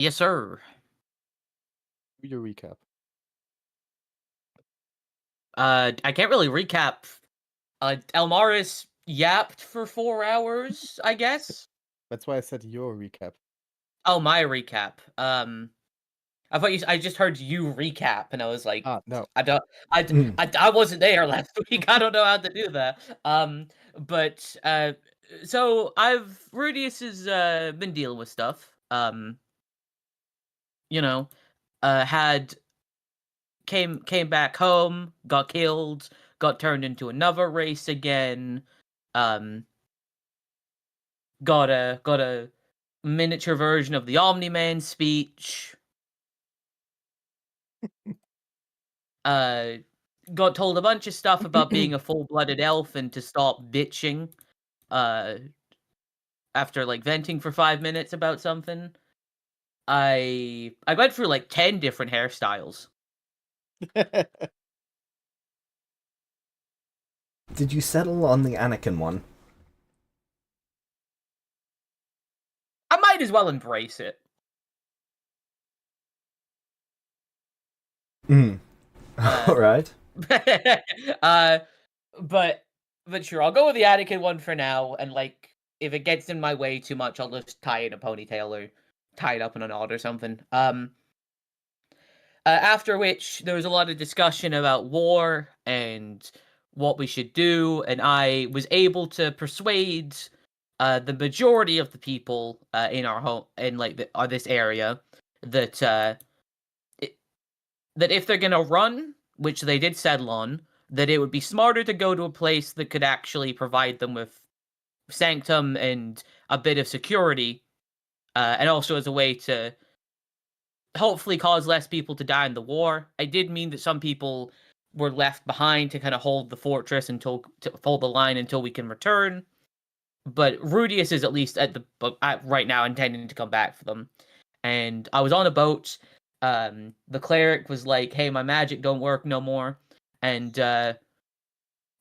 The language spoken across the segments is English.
Yes, sir. Do your recap. I can't really recap. Elmaris yapped for 4 hours, I guess. That's why I said your recap. Oh, my recap. I thought I just heard you recap, and I was like, No. I don't, Mm. I wasn't there last week. I don't know how to do that. But so Rudius has been dealing with stuff. You know, had came back home, got killed, got turned into another race again. Um, got a miniature version of the Omni-Man speech. Uh, got told a bunch of stuff about being a full-blooded elf and to stop bitching. Uh, after like venting for 5 minutes about something. I went through like 10 different hairstyles. Did you settle on the Anakin one? I might as well embrace it. All right. uh, but sure, I'll go with the Anakin one for now. And like, if it gets in my way too much, I'll just tie it in a ponytail or tie it up in a knot or something. After which, there was a lot of discussion about war and what we should do, and I was able to persuade the majority of the people in our home in like this area that that if they're gonna run, which they did settle on, that it would be smarter to go to a place that could actually provide them with sanctum and a bit of security, and also as a way to hopefully cause less people to die in the war. I did mean that some people were left behind to kind of hold the fortress to hold the line until we can return. But Rudius is at least right now intending to come back for them. And I was on a boat. The cleric was like, "Hey, my magic don't work no more," and then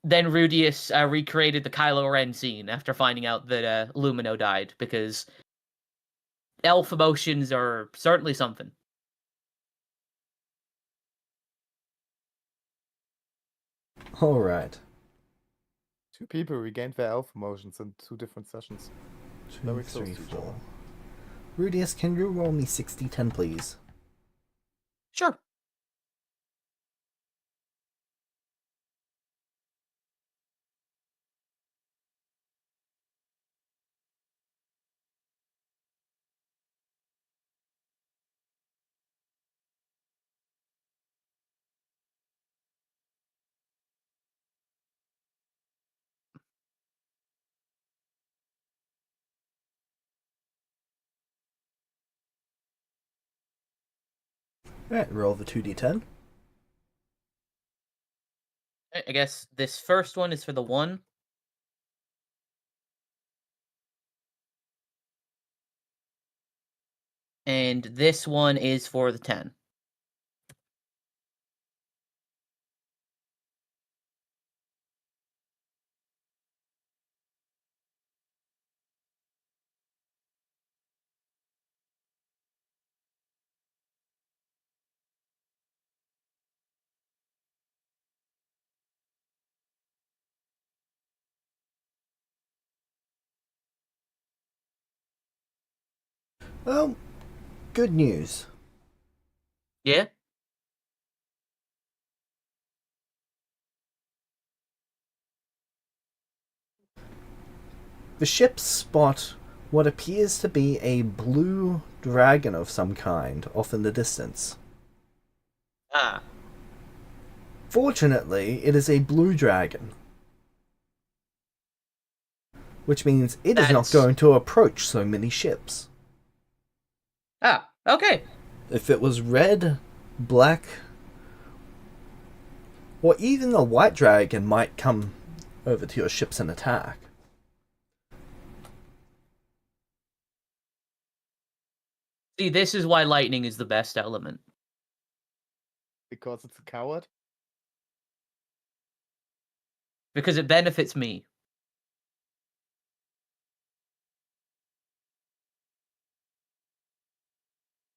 Rudius recreated the Kylo Ren scene after finding out that Lumino died, because elf emotions are certainly something. All right. 2 people regained their elf emotions in 2 different sessions. Very close to each other. Rudius, can you roll me 60-10, please? Sure. Alright, roll the 2d10. I guess this first one is for the 1. And this one is for the 10. Well, good news. Yeah? The ships spot what appears to be a blue dragon of some kind off in the distance. Ah. Fortunately, it is a blue dragon, which means it is not going to approach so many ships. Ah, okay. If it was red, black, or even a white dragon might come over to your ships and attack. See, this is why lightning is the best element. Because it's a coward? Because it benefits me.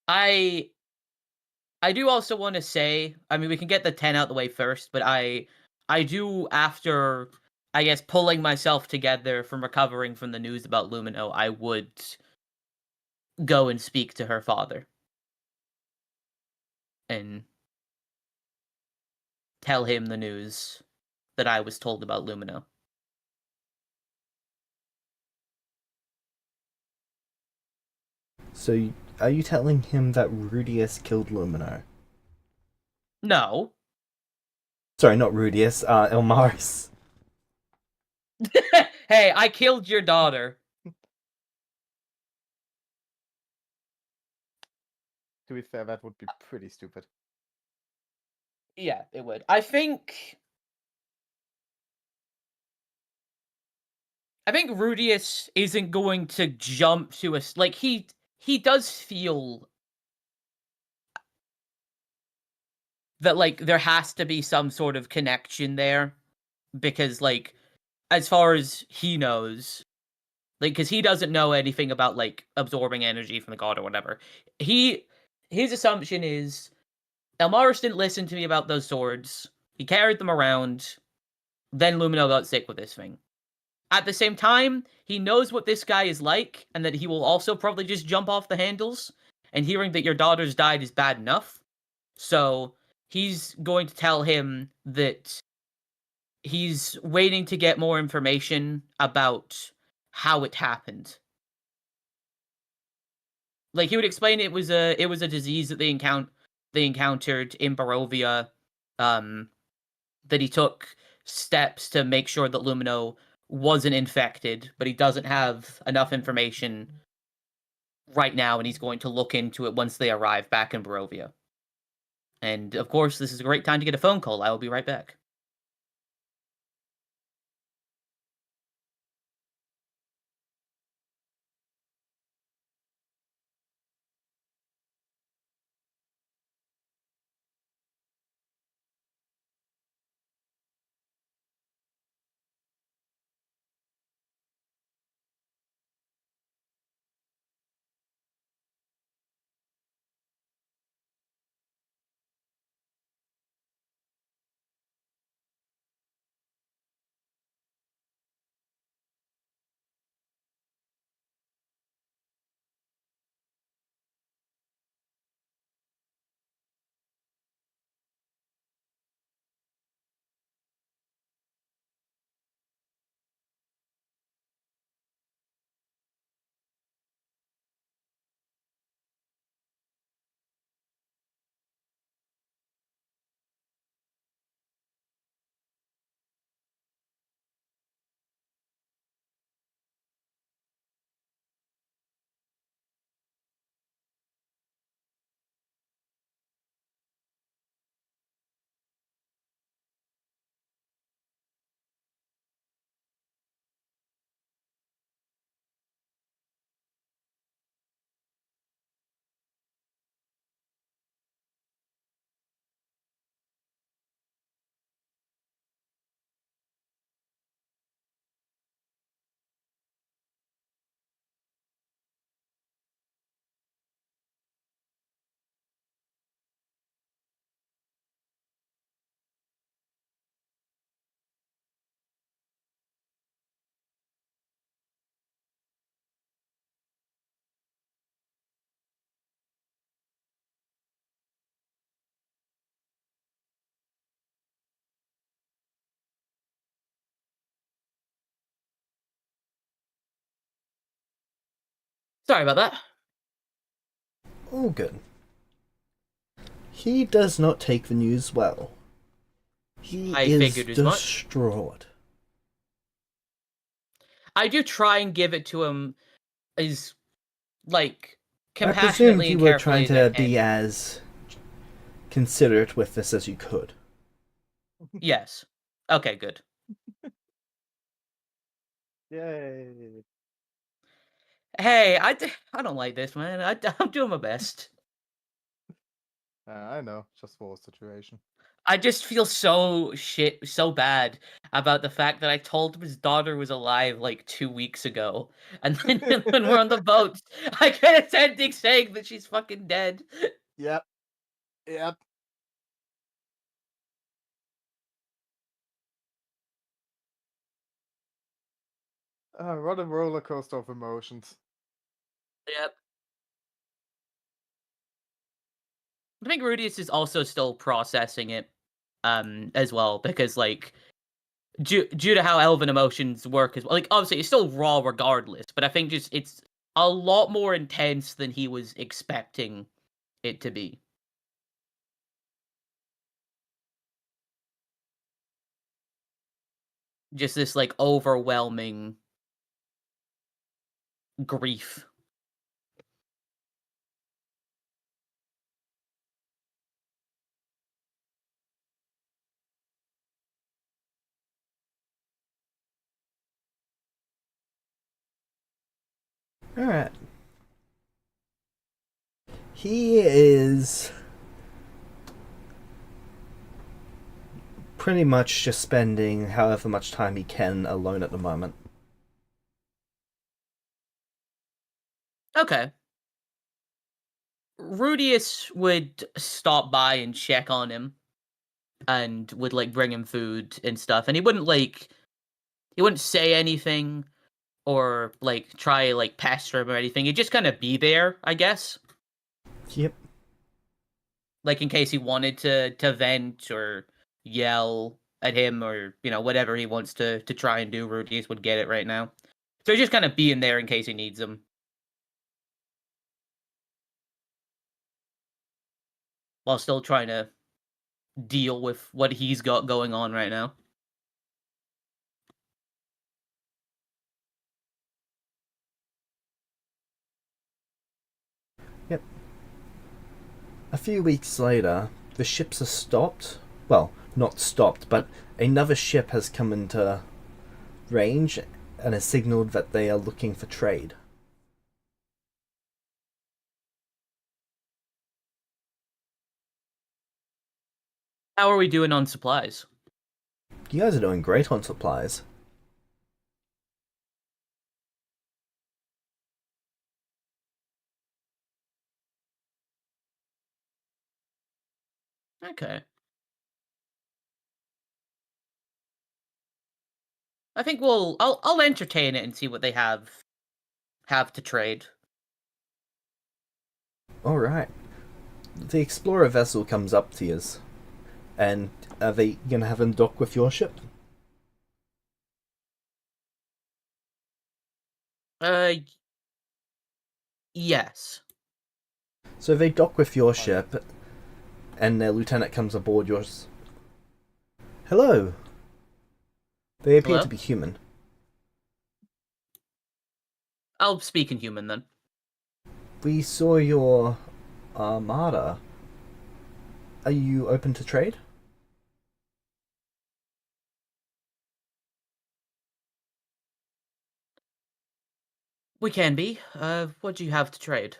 I do also want to say, I mean, we can get the 10 out the way first, but I do, after, I guess, pulling myself together from recovering from the news about Lumino, I would go and speak to her father and tell him the news that I was told about Lumino. So, are you telling him that Rudius killed Lumino? No. Sorry, not Rudius, Elmaris. Hey, I killed your daughter. To be fair, that would be pretty stupid. Yeah, it would. I think Rudius isn't going to jump to us. Like, he does feel that, like, there has to be some sort of connection there, because, like, as far as he knows, like, because he doesn't know anything about, like, absorbing energy from the god or whatever. His assumption is Elmaris didn't listen to me about those swords. He carried them around. Then Lumino got sick with this thing. At the same time, he knows what this guy is like, and that he will also probably just jump off the handles. And hearing that your daughter's died is bad enough. So he's going to tell him that he's waiting to get more information about how it happened. Like, he would explain it was a disease that they encountered in Barovia, that he took steps to make sure that Lumino wasn't infected, but he doesn't have enough information right now, and he's going to look into it once they arrive back in Barovia. And of course, this is a great time to get a phone call. I will be right back. Sorry about that. All good. He does not take the news well. He I is figured as much. distraught. I do try and give it to him as, like, I presumed compassionately you and were carefully trying as I to be can. as considerate with this as you could. Yes. Okay, good. Yay! Hey, I don't like this, man. I'm doing my best. I know, just for a situation. I just feel so bad about the fact that I told him his daughter was alive like 2 weeks ago, and then when we're on the boat, I get a sending saying that she's fucking dead. Yep. Yep. What a roller coaster of emotions. Yep. I think Rudius is also still processing it, as well, because like due to how elven emotions work as well. Like obviously it's still raw regardless, but I think just it's a lot more intense than he was expecting it to be. Just this like overwhelming grief. Alright. He is pretty much just spending however much time he can alone at the moment. Okay. Rudius would stop by and check on him and would like bring him food and stuff, and he wouldn't say anything or like try like pester him or anything. He'd just kind of be there, I guess. Yep. Like in case he wanted to vent or yell at him or whatever he wants to try and do. Rudius would get it right now, so he's just kind of being there in case he needs him, while still trying to deal with what he's got going on right now. Yep. A few weeks later, the ships are stopped. Well, not stopped, but another ship has come into range and has signaled that they are looking for trade. How are we doing on supplies? You guys are doing great on supplies. Okay. I think I'll entertain it and see what they have to trade. Alright. The explorer vessel comes up to you. And are they gonna have them dock with your ship? Uh, yes. So they dock with your yeah. ship, and their lieutenant comes aboard yours. Hello. They appear Hello? to be human. I'll speak in human then. We saw your armada. Are you open to trade? We can be. What do you have to trade?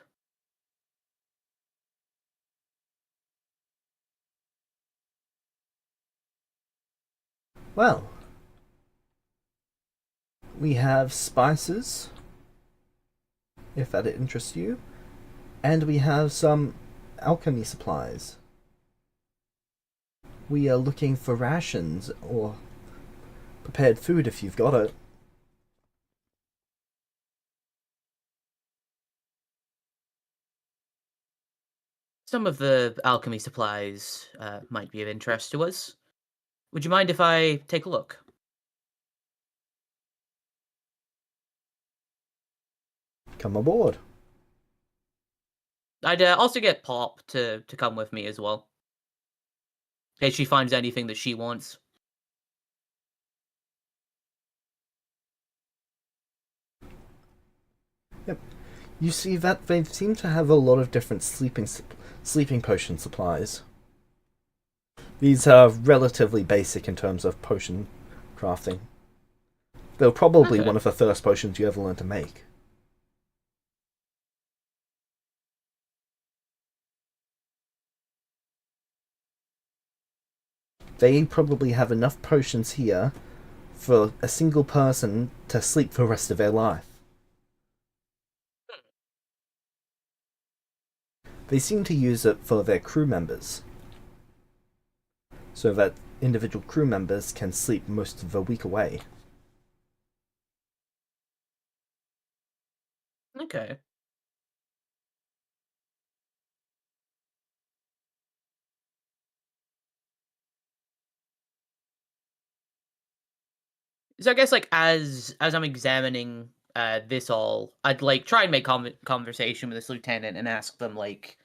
Well, we have spices, if that interests you, and we have some alchemy supplies. We are looking for rations or prepared food if you've got it. Some of the alchemy supplies might be of interest to us. Would you mind if I take a look? Come aboard. I'd also get Pop to come with me as well, in case she finds anything that she wants. Yep. You see that they seem to have a lot of different sleeping potion supplies. These are relatively basic in terms of potion crafting. They're probably Okay. one of the first potions you ever learn to make. They probably have enough potions here for a single person to sleep for the rest of their life. They seem to use it for their crew members, so that individual crew members can sleep most of the week away. Okay. So I guess like as I'm examining this all, I'd like try and make conversation with this lieutenant and ask them like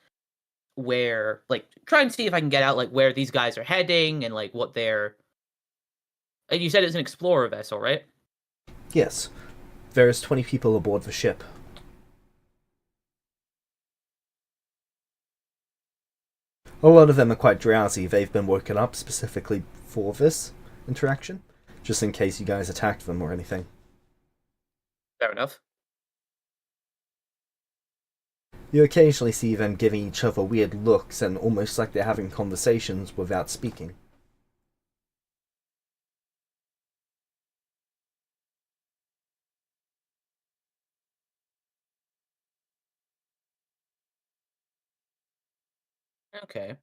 where like try and see if I can get out like where these guys are heading and like what they're. And you said it's an explorer vessel, right? Yes, there is 20 people aboard the ship. A lot of them are quite drowsy. They've been woken up specifically for this interaction, just in case you guys attacked them or anything. Fair enough. You occasionally see them giving each other weird looks and almost like they're having conversations without speaking. Okay.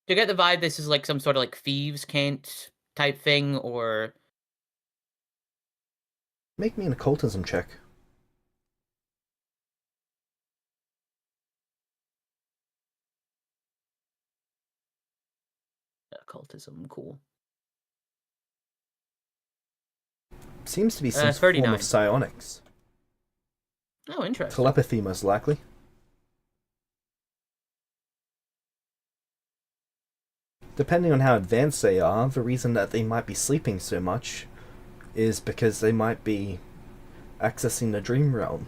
Do you get the vibe this is like some sort of like thieves' cant type thing, or Make me an occultism check. occultism? Cool. Seems to be some form 39. of psionics. Oh, interesting. Telepathy, most likely. Depending on how advanced they are, the reason that they might be sleeping so much is because they might be accessing the dream realm.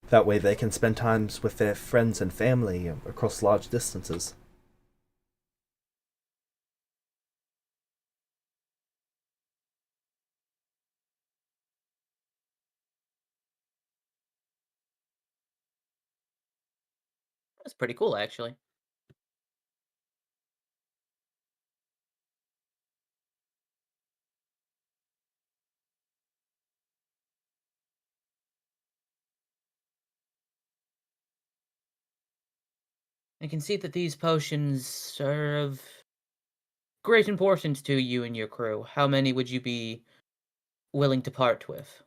That way they can spend times with their friends and family across large distances. That's pretty cool, actually. I can see that these potions are of great importance to you and your crew. How many would you be willing to part with?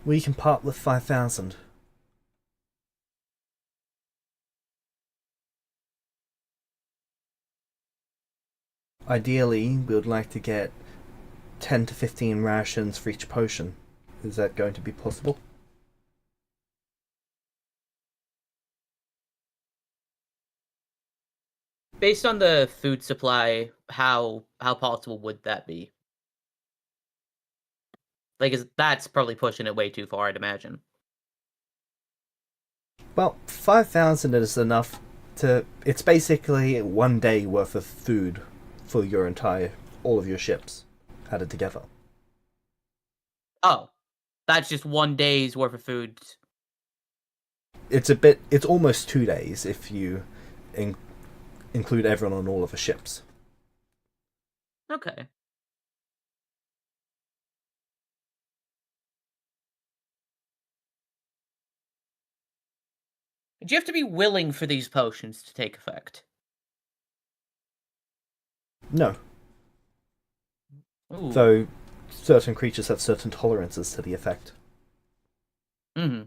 We can part with 5,000. Ideally, we would like to get 10 to 15 rations for each potion. Is that going to be possible? Based on the food supply, how possible would that be? Like, that's probably pushing it way too far, I'd imagine. Well, 5,000 is enough to... It's basically 1 day worth of food for all of your ships added together. Oh, that's just 1 day's worth of food. It's almost 2 days if you include everyone on all of the ships. Okay. Do you have to be willing for these potions to take effect? No. Ooh. Though certain creatures have certain tolerances to the effect. Mm-hmm.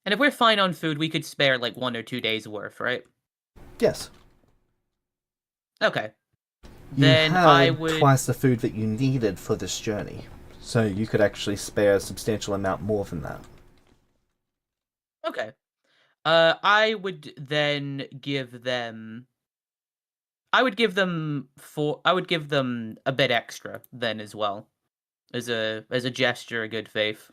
And if we're fine on food, we could spare like 1 or 2 days worth, right? Yes. Okay. You Then had I would twice the food that you needed for this journey, so you could actually spare a substantial amount more than that. Okay. I would then give them. I would give them a bit extra then as well, as a gesture of good faith.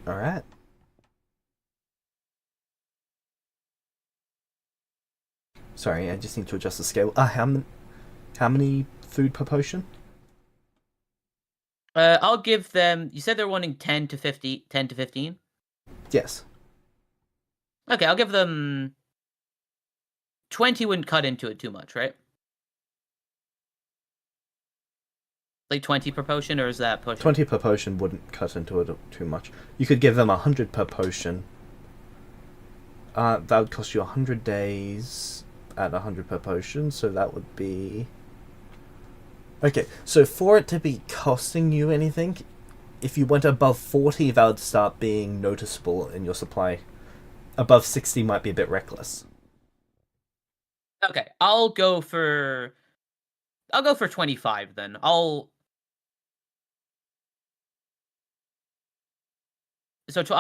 Alright. Sorry, I just need to adjust the scale. How many food per potion? I'll give them. You said they're wanting 10 to 50, 10 to 15. Yes. Okay, I'll give them 20. Wouldn't cut into it too much, right? Like 20 per potion, or is that pushing? 20 per potion wouldn't cut into it too much. You could give them 100 per potion. That would cost you 100 days at 100 per potion, so that would be... Okay, so for it to be costing you anything, if you went above 40, that would start being noticeable in your supply. Above 60 might be a bit reckless. Okay, I'll go for 25 then. I'll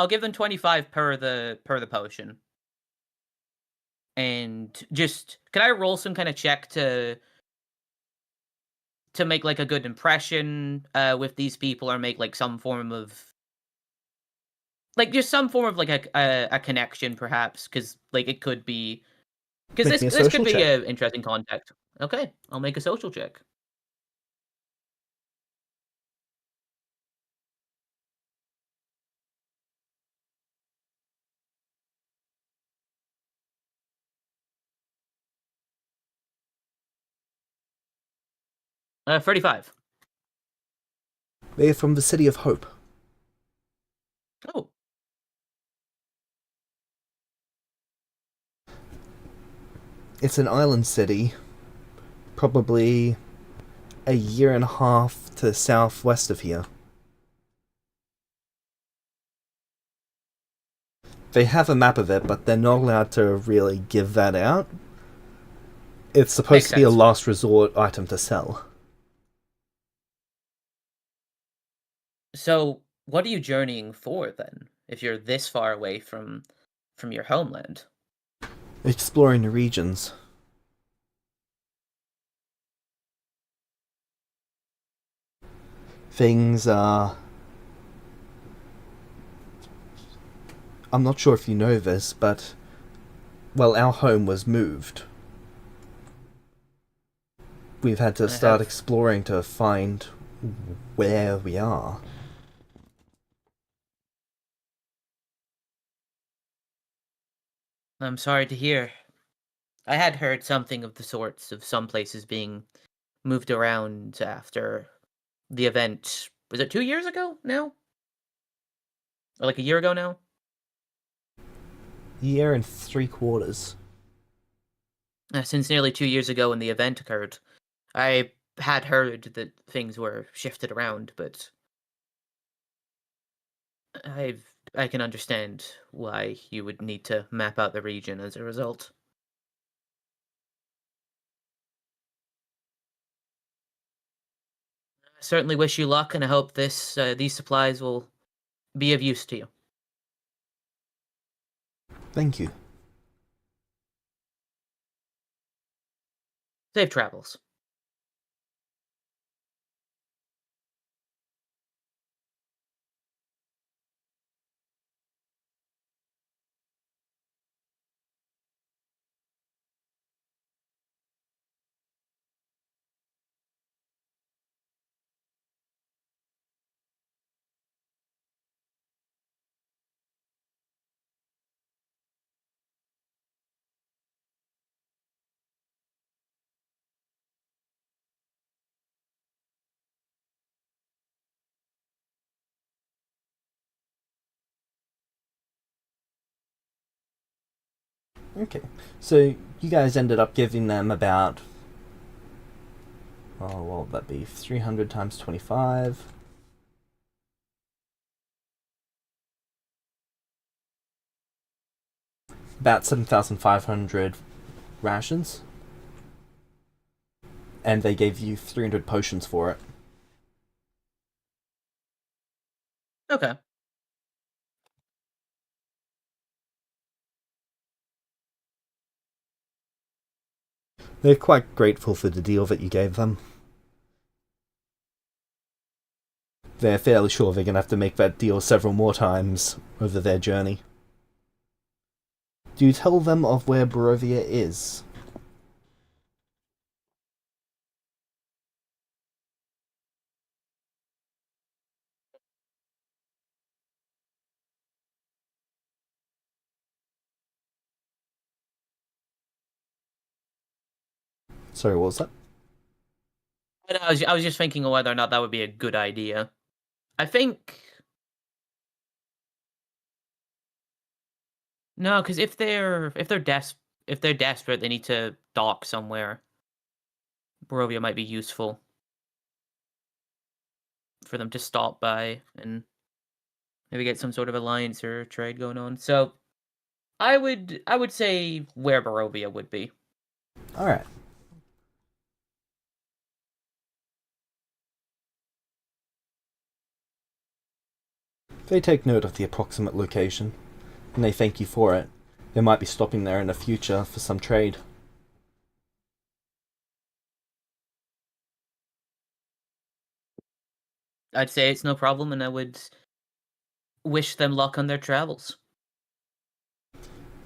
give them 25 per the potion. And just, can I roll some kind of check to make like a good impression with these people, or make like some form of like just some form of like a connection, perhaps, because like it could be, because this could be an interesting contact. Okay, I'll make a social check. Uh, 35. They're from the City of Hope. Oh. It's an island city, probably a year and a half to the southwest of here. They have a map of it, but they're not allowed to really give that out. It's supposed to be a last resort item to sell. So, what are you journeying for then, if you're this far away from your homeland? Exploring the regions. Things are... I'm not sure if you know this, but... Well, our home was moved. We've had to start exploring to find where we are. I'm sorry to hear. I had heard something of the sorts of some places being moved around after the event. Was it 2 years ago now? Or like a year ago now? Year and 3/4. Since nearly 2 years ago when the event occurred. I had heard that things were shifted around, but I can understand why you would need to map out the region as a result. I certainly wish you luck, and I hope these supplies will be of use to you. Thank you. Safe travels. Okay, so you guys ended up giving them about... Oh, what would that be? 300 times 25... About 7,500 rations. And they gave you 300 potions for it. Okay. They're quite grateful for the deal that you gave them. They're fairly sure they're going to have to make that deal several more times over their journey. Do you tell them of where Barovia is? Sorry, what was that? And I was just thinking of whether or not that would be a good idea. I think no, because if they're desperate, they need to dock somewhere. Barovia might be useful for them to stop by and maybe get some sort of alliance or trade going on. So I would say where Barovia would be. All right. They take note of the approximate location, and they thank you for it. They might be stopping there in the future for some trade. I'd say it's no problem, and I would wish them luck on their travels.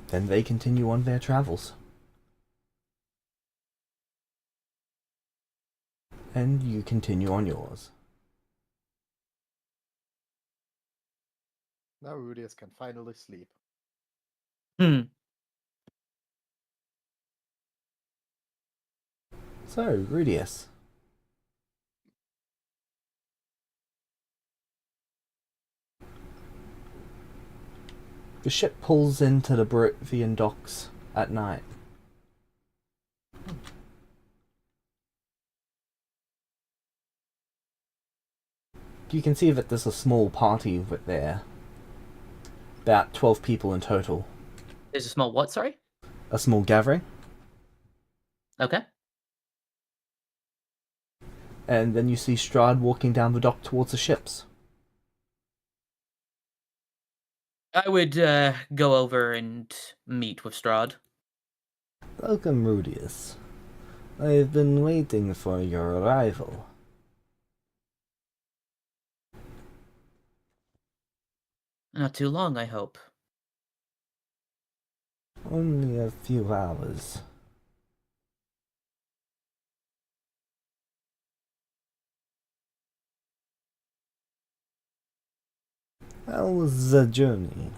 Then they continue on their travels. And you continue on yours. Now Rudius can finally sleep. So, Rudius. The ship pulls into the Barovian docks at night. You can see that there's a small party there. About 12 people in total. There's a small what, sorry? A small gathering. Okay. And then you see Strahd walking down the dock towards the ships. I would go over and meet with Strahd. Welcome, Rudius. I've been waiting for your arrival. Not too long, I hope. Only a few hours. How was the journey?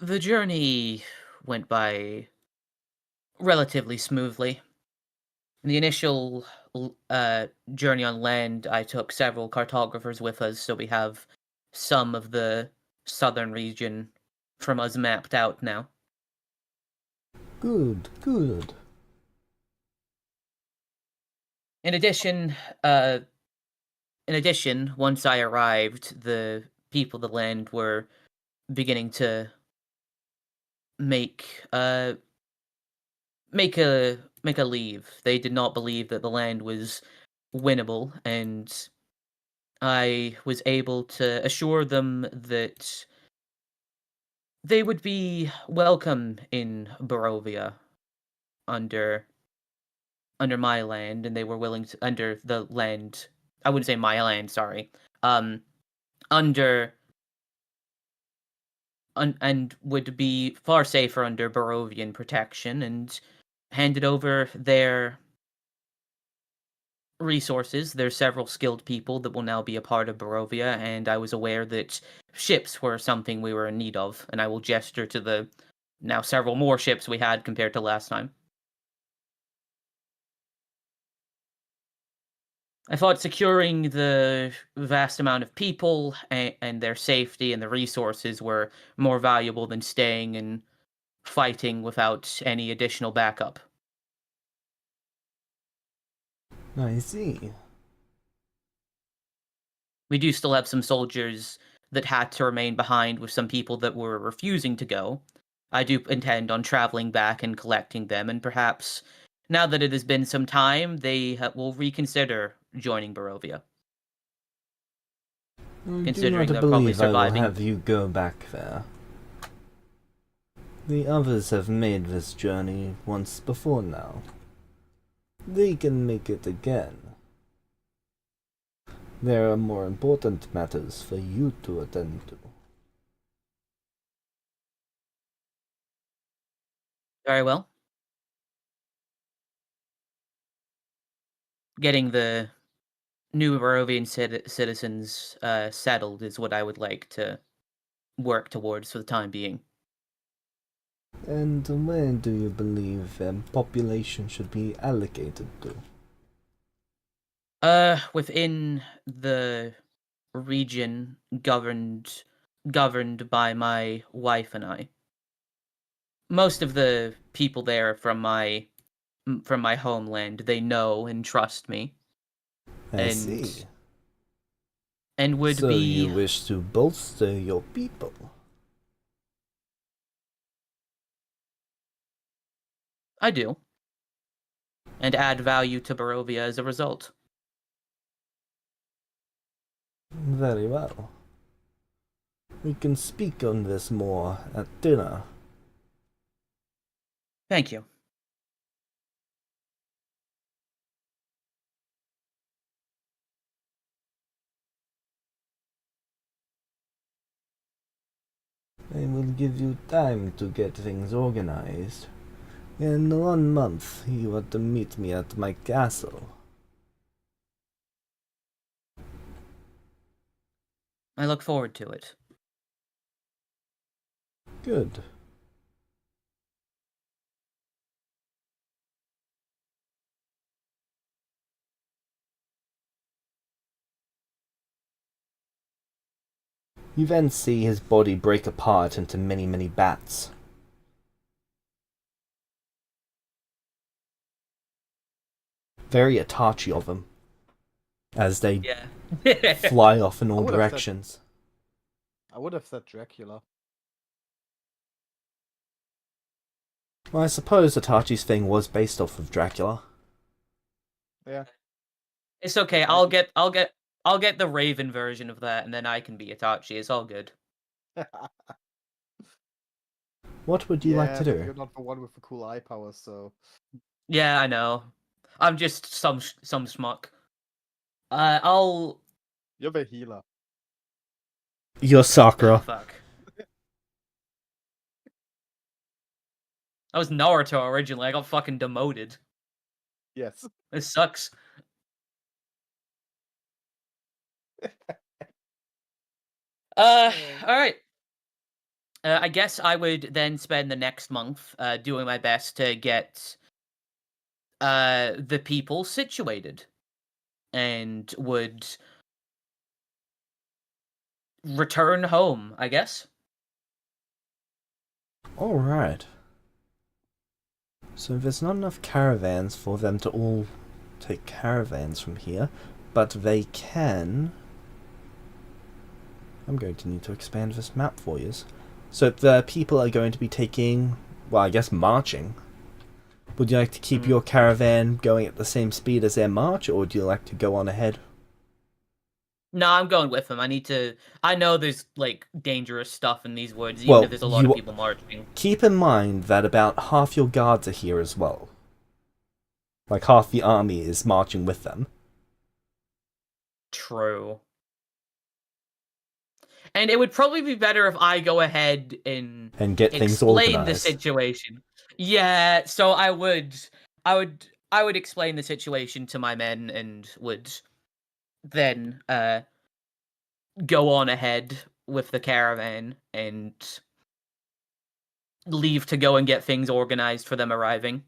The journey went by relatively smoothly. In the initial journey on land, I took several cartographers with us, so we have some of the southern region from us mapped out now. Good, good. In addition, once I arrived, the people of the land were beginning to make a leave. They did not believe that the land was winnable, and I was able to assure them that they would be welcome in Barovia under my land, and they were willing to under the land. I wouldn't say my land, sorry. Under and would be far safer under Barovian protection, and handed over their resources. There's several skilled people that will now be a part of Barovia, and I was aware that ships were something we were in need of, and I will gesture to the now several more ships we had compared to last time. I thought securing the vast amount of people and their safety and the resources were more valuable than staying and fighting without any additional backup. I see. We do still have some soldiers that had to remain behind with some people that were refusing to go. I do intend on traveling back and collecting them, and perhaps, now that it has been some time, they will reconsider joining Barovia. I Considering do they're not probably believe I will surviving. have you go back there. The others have made this journey once before now. They can make it again. There are more important matters for you to attend to. Very well. Getting the new Barovian citizens settled is what I would like to work towards for the time being. And where do you believe population should be allocated to? Within the region governed by my wife and I. Most of the people there are from my homeland. They know and trust me, I see. and would So you be. wish to bolster your people? I do, and add value to Barovia as a result. Very well. We can speak on this more at dinner. Thank you. I will give you time to get things organized. In 1 month, you are to meet me at my castle. I look forward to it. Good. You then see his body break apart into many, many bats. Very Itachi of them, as they Yeah. fly off in all would have said- directions. I would have said Dracula. Well, I suppose Itachi's thing was based off of Dracula. Yeah. It's okay. I'll get the Raven version of that, and then I can be Itachi. It's all good. What would you like to but do? You're not the one with the cool eye powers, so. Yeah, I know. I'm just some schmuck. I'll. You're the healer. You're Oh, Sakura. fuck. I was Naruto originally. I got fucking demoted. Yes. This sucks. All right. I guess I would then spend the next month doing my best to get the people situated, and would return home, I guess. Alright. So there's not enough caravans for them to all take caravans from here, but they can... I'm going to need to expand this map for you. So the people are going to be taking, well, I guess marching. Would you like to keep your caravan going at the same speed as their march, or would you like to go on ahead? No, I'm going with them. I know there's, like, dangerous stuff in these woods, even Well, if there's a lot of people marching. Keep in mind that about half your guards are here as well. Like, half the army is marching with them. True. And it would probably be better if I go ahead and get things explain the organized. situation. Yeah, so I would explain the situation to my men, and would then go on ahead with the caravan and leave to go and get things organized for them arriving.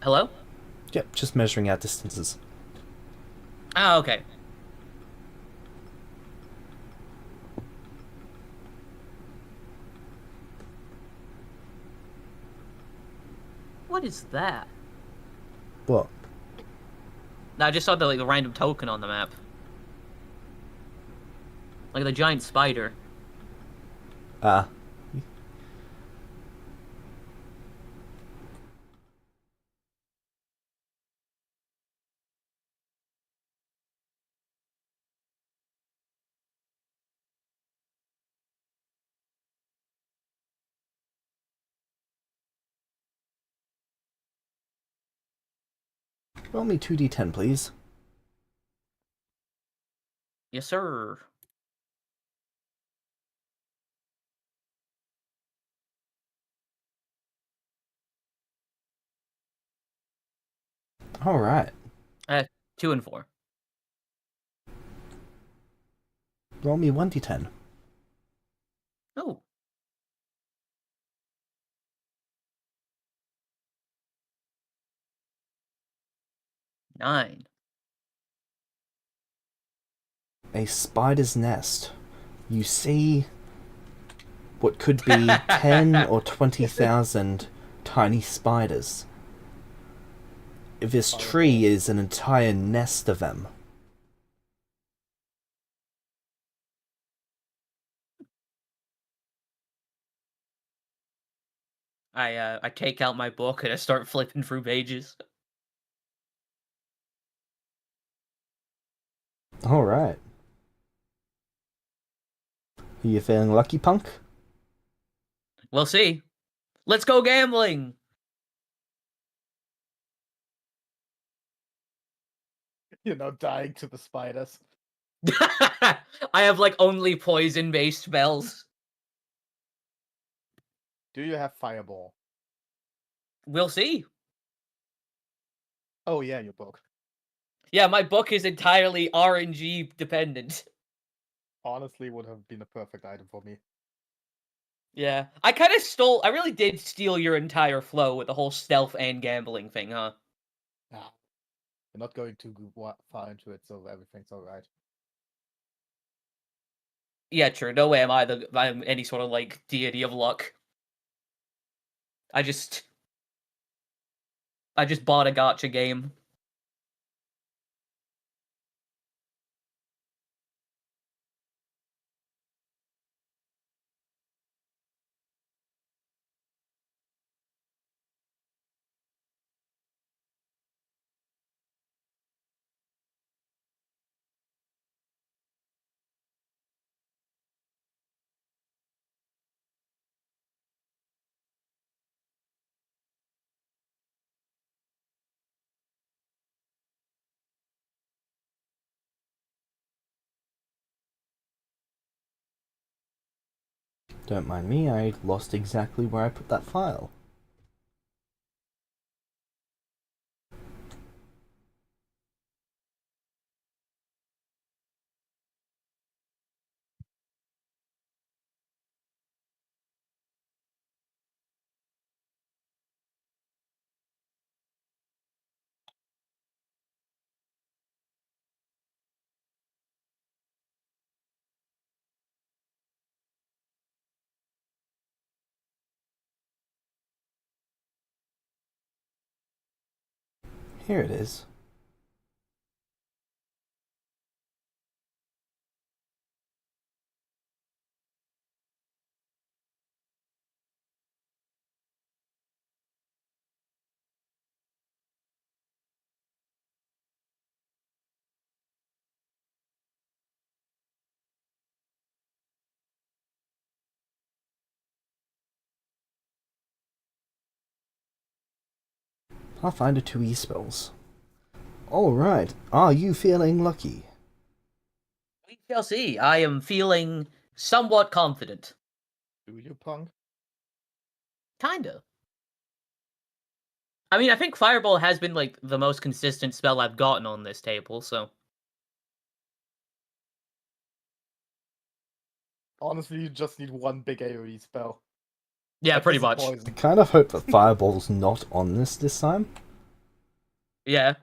Hello? Yep, just measuring out distances. Ah, okay. What is that? What? I just saw the random token on the map. Like the giant spider. Ah. Roll me 2d10, please. Yes, sir. Alright. 2 and 4. Roll me 1d10. Oh. Nine. A spider's nest. You see what could be 10 or 20,000 tiny spiders. This tree is an entire nest of them. I take out my book and I start flipping through pages. Alright. Are you feeling lucky, punk? We'll see. Let's go gambling! You're now dying to the spiders. I have, like, only poison-based spells. Do you have fireball? We'll see. Oh yeah, your book. Yeah, my book is entirely RNG dependent. Honestly, would have been a perfect item for me. Yeah. I really did steal your entire flow with the whole stealth and gambling thing, huh? Ah, you're not going too far into it, so everything's alright. Yeah, true. No way I'm any sort of, like, deity of luck. I just bought a gacha game. Don't mind me, I lost exactly where I put that file. Here it is. Pathfinder 2E spells. Alright, are you feeling lucky? We shall see. I am feeling somewhat confident. Do you, punk? Kinda. I mean, I think Fireball has been, like, the most consistent spell I've gotten on this table, so... Honestly, you just need one big AoE spell. Yeah, That pretty is much. I poison. kind of hope that Fireball's not on this time. Yeah.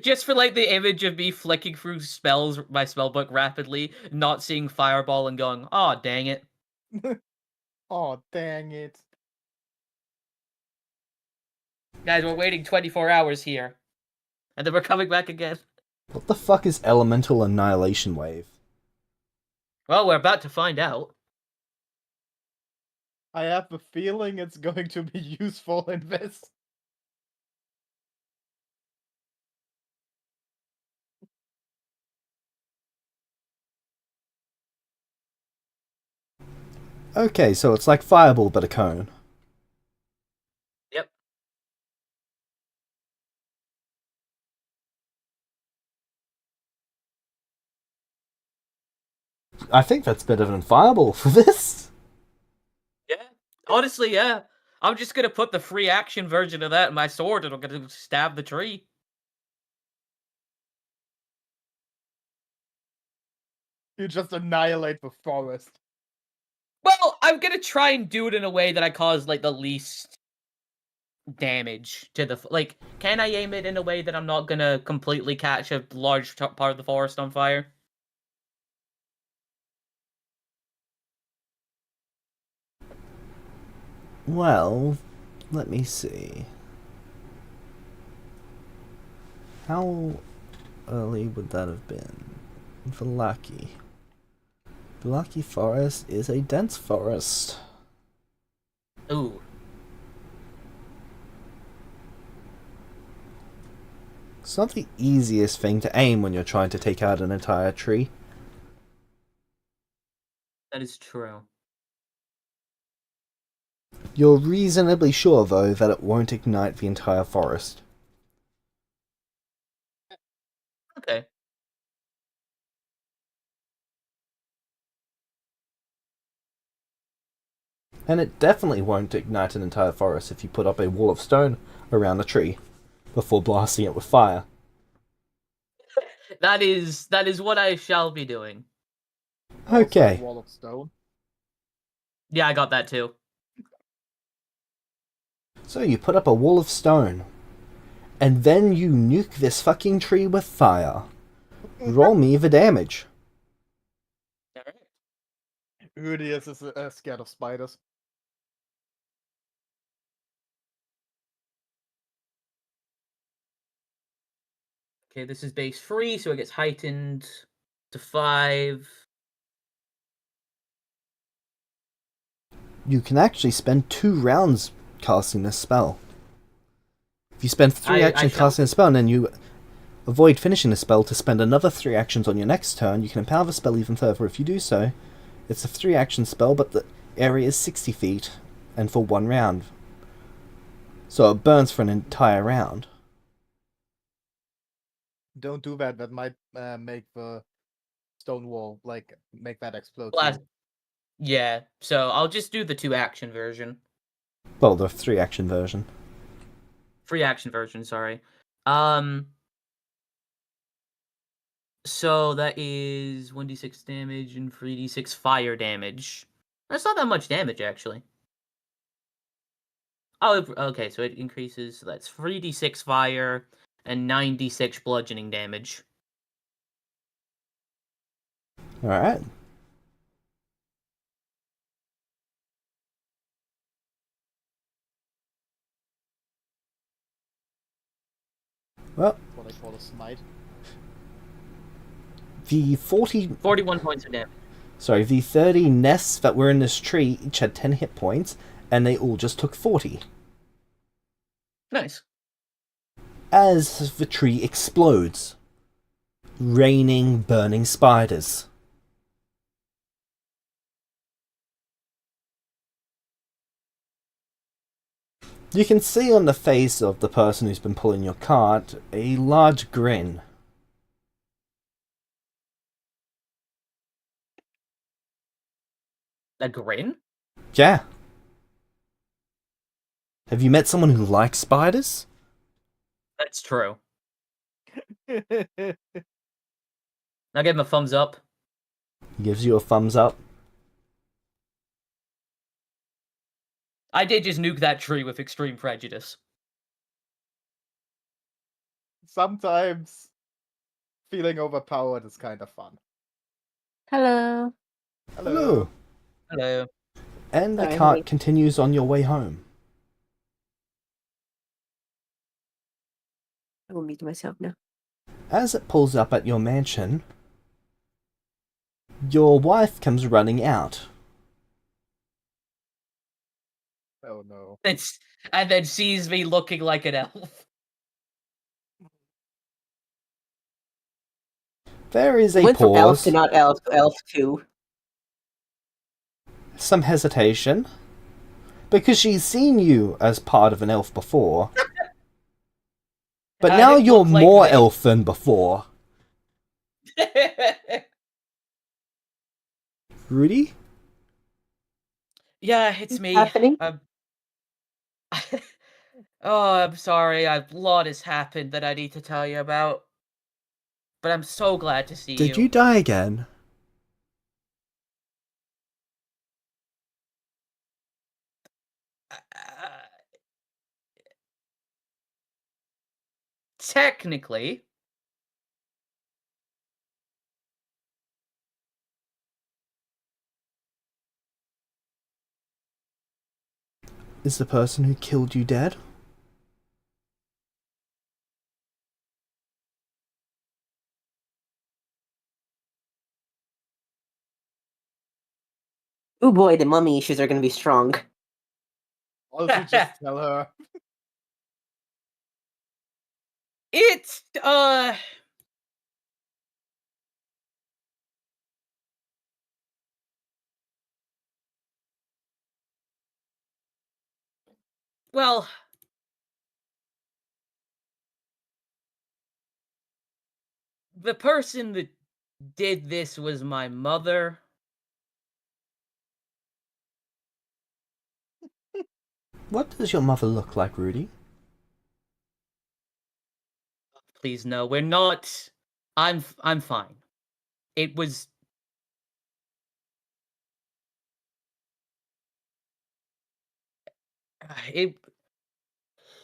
Just for, like, the image of me flicking through spells, my spellbook rapidly, not seeing Fireball and going, aw, dang it. Oh, dang it. Guys, we're waiting 24 hours here. And then we're coming back again. What the fuck is Elemental Annihilation Wave? Well, we're about to find out. I have a feeling it's going to be useful in this. Okay, so it's like Fireball but a cone. Yep. I think that's better than Fireball for this. Yeah. Honestly, yeah. I'm just gonna put the free action version of that in my sword, and I'm gonna stab the tree. You just annihilate the forest. Well, I'm gonna try and do it in a way that I cause like the least damage to the like. Can I aim it in a way that I'm not gonna completely catch a large part of the forest on fire? Well, let me see. How early would that have been? Vallaki. Vallaki Forest is a dense forest. Ooh. It's not the easiest thing to aim when you're trying to take out an entire tree. That is true. You're reasonably sure, though, that it won't ignite the entire forest. Okay. And it definitely won't ignite an entire forest if you put up a wall of stone around the tree before blasting it with fire. That is what I shall be doing. Okay. Also a wall of stone. Yeah, I got that too. So you put up a wall of stone, and then you nuke this fucking tree with fire. Roll me the damage. Alright. Udius is scared of spiders. Okay, this is base 3, so it gets heightened to 5. You can actually spend 2 rounds casting this spell. If you spend 3 I actions shall. casting a spell, and then you avoid finishing the spell to spend another 3 actions on your next turn, you can empower the spell even further. If you do so, it's a 3 action spell, but the area is 60 feet, and for 1 round. So it burns for an entire round. Don't do that. That might make the stone wall, like, make that explode Blast. too. Yeah, so I'll just do the 2 action version. Well, the 3 action version. Free action version, sorry. So that is 1d6 damage and 3d6 fire damage. That's not that much damage, actually. Oh, okay, so it increases. So that's 3d6 fire and 9d6 bludgeoning damage. Alright. Well, What I call a smite. the 41 points of damage. the 30 nests that were in this tree each had 10 hit points, and they all just took 40. Nice. As the tree explodes, raining burning spiders. You can see on the face of the person who's been pulling your cart a large grin. A grin? Yeah. Have you met someone who likes spiders? That's true. I'll give him a thumbs up. He gives you a thumbs up. I did just nuke that tree with extreme prejudice. Sometimes feeling overpowered is kind of fun. Hello. Hello. Hello. And the Sorry, cart wait. continues on your way home. I will mute myself now. As it pulls up at your mansion, your wife comes running out. Oh no. And then sees me looking like an elf. There is a Went from elf pause, to not elf to elf to. some hesitation, because she's seen you as part of an elf before. But I now didn't you're look like more this. elf than before. Rudy? Yeah, it's me. Happening? Oh, I'm sorry. A lot has happened that I need to tell you about. But I'm so glad to see Did you. you die again? Technically. Is the person who killed you dead? Oh boy, the mummy issues are gonna be strong. Also, just tell her. It's, well, the person that did this was my mother. What does your mother look like, Rudy? Please no, we're not. I'm fine. It was it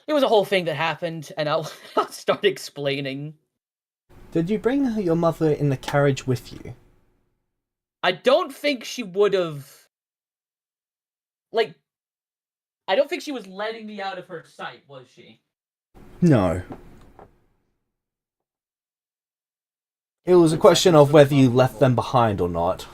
it was a whole thing that happened, and I'll start explaining. Did you bring your mother in the carriage with you? I don't think she would have. Like, I don't think she was letting me out of her sight, was she? No. It was a Exactly, question of so whether you possible. left them behind or not.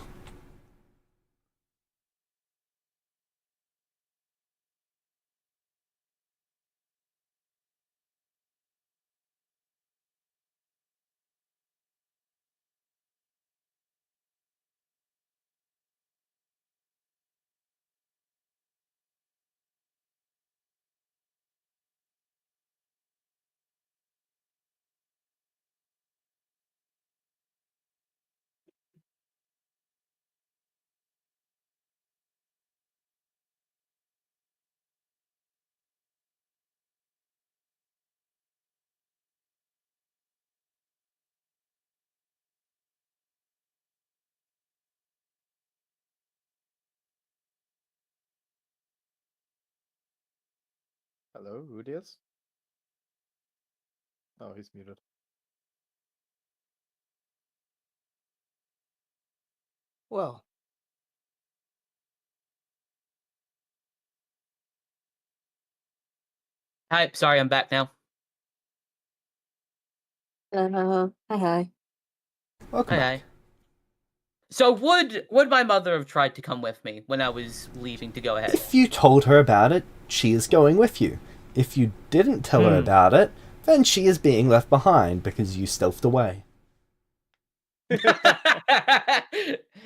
Hello, Rudius? Oh, he's muted. Well, Hi, sorry, I'm back now. Hi. Welcome Hi, back. hi. So would my mother have tried to come with me when I was leaving to go ahead? If you told her about it, she is going with you. If you didn't tell her about it, then she is being left behind because you stealthed away.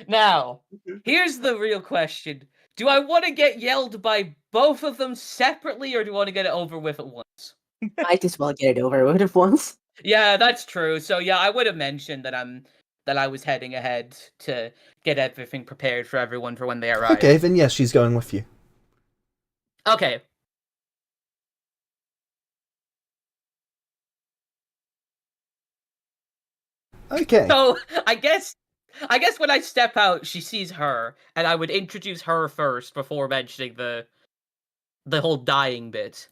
Now, here's the real question. Do I want to get yelled by both of them separately, or do I want to get it over with at once? Might as well get it over with at once. Yeah, that's true. So yeah, I would have mentioned that I was heading ahead to get everything prepared for everyone for when they arrive. Okay, then yes, she's going with you. Okay. Okay. So I guess when I step out, she sees her, and I would introduce her first before mentioning the whole dying bit.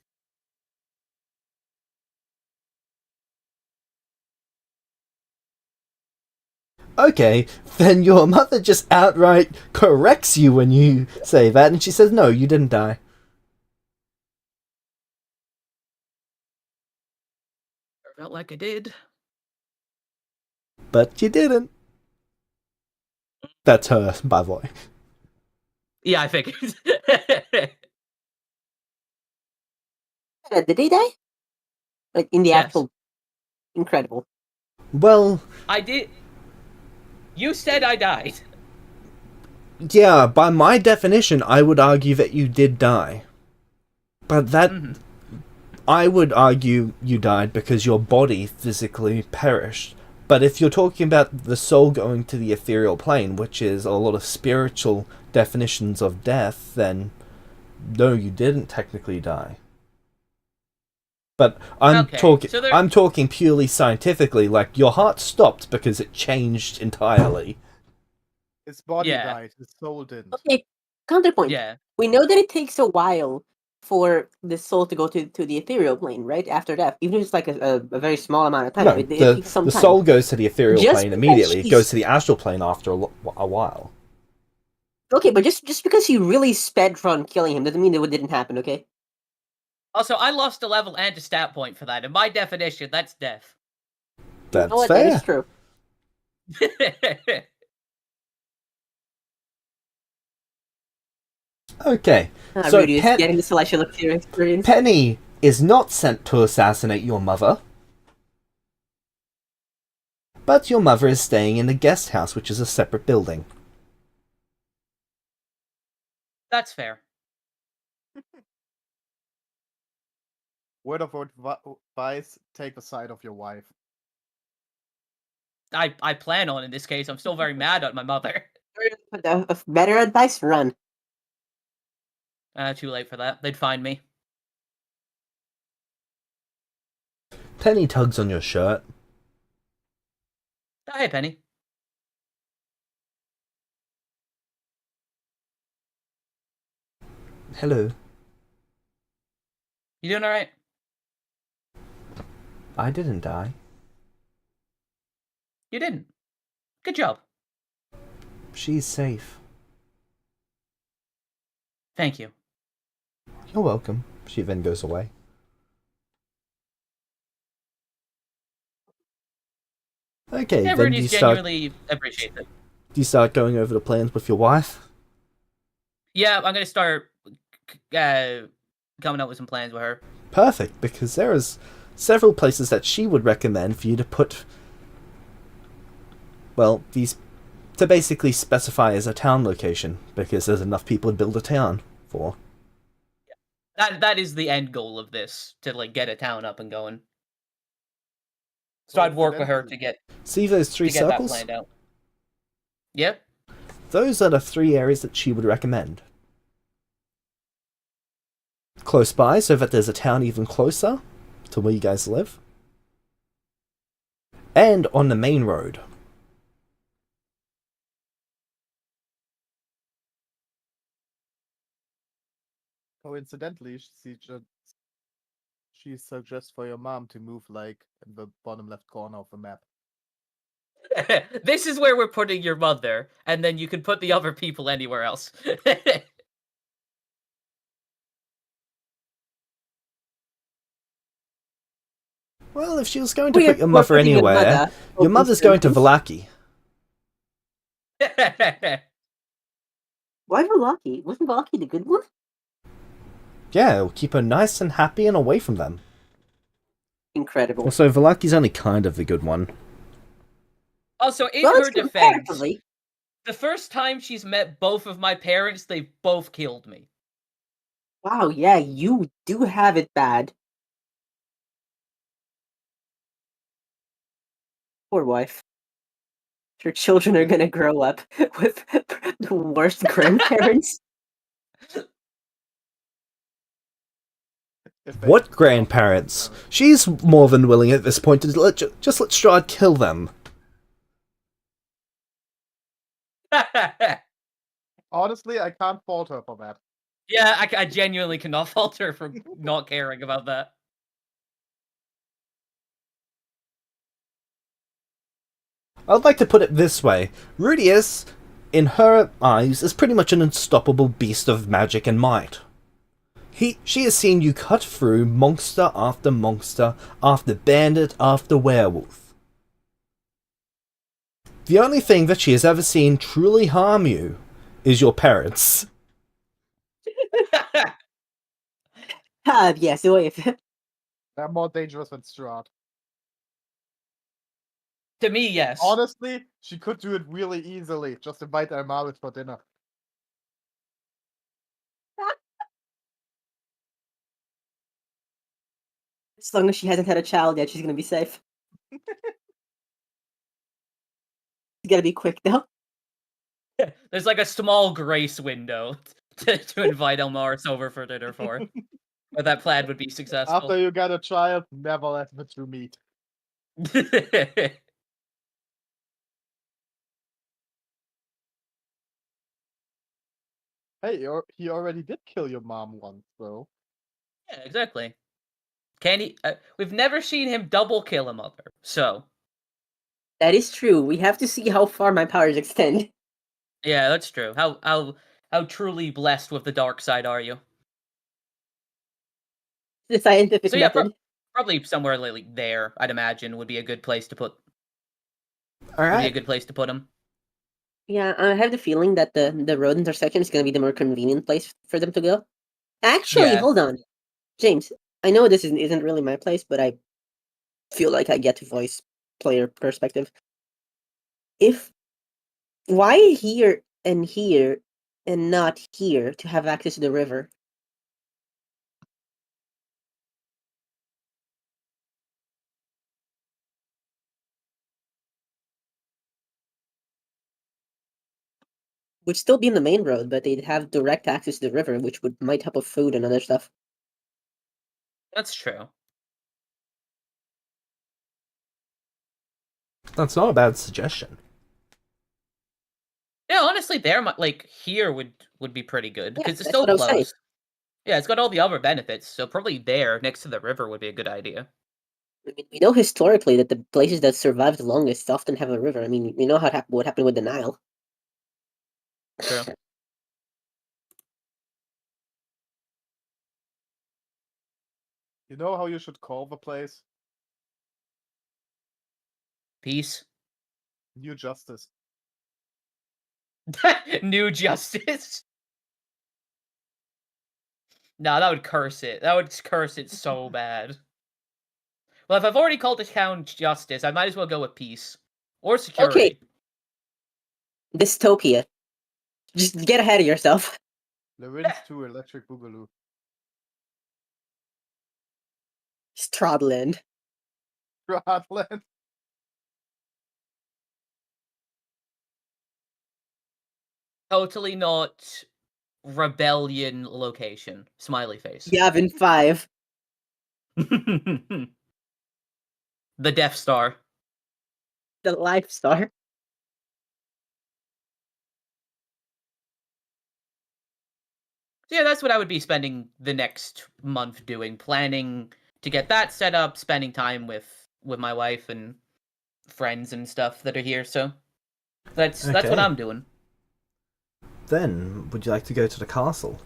Okay, then your mother just outright corrects you when you say that, and she says, no, you didn't die. I felt like I did. But you didn't. That's her, by the way. Yeah, I figured. Did they die? Like in the Yes. actual incredible. Well, I did. You said I died. yeah, by my definition, I would argue that you did die. But that... I would argue you died because your body physically perished. But if you're talking about the soul going to the ethereal plane, which is a lot of spiritual definitions of death, then no, you didn't technically die. But I'm Okay, talking. so there- I'm talking purely scientifically. Like your heart stopped because it changed entirely. His body Yeah. died, his soul didn't. Okay, counterpoint. Yeah. We know that it takes a while for the soul to go to the ethereal plane, right? After death, even if it's like a very small amount of time, No, it the takes some the time. soul goes to the ethereal Just plane because immediately. It she's- goes to the astral plane after a while. Okay, but just because he really sped run killing him doesn't mean that it didn't happen. Okay. Also, I lost a level and a stat point for that. In my definition, that's death. That's You know what? That fair. is true. Okay, so Rudy is getting the celestial experience. Penny is not sent to assassinate your mother, but your mother is staying in the guest house, which is a separate building. That's fair. Word of advice, take the side of your wife. I plan on in this case. I'm still very mad at my mother. Better advice: run. Too late for that. They'd find me. Penny tugs on your shirt. Hey, Penny. Hello. You doing alright? I didn't die. You didn't. Good job. She's safe. Thank you. You're welcome. She then goes away. Okay, Yeah, then do you Rudy's start genuinely appreciates it. going over the plans with your wife? Yeah, I'm gonna start coming up with some plans with her. Perfect, because there is several places that she would recommend for you to put, well, these, to basically specify as a town location, because there's enough people to build a town for. That is the end goal of this, to like get a town up and going. So Well, I'd work with her eventually- to get See those three that circles? planned out. Yep. Those are the 3 areas that she would recommend. Close by, so that there's a town even closer to where you guys live. And on the main road. Coincidentally, she suggests for your mom to move like in the bottom left corner of the map. This is where we're putting your mother, and then you can put the other people anywhere else. Well, if she was going to put your mother anywhere, your mother's going to Vallaki. Why Vallaki? Wasn't Vallaki the good one? Yeah, it'll keep her nice and happy and away from them. Incredible. Also, Vallaki's only kind of the good one. Also, in Well, her it's defense, comparatively. the first time she's met both of my parents, they both killed me. Wow, yeah, you do have it bad. Poor wife. Her children are gonna grow up with the worst grandparents. If they- What grandparents? She's more than willing at this point to just let Strahd kill them. Honestly, I can't fault her for that. Yeah, I genuinely cannot fault her for not caring about that. I'd like to put it this way. Rudius, in her eyes, is pretty much an unstoppable beast of magic and might. She has seen you cut through monster after bandit after werewolf. The only thing that she has ever seen truly harm you is your parents. Yes, if They're more dangerous than Strahd. To me, yes. Honestly, she could do it really easily. Just invite Elmaris for dinner. as long as she hasn't had a child yet, she's gonna be safe. She's gotta be quick though. There's like a small grace window to invite Elmaris over for dinner for. But that plan would be successful. After you get a child, never let the two meet. Hey, he already did kill your mom once, though. Yeah, exactly. Can he? We've never seen him double kill a mother, so That is true. We have to see how far my powers extend. yeah, that's true. How truly blessed with the dark side are you? The scientific So yeah, method. probably somewhere like there. I'd imagine would be a good place to put. All Would be a right. good place to put him. Yeah, I have the feeling that the road intersection is going to be the more convenient place for them to go. Actually, Yeah. hold on, James. I know this isn't really my place, but I feel like I get to voice player perspective. Why here and not here to have access to the river? Would still be in the main road, but they'd have direct access to the river, which might help with food and other stuff. That's true. That's not a bad suggestion. Yeah, honestly, there like here would be pretty good Yeah, because it's that's still what I was saying. close. Yeah, it's got all the other benefits, so probably there next to the river would be a good idea. I mean, we know historically that the places that survive the longest often have a river. I mean, we know what happened with the Nile. True. You know how you should call the place? Peace. New Justice. New Justice. No, that would curse it. That would curse it so bad. Well, if I've already called the town Justice, I might as well go with Peace. Or Security. Okay. Dystopia. Just get ahead of yourself. Lorenz 2 Electric Boogaloo. Stradland. Heartland. Totally not rebellion location. Smiley face. Gavin 5. The Death Star. The Life Star. So yeah, that's what I would be spending the next month doing. Planning to get that set up, spending time with my wife and friends and stuff that are here, so that's what Okay. I'm doing. Then, would you like to go to the castle?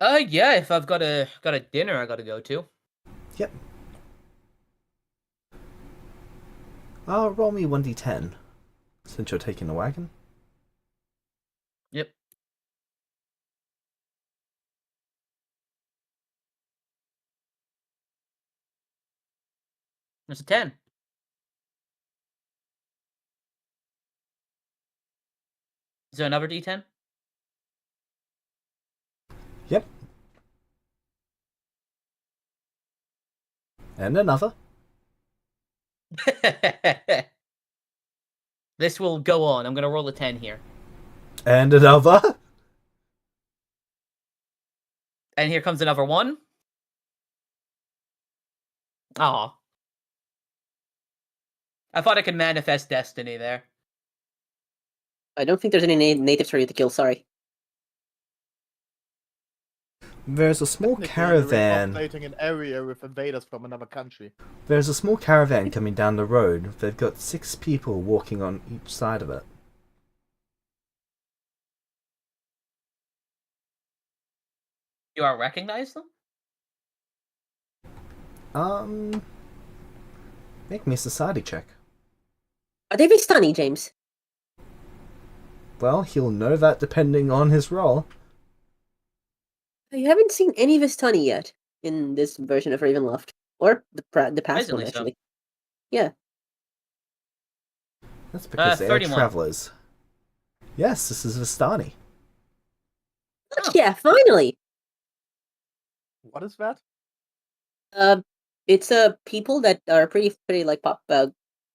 Yeah, if I've got a dinner I gotta go to. Yep. Roll me 1d10, since you're taking the wagon. Yep. There's a 10. Is there another D10? Yep. And another. This will go on. I'm gonna roll a 10 here. And another. And here comes another 1. Aw. I thought I could manifest destiny there. I don't think there's any natives for you to kill, sorry. There's a small Technically, caravan. you're repopulating an area with invaders from another country. There's a small caravan coming down the road. They've got 6 people walking on each side of it. Do I recognize them? Make me a society check. Are they Vistani, James? Well, he'll know that depending on his roll. I haven't seen any Vistani yet in this version of Ravenloft. Or the past one, Surprisingly so. actually. Yeah. That's because they are 31. travelers. Yes, this is Vistani. Oh. Yeah, finally! What is that? It's people that are pretty like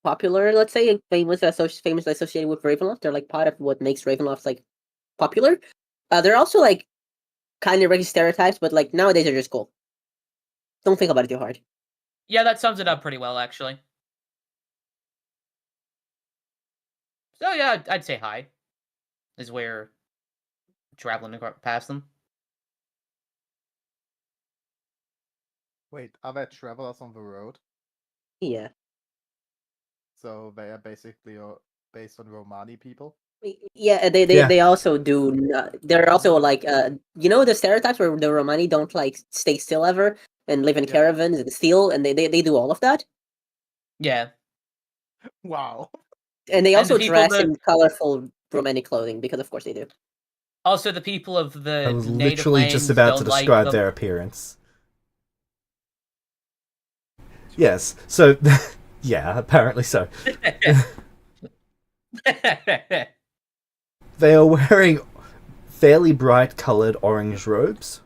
popular, let's say, famously associated with Ravenloft. They're like part of what makes Ravenloft like popular. They're also like kind of racist stereotypes, but like nowadays they're just cool. Don't think about it too hard. Yeah, that sums it up pretty well, actually. So yeah, I'd say hi. Is where traveling past them. Wait, are there travelers on the road? Yeah. So they are basically based on Romani people? Yeah, they also do. They're also like you know the stereotypes where the Romani don't like stay still ever and live in Yeah. caravans and steal, and they do all of that. Yeah. Wow. And they And also the people dress that- in colorful Romani clothing because of course they do. Also, the people of I the was native literally lands just about to don't like describe them. their appearance. Yes, so yeah, apparently so. They are wearing fairly bright coloured orange robes.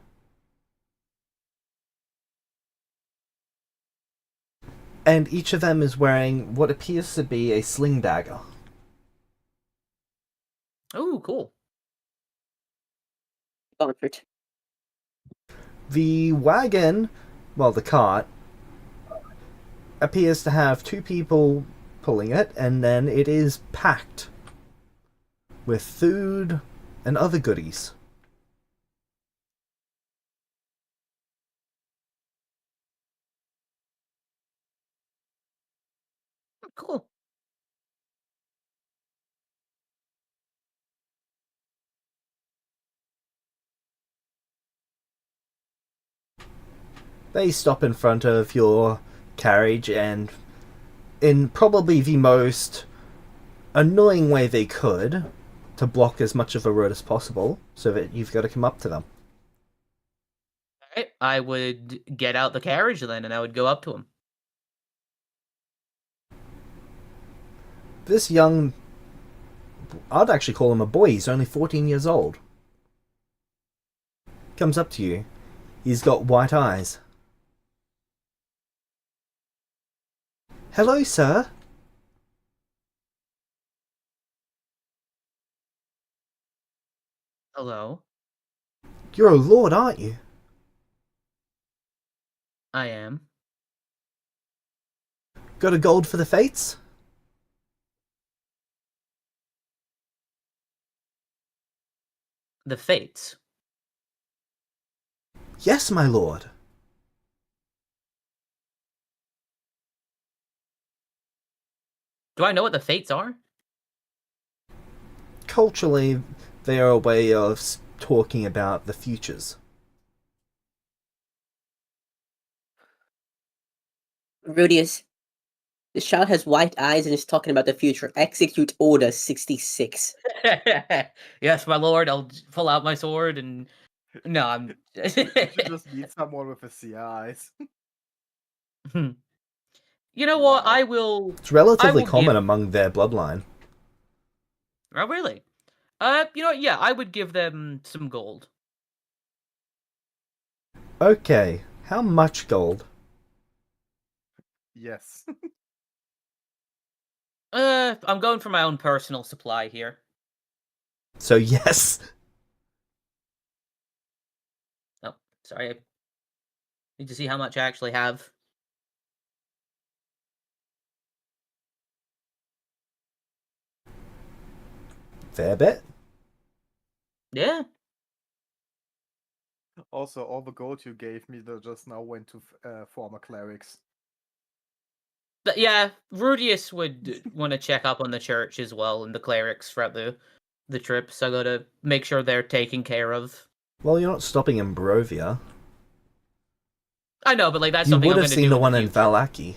And each of them is wearing what appears to be a sling dagger. Oh, cool. Comfort. The wagon, well, the cart, appears to have two people pulling it, and then it is packed with food and other goodies. Cool. They stop in front of your carriage, and in probably the most annoying way they could, to block as much of a road as possible, so that you've got to come up to them. Alright, I would get out the carriage then, and I would go up to him. This young... I'd actually call him a boy, he's only 14 years old. Comes up to you. He's got white eyes. Hello, sir. Hello, You're a lord, aren't you? I am. Got a gold for the fates? The Fates. Yes, my lord. Do I know what the Fates are? Culturally, they are a way of talking about the futures. Rudius, this child has white eyes and is talking about the future. Execute Order 66. Yes, my lord. I'll pull out my sword and no, I'm. You just need someone with a sea eyes. You know what? Wow. I will. It's relatively will common give- among their bloodline. Oh, really? You know what? Yeah, I would give them some gold. Okay, how much gold? Yes. I'm going for my own personal supply here. So yes. Oh, sorry. I need to see how much I actually have. Fair bit. Yeah. Also, all the gold you gave me just now went to former clerics. But yeah, Rudius would want to check up on the church as well and the clerics throughout the trip, so I gotta make sure they're taken care of. Well, you're not stopping in Barovia. I know, but like that's You something would I'm have gonna seen do the in one the in future. Valaki.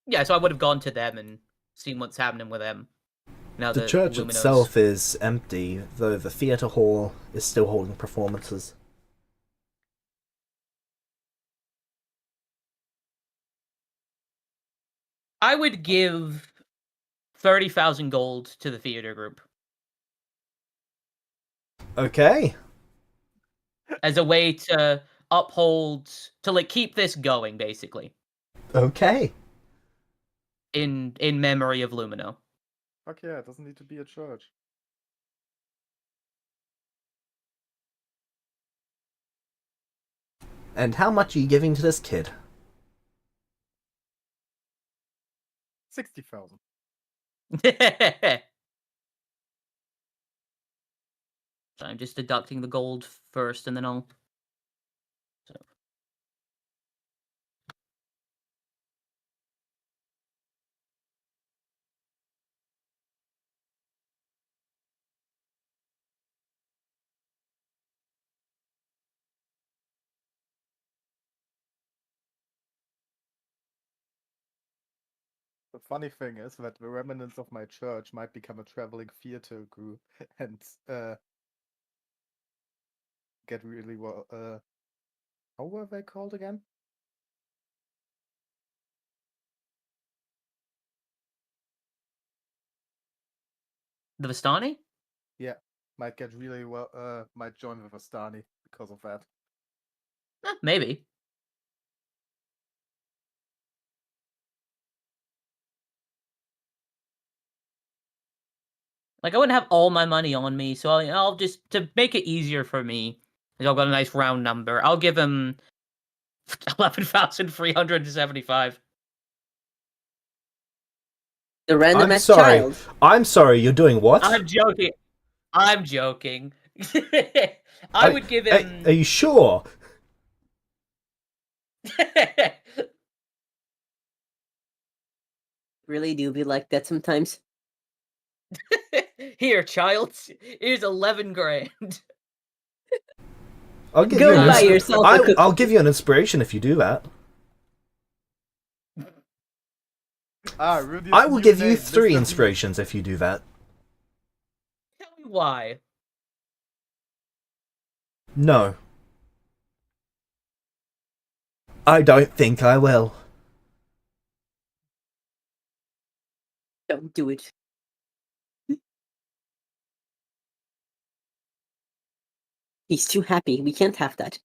Yeah, so I would have gone to them and seen what's happening with them. Now The that church Luminos... itself is empty, though the theatre hall is still holding performances. I would give 30,000 gold to the theater group Okay. as a way to uphold, to like keep this going, basically, Okay. in memory of Lumino. Fuck yeah, it doesn't need to be a church. And how much are you giving to this kid? 60,000. So I'm just deducting the gold first, and then I'll. So. The funny thing is that the remnants of my church might become a traveling theater group and get really well. How were they called again? The Vistani? Yeah, might get really well. Might join with Astani because of that. Maybe. Like, I wouldn't have all my money on me, so I'll just, to make it easier for me, I've got a nice round number. I'll give him 11,375. The random I'm ass sorry. child. I'm sorry, you're doing what? I'm joking. I'm joking. I would give him. Are you sure? Really do be like that sometimes. Here, child. Here's 11 grand. I'll give Go you an buy yourself a cookie. I'll give you an inspiration if you do that. Rudy's I will new give you name, 3 Mr. inspirations if you do that. Tell me why. No. I don't think I will. Don't do it. He's too happy. We can't have that.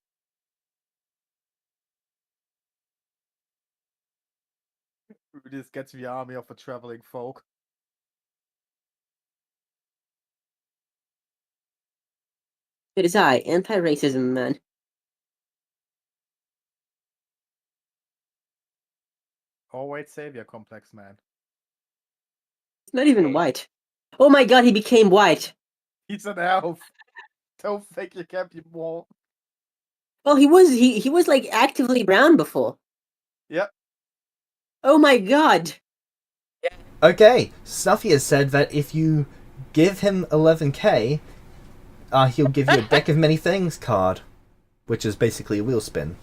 Rudy's gets the army of the traveling folk. It is I, anti-racism man. Oh wait, savior complex man. He's not even white. Oh my god, he became white. He's an elf. Don't think you can be more. Well, he was like actively brown before. Yep. Oh my god. Okay, Snuffy has said that if you give him 11k, he'll give you a deck of many things card, which is basically a wheel spin.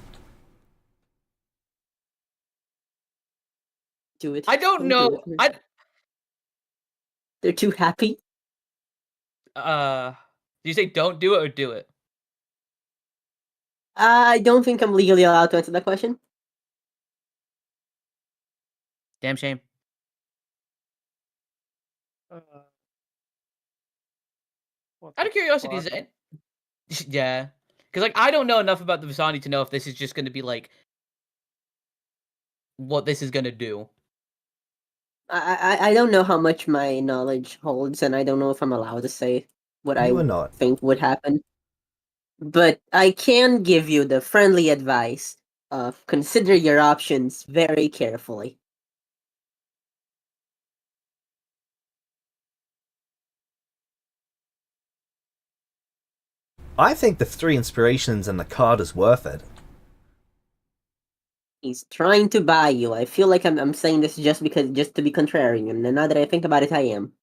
Do it. I don't know. Do it. They're too happy. Do you say don't do it or do it? I don't think I'm legally allowed to answer that question. Damn shame. Out of curiosity, is it? Yeah. Because, like, I don't know enough about the Visani to know if this is just going to be, like, what this is going to do. I don't know how much my knowledge holds, and I don't know if I'm allowed to say what You I are not. think would happen. But I can give you the friendly advice of consider your options very carefully. I think the 3 inspirations and the card is worth it. He's trying to buy you. I feel like I'm saying this just to be contrarian, and now that I think about it, I am.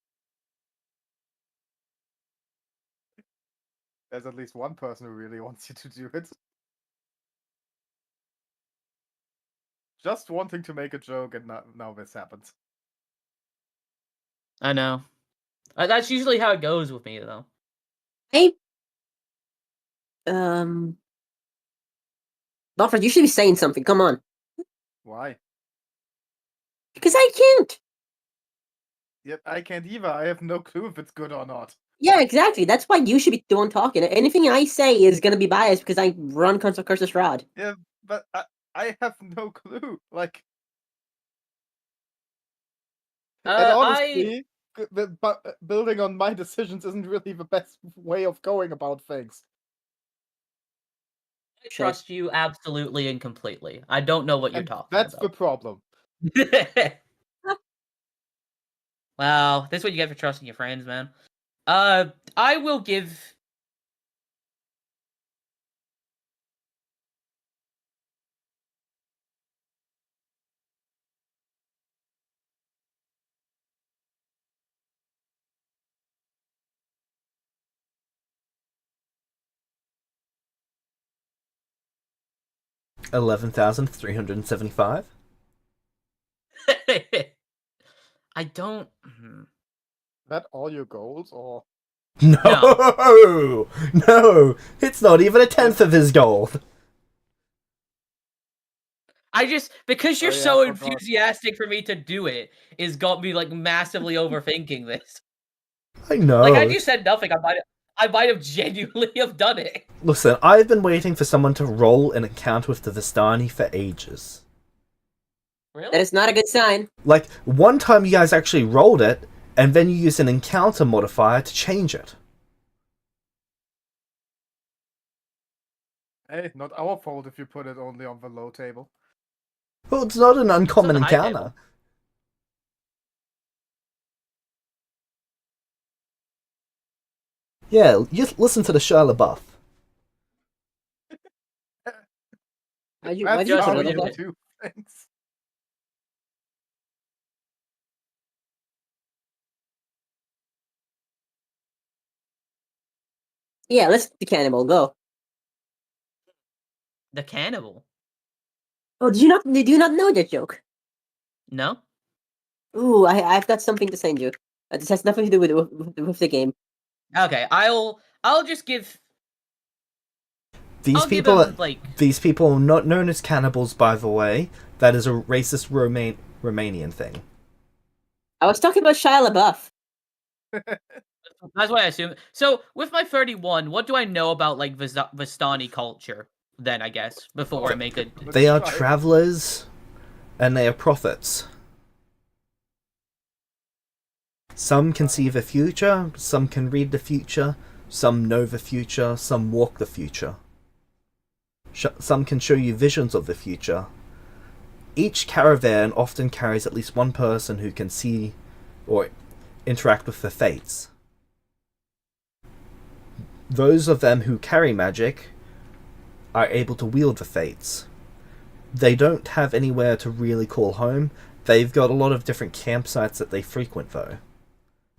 There's at least one person who really wants you to do it. Just wanting to make a joke, and now this happens. I know. That's usually how it goes with me, though. Hey, Alfred, you should be saying something. Come on. Why? Because I can't. Yep, I can't either. I have no clue if it's good or not. Yeah, exactly. That's why you should be the one talking. Anything I say is gonna be biased because I run Console Cursus Rod. Yeah, but I have no clue. Like, and honestly, building on my decisions isn't really the best way of going about things. I trust you absolutely and completely. I don't know what you're And talking that's the about. problem. Wow, this is what you get for trusting your friends, man. I will give. $11,375. I don't. That all your goals, or No, no, it's not even a tenth of his gold. I just because you're Oh, yeah, so I forgot. enthusiastic for me to do it is got me like massively overthinking this. I know. Like had you said nothing, I might have genuinely have done it. Listen, I've been waiting for someone to roll an encounter with the Vistani for ages. Really? That is not a good sign. Like, one time you guys actually rolled it, and then you used an encounter modifier to change it. hey, not our fault if you put it only on the low table. Well, it's not an uncommon the high encounter. table. Yeah, just listen to the Shia LaBeouf. Why'd you That's just put how a it little you above? bit. do things. Yeah, let's the cannibal go. The cannibal. Oh, did you not know that joke? No. Ooh, I've got something to send you. This has nothing to do with the game. Okay, I'll just give. These I'll give people, him like. these people are not known as cannibals, by the way. That is a racist Romanian thing. I was talking about Shia LaBeouf. That's what I assume. So with my 31, what do I know about like Vistani culture? Then I guess before I make a. They are Right. travelers, and they are prophets. Some can see the future, some can read the future, some know the future, some walk the future. Some can show you visions of the future. Each caravan often carries at least one person who can see or interact with the fates. Those of them who carry magic are able to wield the fates. They don't have anywhere to really call home. They've got a lot of different campsites that they frequent, though.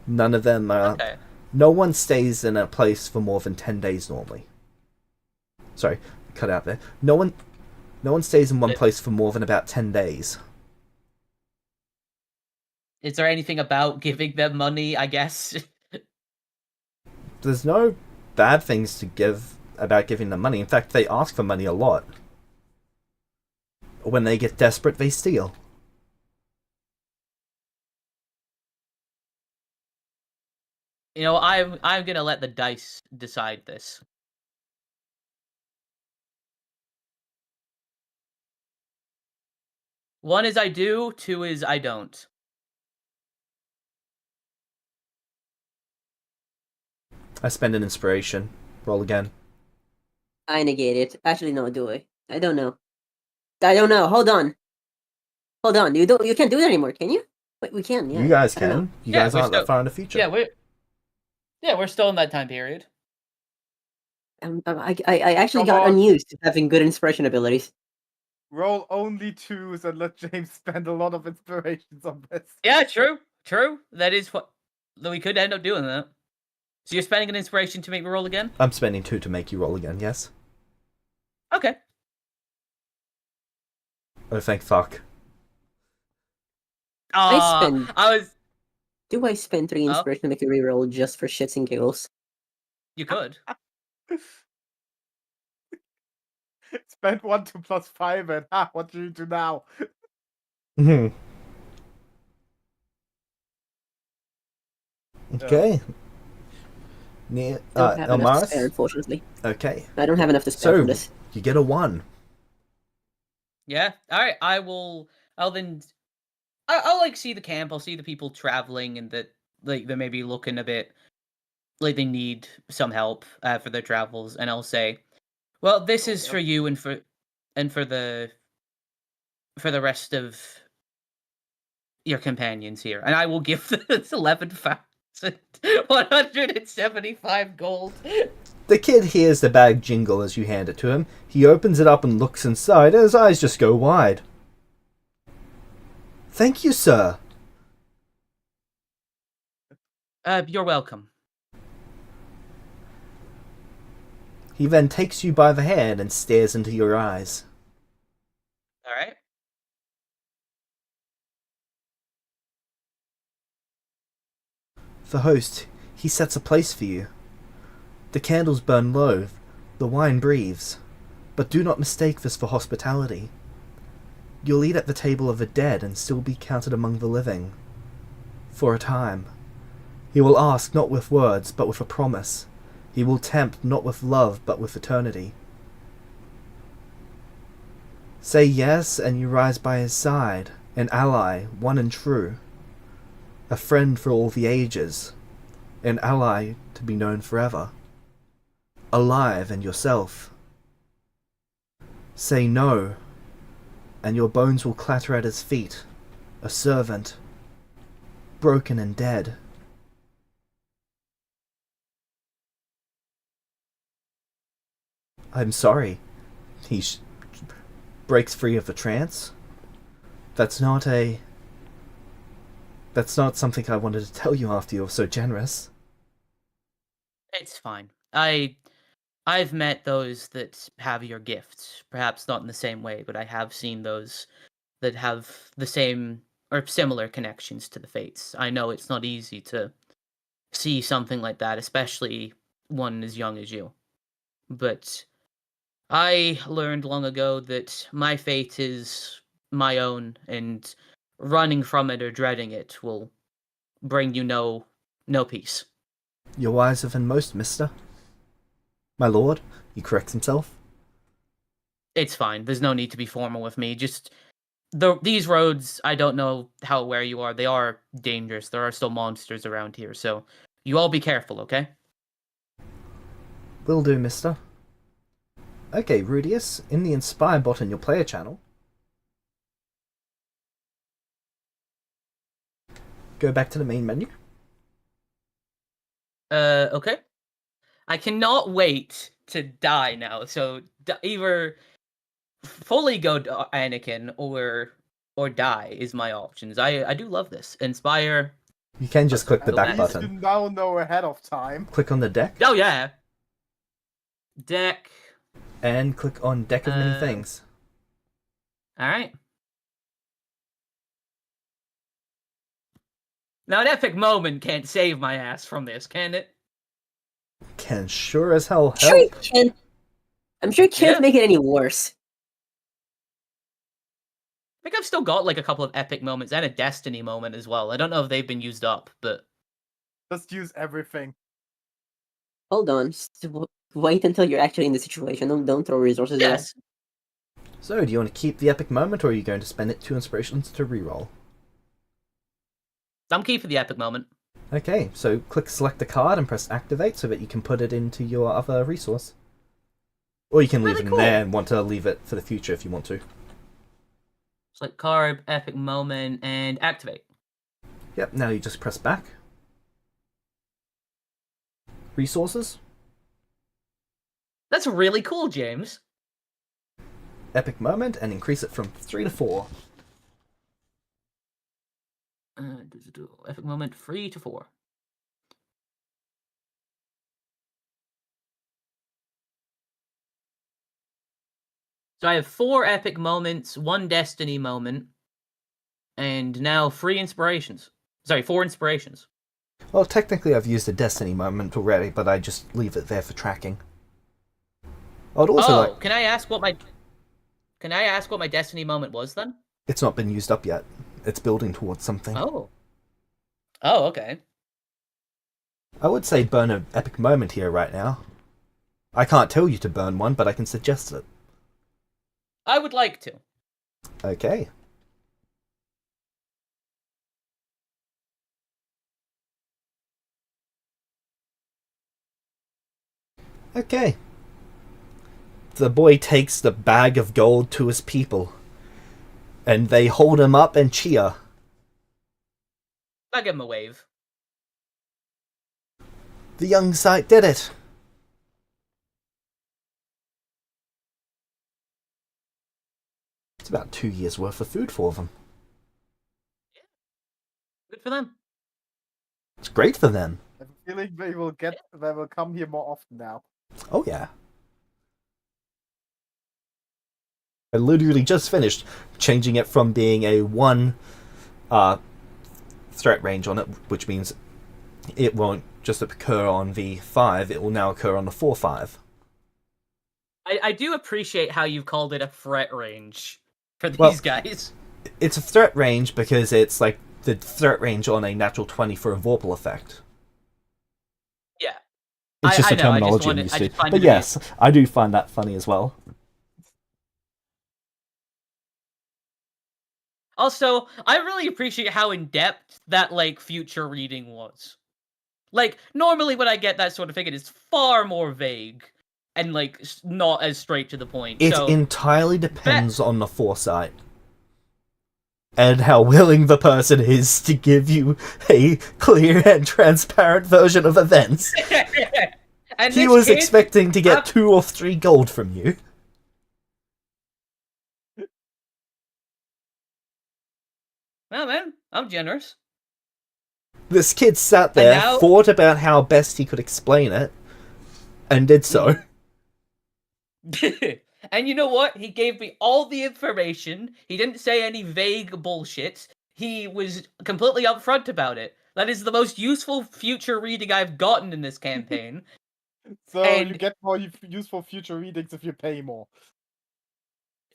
None of them are. Okay. No one stays in a place for more than 10 days normally. Sorry, cut out there. No one stays in one place for more than about 10 days. Is there anything about giving them money? I guess. There's no bad things to give about giving them money. In fact, they ask for money a lot. When they get desperate, they steal. You know, I'm gonna let the dice decide this. One is I do, two is I don't. I spend an inspiration. Roll again. I negate it. Actually, no, do I? I don't know. I don't know. Hold on. Hold on. You can't do it anymore, can you? Wait, we can. Yeah. You guys I don't know. can. You Yeah, guys we're aren't that still- far in the future. Yeah, we're still in that time period. I actually Come got on. unused to having good inspiration abilities. Roll only 2s and let James spend a lot of inspirations on this. Yeah, true. That is what. Though we could end up doing that. So you're spending an inspiration to make me roll again? I'm spending 2 to make you roll again, yes? Okay. Oh, thank fuck. spend- I was. Do I spend 3 Oh. inspiration to make a reroll just for shits and giggles? You could. Spend 1 to plus 5 and what do you do now? Okay. Near Don't have enough to spare, Elmaris. unfortunately. Okay. I don't have enough to spare So for this. you get a 1. Yeah. All right. I'll then. I'll like see the camp. I'll see the people traveling, and that like they may be looking a bit like they need some help for their travels, and I'll say, Well, this Oh, is yep. for you and for the rest of your companions here, and I will give this 11,175 gold. The kid hears the bag jingle as you hand it to him. He opens it up and looks inside, and his eyes just go wide. Thank you, sir. You're welcome. He then takes you by the hand and stares into your eyes. All right. The host, he sets a place for you. The candles burn low, the wine breathes, but do not mistake this for hospitality. You'll eat at the table of the dead and still be counted among the living. For a time. He will ask not with words, but with a promise. He will tempt not with love, but with eternity. Say yes, and you rise by his side, an ally, one and true. A friend for all the ages, an ally to be known forever. Alive and yourself. Say no, and your bones will clatter at his feet, a servant, broken and dead. I'm sorry. He breaks free of the trance. That's not something I wanted to tell you after you were so generous. It's fine. I've met those that have your gift. Perhaps not in the same way, but I have seen those that have the same or similar connections to the fates. I know it's not easy to see something like that, especially one as young as you. But I learned long ago that my fate is my own, and running from it or dreading it will bring you no peace. You're wiser than most, mister. My lord, he corrects himself. It's fine. There's no need to be formal with me. Just these roads, I don't know how aware you are. They are dangerous. There are still monsters around here, so you all be careful, okay? Will do, mister. Okay, Rudius, in the Inspire bot in your player channel, go back to the main menu. Okay. I cannot wait to die now. So either fully go Anakin or die is my options. I do love this. Inspire. You can just click the At back least button. you now know ahead of time. Click on the deck, Oh yeah. Deck. and click on Deck of Many Um, Things. All right. Now an epic moment can't save my ass from this, can it? Can sure as hell Sure you help. can't. I'm sure you can't Yeah. make it any worse. I think I've still got like a couple of epic moments and a destiny moment as well. I don't know if they've been used up, but Just use everything. Hold on. Just wait until you're actually in the situation. Don't throw resources at us. yes. So, do you want to keep the epic moment, or are you going to spend it 2 inspirations to reroll? I'm key for the epic moment. Okay, so click select a card and press activate so that you can put it into your other resource. Or you can leave Really it cool. in there and want to leave it for the future if you want to. Select card, epic moment, and activate. Yep, now you just press back. Resources, That's really cool, James. epic moment, and increase it from 3 to 4. Epic moment 3 to 4. So I have 4 epic moments, 1 destiny moment, and now 3 inspirations. Sorry, 4 inspirations. Well, technically I've used a destiny moment already, but I just leave it there for tracking. I'd also like... Can I ask what my destiny moment was then? It's not been used up yet. It's building towards something. Oh, okay. I would say burn an epic moment here right now. I can't tell you to burn one, but I can suggest it. I would like to. Okay. Okay. the boy takes the bag of gold to his people, and they hold him up and cheer. I give him a wave. The young sight did it. It's about 2 years' worth of food for them. Good for them. It's great for them. I have a feeling they will come here more often now. Oh yeah. I literally just finished changing it from being a 1 threat range on it, which means it won't just occur on the 5, it will now occur on the 4/5. I do appreciate how you've called it a threat range for these Well, guys. It's a threat range because it's like the threat range on a natural 20 for a Vorpal effect. Yeah. It's just I a know, I just terminology I'm wanted- used I to. just find But it to be- yes, I do find that funny as well. Also, I really appreciate how in-depth that, like, future reading was. Like, normally when I get that sort of thing, it is far more vague and, like, not as straight to the point. It So, entirely depends on the foresight. And how willing the person is to give you a clear and transparent version of events. and He this was kid- expecting to get 2 or 3 gold from you. Well, man, I'm generous. This kid sat there, now- thought about how best he could explain it, and did so. And you know what? He gave me all the information. He didn't say any vague bullshit. He was completely upfront about it. That is the most useful future reading I've gotten in this campaign. So And- you get more useful future readings if you pay more.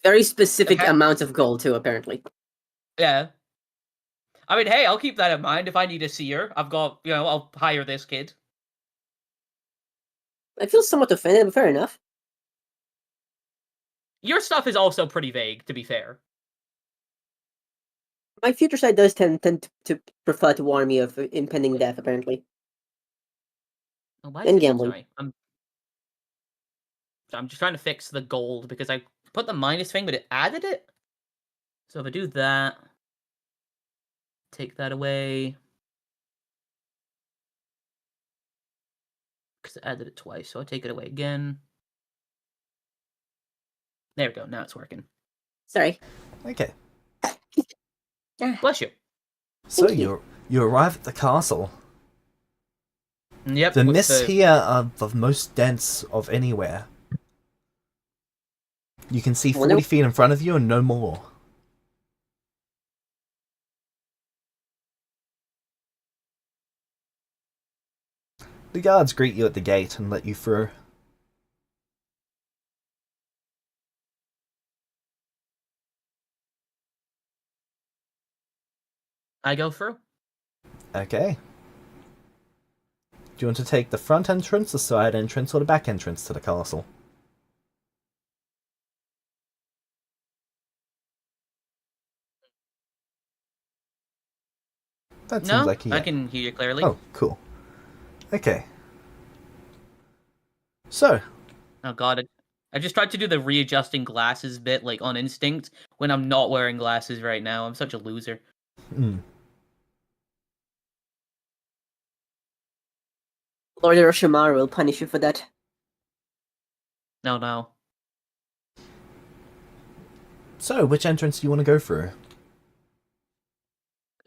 Very specific Ha- amounts of gold too, apparently. Yeah. I mean, hey, I'll keep that in mind if I need a seer. I've got, I'll hire this kid. I feel somewhat offended, but fair enough. Your stuff is also pretty vague, to be fair. My future side does tend to prefer to warn me of impending death, apparently. Oh, why And is it- gambling. Sorry, I'm just trying to fix the gold because I put the minus thing, but it added it. So if I do that, take that away. Because I added it twice, so I take it away again. There we go, now it's working. Sorry. Okay. Bless you. So Thank you. you arrive at the castle. Yep. The with mists here are the most dense of anywhere. You can see 40 feet in front of you and no more. The guards greet you at the gate and let you through. I go through. Okay. Do you want to take the front entrance, the side entrance, or the back entrance to the castle? That seems No, like a I yeah. can hear you clearly. Oh, cool. Okay. So, Oh god, I just tried to do the readjusting glasses bit, like, on instinct, when I'm not wearing glasses right now. I'm such a loser. Lord Orochimaru will punish you for that. No. So, which entrance do you want to go through?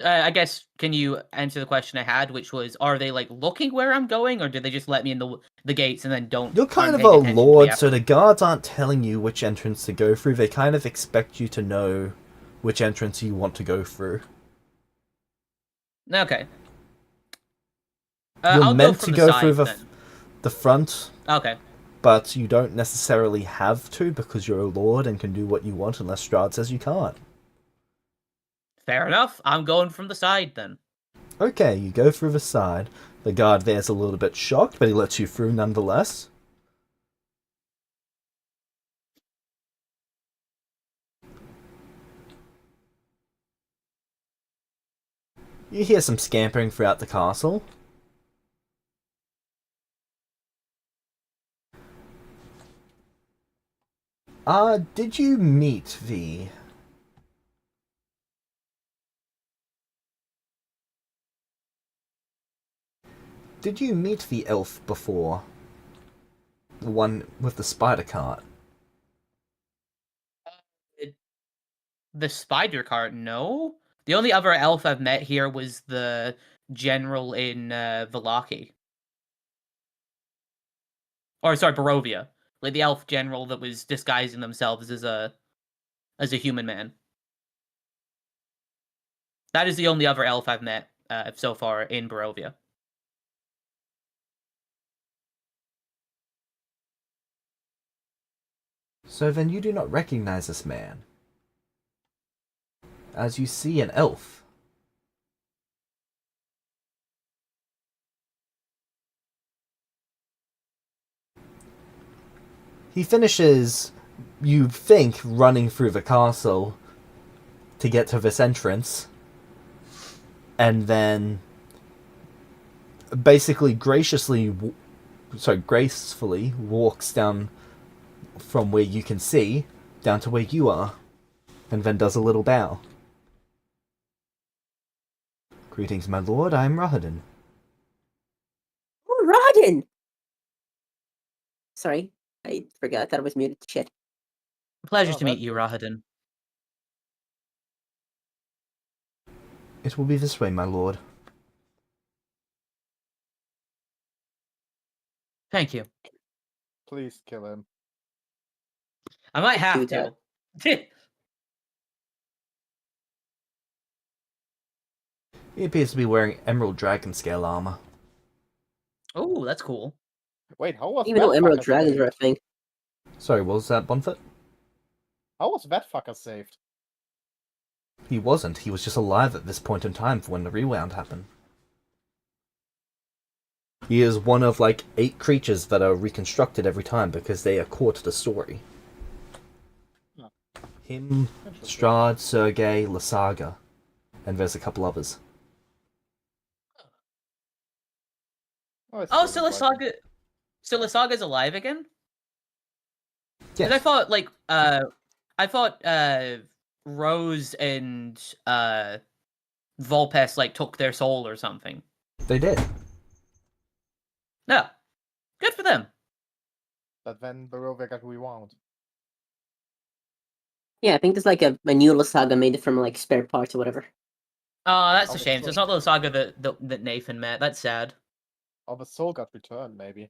I guess, can you answer the question I had, which was, are they, like, looking where I'm going, or do they just let me in the gates and then don't... You're kind aren't of a paying attention to me lord, after? so the guards aren't telling you which entrance to go through. They kind of expect you to know which entrance you want to go through. Okay. You're I'll meant go to from go the side, through then. the front, Okay. but you don't necessarily have to because you're a lord and can do what you want unless Strahd says you can't. Fair enough. I'm going from the side, then. Okay, you go through the side. The guard there's a little bit shocked, but he lets you through nonetheless. You hear some scampering throughout the castle. Did you meet the... Did you meet the elf before? The one with the spider cart? The spider cart, no. The only other elf I've met here was the general in Vallaki. Or sorry, Barovia. Like the elf general that was disguising themselves as a human man. That is the only other elf I've met so far in Barovia. So then you do not recognize this man, as you see an elf. He finishes, you think, running through the castle to get to this entrance, and then basically gracefully walks down from where you can see down to where you are, and then does a little bow. Greetings, my lord. I am Rahadin. Oh, Rodden! Sorry, I forgot that I was muted. Shit. Pleasure Oh, to meet that's you, good. Rahadin. It will be this way, my lord. Thank you. Please kill him. I might Do have that. to. He appears to be wearing emerald dragon scale armor. Oh, that's cool. Wait, how I was didn't even know that Emerald fucker Dragons saved? were a thing. Sorry, what was that, Bonfoot? How was that fucker saved? He wasn't. He was just alive at this point in time for when the rewound happened. He is one of like 8 creatures that are reconstructed every time because they are core to the story. Huh. Him, Interesting. Strahd, Sergei, Lasaga, and there's a couple others. Oh, it's Oh, still Viking. Silasaga's alive again? Because Yes, I thought Rose and Volpes like took their soul or something. they did. No. Good for them. But then Barovia got rewound. Yeah, I think there's like a new saga made from like spare parts or whatever. Oh, that's Oh, a shame. So it's not the saga that Nathan met. That's sad. Oh, the soul got returned, maybe.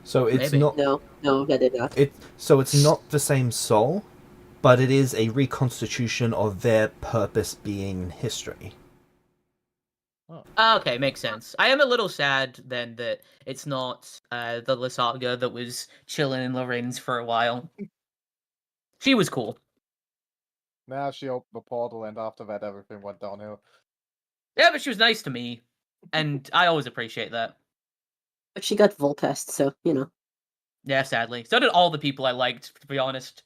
So it's Maybe. not No, that did not. it's not the same soul, but it is a reconstitution of their purpose being history. Ah, okay, makes sense. I am a little sad then that it's not the Lysaga that was chilling in Lorenz for a while. She was cool. Now she opened the portal, and after that, everything went downhill. Yeah, but she was nice to me, and I always appreciate that. But she got Volpest, so you know. Yeah, sadly. So did all the people I liked, to be honest.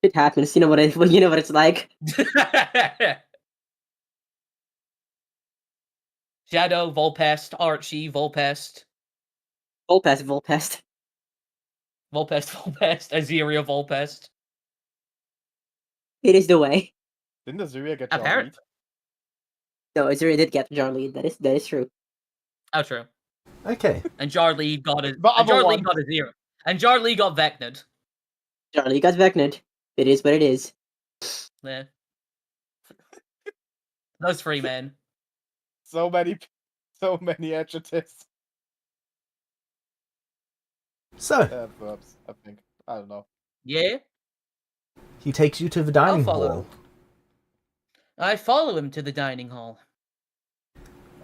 It happens. You know what you know what it's like. Shadow, Volpest, Archie, Volpest, Volpest, Volpest. Volpest, Azeria, Volpest. It is the way. Didn't Azuria get Apparent. Jarlead? No, Azuri did get Jarlead. That is true. Oh, true. Okay. And Jarlee got a The other one. got Azera. And Jarlee got Vecnid. Jarlead got Vecnid. It is what it is. Yeah. Those 3 men. So many adjectives. So, Verbs, I think. I don't know. Yeah? he takes you to the dining follow. hall. I follow him to the dining hall.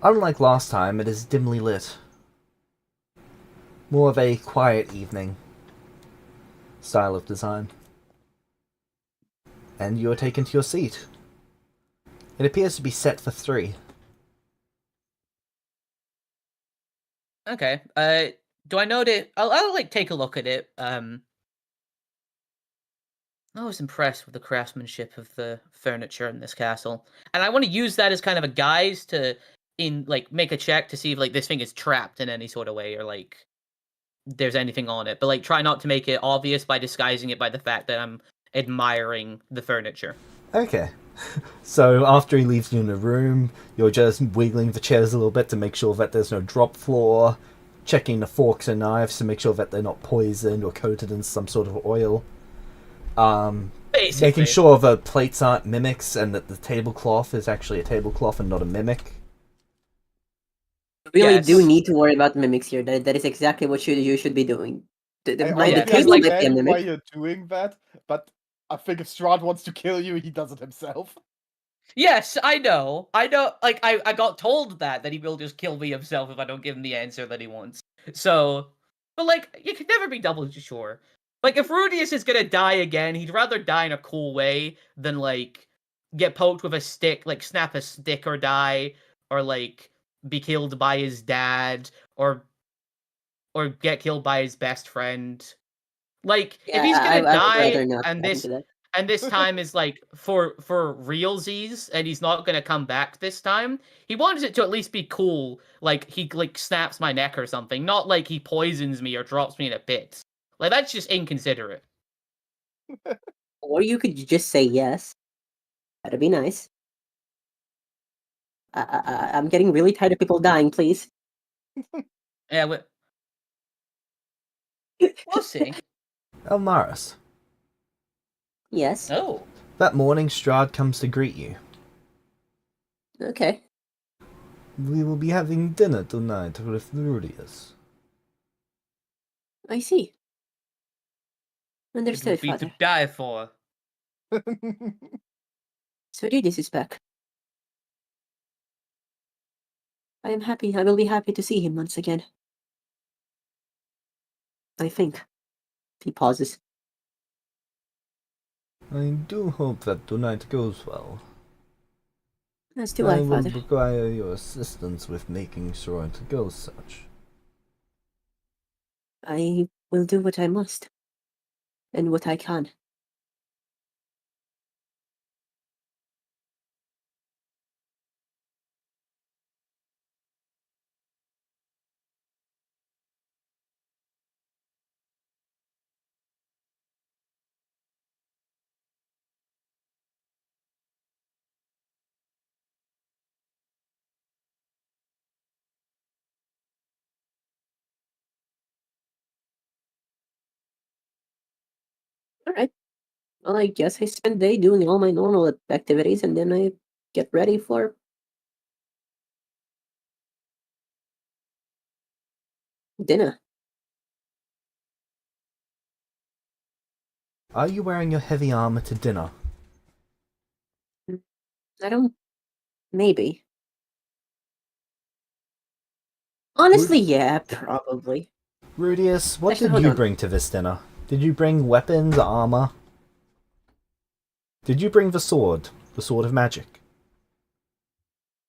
Unlike last time, it is dimly lit. More of a quiet evening style of design. And you are taken to your seat. It appears to be set for 3. Okay. Do I note it? I'll like take a look at it. I was impressed with the craftsmanship of the furniture in this castle, and I want to use that as kind of a guise to make a check to see if like this thing is trapped in any sort of way or like there's anything on it. But like, try not to make it obvious by disguising it by the fact that I'm admiring the furniture. Okay. So after he leaves you in the room, you're just wiggling the chairs a little bit to make sure that there's no drop floor, checking the forks and knives to make sure that they're not poisoned or coated in some sort of oil. Basically. Making sure the plates aren't mimics and that the tablecloth is actually a tablecloth and not a mimic. You really Yes. do need to worry about mimics here. That is exactly what you should be doing. I The honestly because, table like, might be a understand why mimic. you're doing that, but I think if Strahd wants to kill you, he does it himself. Yes, I know. Like, I got told that he will just kill me himself if I don't give him the answer that he wants. So, but like, you can never be double sure. Like, if Rudius is gonna die again, he'd rather die in a cool way than like get poked with a stick, like snap a stick or die, or like be killed by his dad, or get killed by his best friend. Like, Yeah, if he's I gonna would rather die not and happen to that. this time is like for realsies and he's not gonna come back this time, he wants it to at least be cool, like he like snaps my neck or something, not like he poisons me or drops me in a pit. Like, that's just inconsiderate. Or you could just say yes. That'd be nice. I'm getting really tired of people dying, please. Yeah, we'll see. Elmaris. Yes. Oh, That morning, Strahd comes to greet you. Okay. We will be having dinner tonight with Rudius. I see. it Understood, would be father. to die for. So this is back. I am happy. I will be happy to see him once again. I think. He pauses. I do hope that tonight goes well. As do I I, will father. require your assistance with making sure it goes such. I will do what I must. And what I can. Alright. Well, I guess I spend the day doing all my normal activities and then I get ready for dinner. Are you wearing your heavy armor to dinner? I don't. Maybe. Honestly, yeah, probably. Rudius, what Actually, did hold you on. bring to this dinner? Did you bring weapons, armor? Did you bring the sword of magic?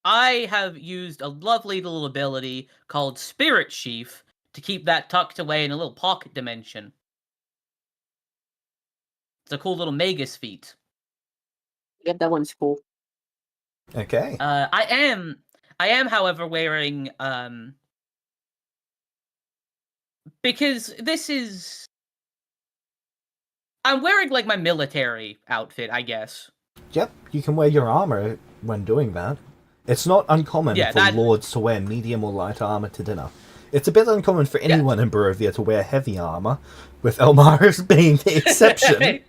I have used a lovely little ability called Spirit Sheath to keep that tucked away in a little pocket dimension. It's a cool little Magus feat. Yep, that one's cool. Okay. I am, however, wearing because this is I'm wearing like my military outfit, I guess. Yep, you can wear your armor when doing that. It's not uncommon Yeah, for that- lords to wear medium or light armor to dinner. It's a bit uncommon for anyone in Barovia to wear heavy armor, with Elmaris being the exception.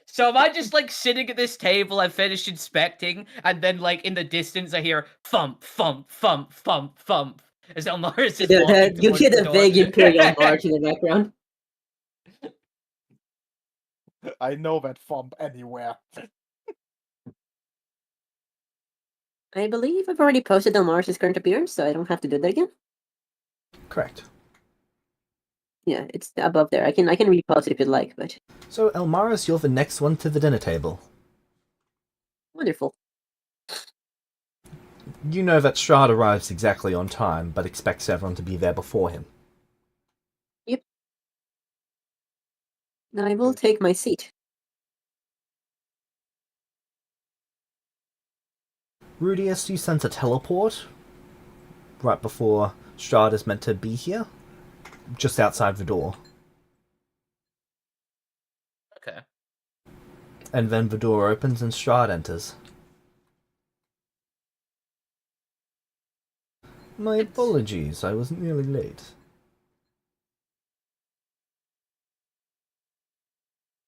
So am I just like sitting at this table, I've finished inspecting, and then like in the distance I hear thump, thump, thump, thump, thump, as Elmaris is walking You towards hear the the door. vague Imperial march in the background. I know that thump anywhere. I believe I've already posted Elmaris' current appearance, so I don't have to do that again. Correct. Yeah, it's above there. I can repost it if you'd like, but So, Elmaris, you're the next one to the dinner table. wonderful. You know that Strahd arrives exactly on time, but expects everyone to be there before him. Yep. I will take my seat. Rudius, you sent a teleport right before Strahd is meant to be here. just outside the door. Okay. And then the door opens and Strahd enters. My apologies, I was nearly late.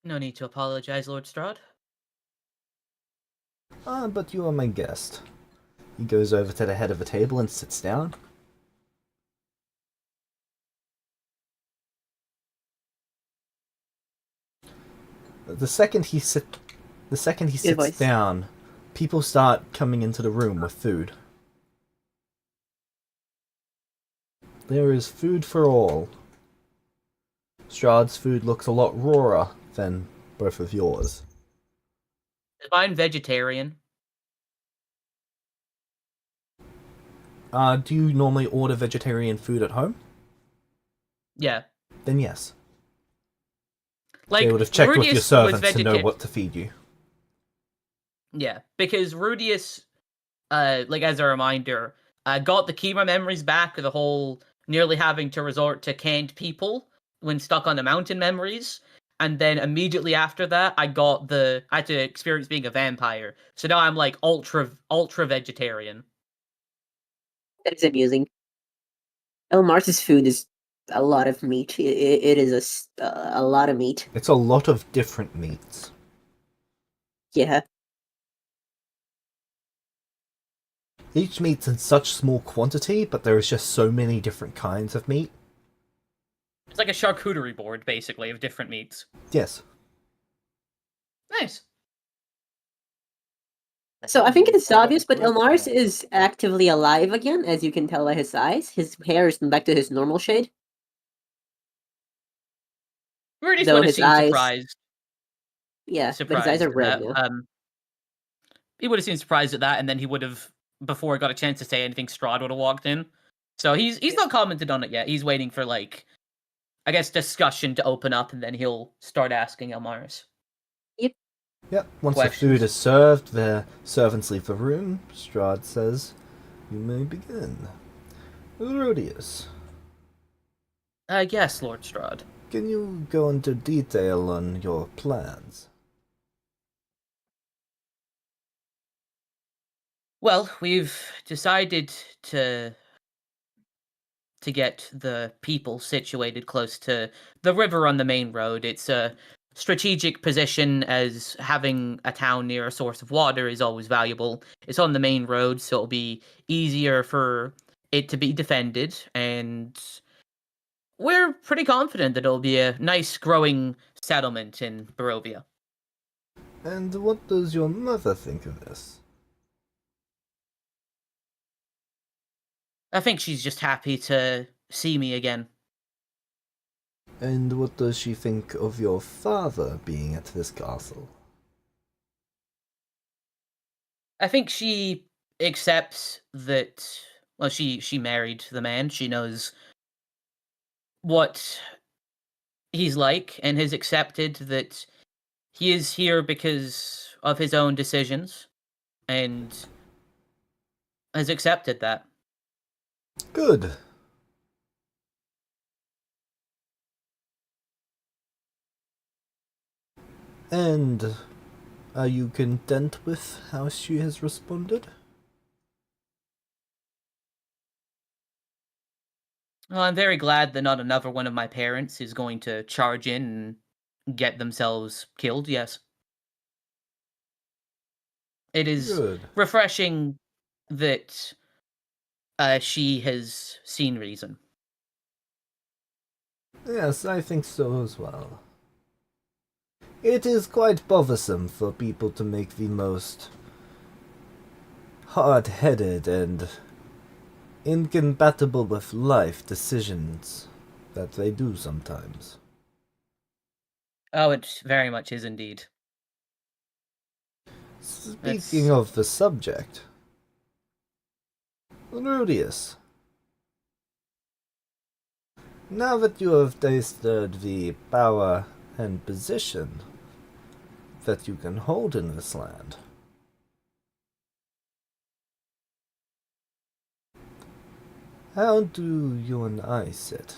No need to apologize, Lord Strahd. Ah, but you are my guest. He goes over to the head of the table and sits down. The second he sits voice. down, people start coming into the room with food. There is food for all. Strahd's food looks a lot rawer than both of yours. Is mine vegetarian? Do you normally order vegetarian food at home? Yeah. Then yes. Like, They would have checked with your Rudius was servants to know vegetarian. what to feed you. Yeah, because Rudius, like as a reminder, got the Kima memories back, the whole nearly having to resort to canned people when stuck on the mountain memories. And then immediately after that, I had to experience being a vampire. So now I'm like ultra vegetarian. That is amusing. Elmars's food is a lot of meat. It is a lot of meat. It's a lot of different meats. Yeah. Each meat's in such small quantity, but there is just so many different kinds of meat. It's like a charcuterie board, basically, of different meats. Yes. Nice. So I think it's obvious, but Elmars is actively alive again, as you can tell by his eyes. His hair is back to his normal shade. Rudius Though would have his seemed eyes- surprised. Yeah, but his eyes are at red that. now. He would have seemed surprised at that, and then he would have, before he got a chance to say anything, Strahd would have walked in. So he's not commented on it yet. He's waiting for, like, I guess, discussion to open up, and then he'll start asking Elmaris. Yep. Once Questions? the food is served, the servants leave the room. Strahd says, "You may begin." Rudius, Yes, Lord Strahd. can you go into detail on your plans? Well, we've decided to get the people situated close to the river on the main road. It's a strategic position, as having a town near a source of water is always valuable. It's on the main road, so it'll be easier for it to be defended, and we're pretty confident that it'll be a nice growing settlement in Barovia. And what does your mother think of this? I think she's just happy to see me again. And what does she think of your father being at this castle? I think she accepts that, well, she married the man. She knows what he's like, and has accepted that he is here because of his own decisions, and has accepted that. Good. And are you content with how she has responded? Well, I'm very glad that not another one of my parents is going to charge in and get themselves killed, yes. It is Good. refreshing that she has seen reason. Yes, I think so as well. It is quite bothersome for people to make the most hard-headed and incompatible with life decisions that they do sometimes. Oh, it very much is indeed. Speaking of the subject, Rudius, now that you have tasted the power and position that you can hold in this land, how do you and I sit?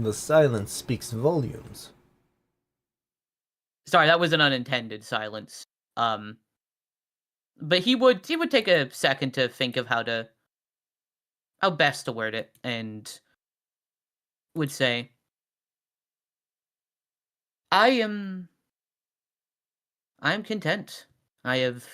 The silence speaks volumes. Sorry, that was an unintended silence. But he would take a second to think of how best to word it, and would say, I'm content. I have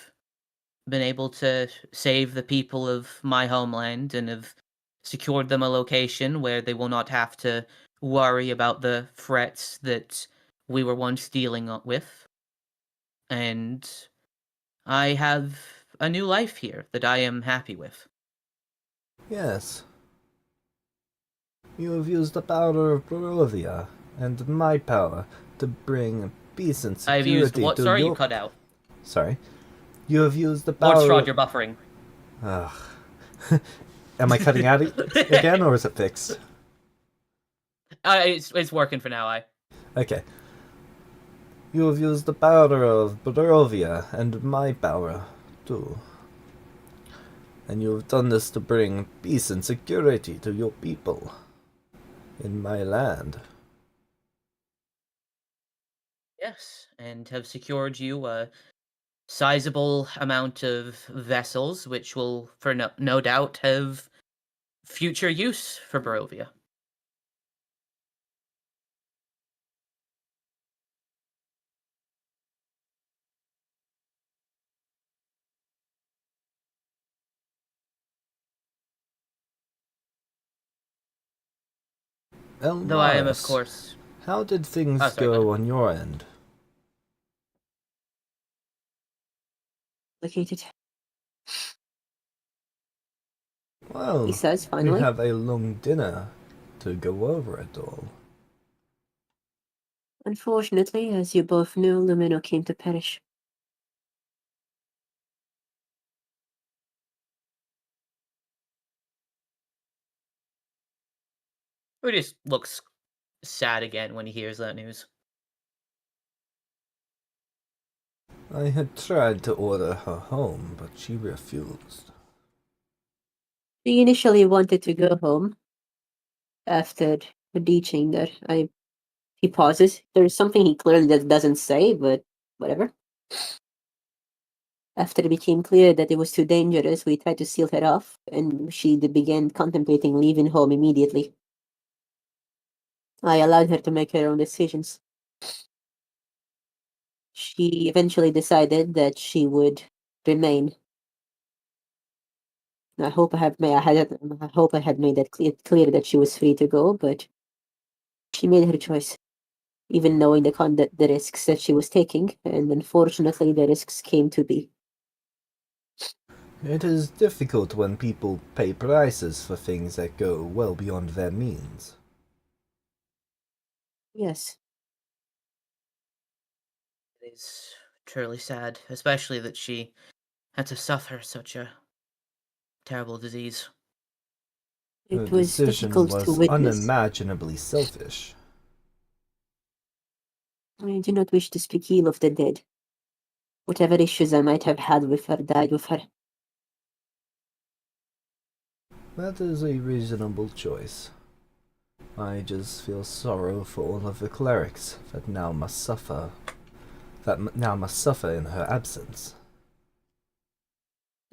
been able to save the people of my homeland and have secured them a location where they will not have to worry about the threats that we were once dealing with. And I have a new life here that I am happy with. Yes. You have used the power of Barovia and my power to bring peace and security I've used what? to Sorry, your... you cut out. Sorry. You have used the Lord power... Strahd, you're buffering. Ugh. Am I cutting out again, or is it fixed? It's working for now, Okay. You have used the power of Barovia and my power, too. And you have done this to bring peace and security to your people in my land. Yes, and have secured you a sizable amount of vessels, which will, for no doubt, have future use for Barovia. Though I am, of Elmaris, course... how did things Oh, sorry, go go ahead. on your end? Located. Well, He says we finally. have a long dinner to go over it all. Unfortunately, as you both knew, Lumino came to perish. He just looks sad again when he hears that news. I had tried to order her home, but she refused. She initially wanted to go home after teaching that he pauses. There's something he clearly doesn't say, but whatever. After it became clear that it was too dangerous, we tried to seal her off, and she began contemplating leaving home immediately. I allowed her to make her own decisions. She eventually decided that she would remain. I hope I had made that clear that she was free to go, but she made her choice, even knowing the risks that she was taking, and unfortunately, the risks came to be. It is difficult when people pay prices for things that go well beyond their means. Yes, It is truly sad, especially that she had to suffer such a terrible disease. Her it was decision difficult to was witness. unimaginably selfish. I do not wish to speak ill of the dead. Whatever issues I might have had with her died with her. That is a reasonable choice. I just feel sorrow for all of the clerics that now must suffer in her absence.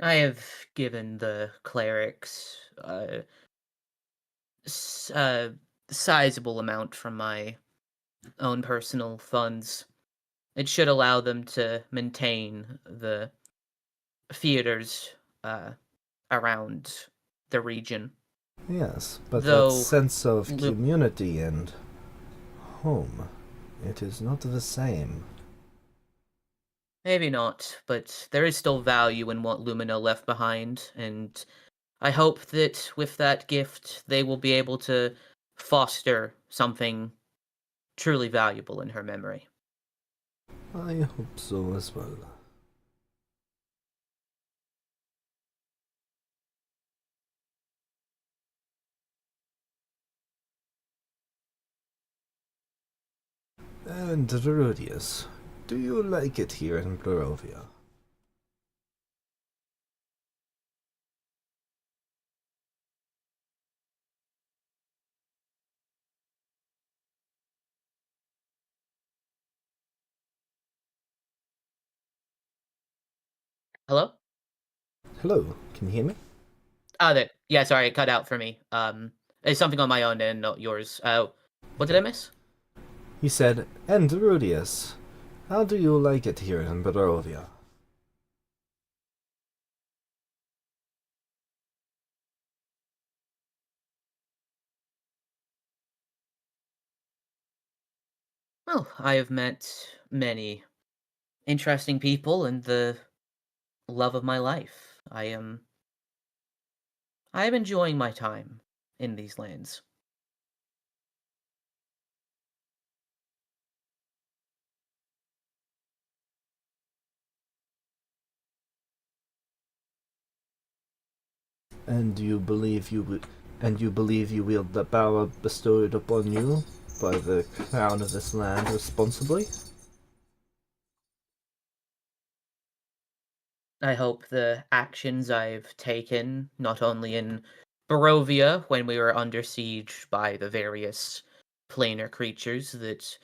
I have given the clerics a sizable amount from my own personal funds. It should allow them to maintain the theaters around the region. Yes, but that Though sense of Lu- community and home, it is not the same. Maybe not, but there is still value in what Lumina left behind, and I hope that with that gift they will be able to foster something truly valuable in her memory. I hope so as well. And Rudius, do you like it here in Barovia? Hello? Hello, can you hear me? Yeah, sorry, it cut out for me. It's something on my own and not yours. What did I miss? He said, and Rudius, how do you like it here in Barovia? Well, I have met many interesting people and the love of my life. I am enjoying my time in these lands. And you believe you wield the power bestowed upon you by the crown of this land responsibly? I hope the actions I've taken, not only in Barovia when we were under siege by the various planar creatures that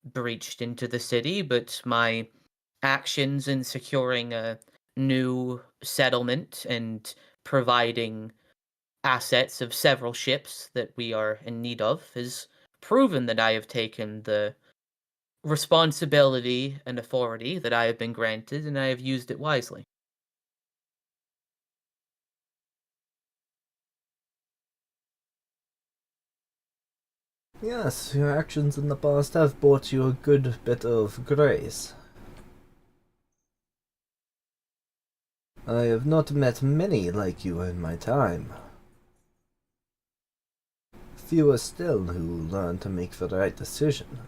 breached into the city, but my actions in securing a new settlement and providing assets of several ships that we are in need of has proven that I have taken the responsibility and authority that I have been granted, and I have used it wisely. Yes, your actions in the past have brought you a good bit of grace. I have not met many like you in my time. Fewer still who learn to make the right decision.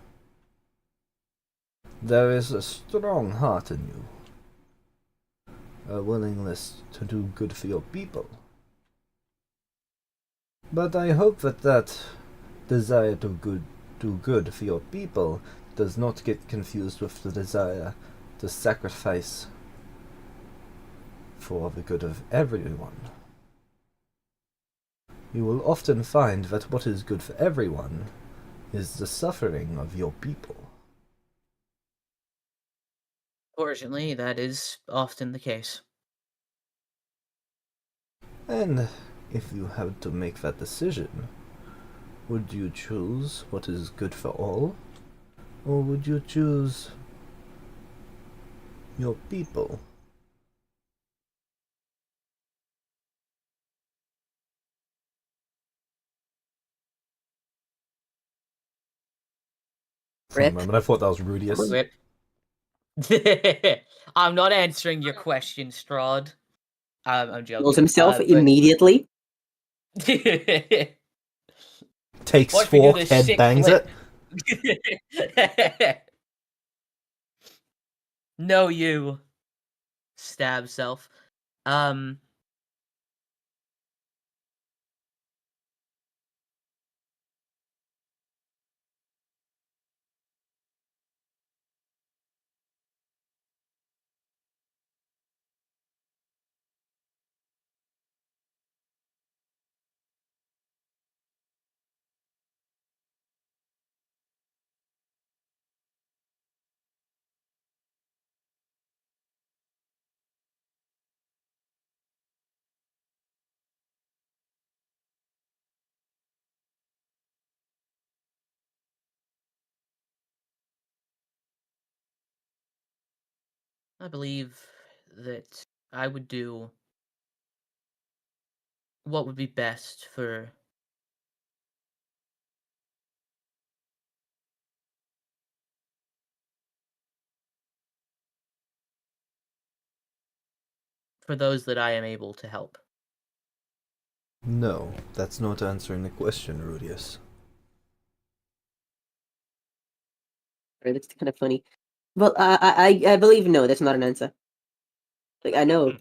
There is a strong heart in you, a willingness to do good for your people. But I hope that desire to do good for your people does not get confused with the desire to sacrifice for the good of everyone. You will often find that what is good for everyone is the suffering of your people. Fortunately, that is often the case. And if you had to make that decision, would you choose what is good for all? Or would you choose your people? For a Rip. moment, I thought that was Rudius. Rip. I'm not answering your question, Strahd. I'm joking. Kills himself but- immediately. Takes Watch me do fork, this head sick bangs flip. it. No, you. Stab self. I believe that I would do what would be best for those that I am able to help. No, that's not answering the question, Rudius. Right, that's kind of funny. Well, I believe no, that's not an answer. Like I know,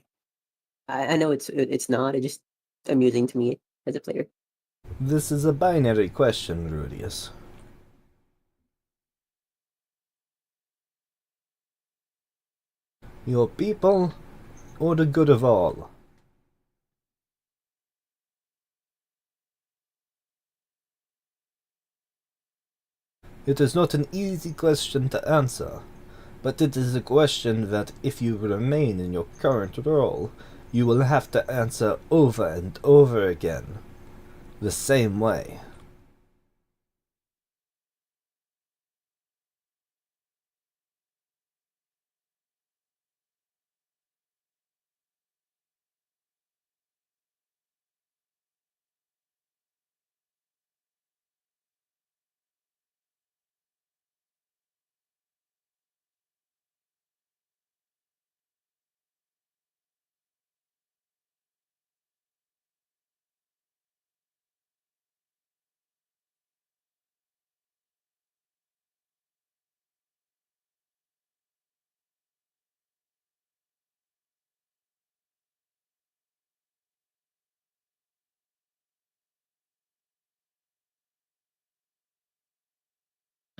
I know it's not. It's just amusing to me as a player. This is a binary question, Rudius. Your people, or the good of all? It is not an easy question to answer, But it is a question that, if you remain in your current role, you will have to answer over and over again, the same way.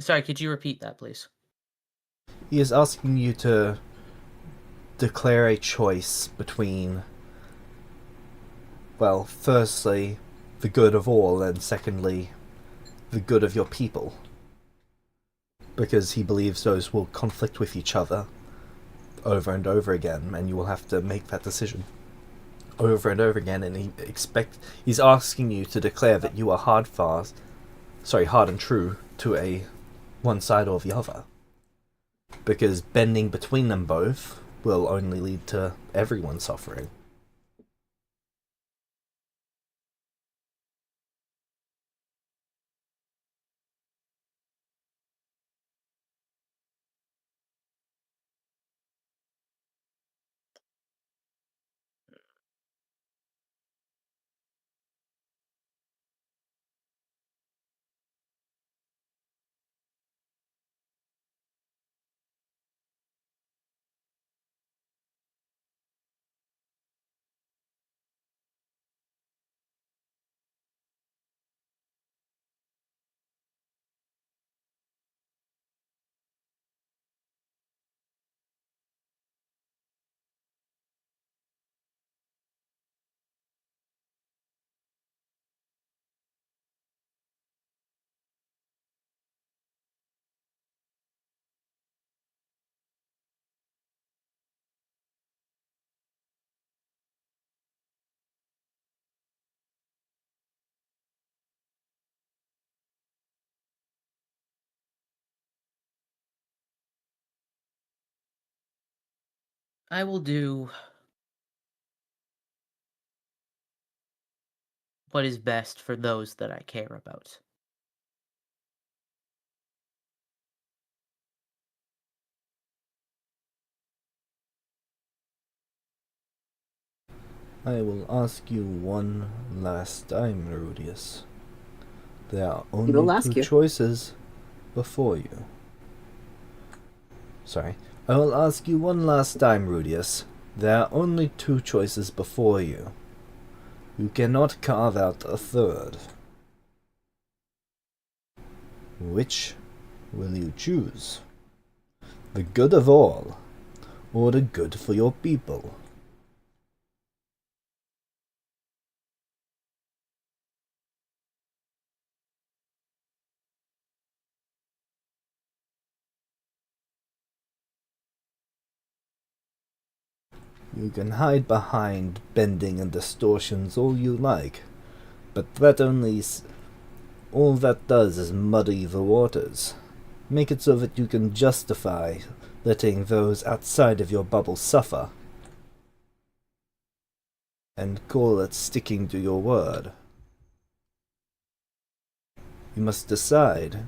Sorry, could you repeat that, please? He is asking you to declare a choice between, well, firstly, the good of all, and secondly, the good of your people. Because he believes those will conflict with each other over and over again, and you will have to make that decision over and over again, and he's asking you to declare that you are hard and true to a one side or the other. Because bending between them both will only lead to everyone suffering. I will do what is best for those that I care about. I will ask you one last time, Rudius. There are will only ask two you. choices before you. Sorry. I will ask you one last time, Rudius. There are only two choices before you. You cannot carve out a third. Which will you choose? The good of all, or the good for your people? You can hide behind bending and distortions all you like, but all that does is muddy the waters. Make it so that you can justify letting those outside of your bubble suffer, and call it sticking to your word. You must decide,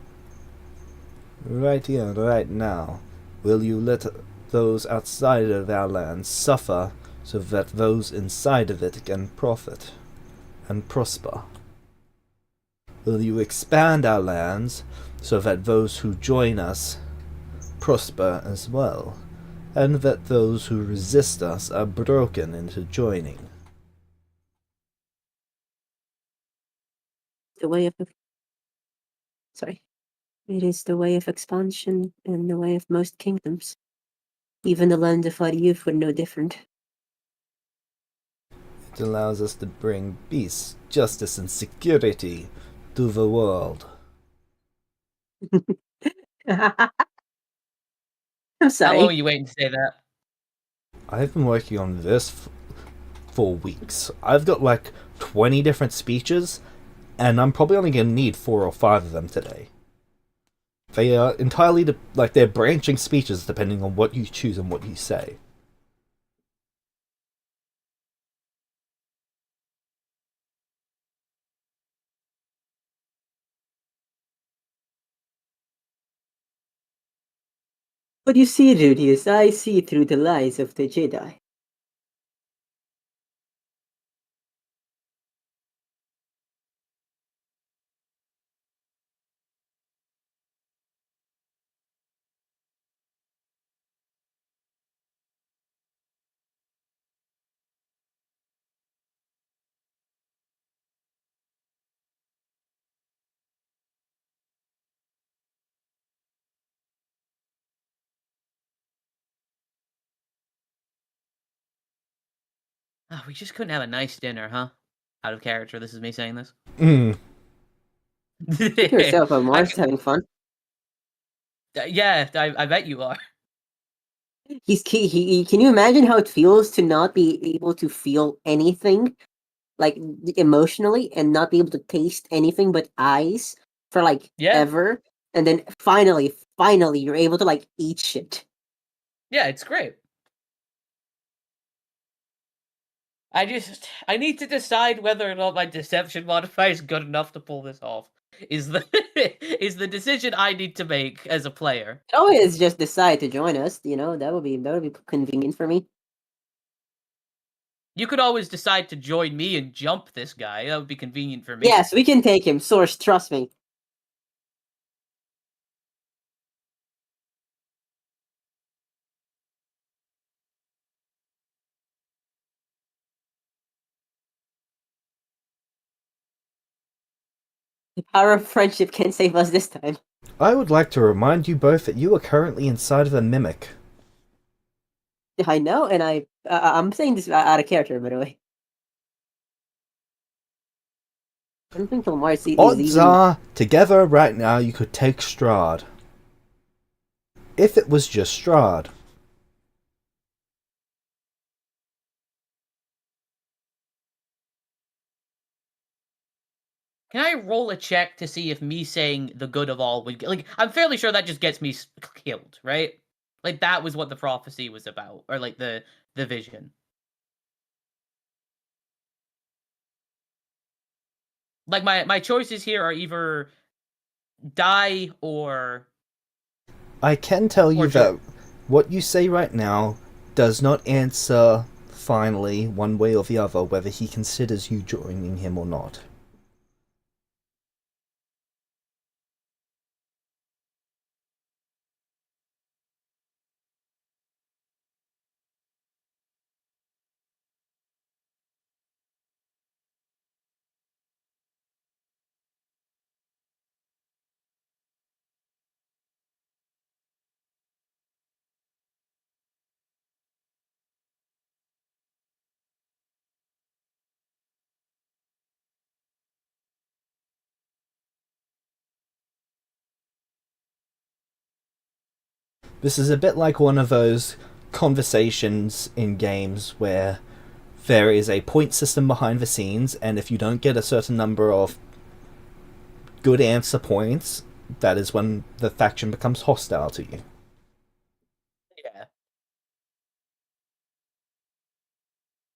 right here, right now, will you let those outside of our land suffer so that those inside of it can profit and prosper? Will you expand our lands so that those who join us prosper as well, and that those who resist us are broken into joining? The way of sorry. It is the way of expansion and the way of most kingdoms. Even the land of our youth were no different. It allows us to bring peace, justice, and security to the world. I'm How long are sorry. you waiting to say that? I've been working on this for weeks. I've got like 20 different speeches, and I'm probably only going to need 4 or 5 of them today. They are entirely they're branching speeches depending on what you choose and what you say. But you see, Rudius, I see through the lies of the Jedi. Oh, we just couldn't have a nice dinner, huh? Out of character, this is me saying this. Keep yourself, I'm I Mars having fun. yeah, I bet you are. Can you imagine how it feels to not be able to feel anything, like emotionally, and not be able to taste anything but eyes for like Yeah, ever, and then finally, you're able to like eat shit. yeah, it's great. I need to decide whether or not my deception modifier is good enough to pull this off. Is the is the decision I need to make as a player. You always just decide to join us. You know that would be convenient for me. You could always decide to join me and jump this guy. That would be convenient for me. Yes, we can take him. Source, trust me. The power of friendship can save us this time. I would like to remind you both that you are currently inside of a mimic. I know, and I'm saying this out of character, by the way. I don't think Mars is Odds even. are, together right now you could take Strahd. If it was just Strahd. Can I roll a check to see if me saying the good of all would like? I'm fairly sure that just gets me killed, right? Like that was what the prophecy was about, or like the vision. Like my choices here are either die or I can tell you join. that what you say right now does not answer finally one way or the other whether he considers you joining him or not. This is a bit like one of those conversations in games where there is a point system behind the scenes, and if you don't get a certain number of good answer points, that is when the faction becomes hostile to you. Yeah.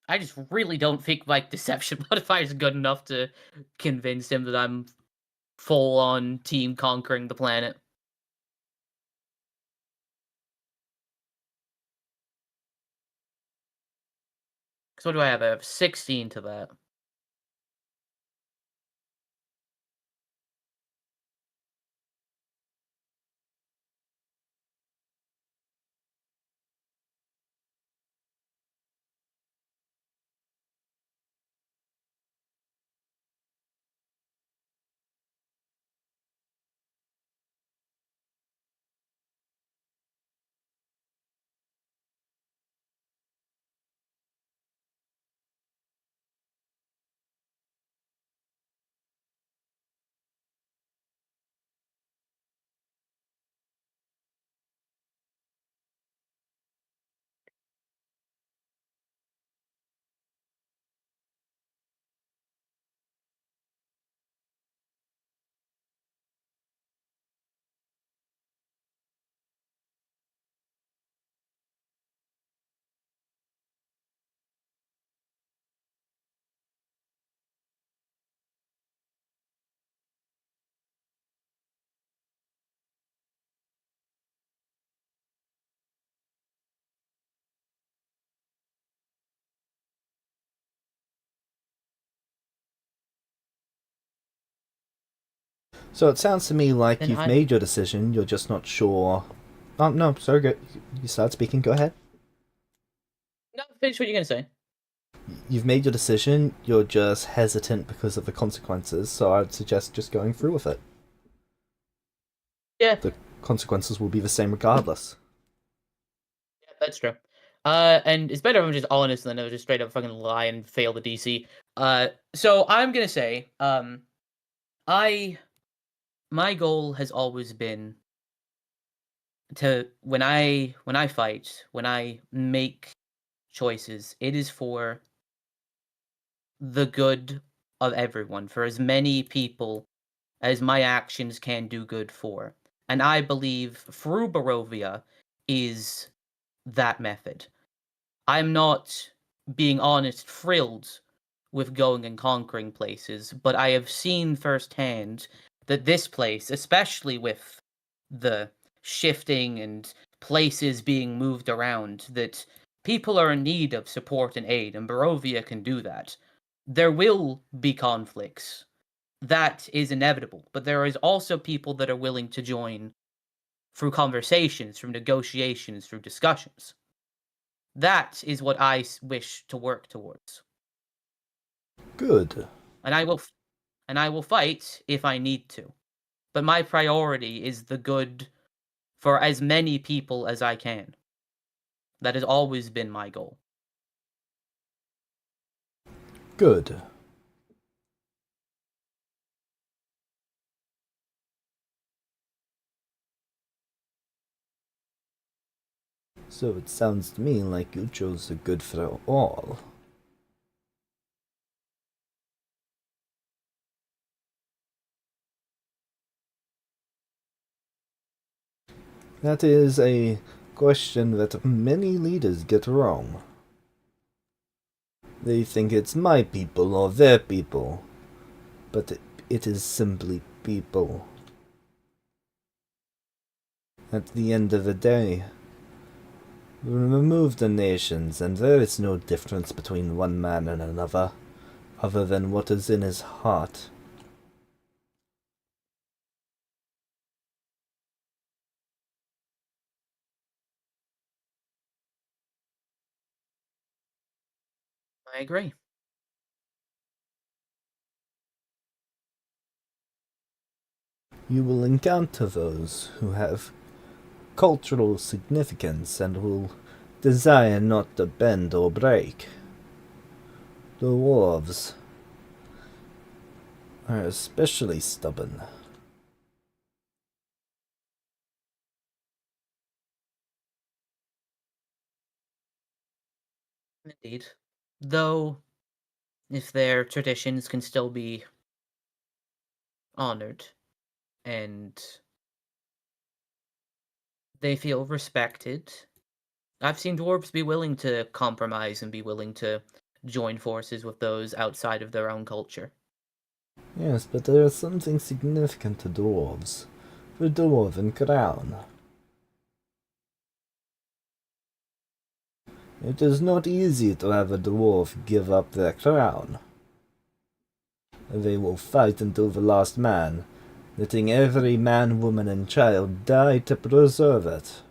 I just really don't think like deception modifier is good enough to convince him that I'm full on team conquering the planet. So what do I have? I have 16 to that. So it sounds to me like Then you've made your decision, you're just not sure. Oh, no, sorry, go. You start speaking, go ahead. No, finish what you're gonna say. You've made your decision, you're just hesitant because of the consequences, so I'd suggest just going through with it. Yeah. The consequences will be the same regardless. Yeah, that's true. And it's better if I'm just honest than I just straight up fucking lie and fail the DC. So I'm gonna say, my goal has always been to when I fight, when I make choices, it is for the good of everyone, for as many people as my actions can do good for. And I believe through Barovia is that method. I'm not, being honest, thrilled with going and conquering places, but I have seen firsthand that this place, especially with the shifting and places being moved around, that people are in need of support and aid, and Barovia can do that. There will be conflicts. That is inevitable, but there is also people that are willing to join through conversations, through negotiations, through discussions. That is what I wish to work towards. Good. And I will fight if I need to. But my priority is the good for as many people as I can. That has always been my goal. Good. So it sounds to me like you chose the good for all. That is a question that many leaders get wrong. They think it's my people or their people, but it is simply people. At the end of the day, remove the nations and there is no difference between one man and another, other than what is in his heart. I agree. You will encounter those who have cultural significance and will desire not to bend or break. The dwarves are especially stubborn. Indeed. Though, if their traditions can still be honored and they feel respected, I've seen dwarves be willing to compromise and be willing to join forces with those outside of their own culture. Yes, but there is something significant to dwarves. The dwarven crown. It is not easy to have a dwarf give up their crown. They will fight until the last man, letting every man, woman, and child die to preserve it.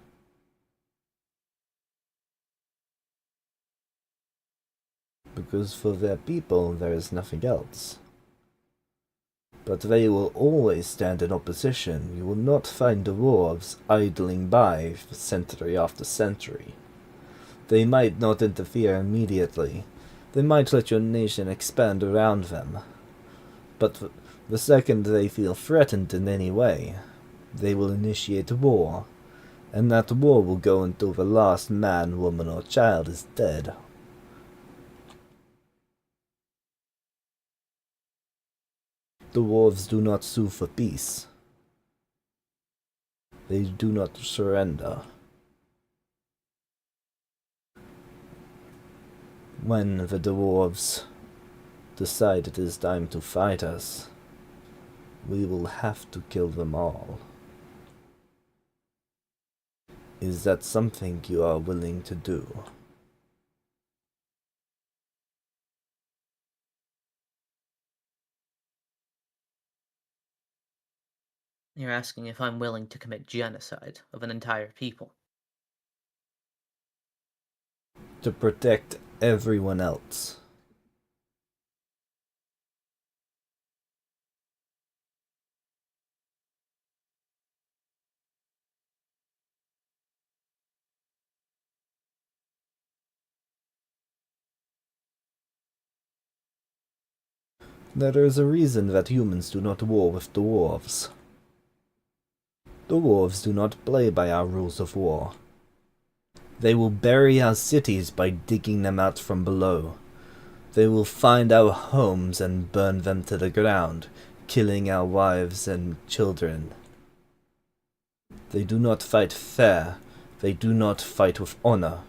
Because for their people there is nothing else. But they will always stand in opposition. You will not find dwarves idling by century after century. They might not interfere immediately. They might let your nation expand around them. But the second they feel threatened in any way, they will initiate war, and that war will go until the last man, woman, or child is dead. Dwarves do not sue for peace. They do not surrender. When the dwarves decide it is time to fight us, we will have to kill them all. Is that something you are willing to do? You're asking if I'm willing to commit genocide of an entire people. To protect everyone else. There is a reason that humans do not war with dwarves. Dwarves do not play by our rules of war. They will bury our cities by digging them out from below. They will find our homes and burn them to the ground, killing our wives and children. They do not fight fair. They do not fight with honor.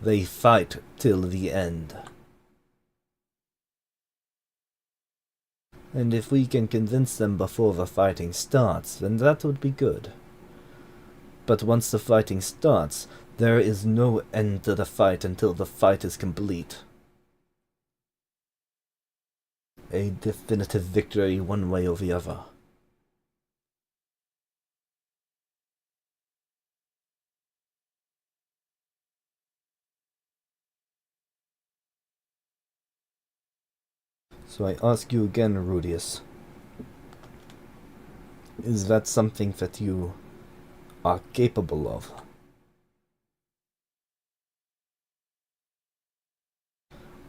They fight till the end. And if we can convince them before the fighting starts, then that would be good. But once the fighting starts, there is no end to the fight until the fight is complete. A definitive victory one way or the other. So I ask you again, Rudius. Is that something that you are capable of?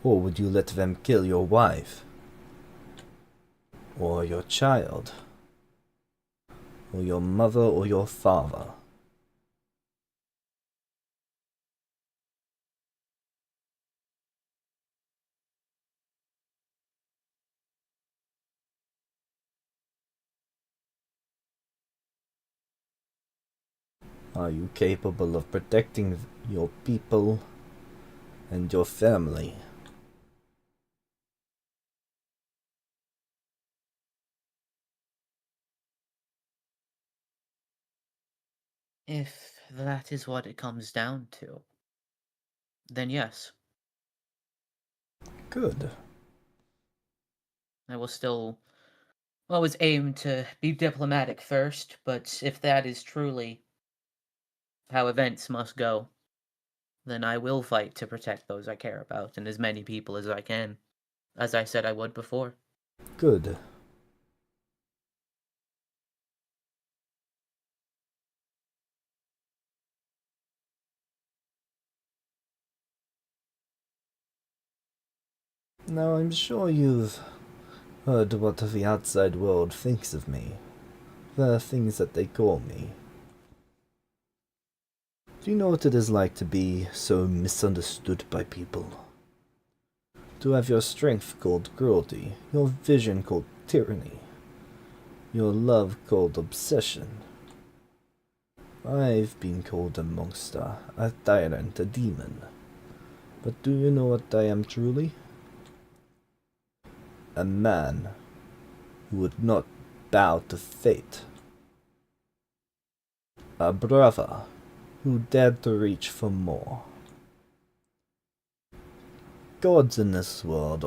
Or would you let them kill your wife? Or your child? Or your mother or your father? Are you capable of protecting your people and your family? If that is what it comes down to, then yes. Good. I will still always aim to be diplomatic first, but if that is truly how events must go, then I will fight to protect those I care about and as many people as I can, as I said I would before. Good. Now I'm sure you've heard what the outside world thinks of me. The things that they call me. Do you know what it is like to be so misunderstood by people? To have your strength called cruelty, your vision called tyranny, your love called obsession. I've been called a monster, a tyrant, a demon. But do you know what I am truly? A man who would not bow to fate. A brother who dared to reach for more. Gods in this world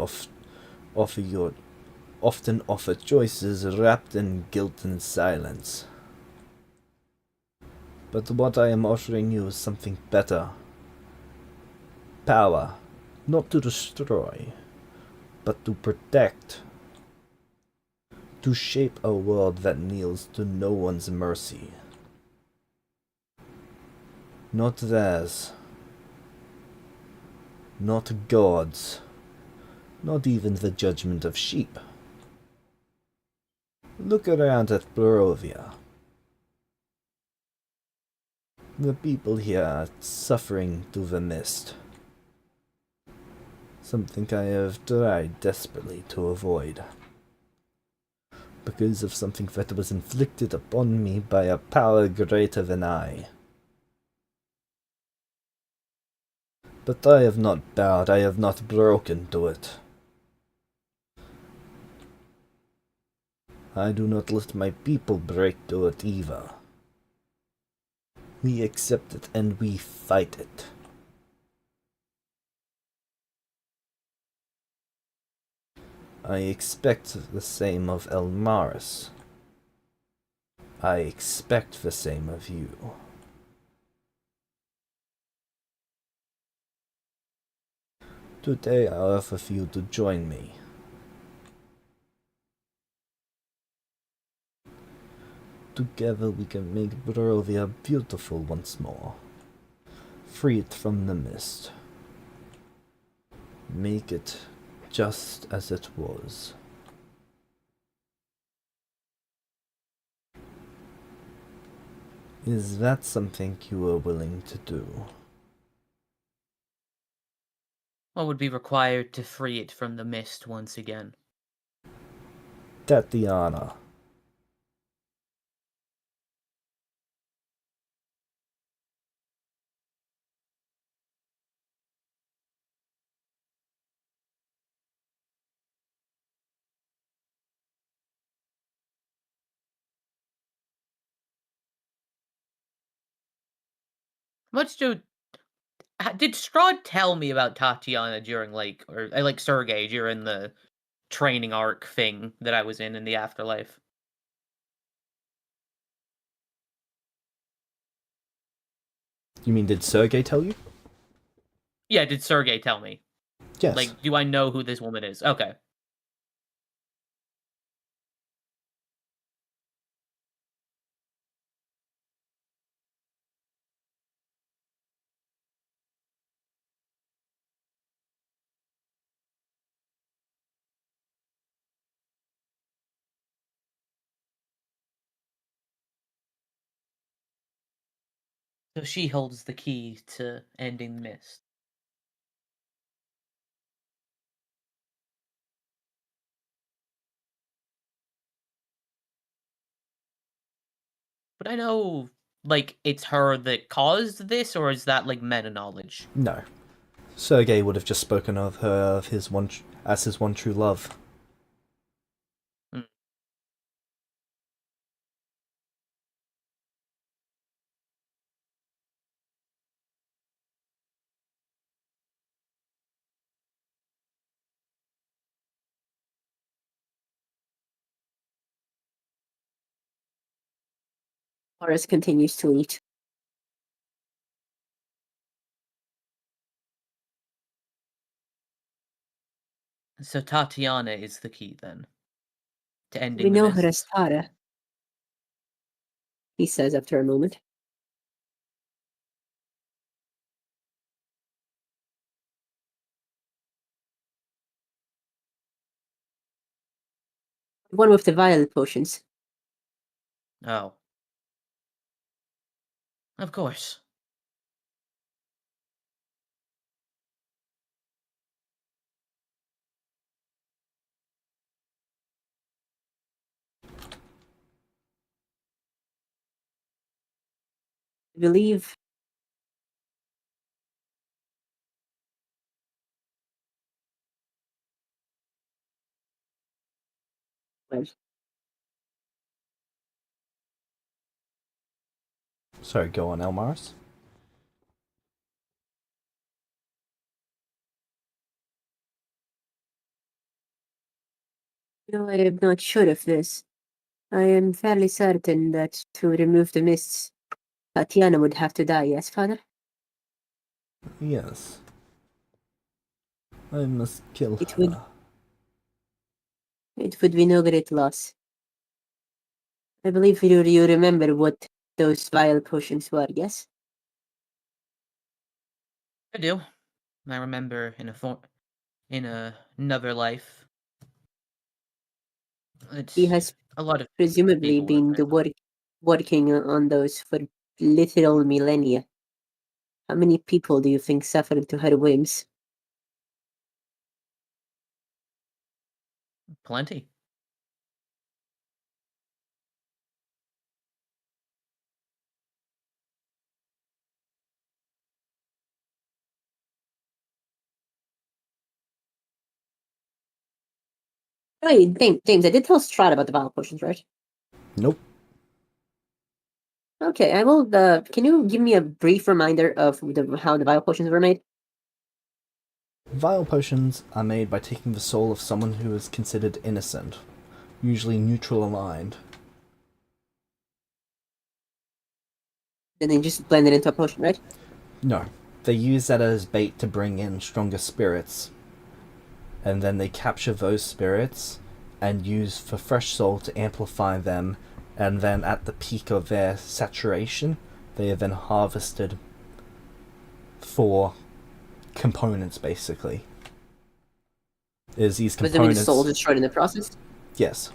often offer choices wrapped in guilt and silence. But what I am offering you is something better. Power, not to destroy, but to protect. To shape a world that kneels to no one's mercy. Not theirs. Not God's. Not even the judgment of sheep. Look around at Barovia. The people here are suffering to the mist. Something I have tried desperately to avoid. Because of something that was inflicted upon me by a power greater than I. But I have not bowed, I have not broken to it. I do not let my people break to it either. We accept it and we fight it. I expect the same of Elmaris. I expect the same of you. Today I offer for you to join me. Together we can make Barovia beautiful once more. Free it from the mist. Make it just as it was. Is that something you are willing to do? What would be required to free it from the mist once again? Tatiana. Much to did Strahd tell me about Tatiana during like Sergei during the training arc thing that I was in the afterlife? You mean did Sergei tell you? Yeah, did Sergei tell me? Yes. Like, do I know who this woman is? Okay. So she holds the key to ending the mist. But I know, like, it's her that caused this, or is that like meta knowledge? No. Sergei would have just spoken of her as his one true love. Hmm. Horace continues to eat. So Tatiana is the key then to ending We the know her mist. as Tara, he says after a moment. The one with the vial potions. Oh, of course. I believe well, Sorry, go on, Elmaris. no, I am not sure of this. I am fairly certain that to remove the mists, Tatiana would have to die, yes, father? Yes. I must kill It her. It would be no great loss. I believe you remember what those vial potions were, yes? I do. I remember another life. He It's has a lot of presumably people were been working on those for literal millennia. How many people do you think suffered to her whims? plenty. Wait, James, I did tell Strahd about the vial potions, right? Nope. Okay, I will. Can you give me a brief reminder of how the vial potions were made? Vial potions are made by taking the soul of someone who is considered innocent, usually neutral aligned. And then just blend it into a potion, right? No. They use that as bait to bring in stronger spirits. And then they capture those spirits and use for fresh soul to amplify them, and then at the peak of their saturation, they are then harvested for components, basically. Is these But then with components... the soul destroyed in the process. Yes.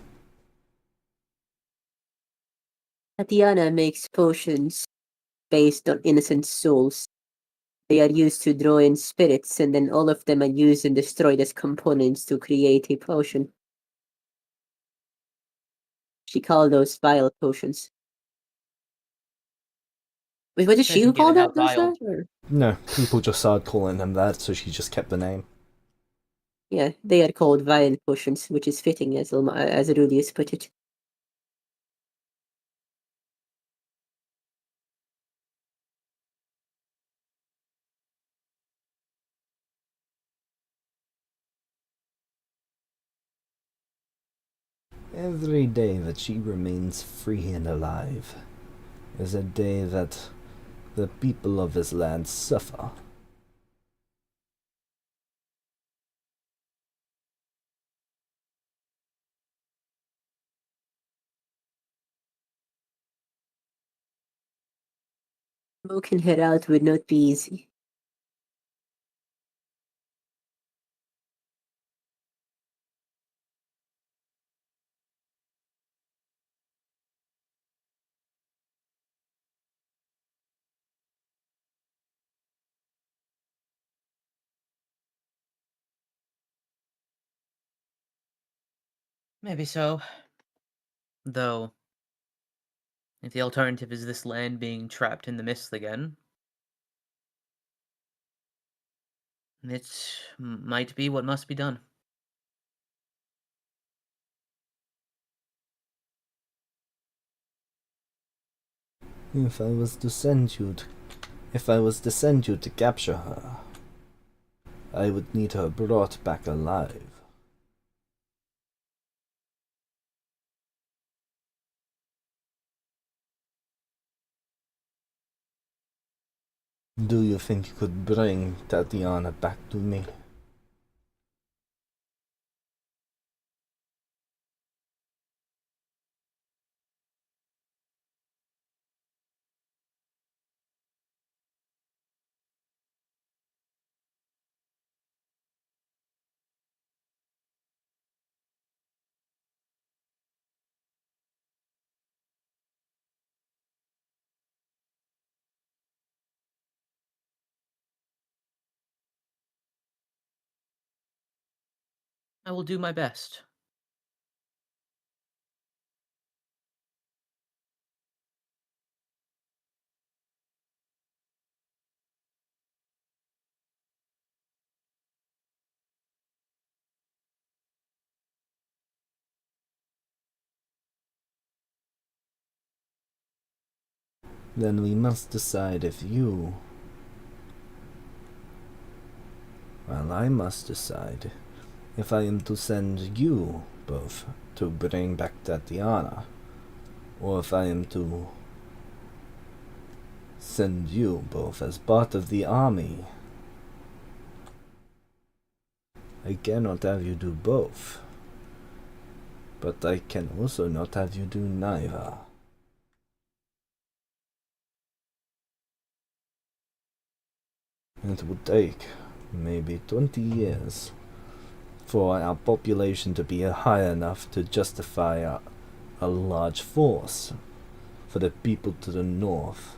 Tatiana makes potions based on innocent souls. They are used to draw in spirits, and then all of them are used and destroyed as components to create a potion. She called those vile potions. Wait, what did she Isn't call given how that? Those vile. that? Or? No, people just started calling them that, so she just kept the name. Yeah, they are called vile potions, which is fitting, as Rudius put it. Every day that she remains free and alive is a day that the people of this land suffer. Smoking her out would not be easy. Maybe so. Though, if the alternative is this land being trapped in the mist again, it might be what must be done. If I was to send you to capture her, I would need her brought back alive. Do you think you could bring Tatiana back to me? I will do my best. Then we must decide if you... Well, I must decide if I am to send you both to bring back Tatiana, or if I am to send you both as part of the army. I cannot have you do both, but I can also not have you do neither. It would take maybe 20 years for our population to be high enough to justify a large force for the people to the north.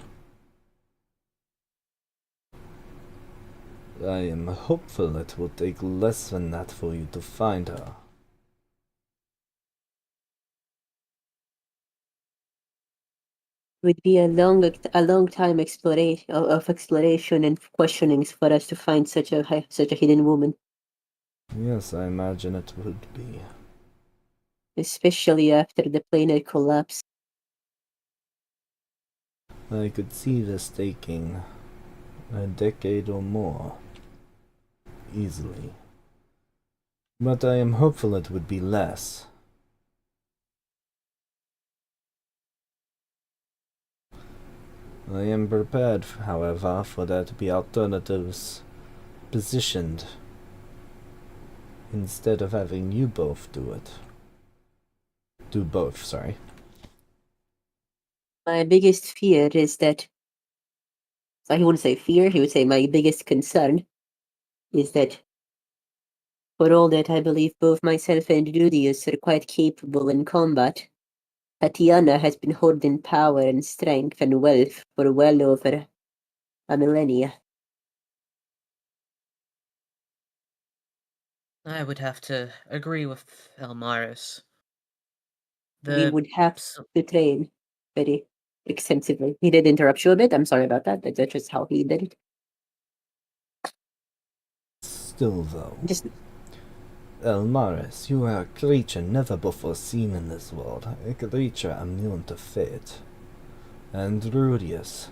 I am hopeful it will take less than that for you to find her. Would be a long time exploration of exploration and questionings for us to find such a hidden woman, Yes, I imagine it would be. especially after the planar collapse. I could see this taking a decade or more, easily. But I am hopeful it would be less. I am prepared, however, for there to be alternatives positioned instead of having you both do it. Do both, sorry. My biggest fear is that. So he wouldn't say fear, he would say my biggest concern is that for all that I believe both myself and Rudius are quite capable in combat, Tatiana has been holding power and strength and wealth for well over a millennia. I would have to agree with Elmaris. We would have s- to train very extensively. He did interrupt you a bit. I'm sorry about that. That's just how he did it. Still, though, Just Elmaris, you are a creature never before seen in this world, a creature immune to fate. And Rudius,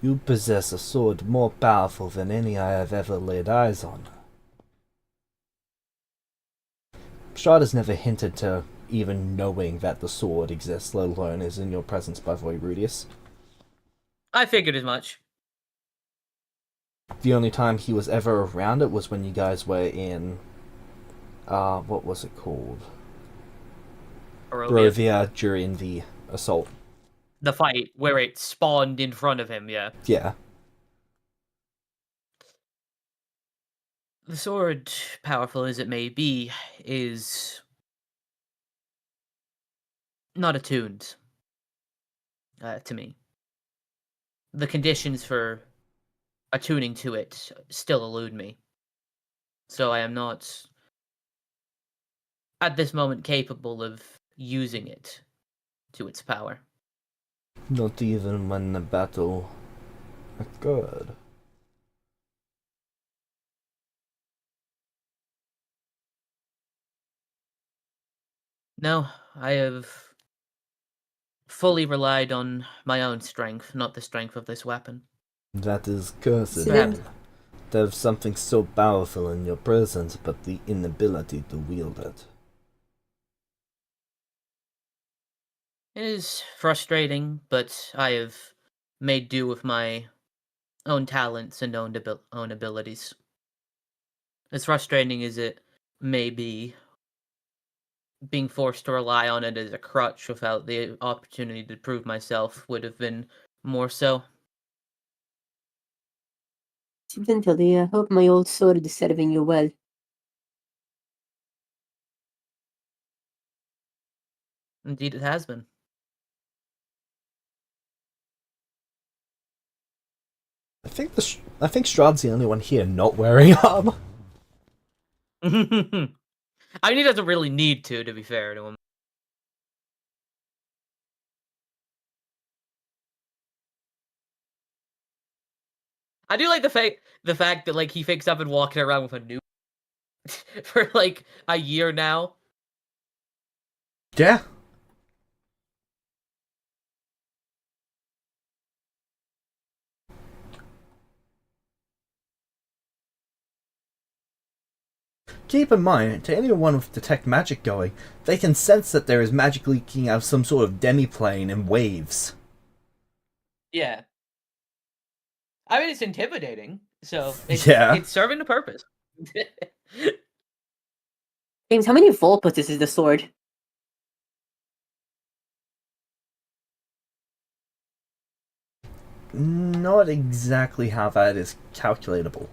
you possess a sword more powerful than any I have ever laid eyes on. Strahd has never hinted to even knowing that the sword exists, let alone is in your presence, by the way, Rudius. I figured as much. The only time he was ever around it was when you guys were in, what was it called? Barovia. Barovia during the assault. The fight where it spawned in front of him, yeah. Yeah. The sword, powerful as it may be, is not attuned to me. The conditions for attuning to it still elude me. So I am not, at this moment, capable of using it to its power. Not even when the battle occurred. No, I have fully relied on my own strength, not the strength of this weapon. That is cursed. So then- then. To have something so powerful in your presence, but the inability to wield it. It is frustrating, but I have made do with my own talents and own abilities. As frustrating as it may be, being forced to rely on it as a crutch without the opportunity to prove myself would have been more so. Incidentally, I hope my old sword is serving you well. Indeed, it has been. I think Strahd's the only one here not wearing armor. I mean, he doesn't really need to be fair to him. I do like the fact that like he thinks I've been walking around with a new for like a year now. Yeah. Keep in mind, to anyone with detect magic going, they can sense that there is magic leaking out of some sort of demiplane in waves. Yeah. I mean, it's intimidating, so it's Yeah. it's serving a purpose. James, how many volpuses is the sword? Not exactly how that is calculatable.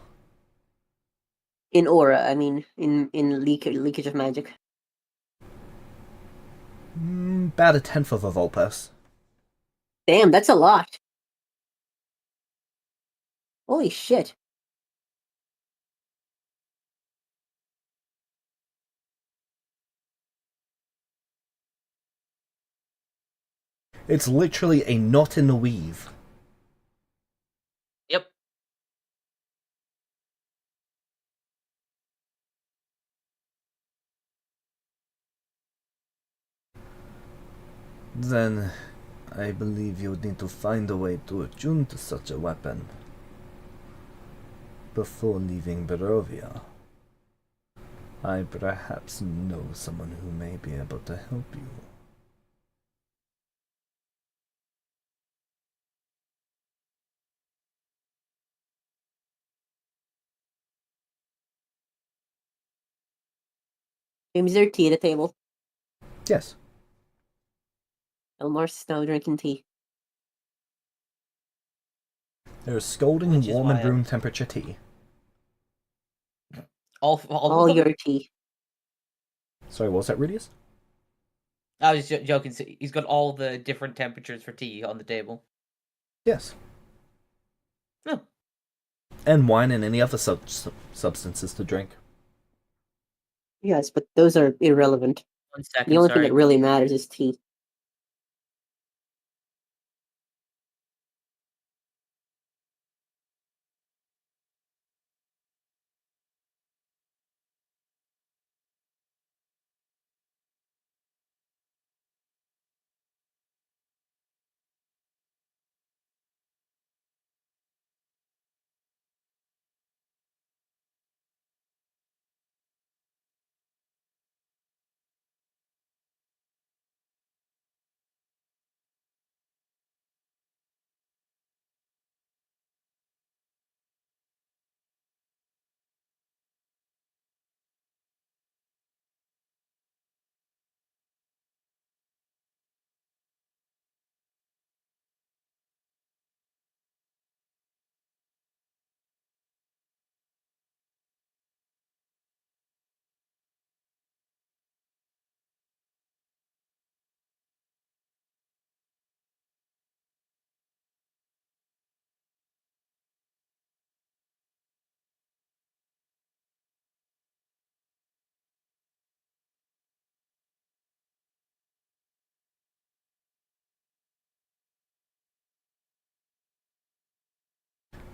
In aura, I mean, in leakage of magic. About a tenth of a volpus. Damn, that's a lot. Holy shit. It's literally a knot in the weave. Yep. Then, I believe you would need to find a way to attune to such a weapon before leaving Barovia. I perhaps know someone who may be able to help you. Is there tea at the table? Yes. Elmar's now drinking tea. There is scalding, Which is warm, and why room temperature tea. all of All them? your tea. Sorry, what was that, Rudius? I was joking. He's got all the different temperatures for tea on the table. Yes. Oh. And wine and any other substances to drink. Yes, but those are irrelevant. 1 second, The only thing sorry. that really matters is tea.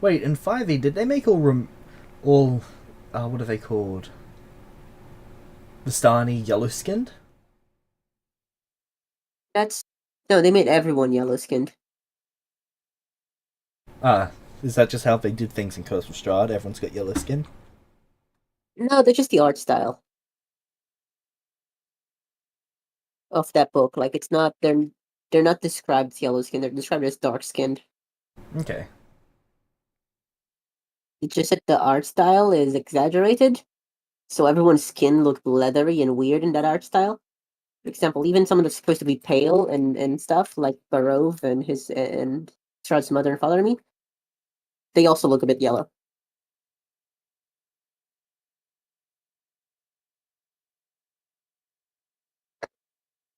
Wait, in 5e, did they make all what are they called? Vistani yellow-skinned? No, they made everyone yellow skinned. Ah, is that just how they did things in Curse of Strahd? Everyone's got yellow skin? No, they're just the art style of that book. Like it's not they're not described as yellow skinned, they're described as dark skinned. Okay. It's just that the art style is exaggerated. So everyone's skin looked leathery and weird in that art style. For example, even someone that's supposed to be pale and stuff, like Barov and Strahd's mother and father, I mean, they also look a bit yellow.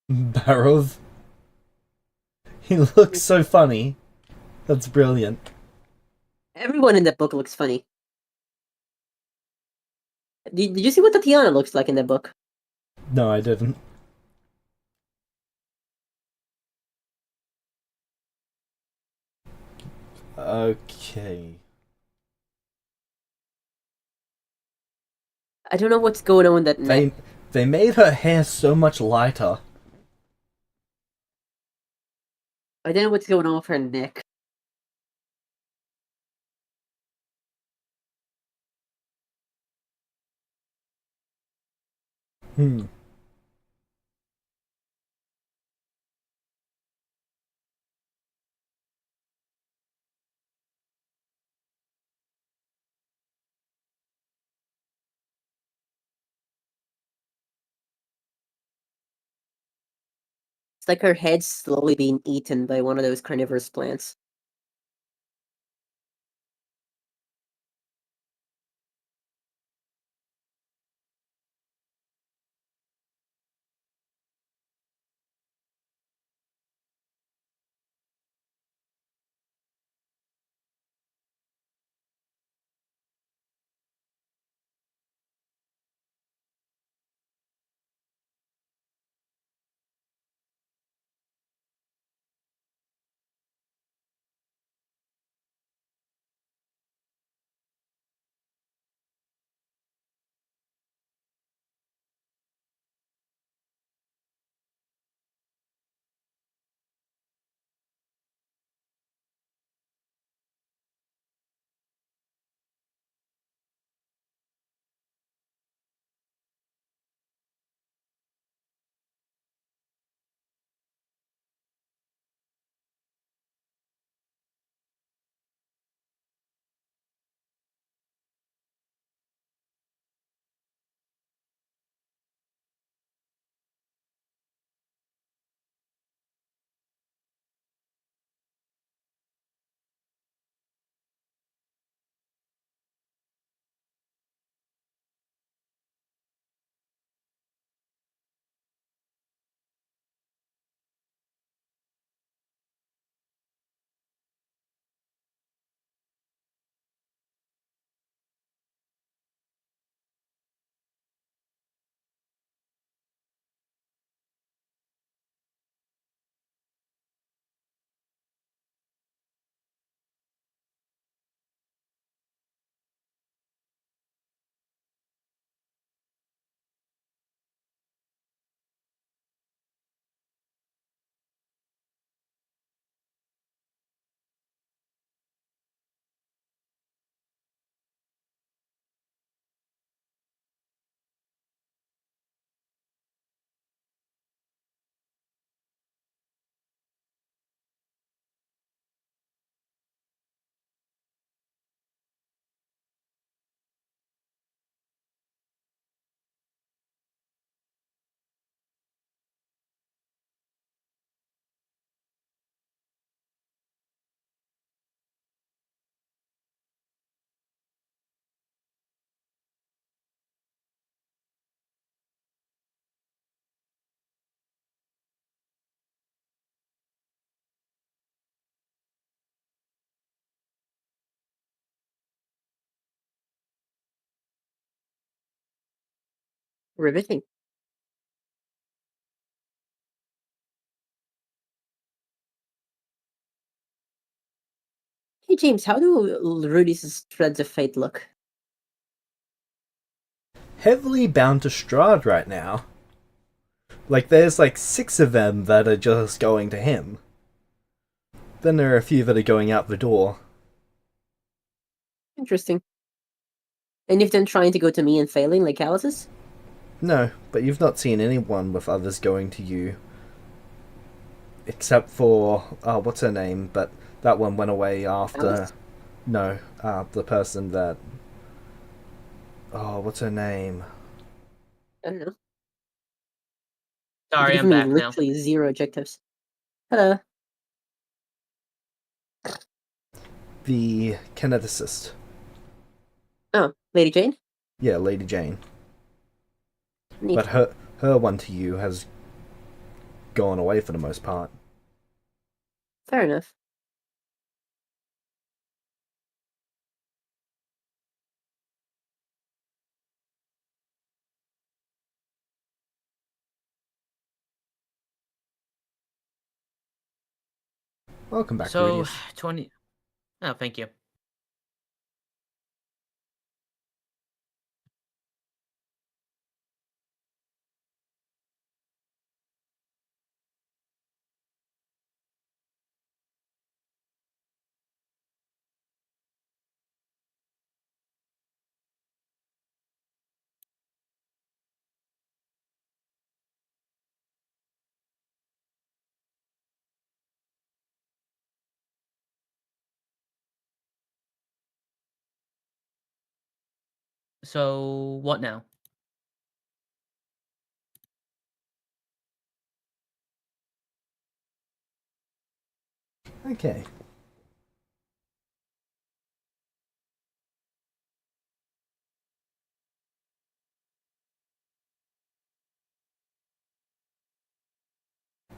Barov. He looks so funny. That's brilliant. Everyone in that book looks funny. Did you see what Tatiana looks like in that book? No, I didn't. Okay. I don't know what's going on with that neck. They made her hair so much lighter. I don't know what's going on with her neck. Hmm. It's like her head's slowly being eaten by one of those carnivorous plants. Riveting. Hey James, how do Rudy's threads of fate look? Heavily bound to Strahd right now. Like, there's like 6 of them that are just going to him. Then there are a few that are going out the door. Interesting. Any of them trying to go to me and failing like Alice's? No, but you've not seen anyone with others going to you. Except for, what's her name? But that one went away after... Alice? No, the person that... Oh, what's her name? I don't know. Sorry, You've I'm given me back now. literally 0 objectives. Hello. The kineticist. Oh, Lady Jane? Yeah, Lady Jane. Neat. But her one to you has gone away for the most part. Fair enough. Welcome back, So, Rudius. 20... Oh, thank you. So, what now? Okay.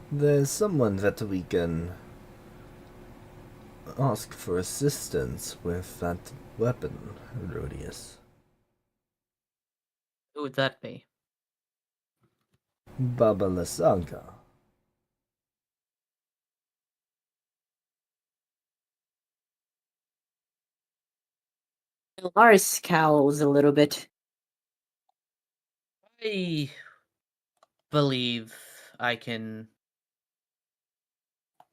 There's someone that we can ask for assistance with that weapon, Rudius. Who would that be? Baba Lysaga. Lars scowls a little bit. I believe I can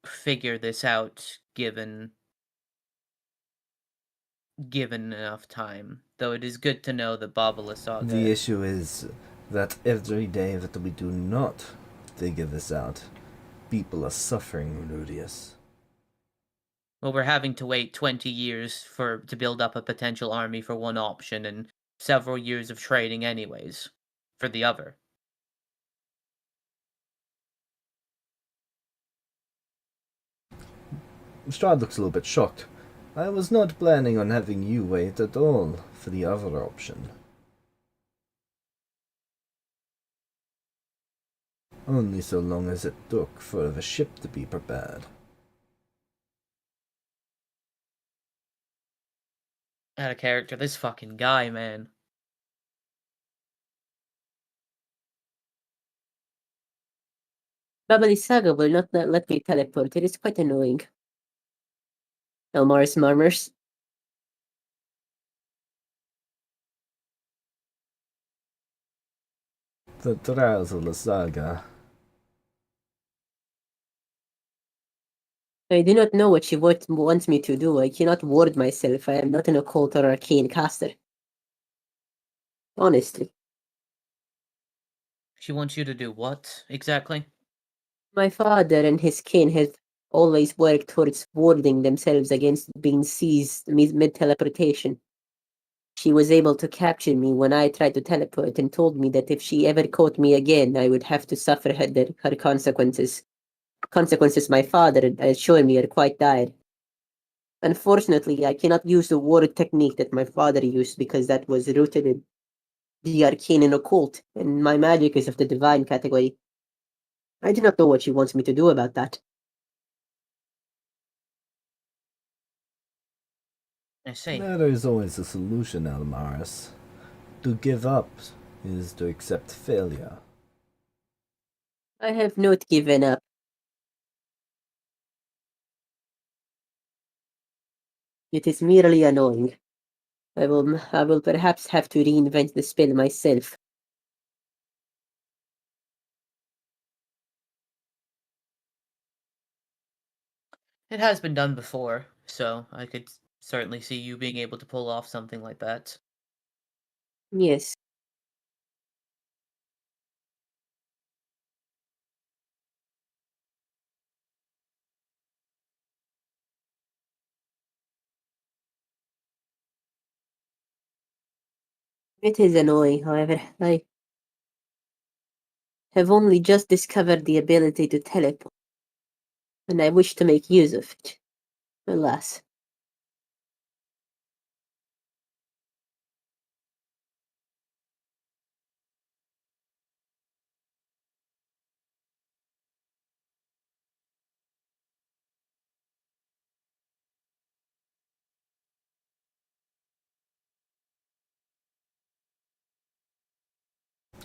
figure this out given enough time. Though it is good to know that Baba Saga. The issue is that every day that we do not figure this out, people are suffering, Rudius. Well, we're having to wait 20 years to build up a potential army for one option and several years of training anyways for the other. Strahd looks a little bit shocked. I was not planning on having you wait at all for the other option. Only so long as it took for the ship to be prepared. Out of character, this fucking guy, man. Baba Lysaga will not let me teleport. It is quite annoying. Elmar's murmurs. The trials of Lysaga. I do not know what she wants me to do. I cannot ward myself. I am not an occult or arcane caster. Honestly. She wants you to do what, exactly? My father and his kin have always worked towards warding themselves against being seized mid-teleportation. She was able to capture me when I tried to teleport and told me that if she ever caught me again, I would have to suffer her consequences. Consequences my father assured me are quite dire. Unfortunately, I cannot use the ward technique that my father used because that was rooted in the arcane and occult, and my magic is of the divine category. I do not know what she wants me to do about that. I see. There is always a solution, Elmaris. To give up is to accept failure. I have not given up. It is merely annoying. I will perhaps have to reinvent the spell myself. It has been done before, so I could certainly see you being able to pull off something like that. Yes. It is annoying, however. I have only just discovered the ability to teleport, and I wish to make use of it. Alas.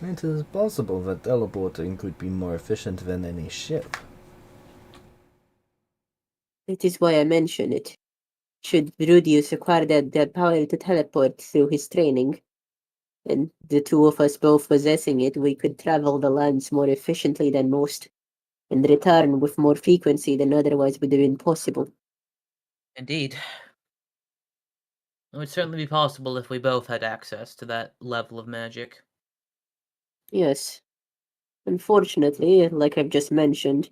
It is possible that teleporting could be more efficient than any ship. It is why I mention it. Should Rudius acquire the power to teleport through his training, and the two of us both possessing it, we could travel the lands more efficiently than most, and return with more frequency than otherwise would have been possible. Indeed. It would certainly be possible if we both had access to that level of magic. Yes. Unfortunately, like I've just mentioned,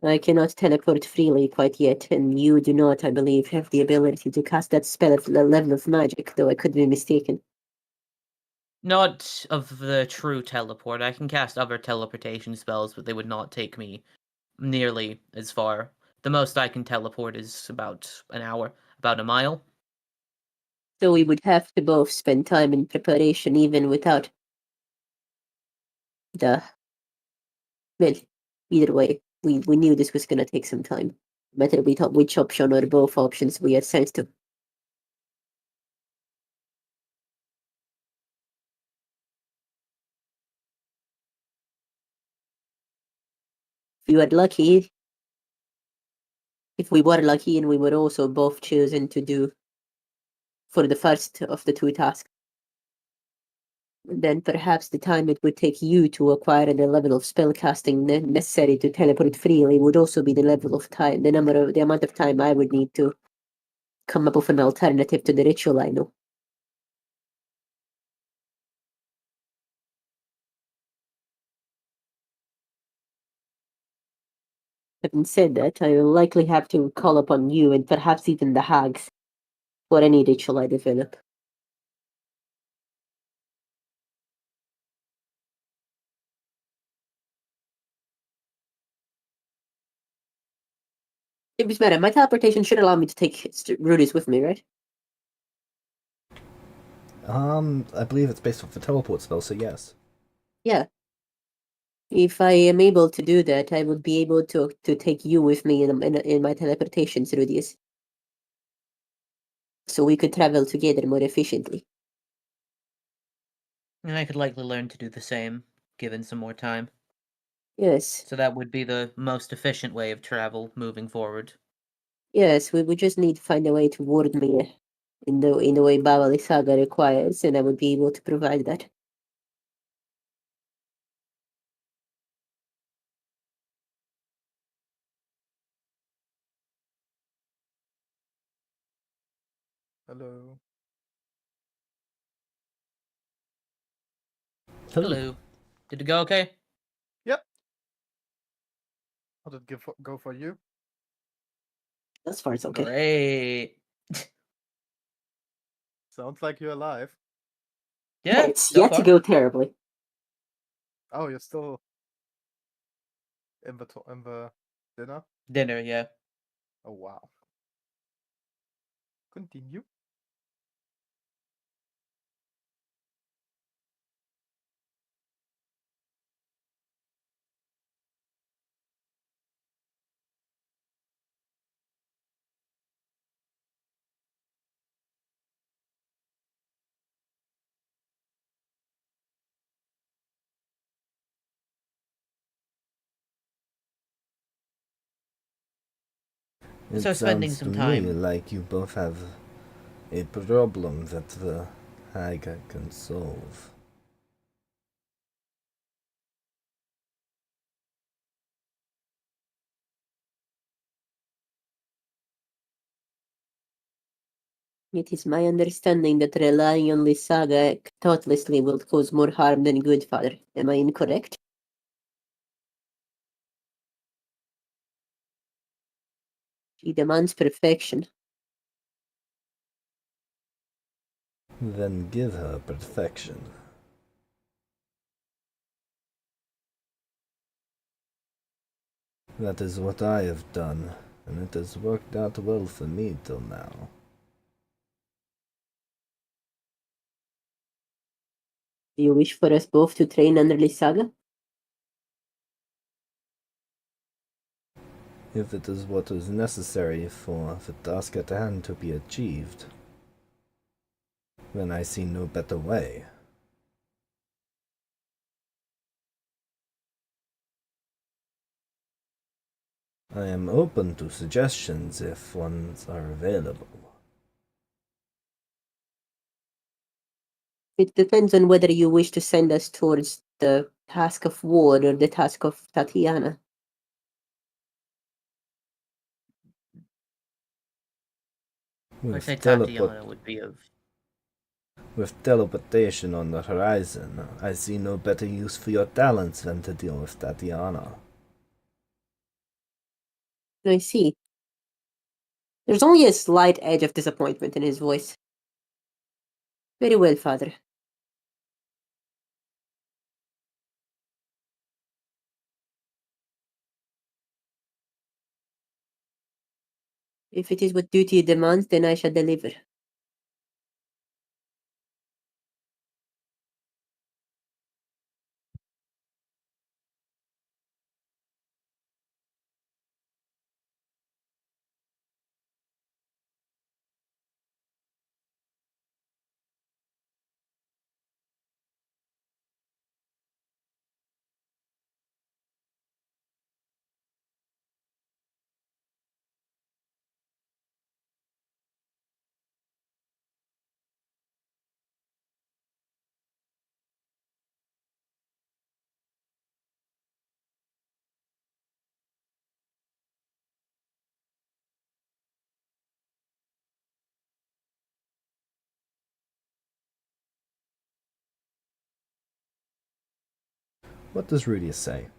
I cannot teleport freely quite yet, and you do not, I believe, have the ability to cast that spell at the level of magic, though I could be mistaken. Not of the true teleport. I can cast other teleportation spells, but they would not take me nearly as far. The most I can teleport is about an hour, about a mile. So we would have to both spend time in preparation even without the... Well, either way, we knew this was going to take some time. No matter we thought which option or both options we had sent to. If we were lucky, if we were lucky and we were also both chosen to do for the first of the two tasks, then perhaps the time it would take you to acquire the level of spellcasting necessary to teleport freely would also be the level of time, the amount of time I would need to come up with an alternative to the ritual I know. Having said that, I will likely have to call upon you and perhaps even the hags for any ritual I develop. It was better. My teleportation should allow me to take Rudius with me, right? I believe it's based off the teleport spell, so yes. Yeah. If I am able to do that, I would be able to take you with me in my teleportations, Rudius. So we could travel together more efficiently. And I could likely learn to do the same, given some more time. Yes. So that would be the most efficient way of travel moving forward. Yes, we would just need to find a way to ward me in the way Bavali Saga requires, and I would be able to provide that. Hello. Hello. Did it go okay? Yep. How did it go for you? As far as okay. Great. Sounds like you're alive. Yeah, It's so yet far. to go terribly. Oh, you're still in the dinner? Dinner, yeah. Oh, wow. Continue. It So spending sounds some to me time. like you both have a problem that the Haga can solve. It is my understanding that relying on Lysaga thoughtlessly will cause more harm than good, Father. Am I incorrect? She demands perfection. Then give her perfection. That is what I have done, and it has worked out well for me till now. Do you wish for us both to train under Lysaga? If it is what is necessary for the task at hand to be achieved, then I see no better way. I am open to suggestions if ones are available. It depends on whether you wish to send us towards the task of war or the task of Tatiana. I'd say With Tatiana would be of. With teleportation on the horizon, I see no better use for your talents than to deal with Tatiana. I see. There's only a slight edge of disappointment in his voice. Very well, Father. If it is what duty demands, then I shall deliver. What does Rudius say?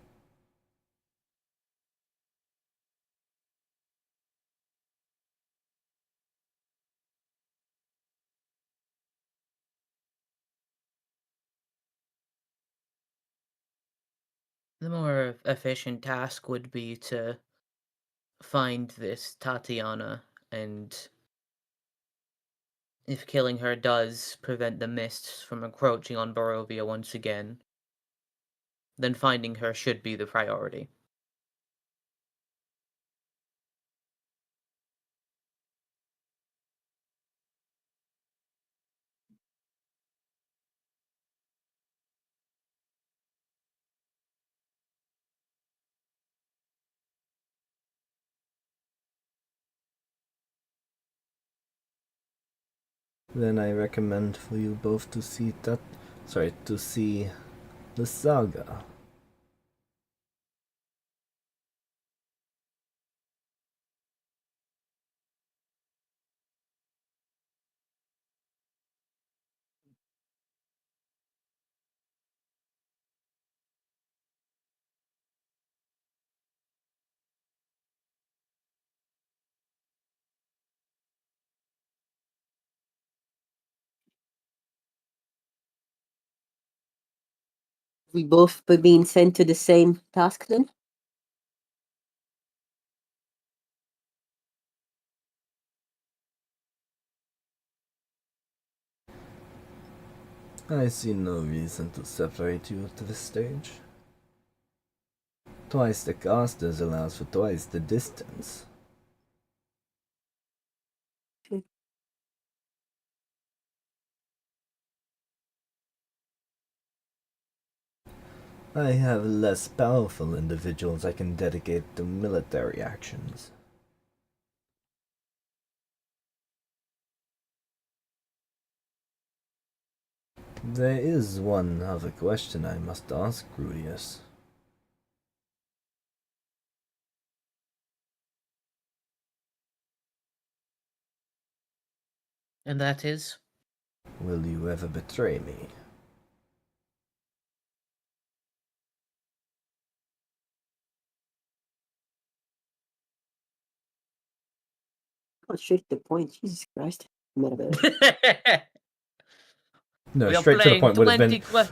The more efficient task would be to find this Tatiana, and if killing her does prevent the mists from encroaching on Barovia once again, then finding her should be the priority. Then I recommend for you both to see the saga. We both be being sent to the same task then? I see no reason to separate you at this stage. Twice the casters allows for twice the distance. I have less powerful individuals I can dedicate to military actions. There is one other question I must ask, Rudius. And that is? Will you ever betray me? Oh, straight to the point. Jesus Christ. I'm out of it. No, We are straight to the playing point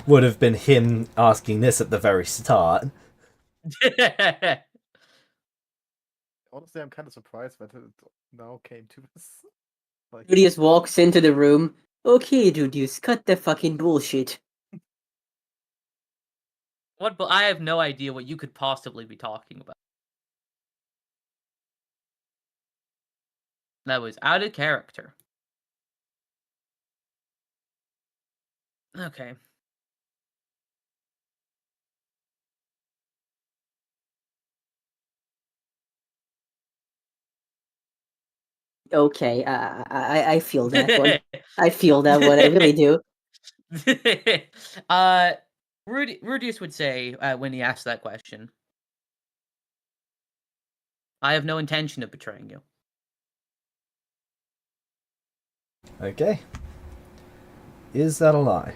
would have been him asking this at the very start. Honestly, I'm kind of surprised that it now came to this. Like, Rudius walks into the room. Okay, Rudius, cut the fucking bullshit. What? But I have no idea what you could possibly be talking about. That was out of character. Okay. Okay, I feel that one. I feel that one. I really do. Rudius would say when he asked that question, I have no intention of betraying you. Okay. Is that a lie?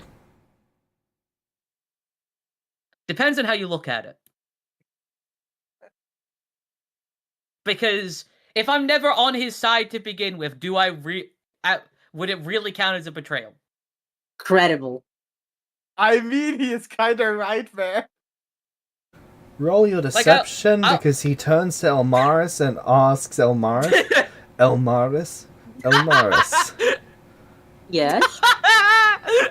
Depends on how you look at it. Because if I'm never on his side to begin with, would it really count as a betrayal? Credible. I mean, he is kind of right there. Roll your deception I'll- because he turns to Elmaris and asks Elmaris, Elmaris, Yes?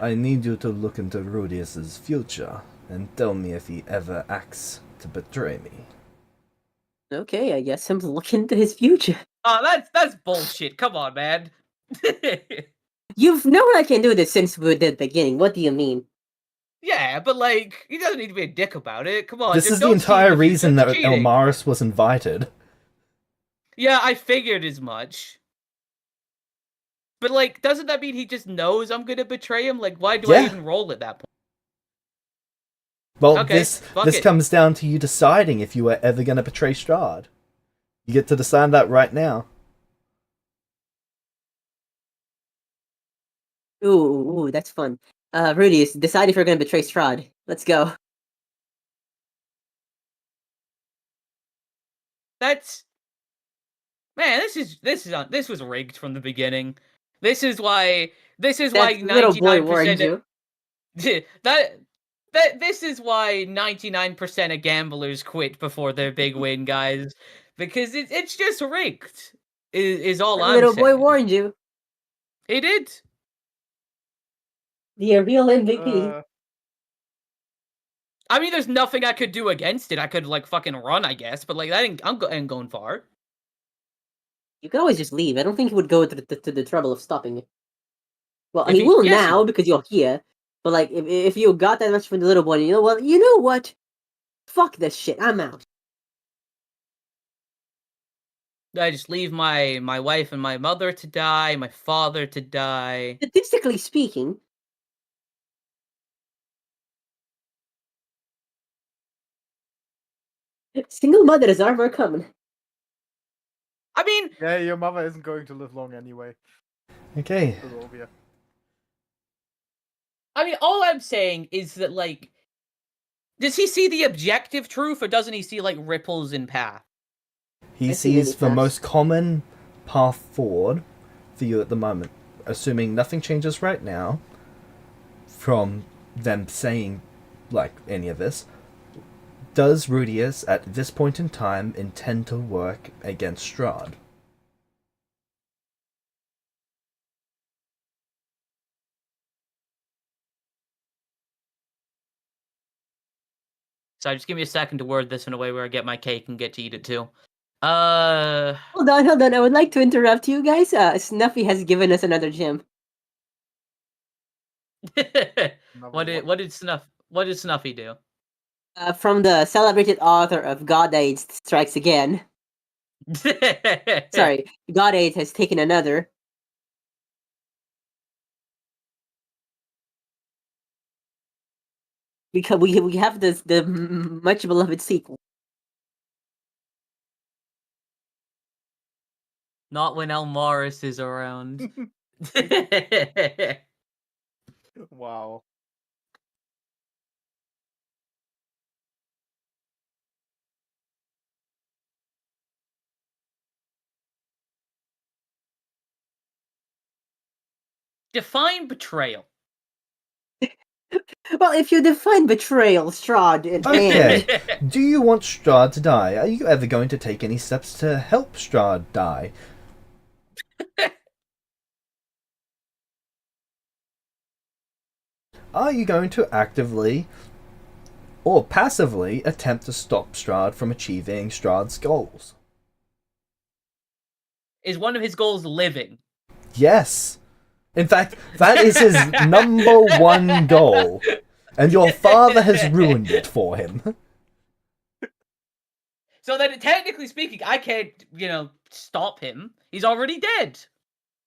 I need you to look into Rudius's future and tell me if he ever acts to betray me. Okay, I guess I'm looking into his future. Oh, that's bullshit. Come on, man. You've known I can do this since the beginning. What do you mean? Yeah, but like, he doesn't need to be a dick about it. Come on. This just is the don't see entire future reason as that cheating. Elmaris was invited. Yeah, I figured as much. But like, doesn't that mean he just knows I'm gonna betray him? Like, why do I Yeah. even roll at that point? Well, Okay, this fuck it. comes down to you deciding if you are ever going to betray Strahd. You get to decide that right now. Ooh, that's fun. Rudius, decide if you're gonna betray Strahd. Let's go. That's man. This was rigged from the beginning. This is why That little boy warned 99% you. this is why 99% of gamblers quit before their big win, guys. Because it's just rigged. Is all That I'm little boy saying. warned you. He did. The real MVP. I mean, there's nothing I could do against it. I could like fucking run, I guess, but like that ain't going far. You could always just leave. I don't think he would go to the trouble of stopping you. Well, If he he- will yes, he now would. because you're here. But like, if you got that much from the little boy, you know what? Fuck this shit. I'm out. I just leave my wife and my mother to die, my father to die. Statistically speaking, single mothers are more common. I mean, Yeah, your mother isn't going to live long anyway. Okay. Barovia. all I'm saying is that like, does he see the objective truth, or doesn't he see like ripples in path? He I see many sees the paths. most common path forward for you at the moment, assuming nothing changes right now from them saying, like, any of this. Does Rudius, at this point in time, intend to work against Strahd? So just give me a second to word this in a way where I get my cake and get to eat it too. Hold on. I would like to interrupt you guys. Snuffy has given us another gem. what did Snuffy do? From the celebrated author of God Age Strikes Again. Sorry, God Age has taken another. because we have the much beloved sequel. Not when El Morris is around. Wow. Define betrayal. Well, if you define betrayal, Strahd, Okay. Do you want Strahd to die? Are you ever going to take any steps to help Strahd die? Are you going to actively or passively attempt to stop Strahd from achieving Strahd's goals? Is one of his goals living? Yes. In fact, that is his number one goal. And your father has ruined it for him. So then, technically speaking, I can't, stop him. He's already dead.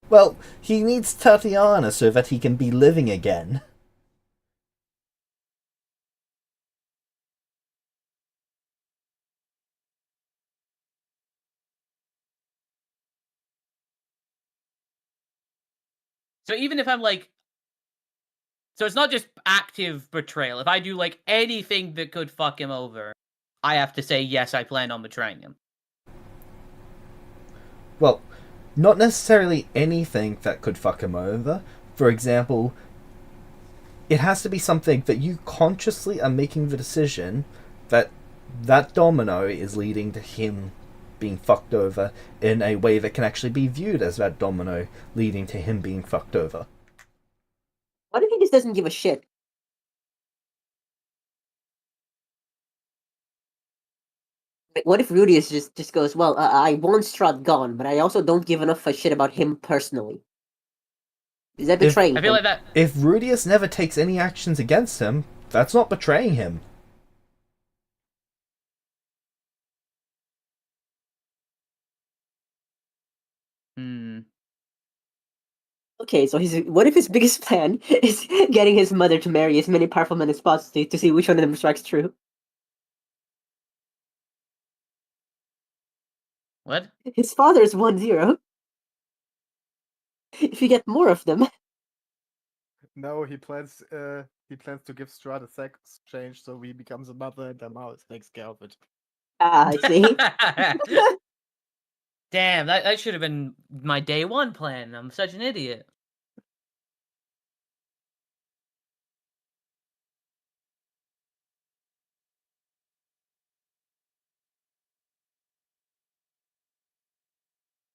Well, he needs Tatiana so that he can be living again. So even if I'm so it's not just active betrayal. If I do anything that could fuck him over, I have to say yes, I plan on betraying him. Well, not necessarily anything that could fuck him over. For example, it has to be something that you consciously are making the decision that that domino is leading to him being fucked over in a way that can actually be viewed as that domino leading to him being fucked over. What if he just doesn't give a shit? What if Rudius just goes, well, I want Strahd gone, but I also don't give enough a shit about him personally. Is that betraying I feel him? like that. If Rudius never takes any actions against him, that's not betraying him. Okay, so what if his biggest plan is getting his mother to marry as many powerful men as possible to see which one of them strikes true? What? His father is 1-0. If you get more of them, No, he plans to give Strahd a sex change so he becomes a mother and the mouse takes care of it. I see. Damn, that should have been my day one plan. I'm such an idiot.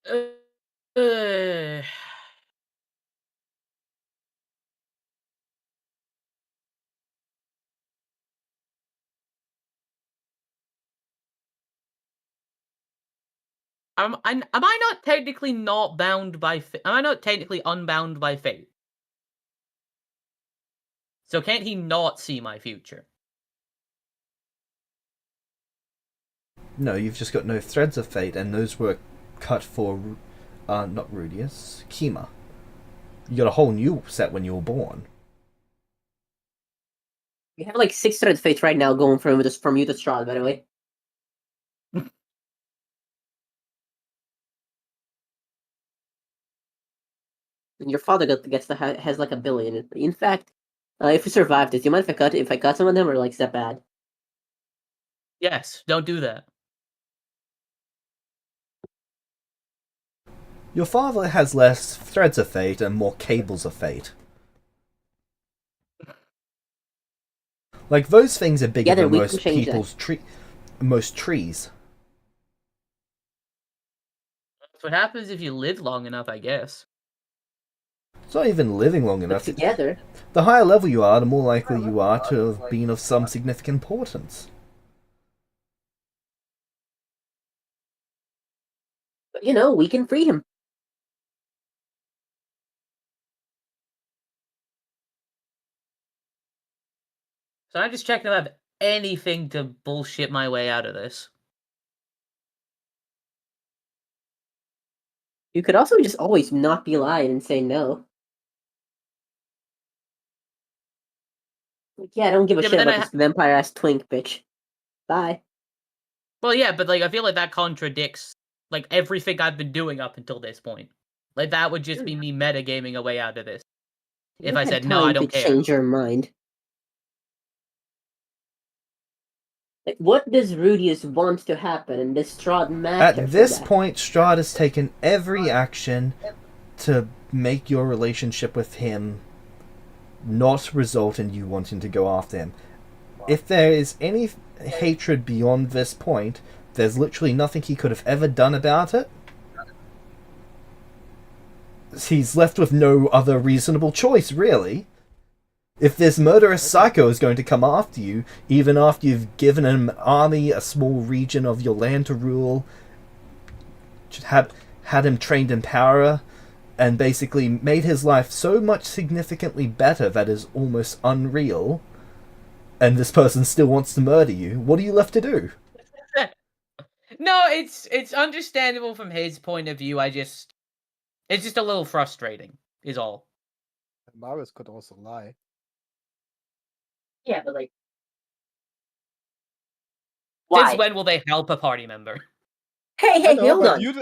Uh, am I not technically not bound by am I not technically unbound by fate? So can't he not see my future? No, you've just got no threads of fate, and those were cut for, not Rudius, Kima. You got a whole new set when you were born. We have 6 thread fates right now going from you to Strahd, by the way. And your father has like a billion. In fact, if we survive this, do you mind if I cut some of them, or is that bad? Yes, don't do that. Your father has less threads of fate and more cables of fate. Those things are bigger than most people's most trees. That's what happens if you live long enough, I guess. It's not even living long enough. Together. The higher level you are, the more likely you are to have been of some significant importance. But, we can free him. So I'm just checking if I have anything to bullshit my way out of this. You could also just always not be lying and say no. Yeah, I don't give a Yeah, but shit then about this vampire ass twink bitch. Bye. Well, yeah, but like I feel like that contradicts like everything I've been doing up until this point. Like that would just be me metagaming a way out of this. If You I had said no, I time to don't care. change your mind. Like, what does Rudius want to happen, and does Strahd matter At for this that? point, Strahd has taken every action to make your relationship with him not result in you wanting to go after him. If there is any hatred beyond this point, there's literally nothing he could have ever done about it. He's left with no other reasonable choice, really. If this murderous psycho is going to come after you, even after you've given him an army, a small region of your land to rule, had him trained in power, and basically made his life so much significantly better that is almost unreal, and this person still wants to murder you, what are you left to do? No, it's understandable from his point of view. It's just a little frustrating, is all. Maris could also lie. Yeah, but like, Since when will they help a party member? I know, hold on. you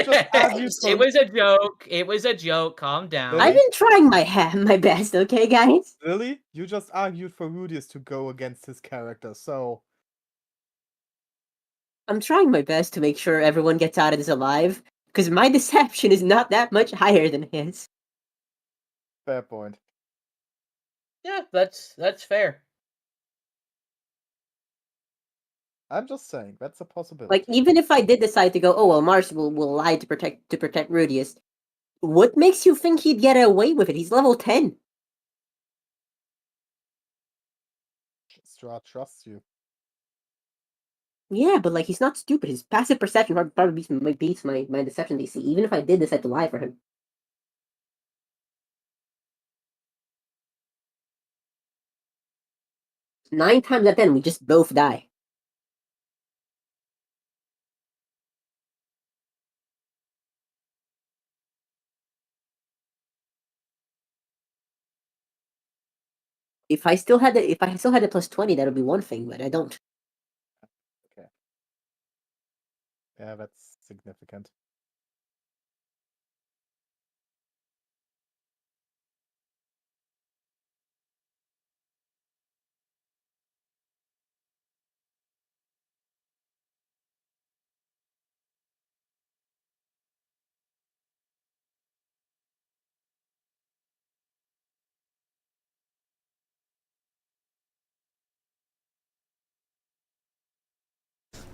just argued for. It was a joke. It was a joke. Calm down. Really? I've been trying my best, okay, guys? Really? You just argued for Rudius to go against his character, so I'm trying my best to make sure everyone gets out of this alive, because my deception is not that much higher than his. fair point. Yeah, that's fair. I'm just saying that's a possibility. Like, even if I did decide to go, oh well, Mars will lie to protect Rudius, what makes you think he'd get away with it? He's level 10. Strahd trusts you. Yeah, but like, he's not stupid. His passive perception probably beats my deception DC, even if I did decide to lie for him. Nine times out of 10, we just both die. If I still had the plus 20, that would be one thing, but I don't. Okay. Yeah, that's significant.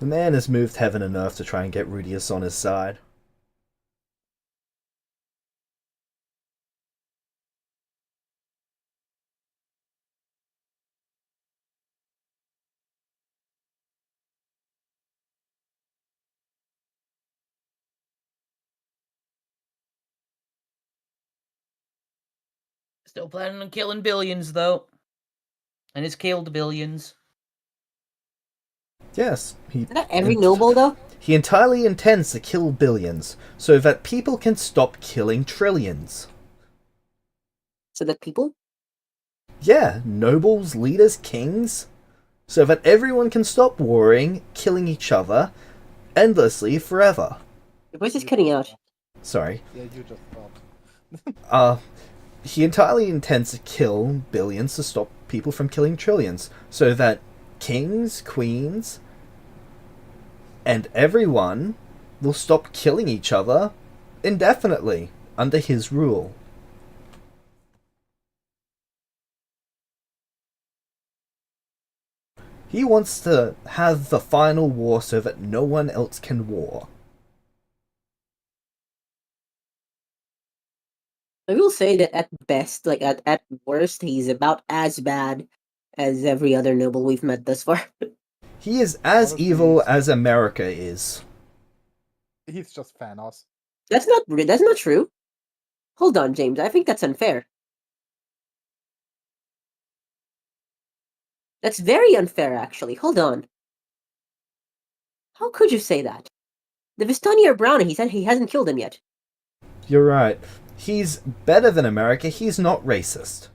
The man has moved heaven and earth to try and get Rudius on his side. Still planning on killing billions, though. And it's killed billions. Yes, Isn't that every noble, though? he entirely intends to kill billions, so that people can stop killing trillions. So that people? Yeah, nobles, leaders, kings, so that everyone can stop warring, killing each other, endlessly forever. Your voice is cutting out. Sorry. Yeah, you just thought. He entirely intends to kill billions to stop people from killing trillions, so that kings, queens, and everyone will stop killing each other indefinitely under his rule. He wants to have the final war so that no one else can war. I will say that at best, like at worst, he's about as bad as every other noble we've met thus far. He is as Honestly, evil as America is. He's just Thanos. That's not true. Hold on, James. I think that's unfair. That's very unfair, actually. Hold on. How could you say that? The Vistani are brown, and he said he hasn't killed him yet. You're right. He's better than America. He's not racist.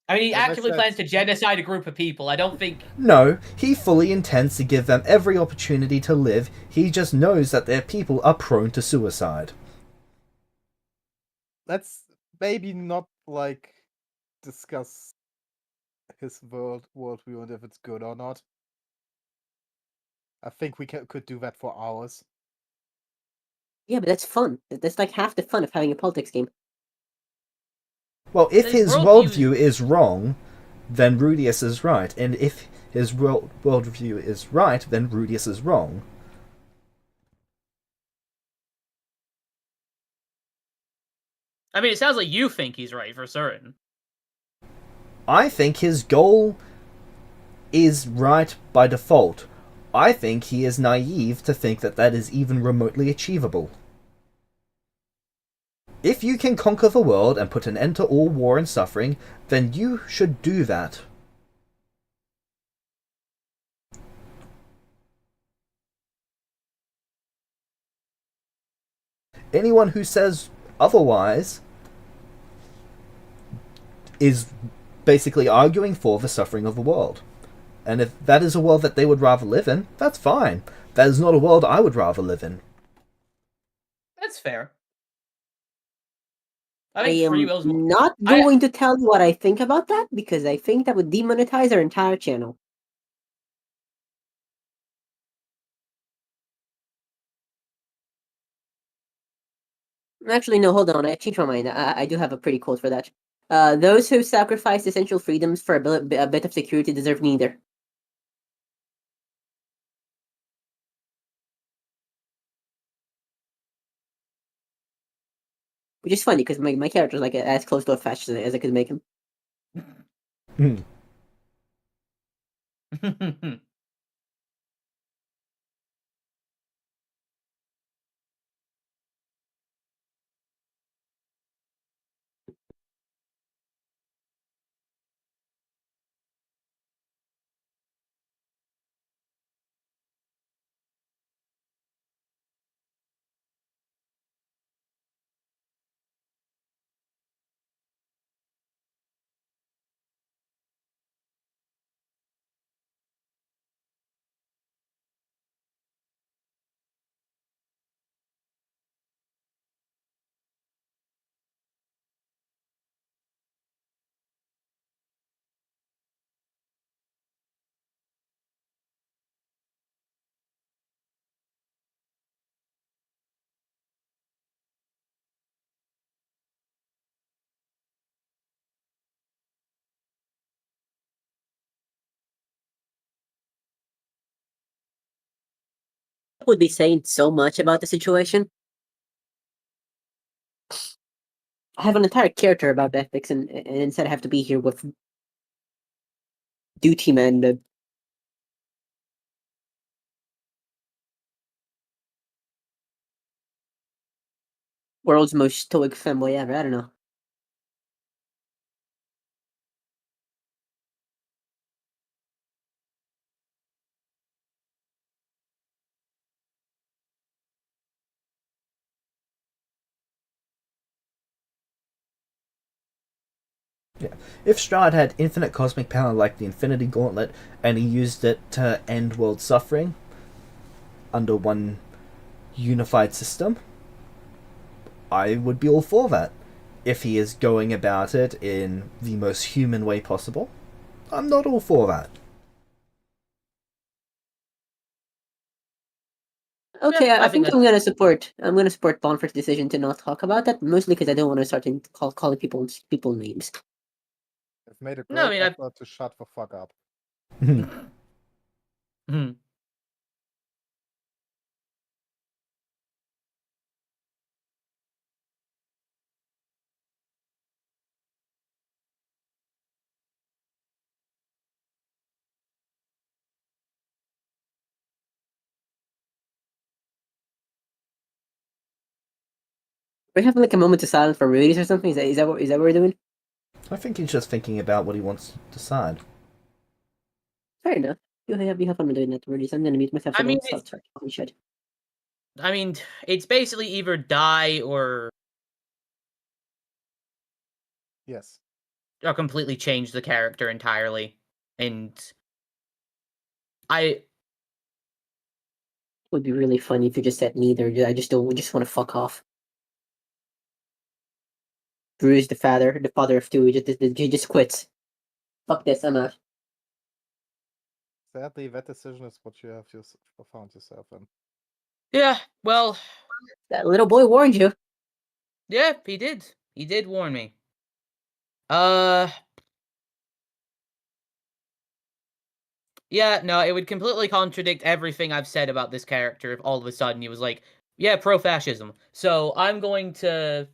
I mean, he As I actively said- plans to genocide a group of people. I don't think. No, he fully intends to give them every opportunity to live. He just knows that their people are prone to suicide. Let's maybe not like discuss his worldview and if it's good or not. I think we could do that for hours. Yeah, but that's fun. That's like half the fun of having a politics game. Well, if His his worldview worldview is wrong, then Rudius is right. And if his worldview is right, then Rudius is wrong. I mean, it sounds like you think he's right for certain. I think his goal is right by default. I think he is naive to think that that is even remotely achievable. If you can conquer the world and put an end to all war and suffering, then you should do that. Anyone who says otherwise is basically arguing for the suffering of the world. And if that is a world that they would rather live in, that's fine. That is not a world I would rather live in. That's fair. I think free am will's not going to tell you what I think about that because I think that would demonetize our entire channel. Actually, no, hold on. I changed my mind. I do have a pretty quote for that. Those who sacrifice essential freedoms for a bit of security deserve neither. Which is funny because my character's like as close to a fascist as I could make him. Would be saying so much about the situation. I have an entire character about ethics, and instead I have to be here with Duty Man, the world's most stoic fanboy ever. I don't know. Yeah. If Strahd had infinite cosmic power like the Infinity Gauntlet, and he used it to end world suffering under one unified system, I would be all for that. If he is going about it in the most human way possible, I'm not all for that. Okay, Yeah, I I think think I'm gonna support. I'm gonna support Bonford's decision to not talk about that, mostly because I don't want to start calling people names. I've made a great No, I mean, effort to shut the fuck up. Hmm. We're having like a moment of silence for Rudy's or something. Is that what we're doing? I think he's just thinking about what he wants to decide. Fair enough. You have fun doing that, Rudy's. I'm gonna mute myself. I mean, start talking shit. I mean, it's basically either die or Yes. or completely change the character entirely. And I Would be really funny if you just said neither. I just don't. We just want to fuck off. Drew is the father of two. He just quits. Fuck this. I'm out. Sadly, that decision is what you have found yourself in. yeah, well, That little boy warned you. yeah, he did. He did warn me. Yeah, no, it would completely contradict everything I've said about this character if all of a sudden he was like, yeah, pro-fascism. So I'm going to,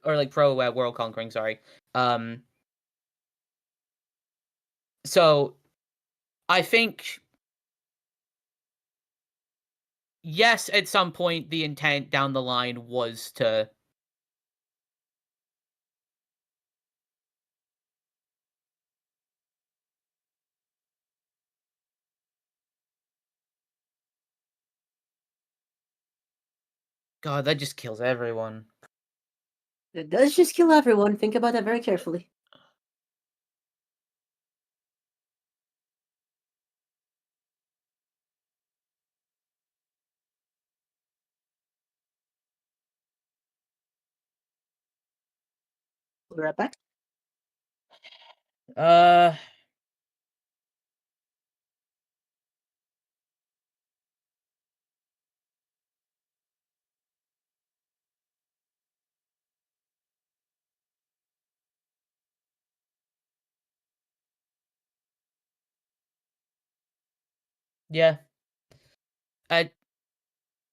or like pro-world conquering, sorry. So I think, yes, at some point the intent down the line was to... God, that just kills everyone. It does just kill everyone. Think about that very carefully. We'll be right back. Yeah.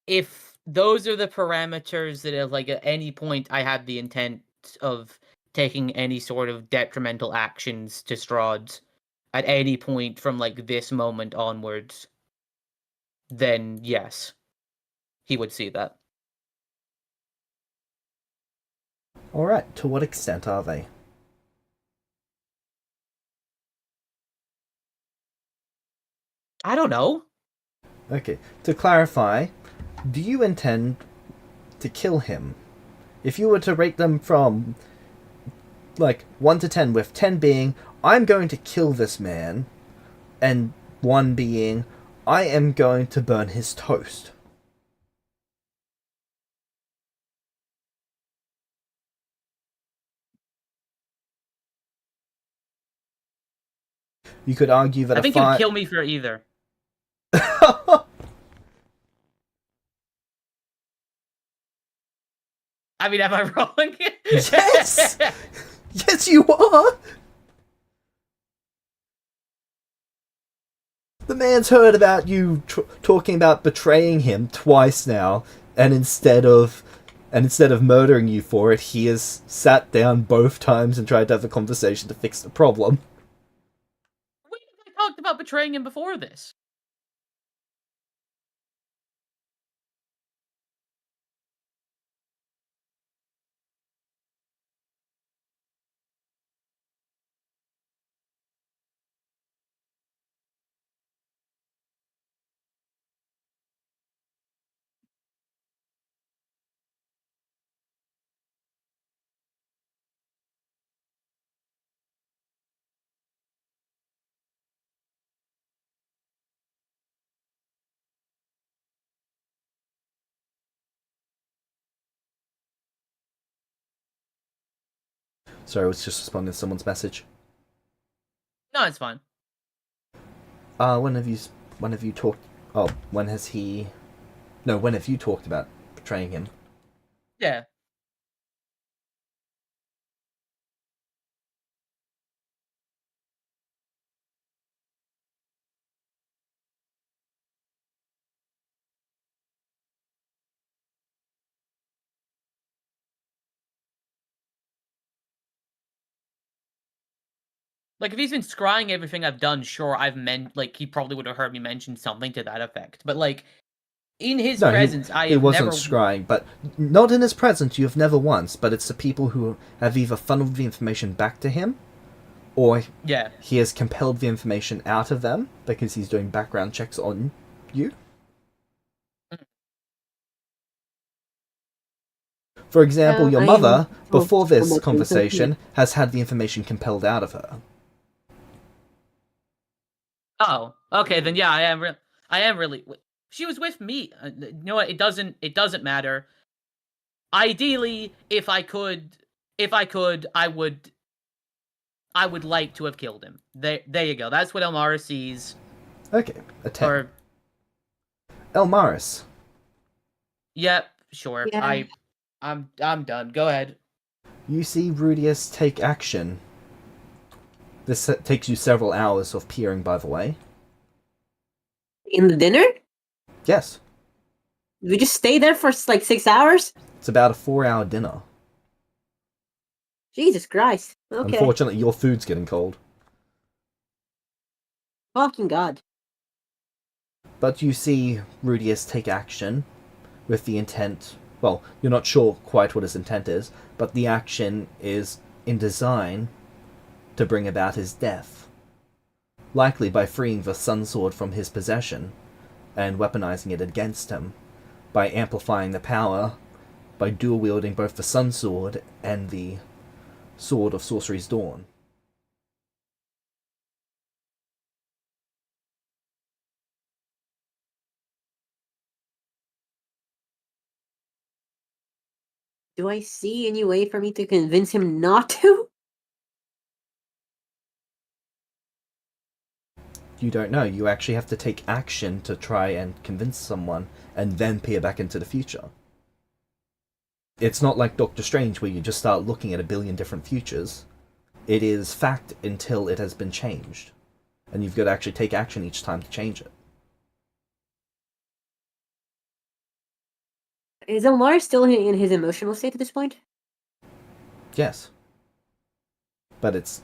If those are the parameters that if, like, at any point I had the intent of taking any sort of detrimental actions to Strahd at any point from, like, this moment onwards, then yes, he would see that. Alright, to what extent are they? I don't know. Okay, to clarify, do you intend to kill him? If you were to rate them from, like, 1 to 10, with 10 being, I'm going to kill this man, and 1 being, I am going to burn his toast. You could argue that I think he would kill me for either. I mean, am I wrong? Yes! Yes, you are! The man's heard about you talking about betraying him twice now, and instead of murdering you for it, he has sat down both times and tried to have a conversation to fix the problem. We talked about betraying him before this. Sorry, I was just responding to someone's message. No, it's fine. When have you talked... Oh, when has he... No, when have you talked about betraying him? Yeah. Like, if he's been scrying everything I've done, sure, like, he probably would have heard me mention something to that effect. But, like, in his presence, he wasn't scrying, but not in his presence, you have never once, but it's the people who have either funneled the information back to him, or he has compelled the information out of them, because he's doing background checks on you. For example, your I mother, am before hopeful this that we can conversation, has had the information compelled out of her. Oh, okay, then yeah, I am really. She was with me. You know what? It doesn't matter. Ideally, if I could, I would like to have killed him. There you go. That's what Elmara sees. Okay, a 10. Or, Elmaris, yep, sure. Yeah. I'm done. Go ahead. you see Rudius take action. This takes you several hours of peering, by the way. In the dinner? Yes, We just stay there for like 6 hours? it's about a 4-hour dinner. Jesus Christ. Okay. Unfortunately, your food's getting cold. Fucking God. But you see Rudius take action with the intent. Well, you're not sure quite what his intent is, but the action is in design to bring about his death. Likely by freeing the Sun Sword from his possession and weaponizing it against him, by amplifying the power, by dual wielding both the Sun Sword and the Sword of Sorcery's Dawn. Do I see any way for me to convince him not to? You don't know. You actually have to take action to try and convince someone and then peer back into the future. It's not like Doctor Strange where you just start looking at a billion different futures. It is fact until it has been changed. And you've got to actually take action each time to change it. Is Elmar still in his emotional state at this point? Yes. But it's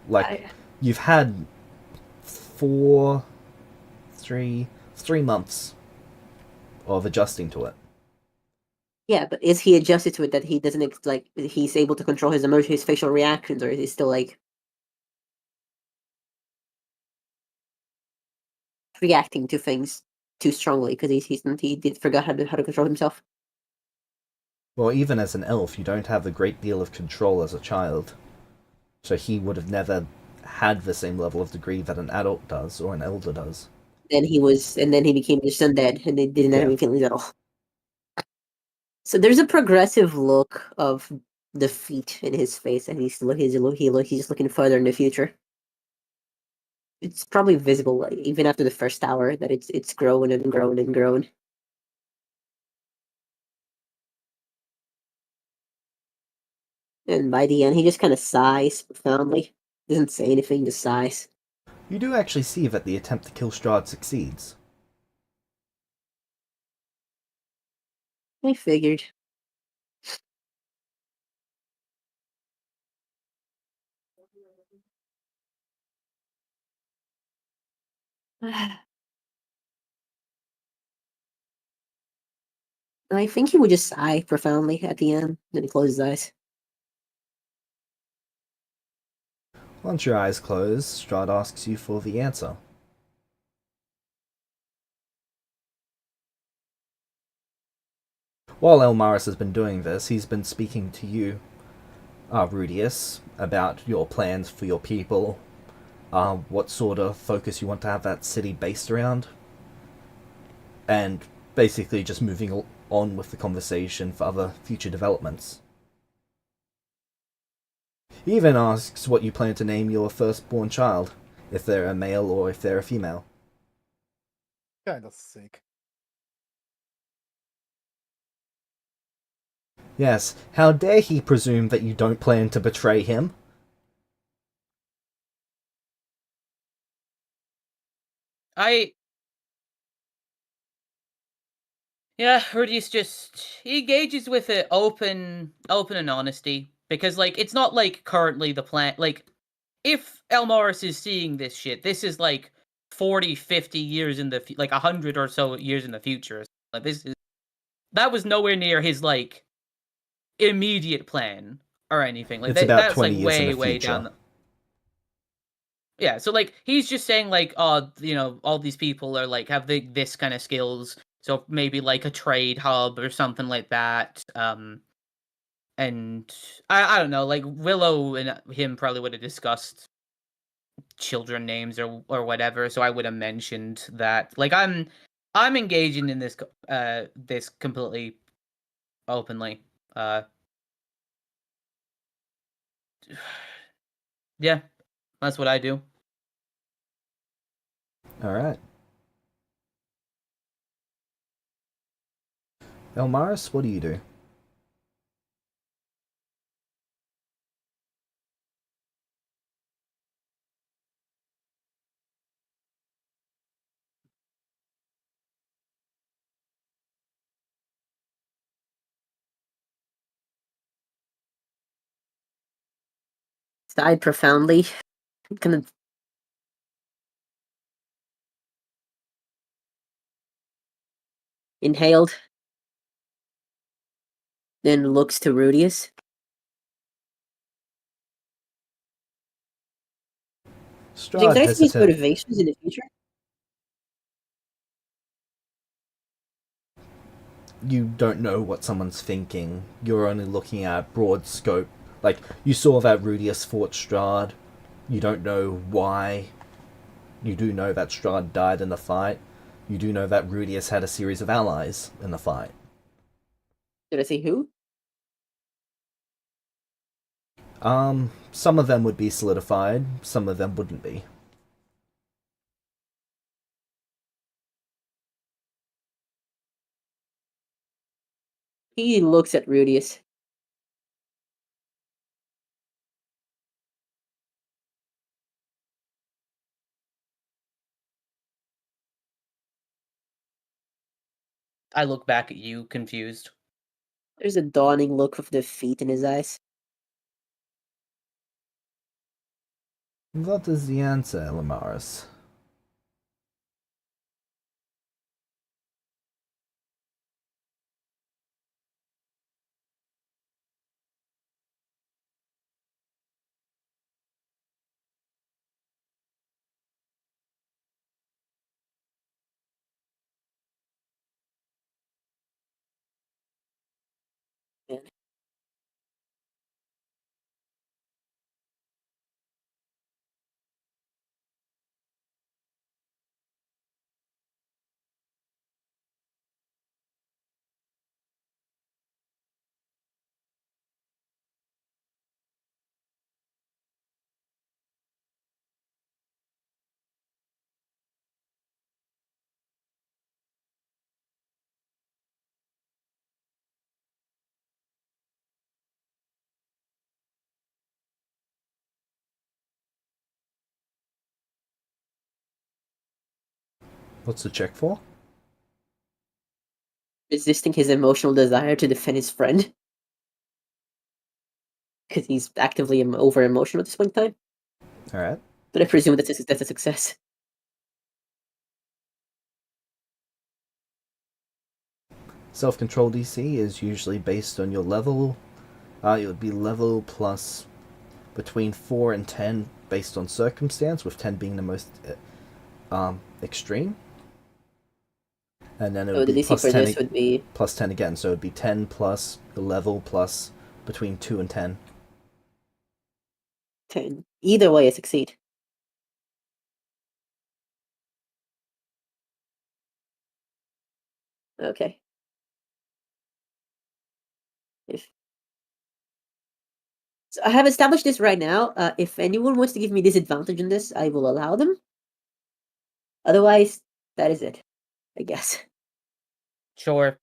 like you've had 3 months of adjusting to it. Yeah, but is he adjusted to it that he doesn't like he's able to control his emotions, his facial reactions, or is he still like reacting to things too strongly because he did forgot how to control himself? Well, even as an elf, you don't have a great deal of control as a child. So he would have never had the same level of degree that an adult does or an elder does. Then he became just undead, and they didn't have any feelings at all. So there's a progressive look of defeat in his face, and he's just looking further in the future. It's probably visible, like, even after the first hour, that it's grown and grown and grown. And by the end, he just kind of sighs profoundly. Doesn't say anything, just sighs. You do actually see that the attempt to kill Strahd succeeds. I figured. I think he would just sigh profoundly at the end, then he closes his eyes. Once your eyes close, Strahd asks you for the answer. While Elmaris has been doing this, he's been speaking to you, Rudius, about your plans for your people, what sort of focus you want to have that city based around, and basically just moving on with the conversation for other future developments. He even asks what you plan to name your firstborn child, if they're a male or if they're a female. Kinda sick. Yes, how dare he presume that you don't plan to betray him? Yeah, Rudy's he engages with it open and honesty, because like it's not like currently the plan, like if Elmaris is seeing this shit, this is like 40, 50 years in the like 100 or so years in the future. Like that was nowhere near his like immediate plan or anything. Like It's about that's 20 like years in way the way future. down. Yeah, so like he's just saying like, oh, you know, all these people are like have this kind of skills, so maybe like a trade hub or something like that. And I don't know, like Willow and him probably would have discussed children names or whatever, so I would have mentioned that. Like I'm engaging in this completely openly. Yeah, that's what I do. All right. Elmaris, what do you do? Sighed profoundly. Kind of inhaled. Then looks to Rudius. James, Strahd can I see his hesitant. motivations in the future? You don't know what someone's thinking. You're only looking at broad scope. Like, you saw that Rudius fought Strahd. You don't know why. You do know that Strahd died in the fight. You do know that Rudius had a series of allies in the fight. Did I see who? Some of them would be solidified, some of them wouldn't be. He looks at Rudius. I look back at you, confused. There's a dawning look of defeat in his eyes. What is the answer, Elmaris? Man. What's the check for? Resisting his emotional desire to defend his friend. Because he's actively over emotional at this point in time. Alright. But I presume that's a success. Self-control DC is usually based on your level. It would be level plus between 4 and 10 based on circumstance, with 10 being the most extreme. And then it would the be DC plus for 10, this would be plus 10 again, so it would be 10 plus the level plus between 2 and 10. 10. Either way, I succeed. Okay. So I have established this right now. If anyone wants to give me disadvantage on this, I will allow them. Otherwise, that is it, I guess. Sure.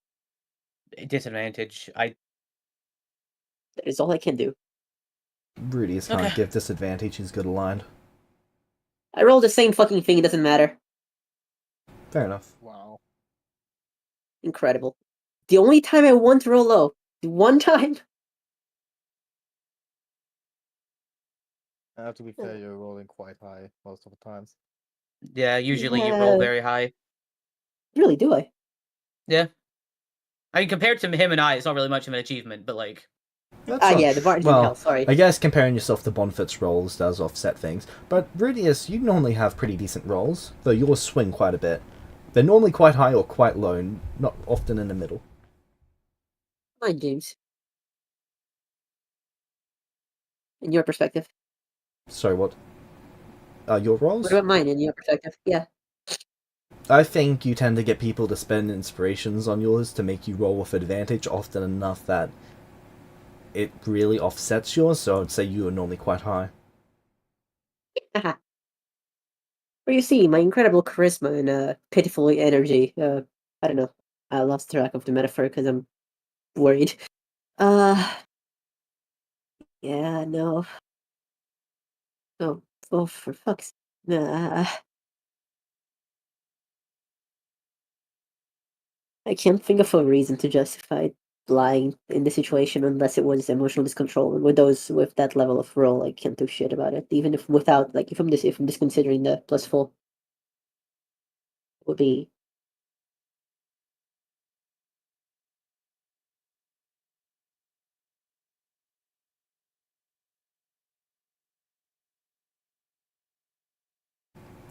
Disadvantage. That is all I can do. Rudius can't Okay. give disadvantage, he's good aligned. I rolled the same fucking thing, it doesn't matter. Fair enough. Wow. Incredible. The only time I want to roll low. The one time. To be fair, you're rolling quite high most of the times. Yeah, usually you roll Yeah. very high. Really, do I? Yeah. I mean, compared to him and I, it's not really much of an achievement, but like... That's not Yeah, the bar is in well, hell, sorry. I guess comparing yourself to Bonfit's rolls does offset things. But Rudius, you normally have pretty decent rolls, though yours swing quite a bit. They're normally quite high or quite low, not often in the middle. Fine, James. in your perspective? Sorry, what? Your rolls? What about mine in your perspective? Yeah. I think you tend to get people to spend inspirations on yours to make you roll with advantage often enough that it really offsets yours, so I'd say you are normally quite high. Haha. Well, you see, my incredible charisma and pitiful energy. I don't know. I lost track of the metaphor because I'm worried. Uh, yeah, no. Oh, for fuck's. I can't think of a reason to justify lying in the situation unless it was emotional discontrol. And with that level of roll, I can't do shit about it. Even if without, like, if I'm just considering the +4, would be.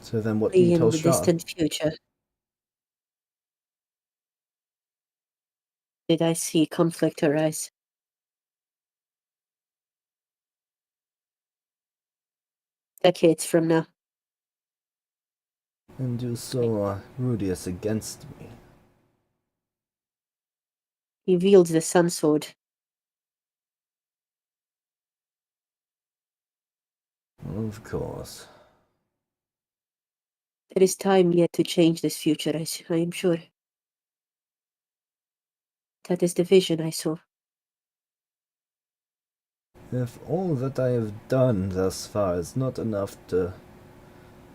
So then what do you In tell the Strahd? distant future. Did I see conflict arise? Decades from now. And you saw Rudius against me. He wields the Sun Sword. Of course. There is time yet to change this future, I am sure. That is the vision I saw. If all that I have done thus far is not enough to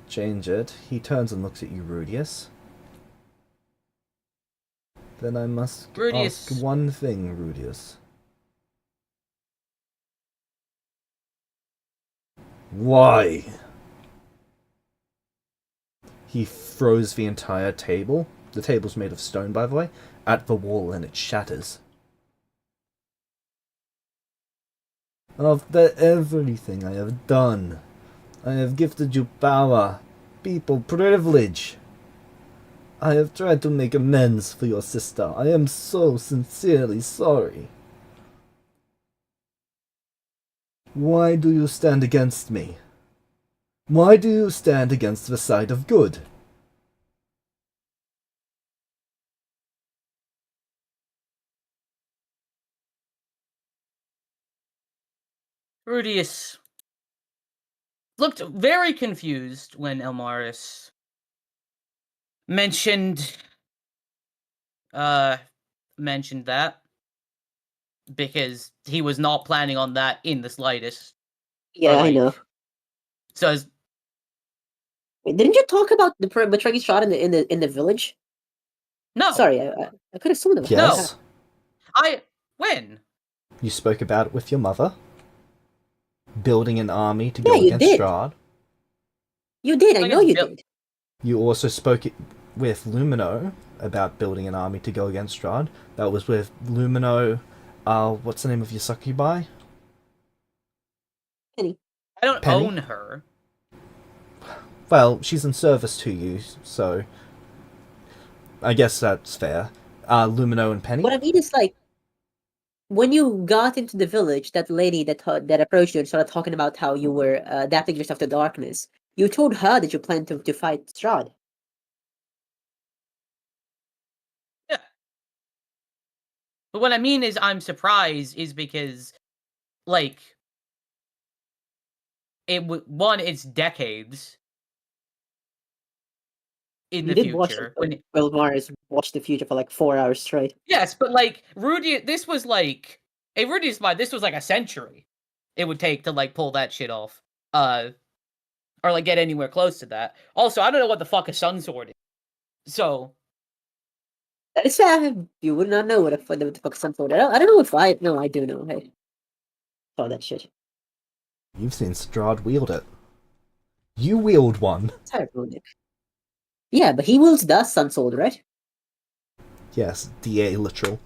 change it, he turns and looks at you, Rudius. Then I must Rudius. ask one thing, Rudius. Why? He throws the entire table, the table's made of stone by the way, at the wall and it shatters. After everything I have done, I have gifted you power, people, privilege. I have tried to make amends for your sister. I am so sincerely sorry. Why do you stand against me? Why do you stand against the side of good? Rudius looked very confused when Elmaris mentioned mentioned that, because he was not planning on that in the slightest. Yeah, I know. So as, Wait, didn't you talk about the betraying shot in the village? no, Sorry, I could have sworn that. Yes. when? You spoke about it with your mother. Building an army to Yeah, go you against did. Strahd. You did. I know you did. You also spoke with Lumino about building an army to go against Strahd. That was with Lumino. What's the name of your succubi? Penny. I don't Penny? own her. Well, she's in service to you, so I guess that's fair. Lumino and Penny. What I mean is, like, when you got into the village, that lady that approached you and started talking about how you were adapting yourself to darkness, you told her that you planned to fight Strahd. Yeah. But what I mean is, I'm surprised is because, like, it's decades in You the did watch future. Mars watch the future for like 4 hours straight. Yes, but like this was like Rudy's spot. This was like a century it would take to like pull that shit off, or like get anywhere close to that. Also, I don't know what the fuck a sun sword is, so That is fair. You would not know what the fuck something. I don't know if I no, I do know. Hey, saw that shit. You've seen Strahd wield it. You wield one. It's ironic. Yeah, but he wields the Sun Sword, right? Yes, DA literal.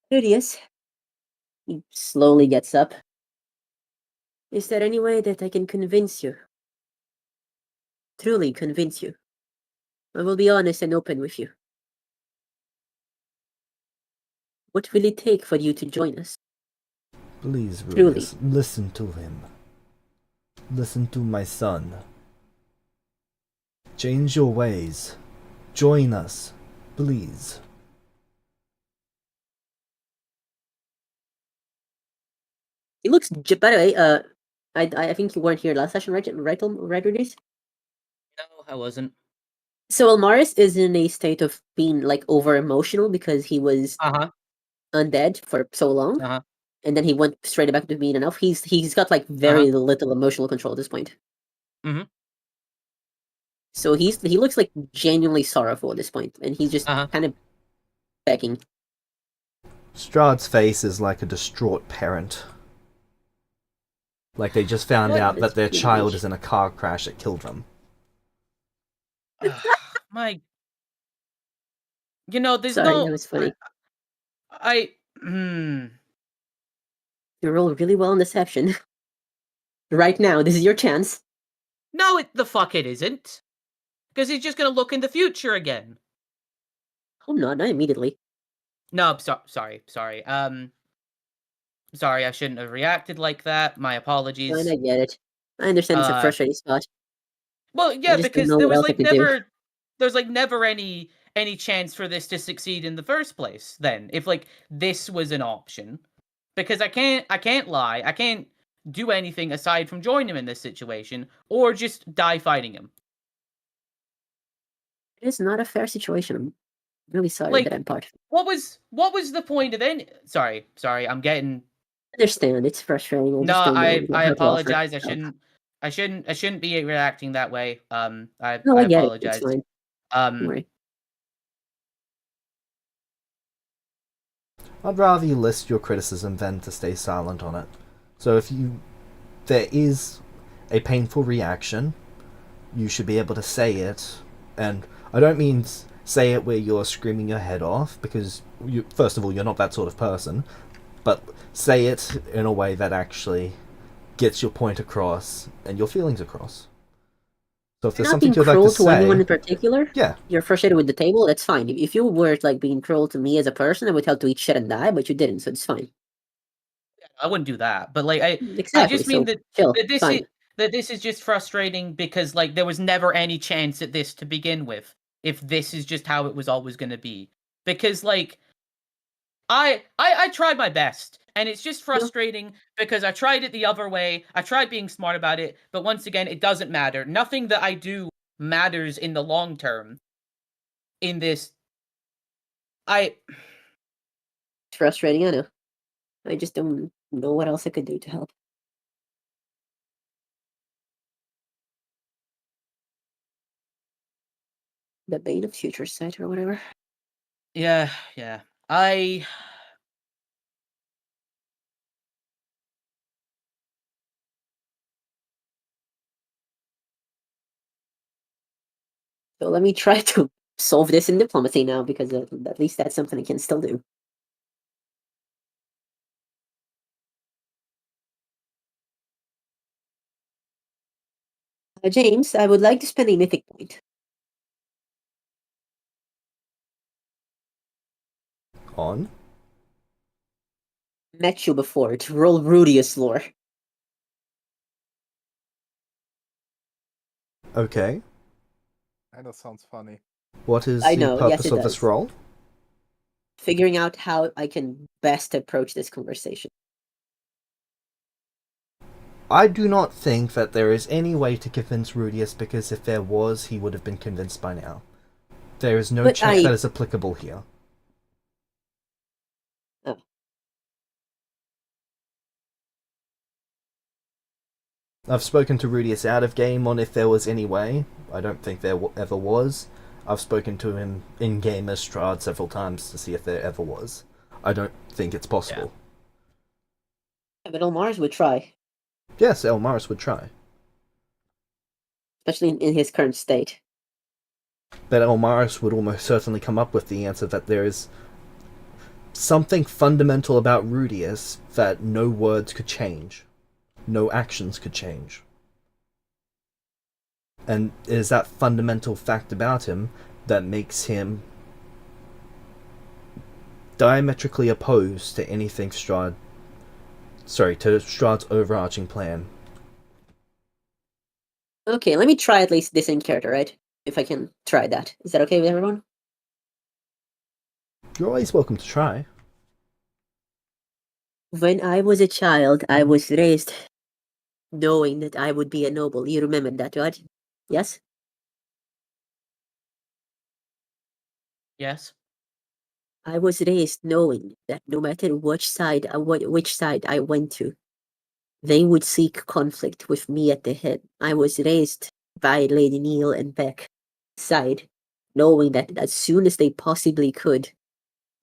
There he is. He slowly gets up. Is there any way that I can convince you? Truly convince you? I will be honest and open with you. What will it take for you to join us? Please, Truly. Rudius, listen to him. Listen to my son. Change your ways. Join us, please. It looks. By the way, I think you weren't here last session, right? Right, Rudius? No, I wasn't. So Elmaris is in a state of being like over emotional because he was Uh-huh. undead for so long, Uh-huh. and then he went straight back to being an elf. He's got like very little emotional control at this point. Mhm. So he looks like genuinely sorrowful at this point, and he's just kind of begging. Strahd's face is like a distraught parent. Like they just found out that their child is in a car crash that killed them. My... You know, there's Sorry, no... that was funny. Hmm. You rolled really well in deception. Right now, this is your chance. No, the fuck it isn't. Because he's just gonna look in the future again. Oh, no, not immediately. No, I'm sorry. Sorry, I shouldn't have reacted like that. My apologies. Fine, I get it. I understand it's a frustrating spot. Well, yeah, because there was like never any chance for this to succeed in the first place. Then, if like this was an option, because I can't lie, I can't do anything aside from join him in this situation or just die fighting him. It is not a fair situation. I'm really sorry Like, that I'm part of it. What was the point of any... Sorry, I'm getting... I understand, it's frustrating. I apologize. I shouldn't be reacting that way. I get apologize. It. It's fine. Don't worry. I'd rather you list your criticism than to stay silent on it. So if there is a painful reaction, you should be able to say it. And I don't mean say it where you're screaming your head off, because first of all, you're not that sort of person. But say it in a way that actually gets your point across and your feelings across. So if there's something you'd like to say, anyone in particular, yeah, you're frustrated with the table, that's fine. If you were like being cruel to me as a person, I would tell to eat shit and die, but you didn't, so it's fine. I wouldn't do that, but like I just mean that this is just frustrating because like there was never any chance at this to begin with. If this is just how it was always going to be, because like I tried my best, and it's just frustrating because I tried it the other way. I tried being smart about it, but once again, it doesn't matter. Nothing that I do matters in the long term. In this, it's frustrating, I know. I just don't know what else I could do to help. The bane of future sight or whatever. Yeah. So let me try to solve this in diplomacy now, because at least that's something I can still do. James, I would like to spend a mythic point. On? Met you before to roll Rudius lore. Okay. That sounds funny. What is the purpose of this roll? Figuring out how I can best approach this conversation. I do not think that there is any way to convince Rudius, because if there was, he would have been convinced by now. There is no chance that is applicable here. Oh. I've spoken to Rudius out of game on if there was any way. I don't think there ever was. I've spoken to him in game as Strahd several times to see if there ever was. I don't think it's possible. Yeah, but Elmaris would try. Yes, Elmaris would try. Especially in his current state. But Elmaris would almost certainly come up with the answer that there is something fundamental about Rudius that no words could change. No actions could change. And it is that fundamental fact about him that makes him diametrically opposed to anything to Strahd's overarching plan. Okay, let me try at least this in character, right? If I can try that. Is that okay with everyone? You're always welcome to try. When I was a child, I was raised knowing that I would be a noble. You remember that, right? Yes? Yes. I was raised knowing that no matter which side I went to, they would seek conflict with me at the head. I was raised by Lady Neil and Beck's side, knowing that as soon as they possibly could,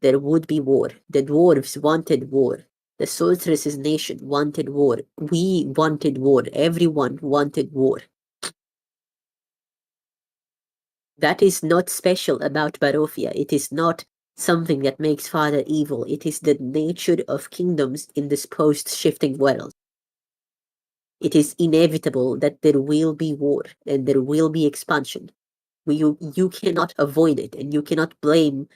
there would be war. The dwarves wanted war. The sorceress's nation wanted war. We wanted war. Everyone wanted war. That is not special about Barovia. It is not something that makes Father evil. It is the nature of kingdoms in this post-shifting world. It is inevitable that there will be war and there will be expansion. You cannot avoid it, and you cannot blame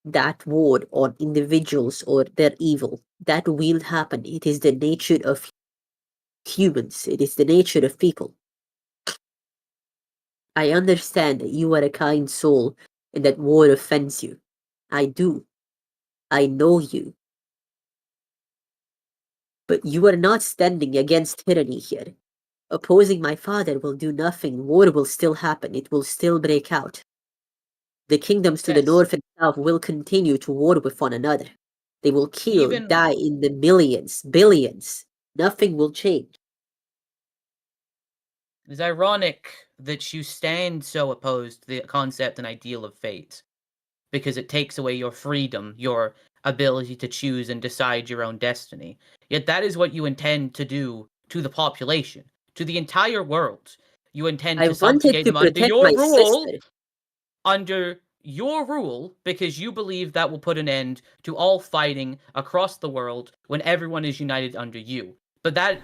that war on individuals or their evil. That will happen. It is the nature of humans. It is the nature of people. I understand that you are a kind soul and that war offends you. I do. I know you. But you are not standing against tyranny here. Opposing my father will do nothing. War will still happen. It will still break out. The kingdoms to the Yes. north and south will continue to war with one another. They will kill, Even- die in the millions, billions. Nothing will change. It's ironic that you stand so opposed to the concept and ideal of fate, because it takes away your freedom, your ability to choose and decide your own destiny. Yet that is what you intend to do to the population, to the entire world. You intend I to wanted subjugate to them under protect your my rule, sister. because you believe that will put an end to all fighting across the world when everyone is united under you. But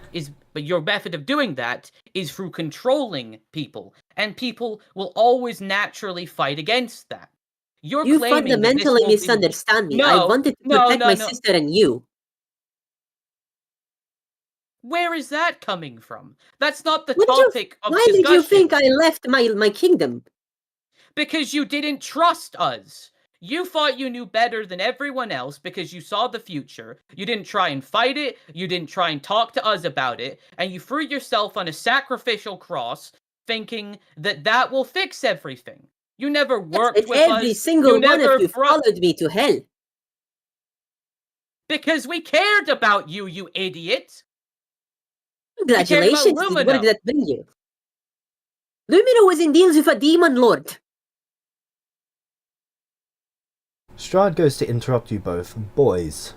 your method of doing that is through controlling people, and people will always naturally fight against that. You're You claiming that this fundamentally will be... misunderstand me. I No, wanted to no, protect no, my no. sister and you. Where is that coming from? That's not the What did you- topic of Why discussion. did you think I left my kingdom? Because you didn't trust us. You thought you knew better than everyone else because you saw the future. You didn't try and fight it. You didn't try and talk to us about it. And you threw yourself on a sacrificial cross thinking that that will fix everything. You never worked And with every us. single You one of never you followed me to hell. Because we cared about you, you idiot. Congratulations, Lumino. what did that bring you? Lumino was in deals with a demon lord. Strahd goes to interrupt you both. Boys,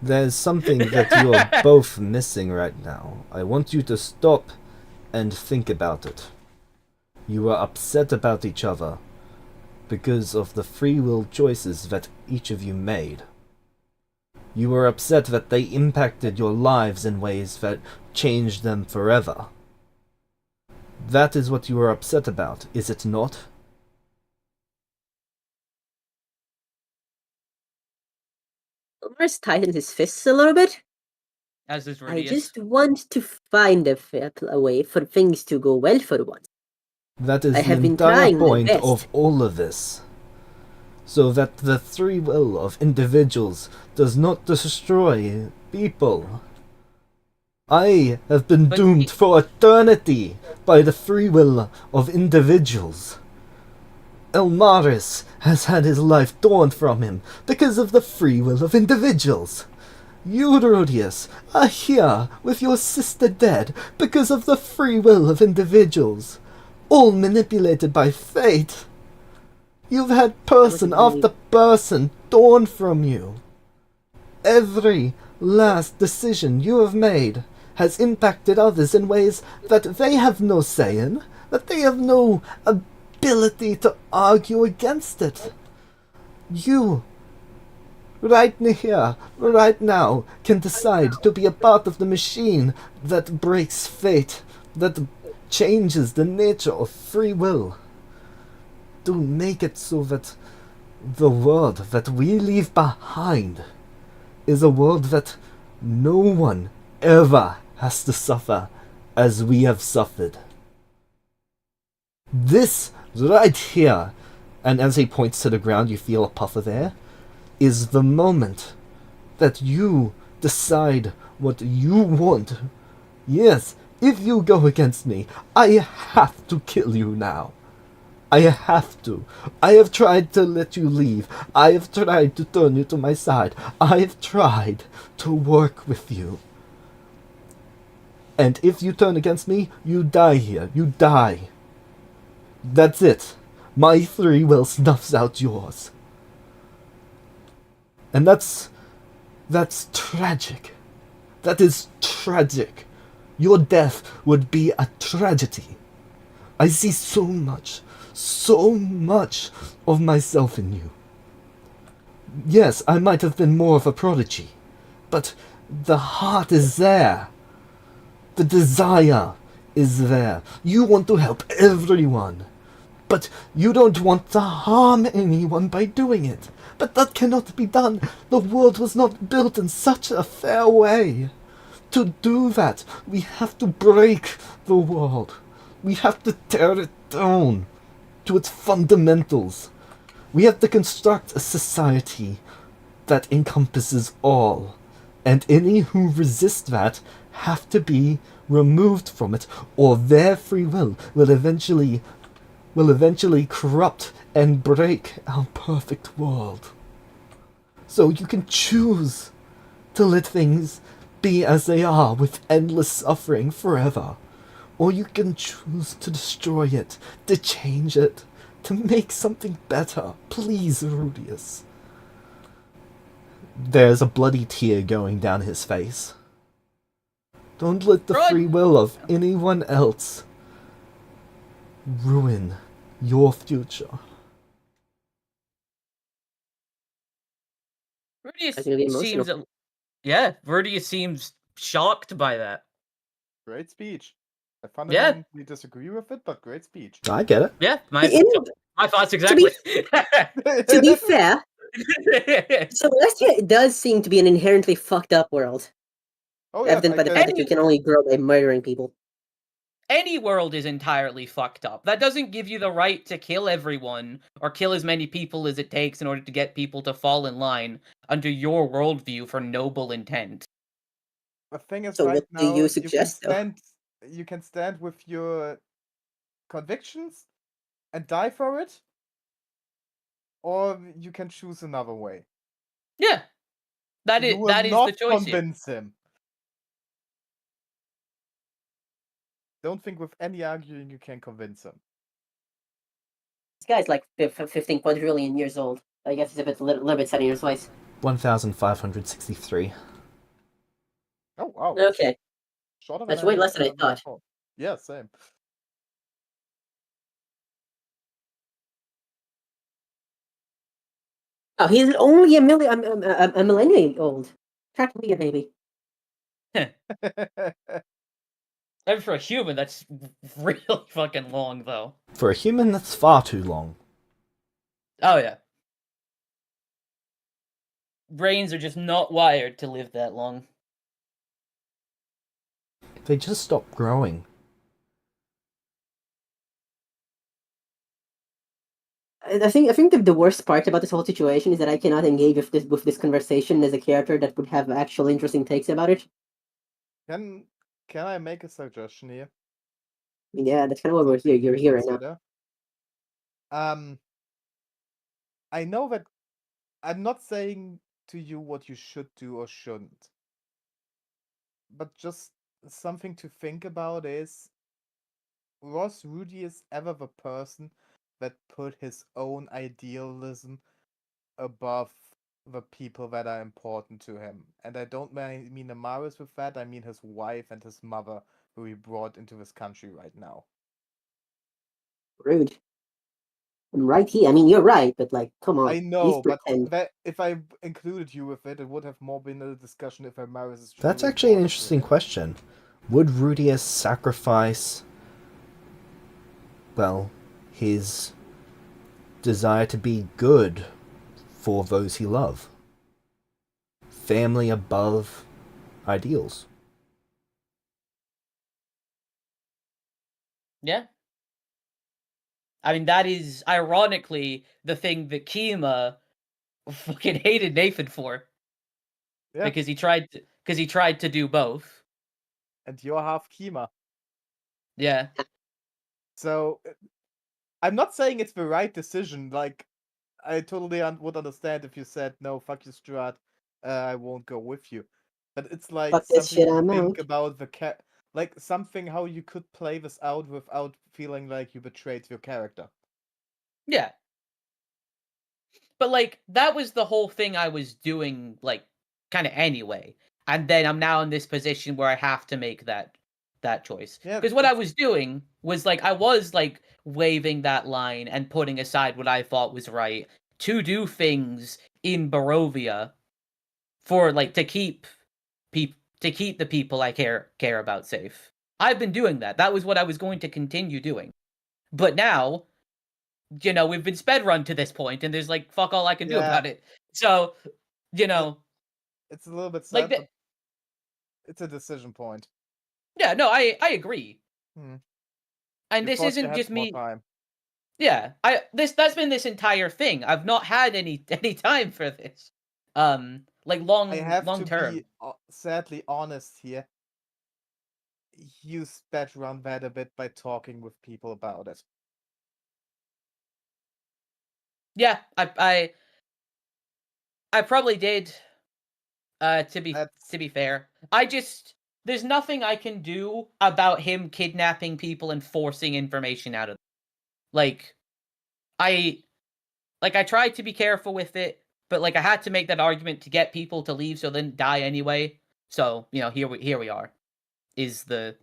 there's something that you are both missing right now. I want you to stop and think about it. You are upset about each other because of the free will choices that each of you made. You were upset that they impacted your lives in ways that changed them forever. That is what you are upset about, is it not? Mars tightens his fists a little bit. As is I Rudius. just want to find a way for things to go well for once. That is I the have been entire trying my point best. of all of this. So that the free will of individuals does not destroy people. I have been But doomed for eternity by the free will of individuals. Elmaris has had his life torn from him because of the free will of individuals. You, Rudius, are here with your sister dead because of the free will of individuals, all manipulated by fate. You've had person after person torn from you. Every last decision you have made has impacted others in ways that they have no say in, that they have no ability to argue against it. You, right here, right now, can decide to be a part of the machine that breaks fate, that changes the nature of free will. to make it so that the world that we leave behind is a world that no one ever has to suffer as we have suffered. This right here, and as he points to the ground, you feel a puff of air, is the moment that you decide what you want. Yes, if you go against me, I have to kill you now. I have to. I have tried to let you leave. I have tried to turn you to my side. I have tried to work with you. And if you turn against me, you die here. You die. That's it. My free will snuffs out yours. And that's tragic. That is tragic. Your death would be a tragedy. I see so much of myself in you. Yes, I might have been more of a prodigy, but the heart is there. The desire is there. You want to help everyone, but you don't want to harm anyone by doing it. But that cannot be done. The world was not built in such a fair way. To do that, we have to break the world. We have to tear it down to its fundamentals. We have to construct a society that encompasses all, and any who resist that have to be removed from it, or their free will eventually corrupt and break our perfect world. So you can choose to let things be as they are with endless suffering forever, or you can choose to destroy it, to change it, to make something better. Please, Rudius. There's a bloody tear going down his face. Don't let the free will of anyone else ruin your future. Rudius seems... Yeah, Rudius seems shocked by that. Great speech. I fundamentally disagree with it, but great speech. I get it. Yeah, my thoughts exactly. To be fair, Celestia does seem to be an inherently fucked up world. Oh, Evident by the fact that you can only grow by murdering people. Any world is entirely fucked up. That doesn't give you the right to kill everyone, or kill as many people as it takes in order to get people to fall in line under your worldview for noble intent. The thing is, So right what now, do you suggest, you can stand with your convictions and die for it, or you can choose another way. Yeah, that is the choice. Convince him. Don't think with any arguing you can convince him. This guy's like 15 quadrillion years old. I guess he's a little bit set in his ways. 1,563. Oh, wow. Okay. Shorter That's than way less than I thought. Yeah, same. Oh, he's only a millennium old. Practically a baby. And for a human, that's really fucking long, though. For a human, that's far too long. Oh, yeah. Brains are just not wired to live that long. They just stop growing. I think the worst part about this whole situation is that I cannot engage with this conversation as a character that would have actual interesting takes about it. Can I make a suggestion here? Yeah, that's kind of what we're here. You're here right now. I know that I'm not saying to you what you should do or shouldn't, but just something to think about is, was Rudius ever the person that put his own idealism above the people that are important to him? And I don't mean Amaris with that, I mean his wife and his mother, who he brought into this country right now. Rude. I'm right here. I mean, you're right, but like, come on. I know, but that if I included you with it, it would have more been a discussion if Amaris is. That's actually an interesting question. Would Rudius sacrifice, well, his desire to be good for those he love. Family above ideals. Yeah. I mean, that is ironically the thing that Kima fucking hated Nathan for. Yeah. Because he tried to do both. And you're half Kima. Yeah. So I'm not saying it's the right decision. Like, I totally would understand if you said, no, fuck you, Strahd, I won't go with you. But it's like Fuck this something shit, to I'm think out. about like something how you could play this out without feeling like you betrayed your character. Yeah. But like that was the whole thing I was doing, like kind of anyway. And then I'm now in this position where I have to make that choice. Yeah, Because what I was doing was like I was like waving that line and putting aside what I thought was right to do things in Barovia for like to keep the people I care about safe. I've been doing that. That was what I was going to continue doing. But now, you know, we've been sped run to this point, and there's like fuck all I can do Yeah. about it. So, you know, it's a little bit like sad, but it's a decision point. yeah, no, I agree. Hmm. And You this thought you isn't had just more me. time. Yeah, that's been this entire thing. I've not had any time for this. Like I have long to term. be sadly honest here. You sped run that a bit by talking with people about it. Yeah, I probably did. To be fair, there's nothing I can do about him kidnapping people and forcing information out of them. Like I tried to be careful with it, but like I had to make that argument to get people to leave so they didn't die anyway. So, you know, here we are. Because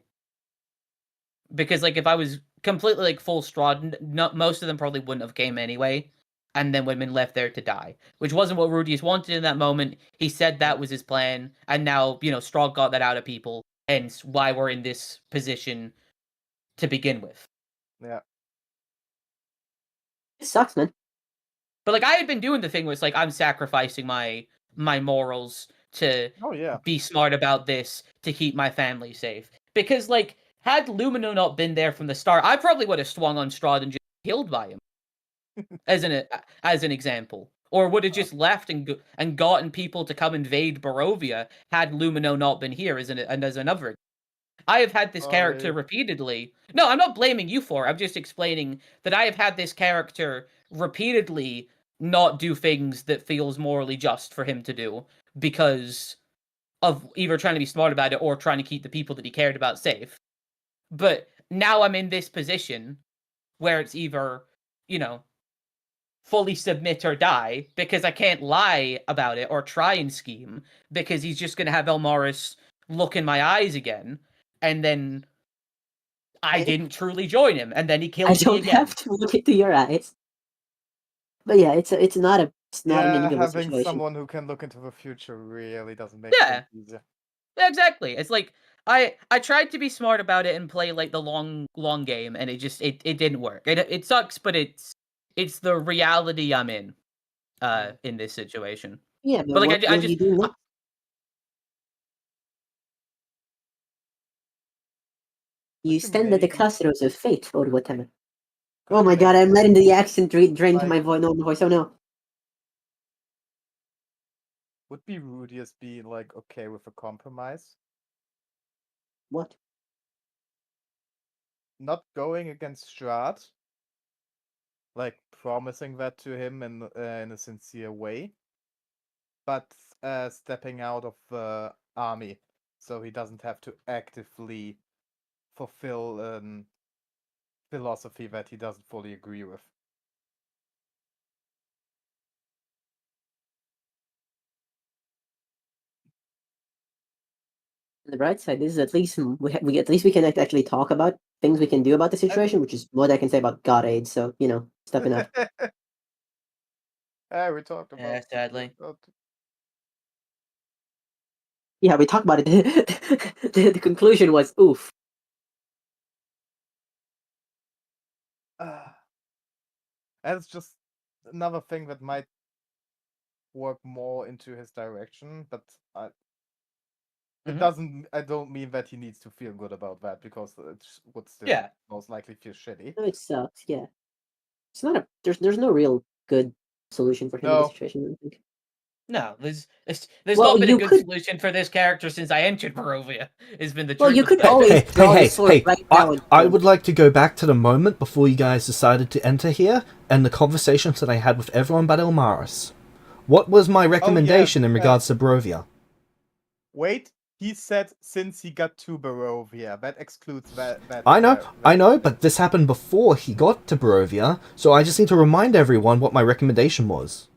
like if I was completely like full Strahd, most of them probably wouldn't have came anyway, and then would have been left there to die, which wasn't what Rudius wanted in that moment. He said that was his plan, and now, you know, Strahd got that out of people, hence why we're in this position to begin with. Yeah. It sucks, man. But like I had been doing the thing where it's like I'm sacrificing my morals to be smart about this to keep my family safe. Because like had Lumino not been there from the start, I probably would have swung on Strahd and just killed by him. as an example. Or would have just left and gotten people to come invade Barovia had Lumino not been here as another. I have had this character repeatedly. No, I'm not blaming you for it. I'm just explaining that I have had this character repeatedly not do things that feels morally just for him to do because of either trying to be smart about it or trying to keep the people that he cared about safe. But now I'm in this position where it's either, you know, fully submit or die because I can't lie about it or try and scheme because he's just going to have Elmaris look in my eyes again and then I didn't truly join him, and then he I killed me don't again. have to look into your eyes. But yeah, it's not an enviable having situation. someone who can look into the future really doesn't make things easier. Yeah, exactly. It's like I tried to be smart about it and play like the long game, and it just it didn't work. It sucks, but it's the reality I'm in this situation. Yeah, but But like what I will just you do next? You stand at the crossroads of fate or whatever. Oh my god, I'm letting the accent drain to my normal voice. Oh no. Would be Rudius be like okay with a compromise? What? Not going against Strahd, like promising that to him in a sincere way, but stepping out of the army so he doesn't have to actively fulfill a philosophy that he doesn't fully agree with. On the bright side is at least we can actually talk about things we can do about the situation, which is what I can say about God Aid. So you know, stepping up. We talked about yeah, sadly. Yeah, we talked about it. The conclusion was oof. And it's just another thing that might work more into his direction, but it Mhm. doesn't. I don't mean that he needs to feel good about that because it would still Yeah. most likely feel shitty. No, it sucks. Yeah, it's not a. There's no real good solution for him in No. this situation. I don't think. No, there's Well, not been a you good could- solution for this character since I entered Barovia. Has been the Well, truth you of could the matter. always draw his sword right now. I would like to go back to the moment before you guys decided to enter here and the conversations that I had with everyone but Elmaris. What was my recommendation in regards to Barovia? Wait, he said since he got to Barovia. That excludes that. I know, but this happened before he got to Barovia, so I just need to remind everyone what my recommendation was.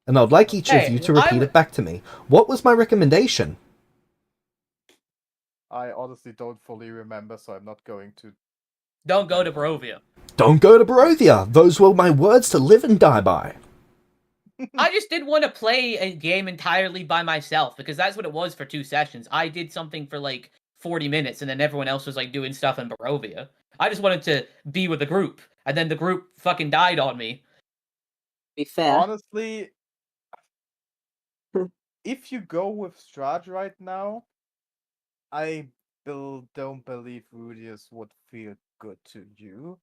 And I'd like each of you to repeat it back to me. What was my recommendation? I honestly don't fully remember, so I'm not going to. Don't go to Barovia. Don't go to Barovia! Those were my words to live and die by. I just didn't want to play a game entirely by myself because that's what it was for 2 sessions. I did something for like 40 minutes and then everyone else was like doing stuff in Barovia. I just wanted to be with a group, and then the group fucking died on me. Be fair. Honestly, if you go with Strahd right now, I don't believe Rudius would feel good to you.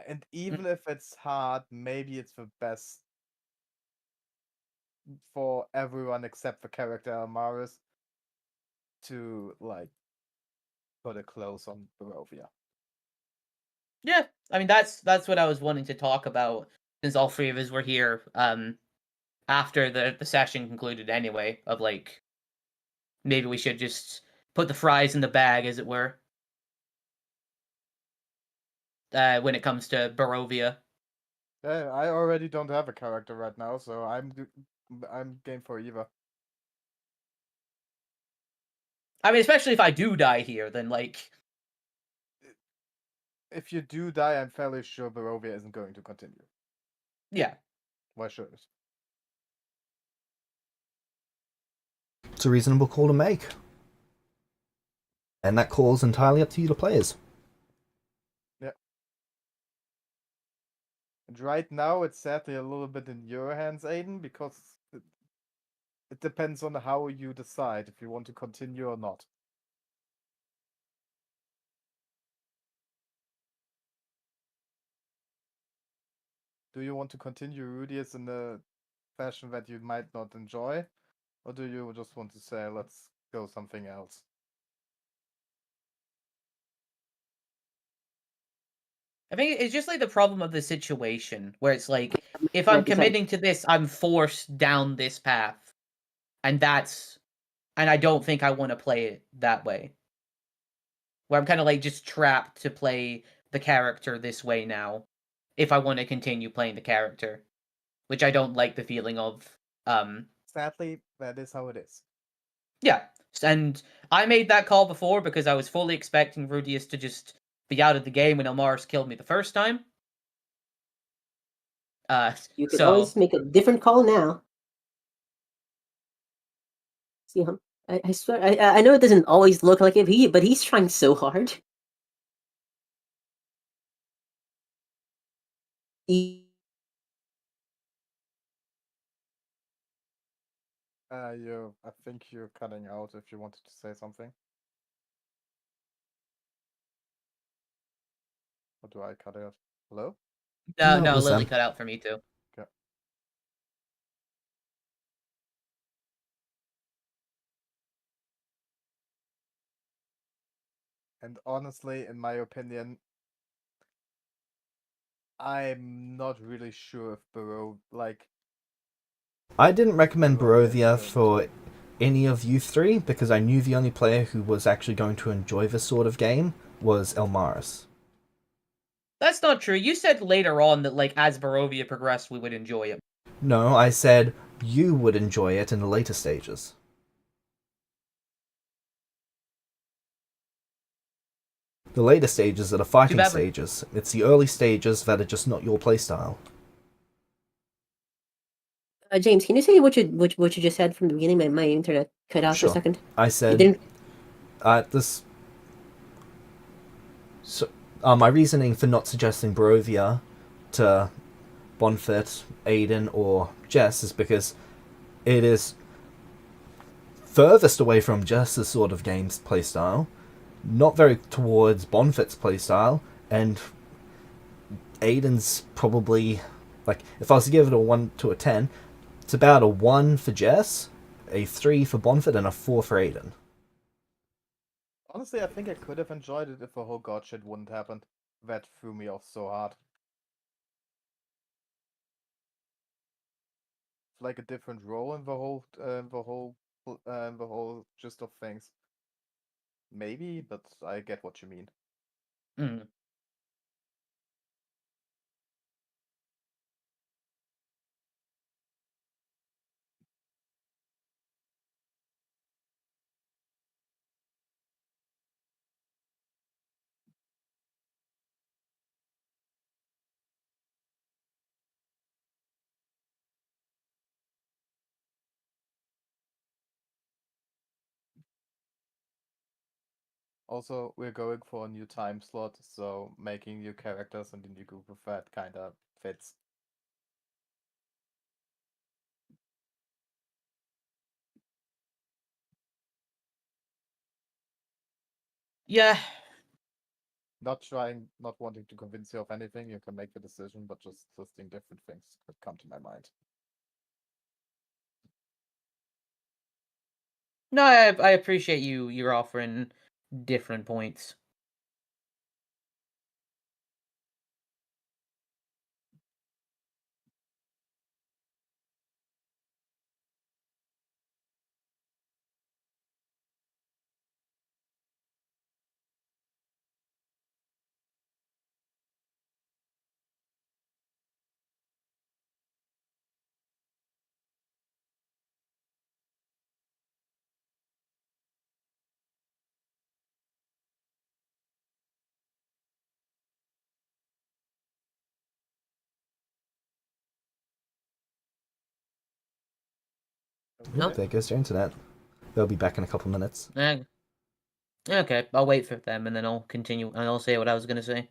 And even if it's hard, maybe it's the best for everyone except the character Amaris to like put a close on Barovia. Yeah, I mean that's what I was wanting to talk about since all 3 of us were here. After the session concluded anyway, of like maybe we should just put the fries in the bag, as it were. When it comes to Barovia. Yeah, I already don't have a character right now, so I'm game for either. I mean, especially if I do die here, then like. If you do die, I'm fairly sure Barovia isn't going to continue. Yeah. Why should it? It's a reasonable call to make. And that call is entirely up to you, the players. Yeah. And right now, it's sadly a little bit in your hands, Aiden, because it depends on how you decide if you want to continue or not. Do you want to continue Rudius in a fashion that you might not enjoy? Or do you just want to say, let's go something else? I think it's just like the problem of the situation where it's like, if Yeah, I'm it's like- committing to this, I'm forced down this path. And I don't think I want to play it that way. Where I'm kind of like just trapped to play the character this way now. If I want to continue playing the character. Which I don't like the feeling of. Sadly, that is how it is. Yeah, and I made that call before because I was fully expecting Rudius to just be out of the game when Elmaris killed me the first time. You could always make a different call now. See him? I swear, I know it doesn't always look like it, but he's trying so hard. I think you're cutting out if you wanted to say something. Or do I cut out? Hello? No, was Lily them. cut out for me too. Okay. And honestly, in my opinion, I'm not really sure if I didn't recommend Barovia Barovia for any of you 3 because I knew the only player who was actually going to enjoy this sort of game was Elmaris. That's not true. You said later on that, like, as Barovia progressed, we would enjoy it. No, I said you would enjoy it in the later stages. The later stages are the fighting stages. It's the early stages that are just not your playstyle. James, can you say what you just said from the beginning? My internet cut out for a second. I said You didn't... my reasoning for not suggesting Barovia to Bonfit, Aiden, or Jess is because it is furthest away from Jess's sort of game's playstyle, not very towards Bonfit's playstyle, and Aiden's probably, like, if I was to give it a 1 to a 10, it's about a 1 for Jess, a 3 for Bonfit, and a 4 for Aiden. Honestly, I think I could have enjoyed it if the whole god shit wouldn't happen. That threw me off so hard. It's like a different role in the whole gist of things. Maybe, but I get what you mean. Mm. Also, we're going for a new time slot, so making new characters and a new group of that kinda fits. Yeah. Not wanting to convince you of anything, you can make the decision, but just listing different things could come to my mind. No, I appreciate you're offering different points. Nope. There goes your internet. They'll be back in a couple minutes. Okay, I'll wait for them and then I'll continue and I'll say what I was gonna say.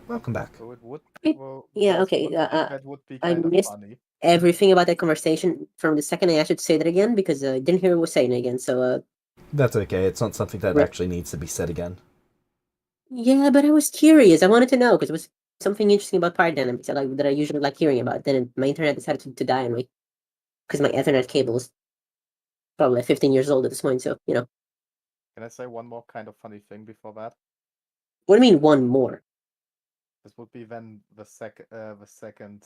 Welcome back. So it would. Okay. Well, Yeah, yes, okay, that would be I kind of missed funny. everything about that conversation from the second I should say that again because I didn't hear what was saying again. So That's okay, it's not something that Right. actually needs to be said again. yeah, but I was curious. I wanted to know because it was something interesting about power dynamics that I usually like hearing about. Then my internet decided to die on me because my Ethernet cable is probably like 15 years old at this point. So Can I say one more kind of funny thing before that? what do you mean one more? This would be then the second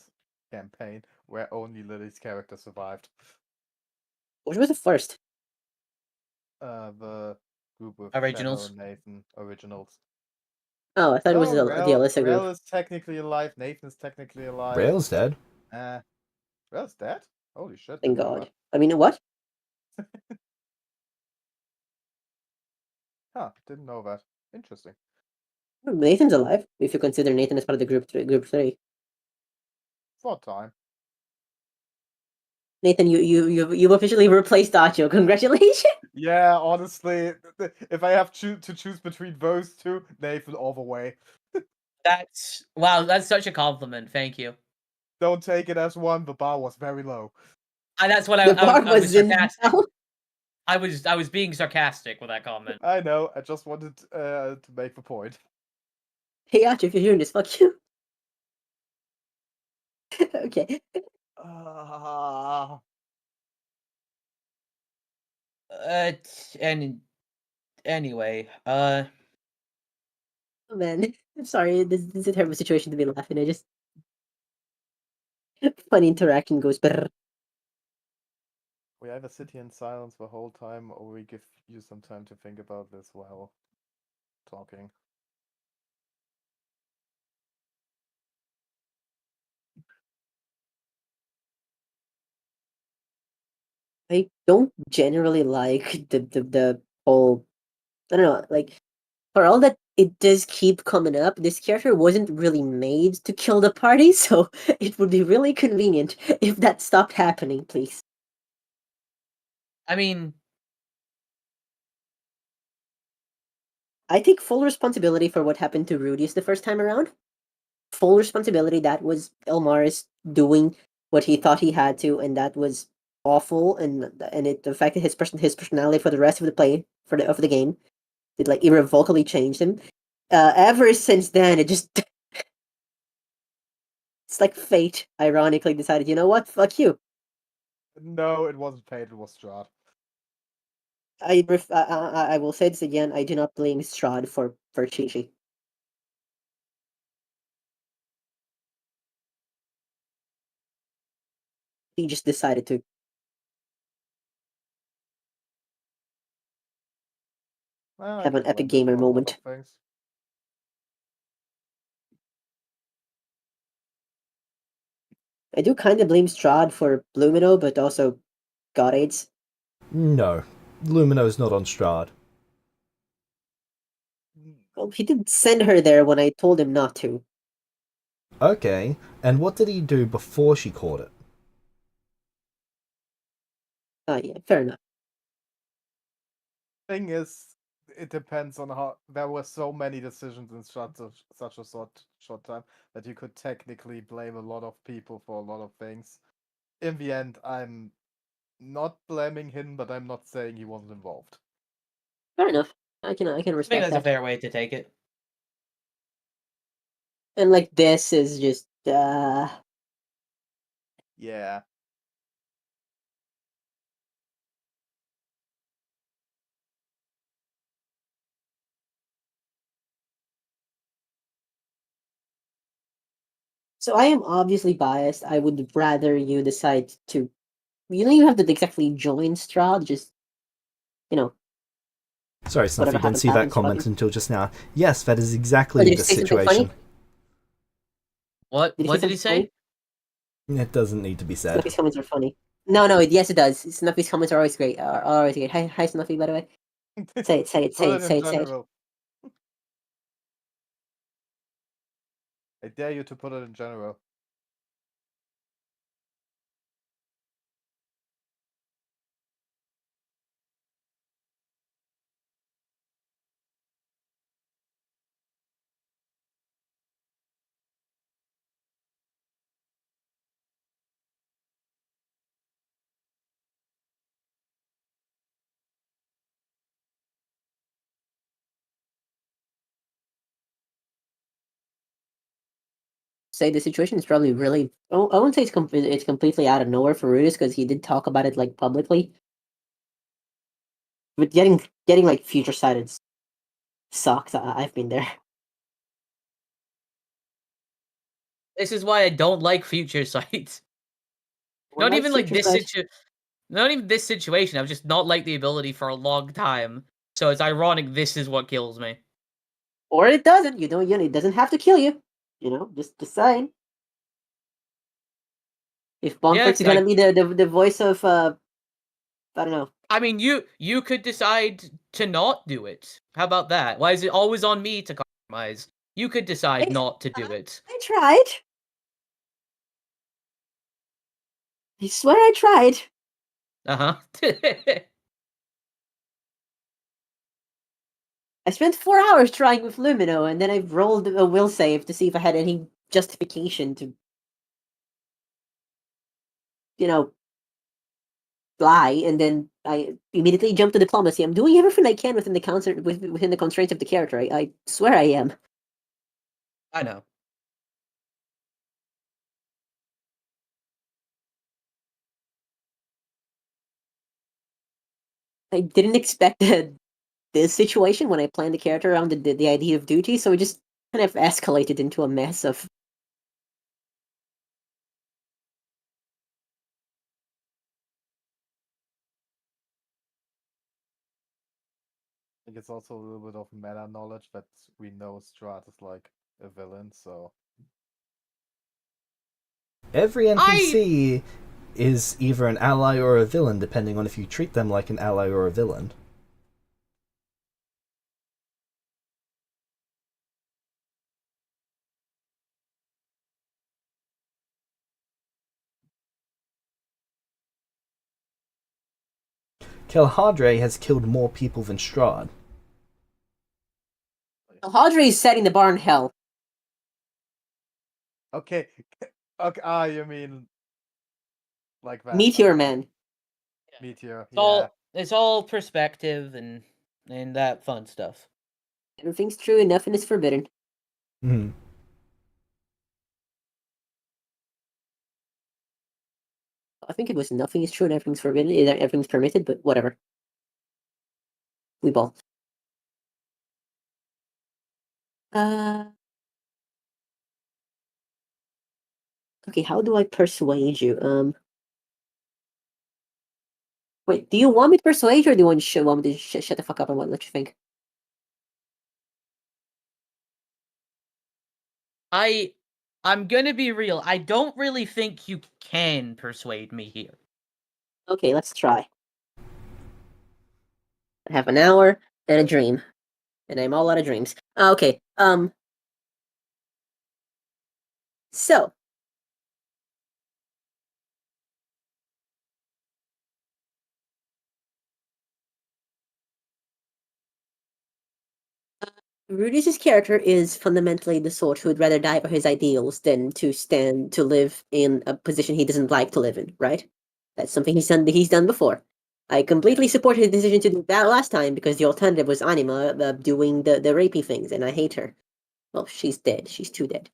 campaign where only Lily's character survived. Which was the first? The group with Originals. Shadow and Nathan originals. Oh, I thought it was the Alyssa group. Rail is technically alive. Nathan's technically alive. Rail's dead. Rail's dead? Holy shit! Thank didn't know God. I mean, what? that. Huh? Didn't know that. Interesting. Nathan's alive if you consider Nathan as part of the group three. For time. Nathan, you've officially replaced Acho. Congratulations. Yeah, honestly, if I have to choose between those two, Nathan all the way. That's such a compliment. Thank you. Don't take it as one. The bar was very low. That's what The bar I was was in sarcastic. hell. I was being sarcastic with that comment. I know. I just wanted to make the point. Hey, Acho, if you're hearing this, fuck you. Okay. And anyway, Oh, man, I'm sorry. This is a terrible situation to be laughing. I just funny interaction goes. Brr. We either sit here in silence the whole time, or we give you some time to think about this while talking. I don't generally like the whole. I don't know. Like for all that it does keep coming up, this character wasn't really made to kill the party, so it would be really convenient if that stopped happening, please. I mean, I take full responsibility for what happened to Rudius the first time around. Full responsibility. That was Elmaris doing what he thought he had to, and that was awful. And it affected his personality for the rest of the play of the game. It like irrevocably changed him. Ever since then, it just it's like fate. Ironically, decided, you know what? Fuck you. No, it wasn't Fate, it was Strahd. I will say this again. I do not blame Strahd for Chi-Chi. He just decided to. Well, I Have an can epic blame him gamer for a lot moment. of things. I do kind of blame Strahd for Lumino, but also God AIDS. No, Lumino's not on Strahd. Well, he did send her there when I told him not to. Okay, and what did he do before she caught it? Yeah, fair enough. Thing is, it depends on how. There were so many decisions in such a short time that you could technically blame a lot of people for a lot of things. In the end, I'm not blaming him, but I'm not saying he wasn't involved. Fair enough. I can I think respect that's a that. fair way to take it. And like this is just Yeah. so I am obviously biased. I would rather you decide to you don't even have to exactly join Strahd, just you know, Sorry, Snuffy, whatever didn't happens see that happens. comment Fucking. until just now. Yes, that is Oh, exactly did you the say something funny? situation. What? Did he What say did he something say? funny? It doesn't need to be said. Snuffy's comments are funny. No, yes, it does. Snuffy's comments are always great. Are always great. Hi, Snuffy, by the way. Say it, say it, Put say it it, in say it, say it. general. I dare you to put it in general. Say the situation is probably really. Oh, I wouldn't say it's completely out of nowhere for Rudis because he did talk about it like publicly. But getting like future sighted sucks. I've been there. This is why I don't like future sight. One Not likes even like future this sight. not even this situation. I've just not liked the ability for a long time. So it's ironic this is what kills me. Or it doesn't. It doesn't have to kill you. Just saying. If Yeah, Bonfric's gonna be the voice of I don't know. I mean you could decide to not do it. How about that? Why is it always on me to compromise? You could decide not to do it. I tried. I swear I tried. Uh-huh. I spent 4 hours trying with Lumino, and then I rolled a will save to see if I had any justification to, you know, lie. And then I immediately jumped to diplomacy. I'm doing everything I can within the within the constraints of the character. I swear I am. I know. I didn't expect this situation when I planned the character around the idea of duty, so it just kind of escalated into a mess of. I think it's also a little bit of meta knowledge that we know Strahd is like a villain, so Every I NPC is either an ally or a villain, depending on if you treat them like an ally or a villain. Kelhadre has killed more people than Strahd. Hadri is setting the bar in hell. Okay. Okay. You mean like that? Meteor Okay. Man. Meteor. It's all perspective and that fun stuff. Everything's true and nothing is forbidden. Hmm. I think it was nothing is true and everything's forbidden. Everything's permitted, but whatever. We ball. Okay, how do I persuade you? Wait, do you want me to persuade you, or do you want me to shut the fuck up and let you think? I'm gonna be real. I don't really think you can persuade me here. Okay, let's try. I have an hour and a dream, and I'm all out of dreams. Okay, so Rudius's character is fundamentally the sort who would rather die for his ideals than to live in a position he doesn't like to live in, right? That's something he's done before. I completely support his decision to do that last time because the alternative was Anima doing the rapey things, and I hate her. Well, she's dead. She's too dead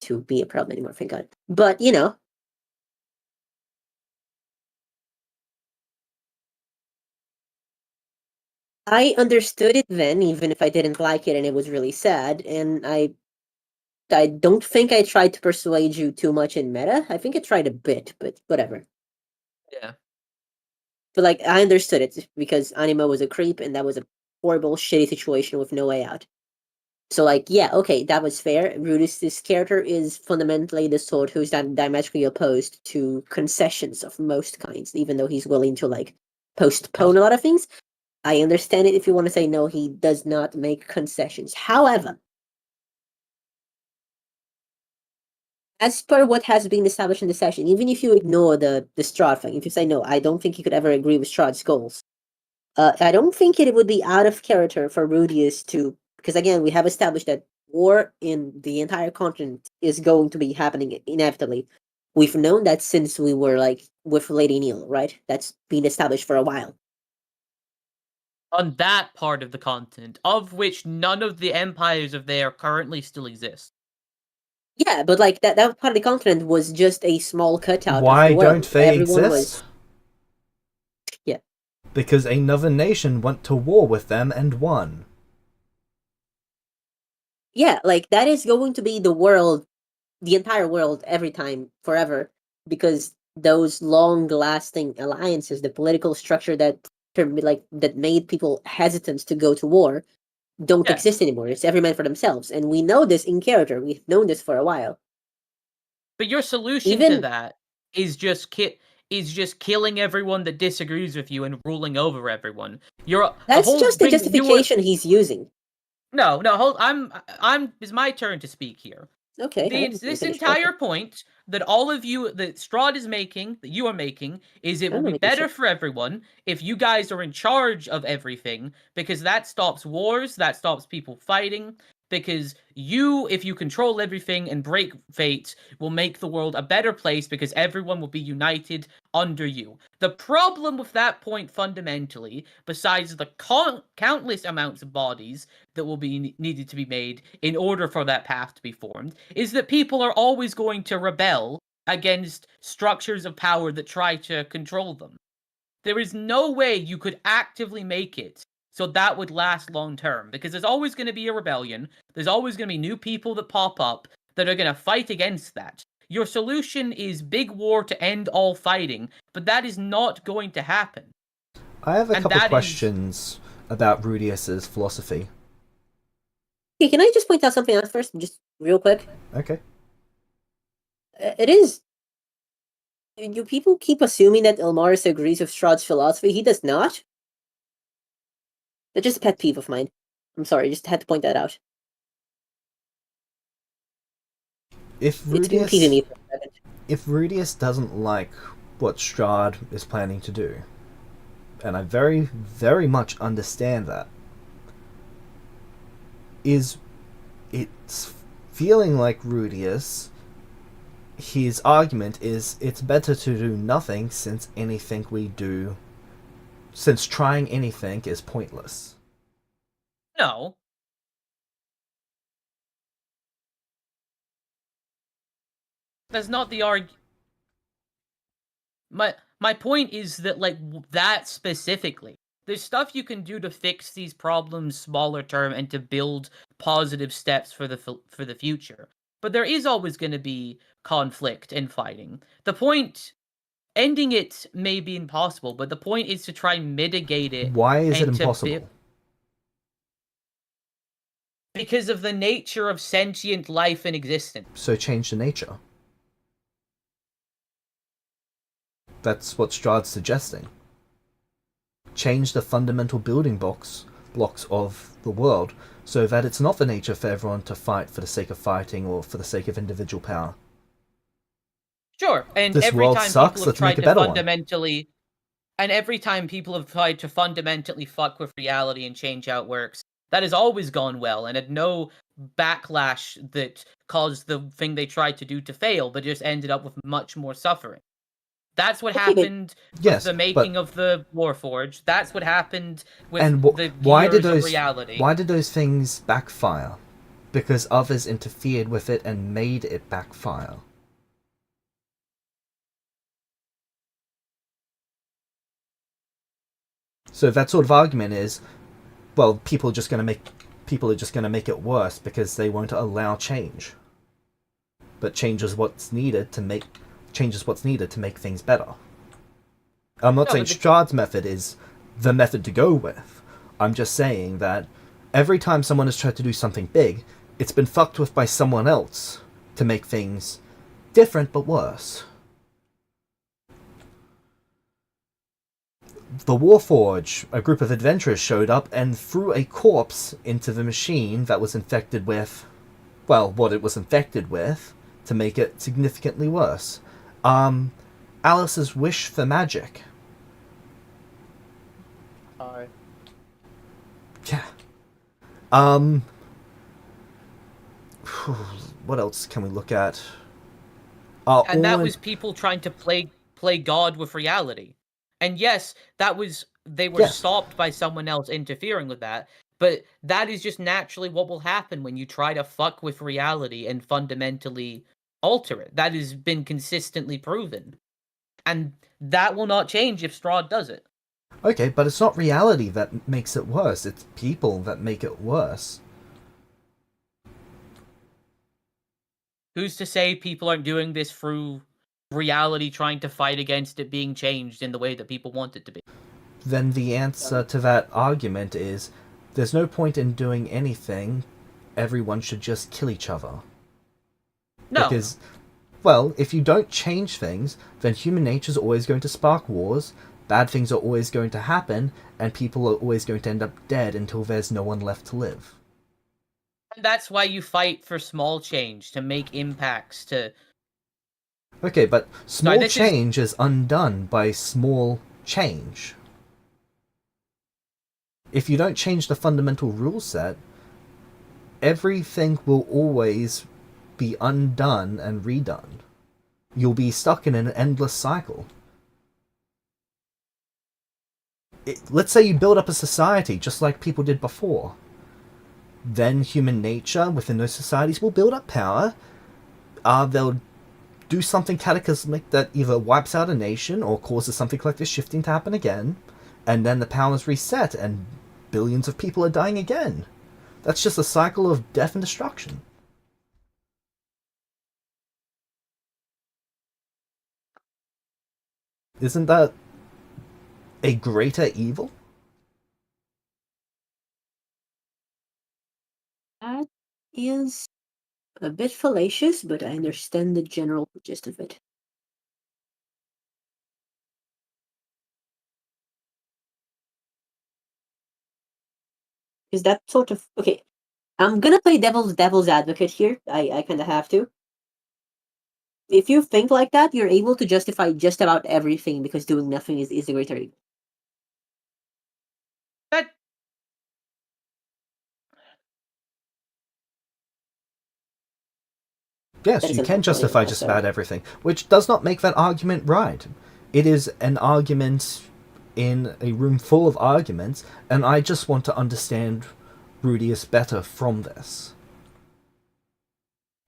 to be a problem anymore, thank God. But, you know, I understood it then, even if I didn't like it and it was really sad, and I don't think I tried to persuade you too much in meta. I think I tried a bit, but whatever. Yeah. But like I understood it because Anima was a creep and that was a horrible, shitty situation with no way out. So like, yeah, okay, that was fair. Rudis' character is fundamentally the sort who's diametrically opposed to concessions of most kinds, even though he's willing to like postpone a lot of things. I understand it if you want to say no, he does not make concessions. However, as per what has been established in the session, even if you ignore the Strahd thing, if you say no, I don't think he could ever agree with Strahd's goals. I don't think it would be out of character for Rudius to, because again, we have established that war in the entire continent is going to be happening inevitably. We've known that since we were like with Lady Neil, right? That's been established for a while. On that part of the continent, of which none of the empires of there currently still exist. Yeah, but like that part of the continent was just a small cutout Why of the world. don't they Everyone exist? Yeah. Because another nation went to war with them and won. Yeah, like that is going to be the world, the entire world, every time, forever, because those long-lasting alliances, the political structure that made people hesitant to go to war, don't Yeah. exist anymore. It's every man for themselves, and we know this in character. We've known this for a while. But your solution to that is just killing everyone that disagrees with you and ruling over everyone. That's just the justification he's using. No, hold. It's my turn to speak here. Okay. This entire point that all of you, that Strahd is making, that you are making, is it will be better for everyone if you guys are in charge of everything, because that stops wars, that stops people fighting, because if you control everything and break fate, will make the world a better place because everyone will be united under you. The problem with that point fundamentally, besides the countless amounts of bodies that will be needed to be made in order for that path to be formed, is that people are always going to rebel against structures of power that try to control them. There is no way you could actively make it so that would last long term, because there's always going to be a rebellion, there's always going to be new people that pop up that are going to fight against that. Your solution is big war to end all fighting, but that is not going to happen. I have a couple questions about Rudius's philosophy. Okay, can I just point out something else first, just real quick? Okay. It is. You people keep assuming that Elmaris agrees with Strahd's philosophy. He does not. That's just a pet peeve of mine. I'm sorry, just had to point that out. If Rudius doesn't like what Strahd is planning to do, and I very, very much understand that, is it's feeling like Rudius, his argument is it's better to do nothing since trying anything is pointless. No. That's not the argument. My point is that, like, that specifically, there's stuff you can do to fix these problems smaller term and to build positive steps for the future. But there is always going to be conflict and fighting. The point, ending it may be impossible, but the point is to try and mitigate it. Why is it and to impossible? Because of the nature of sentient life and existence. So change the nature. That's what Strahd's suggesting. Change the fundamental building blocks of the world so that it's not the nature for everyone to fight for the sake of fighting or for the sake of individual power. Sure, and This every world time sucks, people have let's make tried a to better one. fundamentally, and every time people have tried to fundamentally fuck with reality and change how it works, that has always gone well and had no backlash that caused the thing they tried to do to fail, but just ended up with much more suffering. That's what happened with the making of the Warforged. That's what happened with the Gears of reality. Why did those things backfire? Because others interfered with it and made it backfire. So that sort of argument is, well, people are just going to make it worse because they won't allow change. But change is what's needed to make things better. I'm not saying Strahd's method is the method to go with. I'm just saying that every time someone has tried to do something big, it's been fucked with by someone else to make things different but worse. The Warforge, a group of adventurers showed up and threw a corpse into the machine that was infected with, well, what it was infected with, to make it significantly worse. Alice's wish for magic. Hi. Yeah. What else can we look at? And that was people trying to play God with reality. And yes, they were stopped by someone else interfering with that. But that is just naturally what will happen when you try to fuck with reality and fundamentally alter it. That has been consistently proven. And that will not change if Strahd does it. Okay, but it's not reality that makes it worse. It's people that make it worse. Who's to say people aren't doing this through reality trying to fight against it being changed in the way that people want it to be? Then the answer to that argument is, there's no point in doing anything. Everyone should just kill each other. No. Because, well, if you don't change things, then human nature is always going to spark wars, bad things are always going to happen, and people are always going to end up dead until there's no one left to live. And that's why you fight for small change, to make impacts, to... Okay, but small change is undone by small change. If you don't change the fundamental rule set, everything will always be undone and redone. You'll be stuck in an endless cycle. Let's say you build up a society just like people did before. Then human nature within those societies will build up power. They'll do something cataclysmic that either wipes out a nation or causes something like this shifting to happen again, and then the powers reset and billions of people are dying again. That's just a cycle of death and destruction. Isn't that a greater evil? That is a bit fallacious, but I understand the general gist of it. Is that sort of... Okay, I'm gonna play devil's advocate here. I kind of have to. If you think like that, you're able to justify just about everything because doing nothing is the greater evil. Yes, That is you can unfortunately justify just also- about everything, which does not make that argument right. It is an argument in a room full of arguments, and I just want to understand Rudius better from this.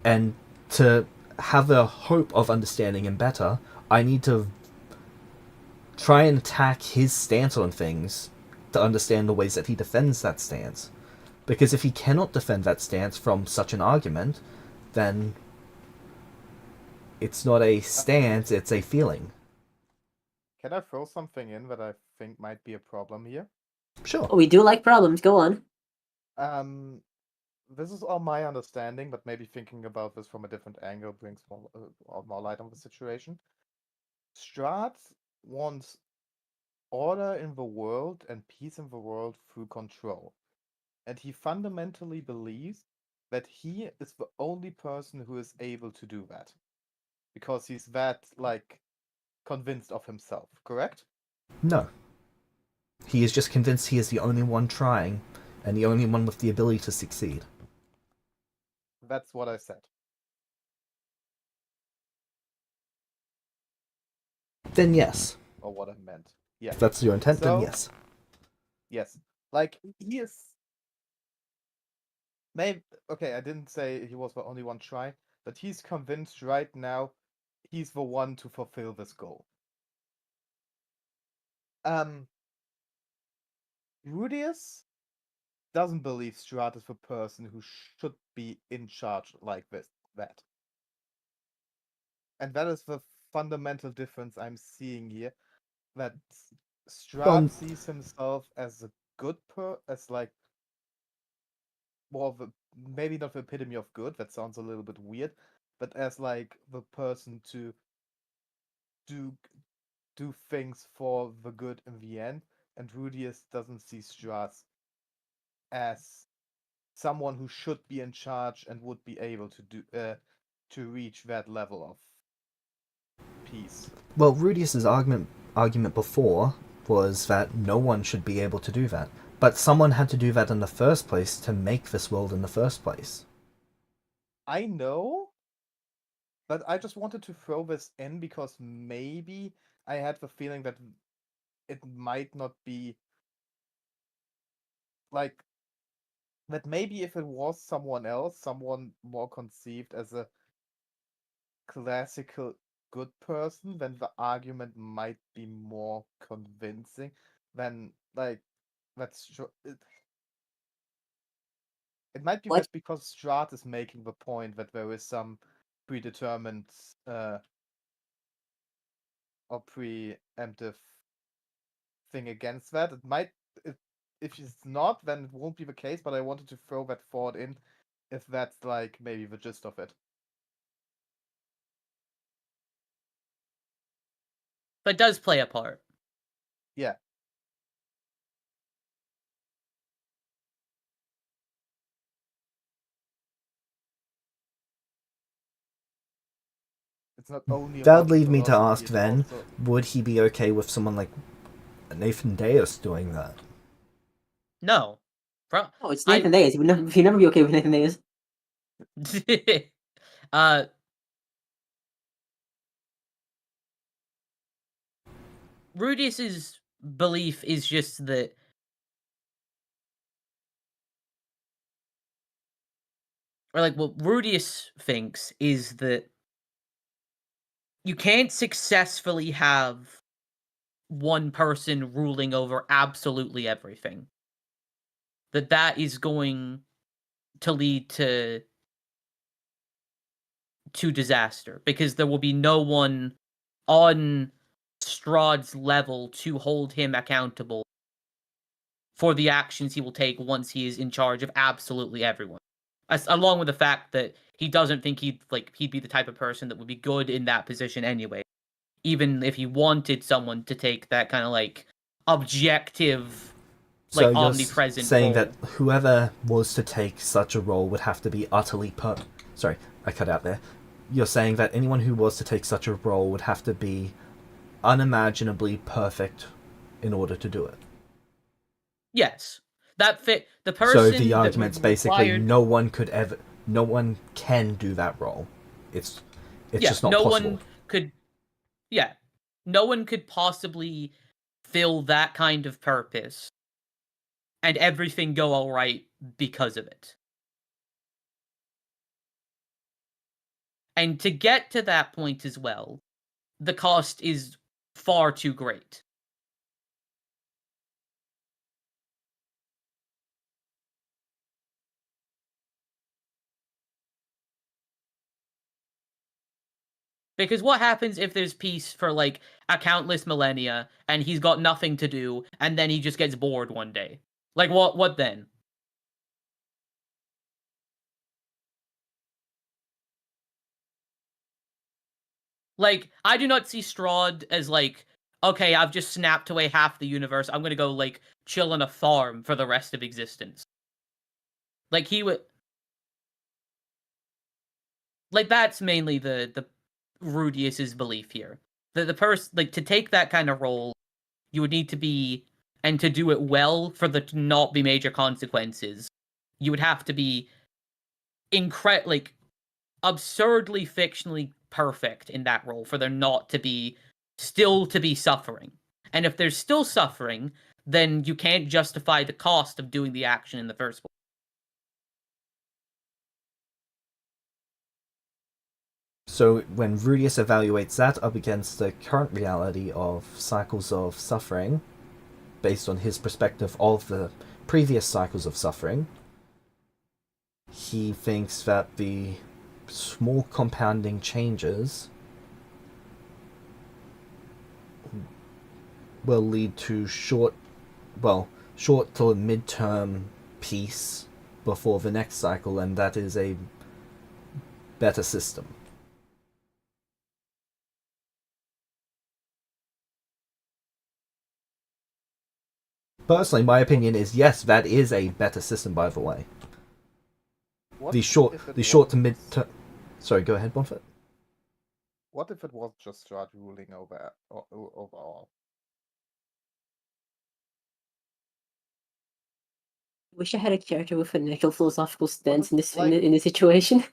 And to have a hope of understanding him better, I need to try and attack his stance on things to understand the ways that he defends that stance. Because if he cannot defend that stance from such an argument, then it's not a stance, it's a feeling. Can I throw something in that I think might be a problem here? Sure. Oh, we do like problems. Go on. This is all my understanding, but maybe thinking about this from a different angle brings more light on the situation. Strahd wants order in the world and peace in the world through control. And he fundamentally believes that he is the only person who is able to do that. Because he's that, convinced of himself, correct? No. He is just convinced he is the only one trying, and the only one with the ability to succeed. That's what I said. Then yes. Or what I meant. Yeah. If that's your intent, then So- yes. Yes. He is. Maybe. Okay, I didn't say he was the only one trying, but he's convinced right now he's the one to fulfill this goal. Rudius doesn't believe Strahd is the person who should be in charge like that. And that is the fundamental difference I'm seeing here. That Strahd sees himself as a good more of a, maybe not the epitome of good, that sounds a little bit weird, but as the person to do things for the good in the end, and Rudius doesn't see Strahd as someone who should be in charge and would be able to reach that level of peace. Well, Rudius's argument before was that no one should be able to do that. But someone had to do that in the first place to make this world in the first place. I know, but I just wanted to throw this in because maybe I had the feeling that it might not be that maybe if it was someone else, someone more conceived as a classical good person, then the argument might be more convincing than that's it might be What? that because Strahd is making the point that there is some predetermined or preemptive thing against that. If it's not, then it won't be the case, but I wanted to throw that thought in if that's maybe the gist of it. But it does play a part. Yeah. It's not only That about would lead me to philosophy, ask it's then, also- would he be okay with someone like Nathan Deus doing that? No. Oh, it's Nathan Days. He'd never be okay with Nathan Days. Rudius's belief is just that what Rudius thinks is that you can't successfully have one person ruling over absolutely everything. That is going to lead to disaster, because there will be no one on Strahd's level to hold him accountable for the actions he will take once he is in charge of absolutely everyone. Along with the fact that he doesn't think he'd be the type of person that would be good in that position anyway, even if he wanted someone to take that kind of objective, So you're omnipresent saying role. that whoever was to take such a role would have to be utterly Sorry, I cut out there. You're saying that anyone who was to take such a role would have to be unimaginably perfect in order to do it. Yes, that fit the person. So the argument's that would be basically required- no one can do that role. It's yeah, just not no possible. one could. Yeah, no one could possibly fill that kind of purpose and everything go all right because of it. And to get to that point as well, the cost is far too great. Because what happens if there's peace for like a countless millennia and he's got nothing to do and then he just gets bored one day? Like what then? Like, I do not see Strahd as like, okay, I've just snapped away half the universe. I'm gonna go like chill on a farm for the rest of existence. Like he would, like that's mainly the Rudius's belief here. The person like to take that kind of role, you would need to be and to do it well for there to not be major consequences. You would have to be like absurdly fictionally perfect in that role for there not to be still to be suffering. And if there's still suffering, then you can't justify the cost of doing the action in the first place. So when Rudius evaluates that up against the current reality of cycles of suffering, based on his perspective of the previous cycles of suffering, he thinks that the small compounding changes will lead to short to mid-term peace before the next cycle, and that is a better system. Personally, my opinion is yes, that is a better system, by the way. What The if short it to mid term. Sorry, go ahead, Bonfit. What if it was just Strahd ruling over all? Wish I had a character with an actual philosophical stance in this like- in this situation.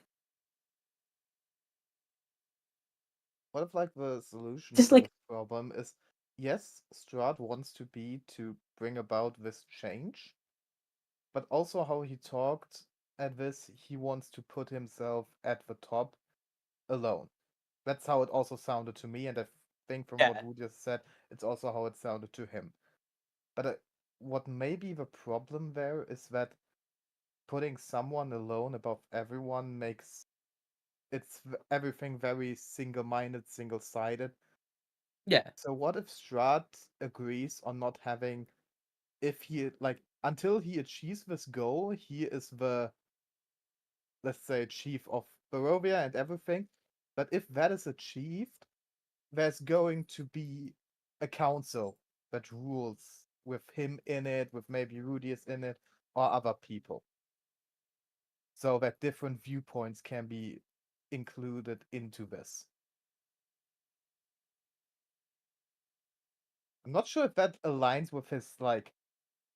What if like the solution Just to like- this problem is yes, Strahd wants to bring about this change, but also how he talked at this, he wants to put himself at the top alone. That's how it also sounded to me, and I think from what Wu just said, it's also how it sounded to him. But what may be the problem there is that putting someone alone above everyone makes everything very single-minded, single-sided. Yeah. So what if Strahd agrees on not having, if he like until he achieves this goal, he is the, let's say, chief of Barovia and everything. But if that is achieved, there's going to be a council that rules with him in it, with maybe Rudius in it, or other people. So that different viewpoints can be included into this. I'm not sure if that aligns with his like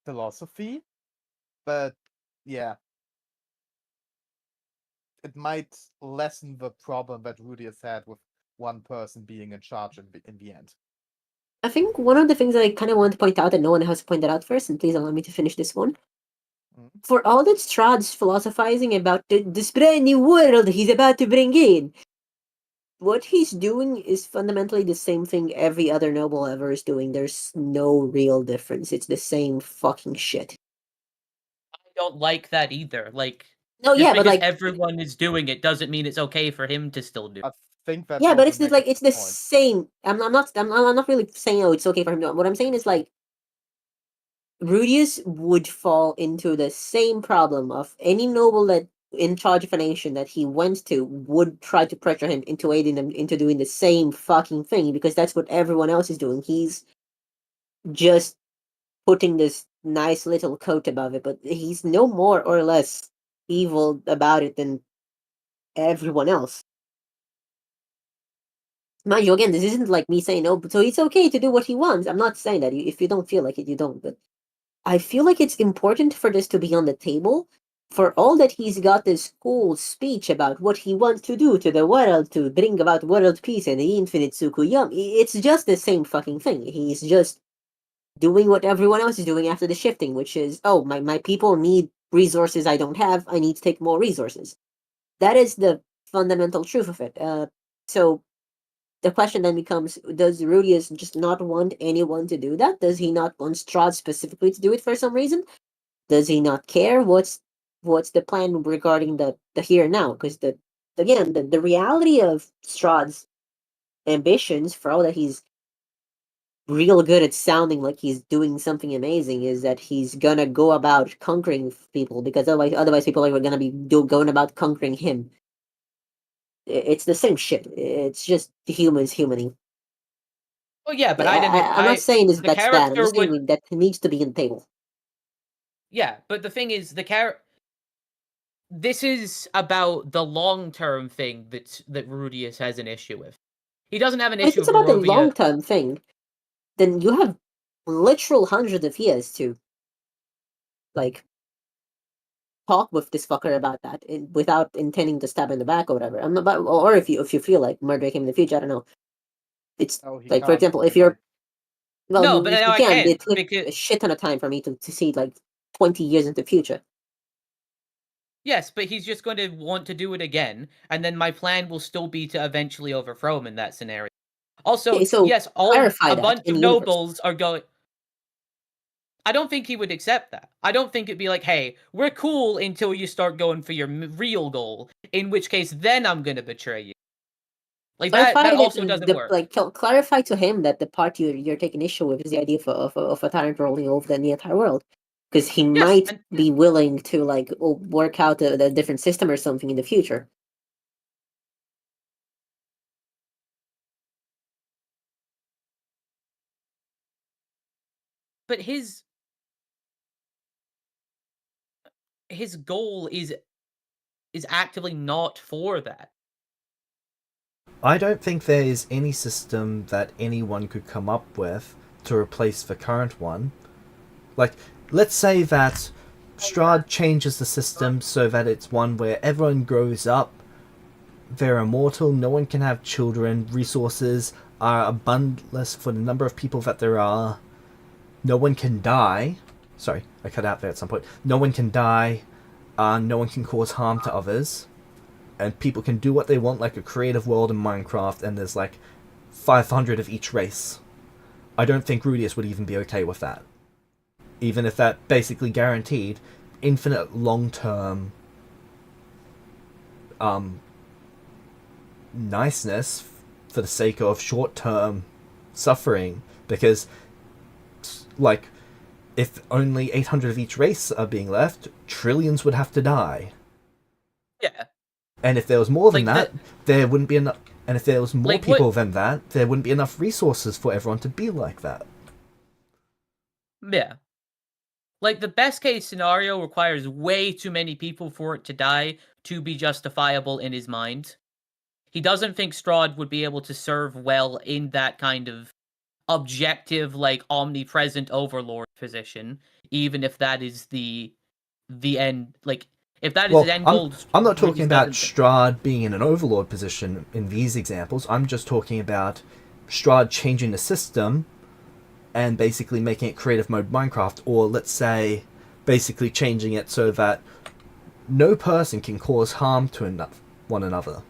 philosophy, but yeah. It might lessen the problem that Rudius had with one person being in charge in the end. I think one of the things that I kind of want to point out that no one has pointed out first, and please allow me to finish this one. For all that Strahd's philosophizing about this brand new world he's about to bring in, what he's doing is fundamentally the same thing every other noble ever is doing. There's no real difference. It's the same fucking shit. I don't like that either. Like, No, just yeah, because but like everyone is doing it doesn't mean it's okay for him to still do it. I think that yeah, but was it's the like it's the point. same. I'm not really saying oh it's okay for him to. What I'm saying is like Rudius would fall into the same problem of any noble that in charge of a nation that he went to would try to pressure him into aiding them into doing the same fucking thing because that's what everyone else is doing. He's just putting this nice little coat above it, but he's no more or less evil about it than everyone else. Mind you, again, this isn't like me saying, oh, so it's okay to do what he wants. I'm not saying that. If you don't feel like it, you don't. But I feel like it's important for this to be on the table for all that he's got this whole speech about what he wants to do to the world to bring about world peace and the infinite Tsukuyama, it's just the same fucking thing. He's just doing what everyone else is doing after the shifting, which is, oh, my people need resources I don't have, I need to take more resources. That is the fundamental truth of it. So the question then becomes, does Rudius just not want anyone to do that? Does he not want Strahd specifically to do it for some reason? Does he not care? What's the plan regarding the here and now? Because the reality of Strahd's ambitions, for all that he's real good at sounding like he's doing something amazing, is that he's gonna go about conquering people, because otherwise people are gonna be going about conquering him. It's the same shit. It's just humans humaning. Well, yeah, but I'm not saying the that's bad. I'm character just would. saying that needs to be in the table. Yeah, but the thing is, this is about the long-term thing that Rudius has an issue with. He doesn't have an But if issue it's with about the Barovia. long-term thing, then you have literal hundreds of years to, like, talk with this fucker about that without intending to stab in the back or whatever. Or if you feel like murdering him in the future, I don't know. It's Oh, he like, for can't. example, if He you're can't. No, but you now I can. can, It took because a shit ton of time for me to see like 20 years into the future. yes, but he's just going to want to do it again, and then my plan will still be to eventually overthrow him in that scenario. Also, Okay, so yes, clarify a that bunch in of universe. nobles are going. I don't think he would accept that. I don't think it'd be like, hey, we're cool until you start going for your real goal, in which case then I'm going to betray you. Like Clarify that that also doesn't work. clarify to him that the part you're taking issue with is the idea of a tyrant rolling over the entire world, because he Yes, might be willing to like work out a different system or something in the future. but his goal is actively not for that. I don't think there is any system that anyone could come up with to replace the current one. Like, let's say that Strahd changes the system so that it's one where everyone grows up, they're immortal, no one can have children, resources are abundant for the number of people that there are, no one can die. Sorry, I cut out there at some point. No one can die, no one can cause harm to others, and people can do what they want, like a creative world in Minecraft, and there's like 500 of each race. I don't think Rudius would even be okay with that. Even if that basically guaranteed infinite long-term niceness for the sake of short-term suffering, because like if only 800 of each race are being left, trillions would have to die. Yeah. And if there was more than Like that, there wouldn't be enough. And if there was more Like, people what- than that, there wouldn't be enough resources for everyone to be like that. Yeah. Like, the best case scenario requires way too many people for it to die to be justifiable in his mind. He doesn't think Strahd would be able to serve well in that kind of objective, like, omnipresent overlord position, even if that is the end. Like, if that is his end goal. I'm not talking Rudius about doesn't- Strahd being in an overlord position in these examples. I'm just talking about Strahd changing the system and basically making it creative mode Minecraft, or let's say basically changing it so that no person can cause harm to one another.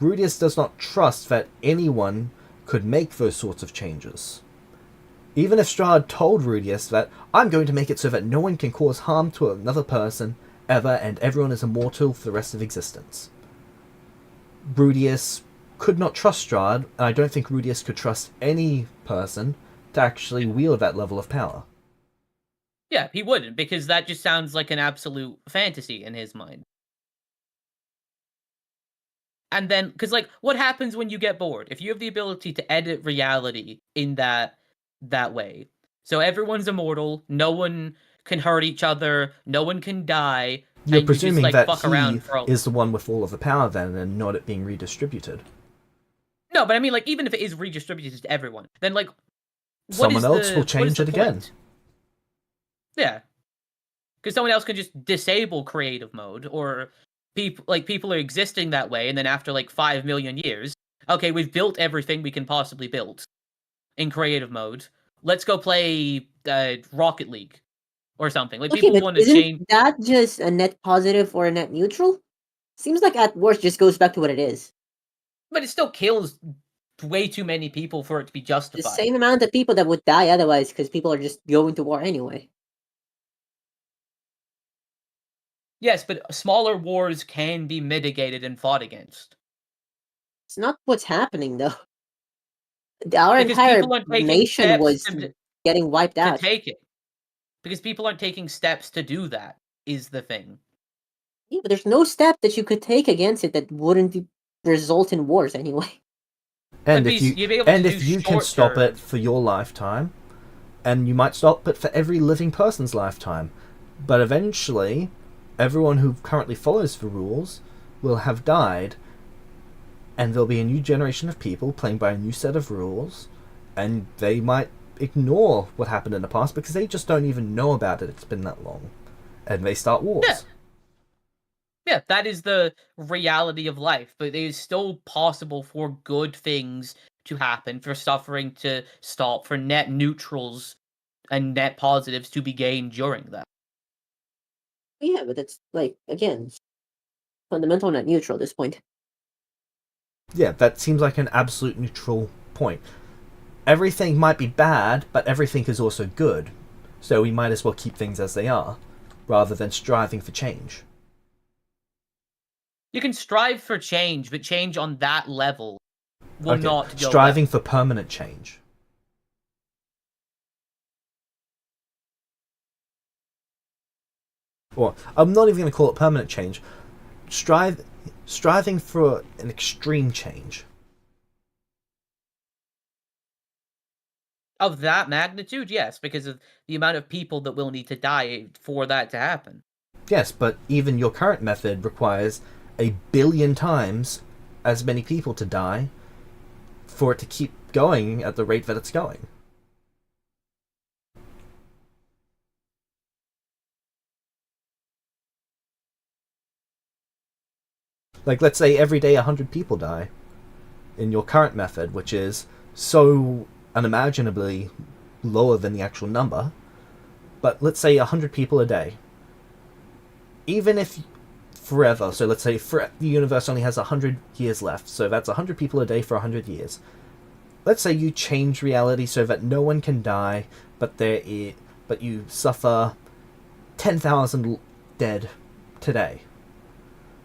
Rudius does not trust that anyone could make those sorts of changes. Even if Strahd told Rudius that I'm going to make it so that no one can cause harm to another person ever and everyone is immortal for the rest of existence, Rudius could not trust Strahd, and I don't think Rudius could trust any person to actually wield that level of power. Yeah, he wouldn't, because that just sounds like an absolute fantasy in his mind. And then, because, like, what happens when you get bored? If you have the ability to edit reality in that way, so everyone's immortal, no one can hurt each other, no one can die, You're and you just, presuming like, that fuck he around for is the one with all of the power then, and not it being redistributed. No, but I mean, like, even if it is redistributed to everyone, then, like, Someone else will what is change the it again. point? Yeah. Because someone else can just disable creative mode, or people are existing that way, and then after like 5 million years, okay, we've built everything we can possibly build in creative mode. Let's go play Rocket League or something. Like, Okay, people but want to isn't change, that just a net positive or a net neutral? Seems like at worst just goes back to what it is. but it still kills way too many people for it to be The justified. same amount of people that would die otherwise because people are just going to war anyway. Yes, but smaller wars can be mitigated and fought against. It's not what's happening though. Our Because entire people aren't taking nation steps was to getting wiped out. take it. Because people aren't taking steps to do that, is the thing. Yeah, but there's no step that you could take against it that wouldn't result in wars anyway. And But if you'd be able and to if do you can stop short-term- it for your lifetime, and you might stop it for every living person's lifetime, but eventually, everyone who currently follows the rules will have died, and there'll be a new generation of people playing by a new set of rules, and they might ignore what happened in the past because they just don't even know about it. It's been that long, and they start wars. Yeah. Yeah, that is the reality of life, but it is still possible for good things to happen, for suffering to stop, for net neutrals and net positives to be gained during that. Yeah, but it's like again, fundamental net neutral at this point. Yeah, that seems like an absolute neutral point. Everything might be bad, but everything is also good. So we might as well keep things as they are, rather than striving for change. You can strive for change, but change on that level will Okay, not go striving well. for permanent change. Or, I'm not even going to call it permanent change. Striving for an extreme change. Of that magnitude, yes, because of the amount of people that will need to die for that to happen. Yes, but even your current method requires 1 billion times as many people to die for it to keep going at the rate that it's going. Like, let's say every day 100 people die in your current method, which is so unimaginably lower than the actual number. But let's say 100 people a day. Even if forever, so let's say the universe only has 100 years left, so that's 100 people a day for 100 years. Let's say you change reality so that no one can die, but you suffer 10,000 dead today.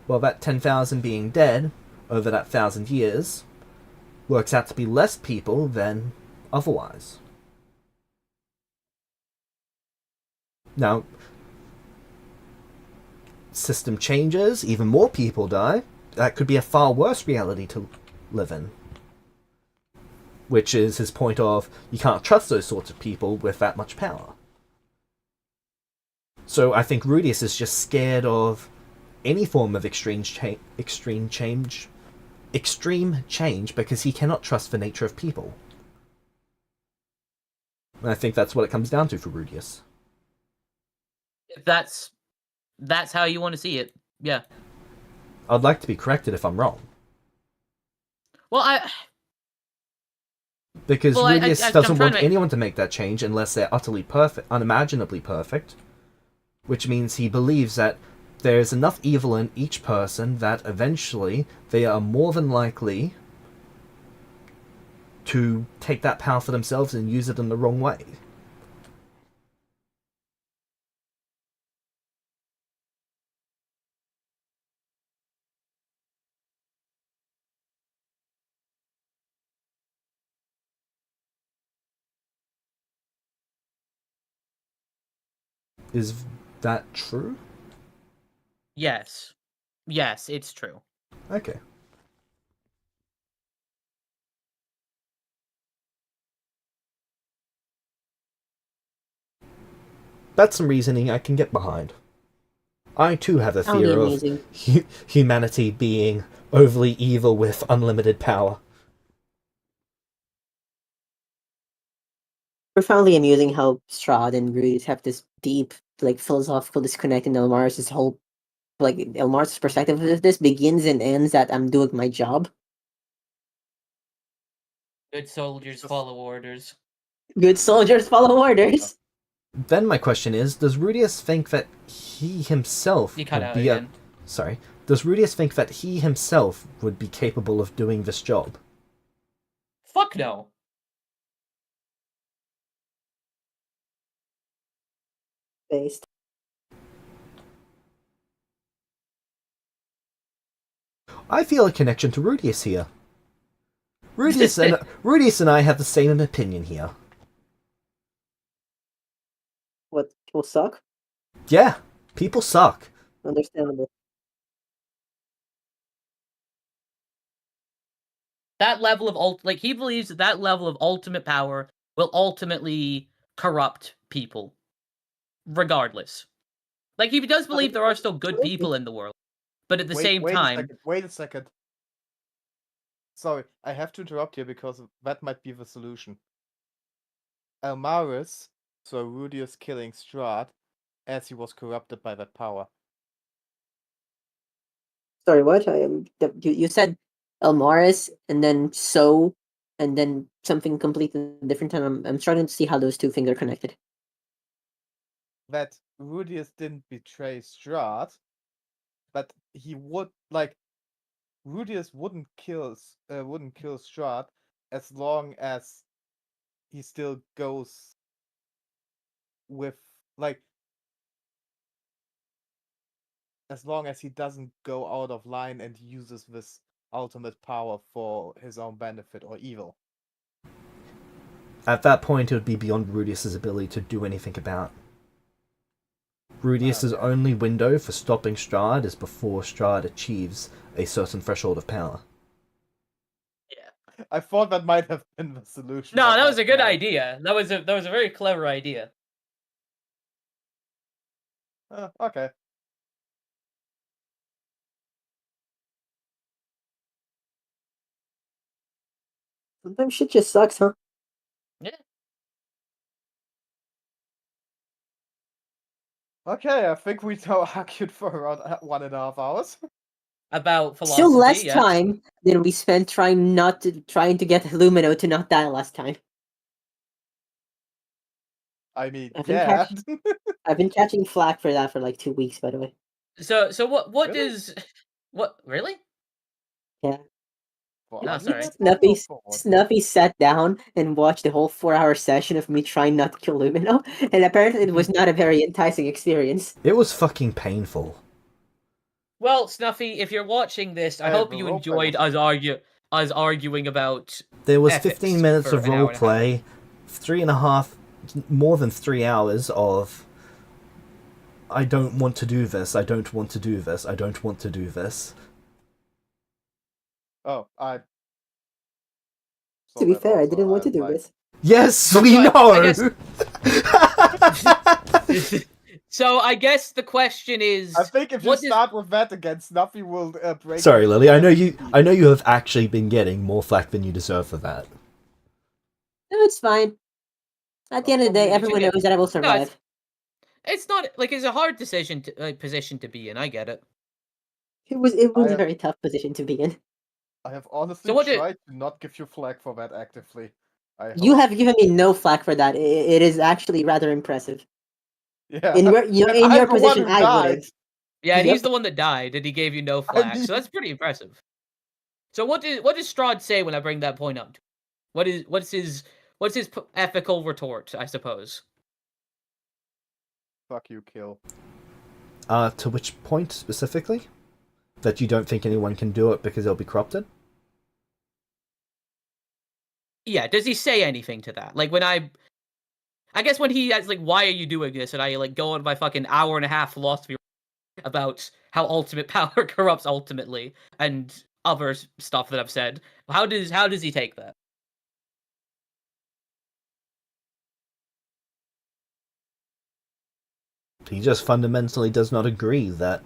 Well, that 10,000 being dead over that 1,000 years works out to be less people than otherwise. Now, system changes, even more people die. That could be a far worse reality to live in. Which is his point of, you can't trust those sorts of people with that much power. So I think Rudius is just scared of any form of extreme change because he cannot trust the nature of people. And I think that's what it comes down to for Rudius. If that's how you want to see it, yeah. I'd like to be corrected if I'm wrong. Well, Because Well, Rudius I'm doesn't trying want to- anyone to make that change unless they're utterly perfect, unimaginably perfect. Which means he believes that there is enough evil in each person that eventually they are more than likely to take that power for themselves and use it in the wrong way. Is that true? yes, it's true. Okay. That's some reasoning I can get behind. I too have a That would be fear of amazing. humanity being overly evil with unlimited power. Profoundly amusing how Strahd and Rudius have this deep like philosophical disconnect in Elmar's whole like Elmar's perspective of this begins and ends that I'm doing my job. Good soldiers Just- follow orders. Good soldiers follow orders. Then my question is, does Rudius think that he himself You cut would out be again. Sorry. Does Rudius think that he himself would be capable of doing this job? Fuck no. Based. I feel a connection to Rudius here. Rudius and I have the same opinion here. What people suck? Yeah, people suck. Understandable. That level of he believes that level of ultimate power will ultimately corrupt people, regardless. Like he does believe there are still good people in the world, but at the same time, wait a second. Sorry, I have to interrupt here because that might be the solution. Elmaris saw Rudius killing Strahd as he was corrupted by that power. Sorry, what? You said Elmaris and then so and then something completely different, and I'm struggling to see how those two things are connected. That Rudius didn't betray Strahd, but he would Rudius wouldn't kill Strahd as long as he still goes with as long as he doesn't go out of line and uses this ultimate power for his own benefit or evil. At that point, it would be beyond Rudius's ability to do anything about. Rudius's only window for stopping Strahd is before Strahd achieves a certain threshold of power. yeah. I thought that might have been the solution. No, that was a good failed. idea. That was a very clever idea. Okay. Sometimes shit just sucks, huh? Yeah. Okay, I think we argued for around 1.5 hours. About philosophy. Still less yes. time than we spent trying to get Lumino to not die last time. I mean, I've been yeah. I've been catching flack for that for like 2 weeks, by the way. So what Really? does what really? Yeah. Well, No, I sorry. Snuffy sat down and watched the whole 4-hour session of me trying not to kill Lumino, and apparently it was not a very enticing experience. It was fucking painful. Well, Snuffy, if you're watching this, I Hey, hope the you roleplay enjoyed was us arguing about There was ethics 15 minutes for of an hour and a half. roleplay, 3.5, more than 3 hours of I don't want to do this, I don't want to do this, I don't want to do this. Oh, I. To be fair, I didn't want to do this. Yes, So we I know! guess- So I guess the question is, I think if you what does start with that again, Snuffy will break. Sorry, your Lily, I know friendship. you have actually been getting more flack than you deserve for that. No, it's fine. At the end of the day, everyone knows that I will survive. it's not like it's a hard decision position to be in. I get it. It was I a have- very tough position to be in. I have honestly So what did- tried to not give you flag for that actively. You have given me no flack for that. It is actually rather impressive. Yeah. In your And in I'm your the one position, who I would died. have. Yeah, and Yep. he's the one that died, and he gave you no flack. mean- So that's pretty impressive. So what does Strahd say when I bring that point up? What's his ethical retort? I suppose. Fuck you, kill. To which point specifically? That you don't think anyone can do it because they'll be corrupted? Yeah. Does he say anything to that? Like when I guess when he has like, why are you doing this? And I like go on my fucking hour and a half philosophy about how ultimate power corrupts ultimately and other stuff that I've said. How does he take that? He just fundamentally does not agree that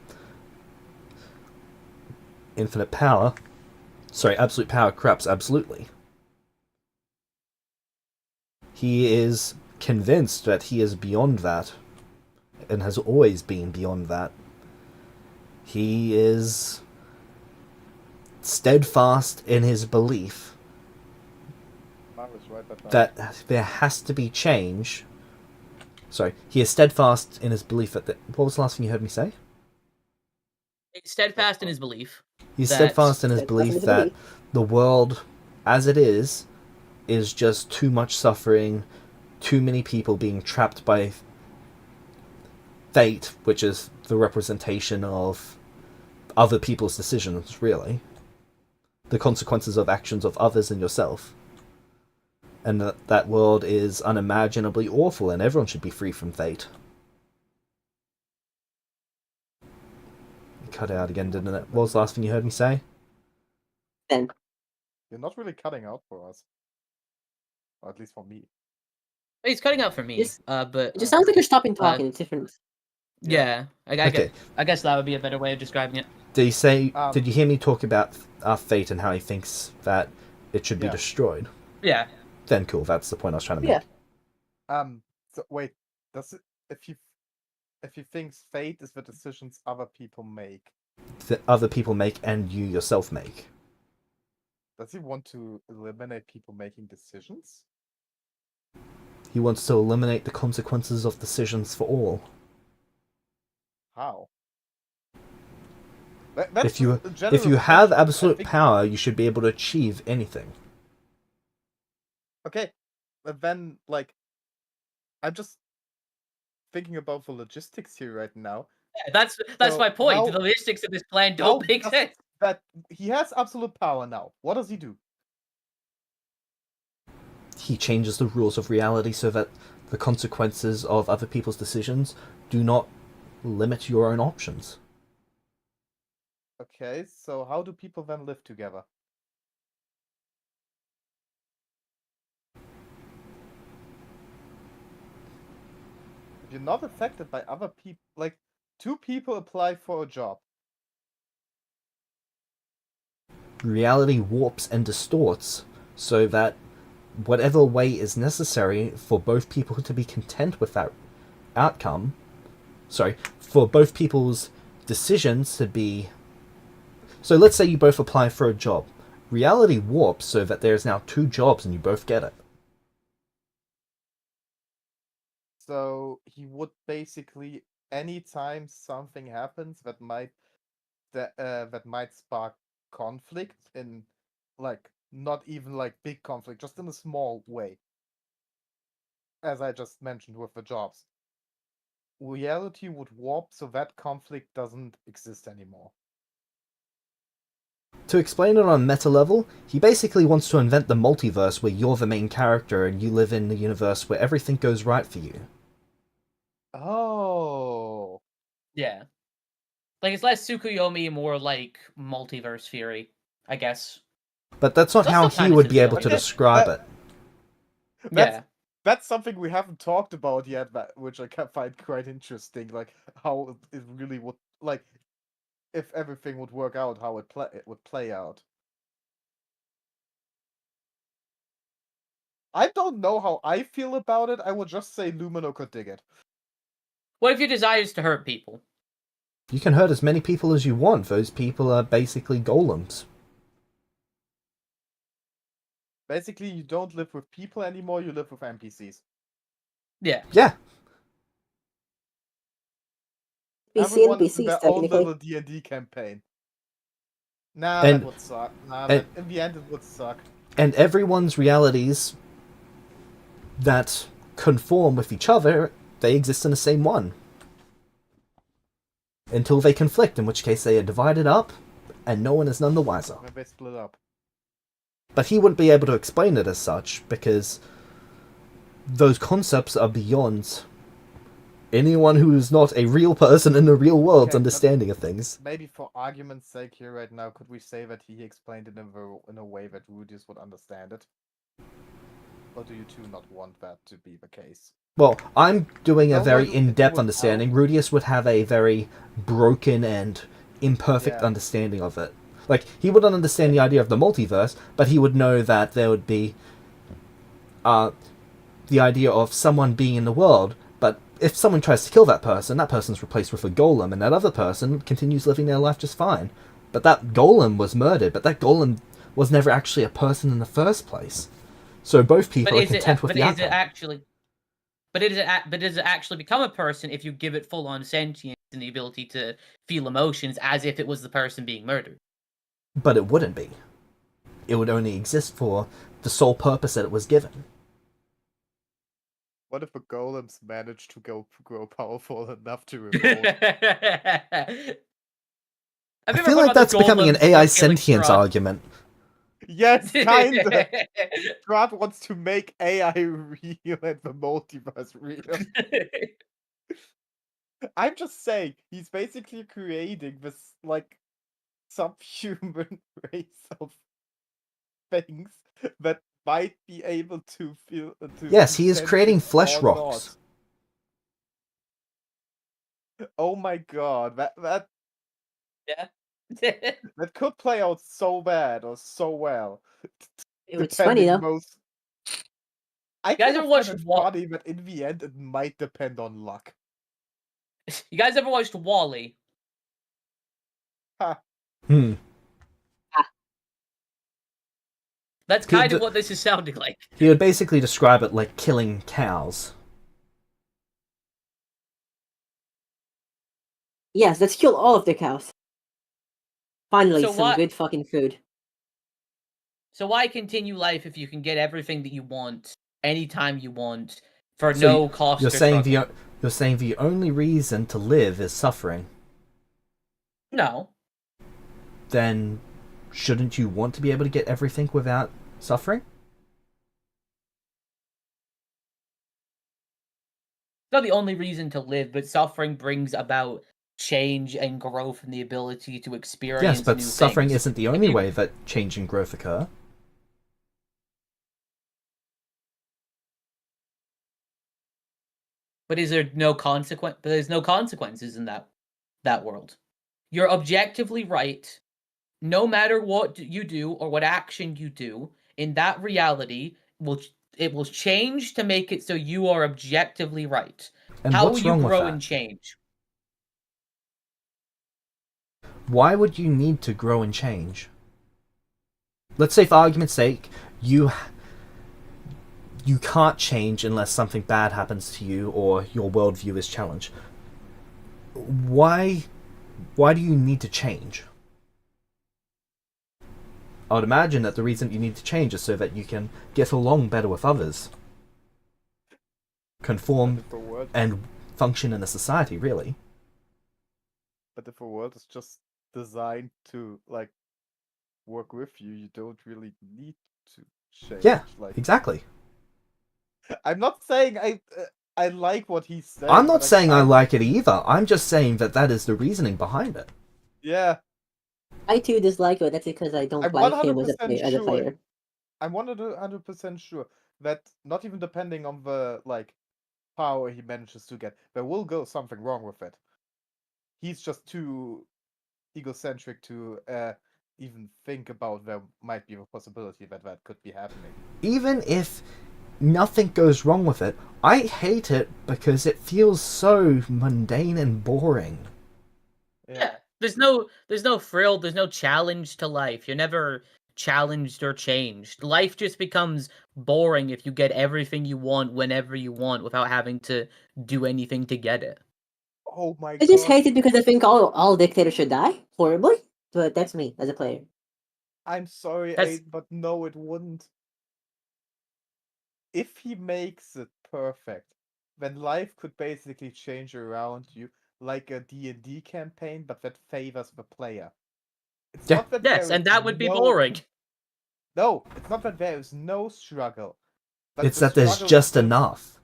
absolute power corrupts absolutely. He is convinced that he is beyond that, and has always been beyond that. He is steadfast in his belief Marvel's right that down. that there has to be change. Sorry, he is steadfast in his belief that... What was the last thing you heard me say? Steadfast in his belief. He's That- steadfast in his Steadfast in belief his that belief. the world, as it is just too much suffering, too many people being trapped by fate, which is the representation of other people's decisions, really. The consequences of actions of others and yourself. And that world is unimaginably awful, and everyone should be free from fate. It cut out again, didn't it? What was the last thing you heard me say? Then You're not really cutting out for us. Or at least for me. He's cutting out for me, Yes. but it just sounds like you're stopping talking. It's different. yeah, Okay. I guess that would be a better way of describing it. Did he say? Um, Did you hear me talk about fate and how he thinks that it should be Yeah. destroyed? Yeah. Then cool. That's the point I was trying to Yeah. make. So wait, does it if you think fate is the decisions other people make, That other people make and you yourself make. does he want to eliminate people making decisions? He wants to eliminate the consequences of decisions for all. How? That's If you a general if you have question. I absolute think- power, you should be able to achieve anything. Okay, but then like, I'm just thinking about the logistics here right now. Yeah, that's So my point. how- The logistics of this plan how don't make does- sense. That he has absolute power now. What does he do? He changes the rules of reality so that the consequences of other people's decisions do not limit your own options. Okay, so how do people then live together? If you're not affected by other people, like two people apply for a job. Reality warps and distorts so that whatever way is necessary for both people to be content with that outcome, for both people's decisions to be... So let's say you both apply for a job. Reality warps so that there's now two jobs and you both get it. So he would basically, anytime something happens that might spark conflict in, like, not even like big conflict, just in a small way, as I just mentioned with the jobs, reality would warp so that conflict doesn't exist anymore. To explain it on a meta level, he basically wants to invent the multiverse where you're the main character and you live in the universe where everything goes right for you. Oh, Yeah. Like, it's less Tsukuyomi, more like multiverse theory, I guess. But that's not That's how not he kinda would be able silly. to Okay, describe but- it. that's Yeah. something we haven't talked about yet, which I can find quite interesting. Like how it really would, like, if everything would work out, how it would play out. I don't know how I feel about it. I would just say Lumino could dig it. What if your desire is to hurt people? You can hurt as many people as you want. Those people are basically golems. Basically, you don't live with people anymore. You live with NPCs. Yeah. Yeah, Everyone is in NPCs, their own technically. little D&D campaign. Nah, And- that would suck. Nah, and- in the end, it would suck. and everyone's realities that conform with each other, they exist in the same one. Until they conflict, in which case they are divided up, and no one is none the wiser. When they split up. But he wouldn't be able to explain it as such, because those concepts are beyond anyone who is not a real person in the real world's Okay, but- understanding of things. Maybe for argument's sake here right now, could we say that he explained it in a way that Rudius would understand it? Or do you two not want that to be the case? Well, I'm doing a No, very no, in-depth it would understanding. help. Rudius would have a very broken and imperfect Yeah. understanding of it. Like, he wouldn't understand the idea of the multiverse, but he would know that there would be the idea of someone being in the world, but if someone tries to kill that person's replaced with a golem, and that other person continues living their life just fine. But that golem was murdered, but that golem was never actually a person in the first place. So both people are content with the outcome. Does it actually become a person if you give it full-on sentience and the ability to feel emotions as if it was the person being murdered? But it wouldn't be. It would only exist for the sole purpose that it was given. What if the golems manage to grow powerful enough to revolt? I feel like that's becoming an AI sentience argument. Yes, kinda. Strahd wants to make AI real and the multiverse real. I'm just saying, he's basically creating this, like, subhuman race of things that might be able to feel. Yes, he is creating flesh rocks. Oh my god, that Yeah. that could play out so bad or so well. It's funny though. I guys kind ever of watched find it funny, but in the end, it might depend on luck. You guys ever watched Wall-E? Ha. That's kind of what this is sounding like. He would basically describe it like killing cows. Yes, let's kill all of the cows. Finally, So some good fucking food. So why continue life if you can get everything that you want anytime you want for no cost? You're saying the only reason to live is suffering. No. Then shouldn't you want to be able to get everything without suffering? It's not the only reason to live, but suffering brings about change and growth and the ability to experience Yes, but new suffering things. isn't the only way that change and growth occur. But is there no consequence? But there's no consequences in that world. You're objectively right. No matter what you do or what action you do, in that reality, it will change to make it so you are objectively right. And how what's will wrong you with grow that? and change? Why would you need to grow and change? Let's say, for argument's sake, you can't change unless something bad happens to you or your worldview is challenged. Why do you need to change? I would imagine that the reason you need to change is so that you can get along better with others, conform, and function in a society, really. But if a world is just designed to, like, work with you, you don't really need to change. Yeah, like, exactly. I'm not saying I like what he's saying. I'm not saying I like it either. I'm just saying that is the reasoning behind it. Yeah. I too dislike it. That's because I don't like him as a player. I'm 100% sure that not even depending on the, like, power he manages to get, there will go something wrong with it. He's just too egocentric to even think about there might be a possibility that could be happening. Even if nothing goes wrong with it, I hate it because it feels so mundane and boring. Yeah. There's no thrill, there's no challenge to life. You're never challenged or changed. Life just becomes boring if you get everything you want whenever you want without having to do anything to get it. Oh my god. I just hate it because I think all dictators should die horribly. But that's me as a player. I'm sorry, but no, it wouldn't. If he makes it perfect, then life could basically change around you like a D&D campaign, but that favors the player. It's not that and that would be boring. No, it's not that there is no struggle. But it's that there's just enough.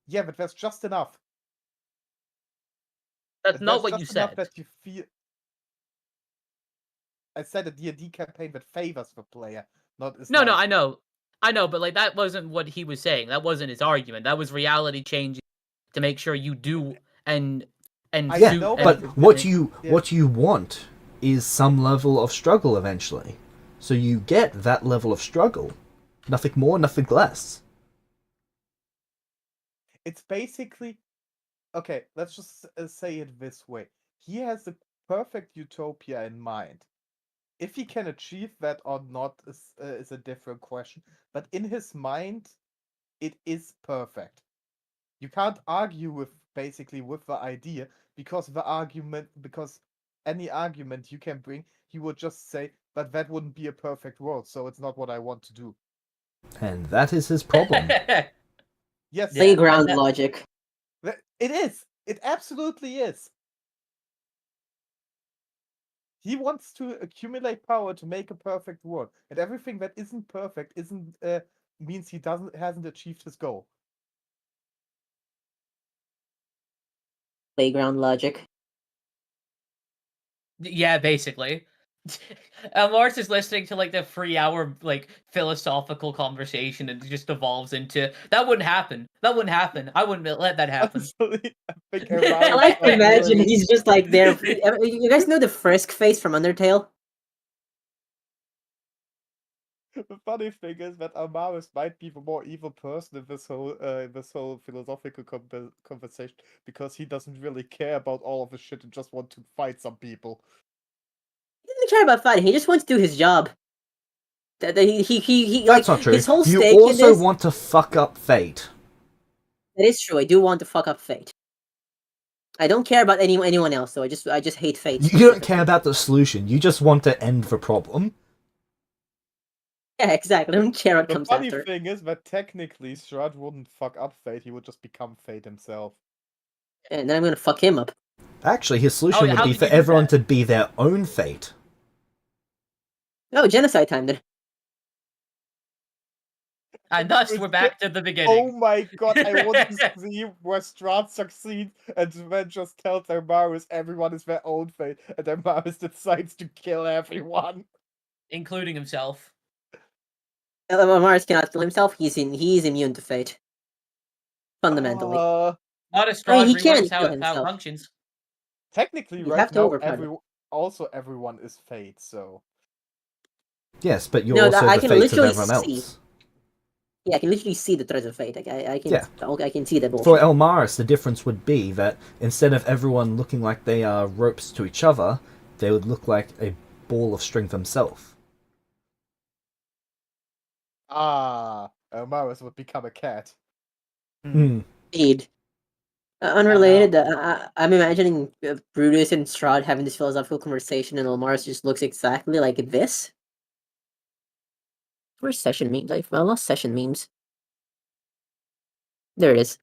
Yeah, but there's just enough. That's not what you said. That you feel. I said a D&D campaign that favors the player, not is. No, I know, but like that wasn't what he was saying. That wasn't his argument. That was reality changing to make sure you do and yeah. But what you want is some level of struggle eventually, so you get that level of struggle, nothing more, nothing less. It's basically okay, let's just say it this way. He has the perfect utopia in mind. If he can achieve that or not is a different question. But in his mind, it is perfect. You can't argue with with the idea because any argument you can bring, he would just say, but that wouldn't be a perfect world, so it's not what I want to do. And that is his problem. Yes, Yeah, Playground that- logic. it is. It absolutely is. He wants to accumulate power to make a perfect world, and everything that isn't perfect isn't means he hasn't achieved his goal. Playground logic. Yeah, basically. Lawrence is listening to like the 3-hour like philosophical conversation and it just evolves into that wouldn't happen. That wouldn't happen. I wouldn't let that happen. Honestly, I think I Elvira's like to imagine really- he's just like there. You guys know the Frisk face from Undertale? The funny thing is that Amaris might be the more evil person in this whole philosophical conversation because he doesn't really care about all of the shit and just want to fight some people. He doesn't care about fighting. He just wants to do his job. He That's like not true. his whole You stake in also this. want to fuck up fate. That is true. I do want to fuck up fate. I don't care about anyone else though. I just hate fate. You don't care about the solution. You just want to end the problem. Yeah, exactly. I don't care what The comes funny after. thing is that technically Strahd wouldn't fuck up fate, he would just become fate himself. And then I'm gonna fuck him up. Actually, his solution would how be did for you do everyone that? to be their own fate. Oh, genocide time then. And thus we're back to the Oh beginning. my god, I want to see where Strahd succeeds and then just tells Amaris everyone is their own fate, and Amaris decides to kill everyone. Including himself. Mars cannot kill himself. He's immune to fate. Fundamentally. Not a I straw mean, he reworks can how kill it himself. functions. Technically, You right have to now, overpower. everyone is fate, so... Yes, but you're No, also I the can fate of literally everyone see. else. Yeah, I can literally see the threads of fate. I can. Yeah. I can see that For bullshit. Elmaris, the difference would be that instead of everyone looking like they are ropes to each other, they would look like a ball of string themselves. Amaris would become a cat. Indeed. Unrelated, I'm imagining Brutus and Strahd having this philosophical conversation, and Elmaris just looks exactly like this. Where's session memes? I lost session memes. There it is.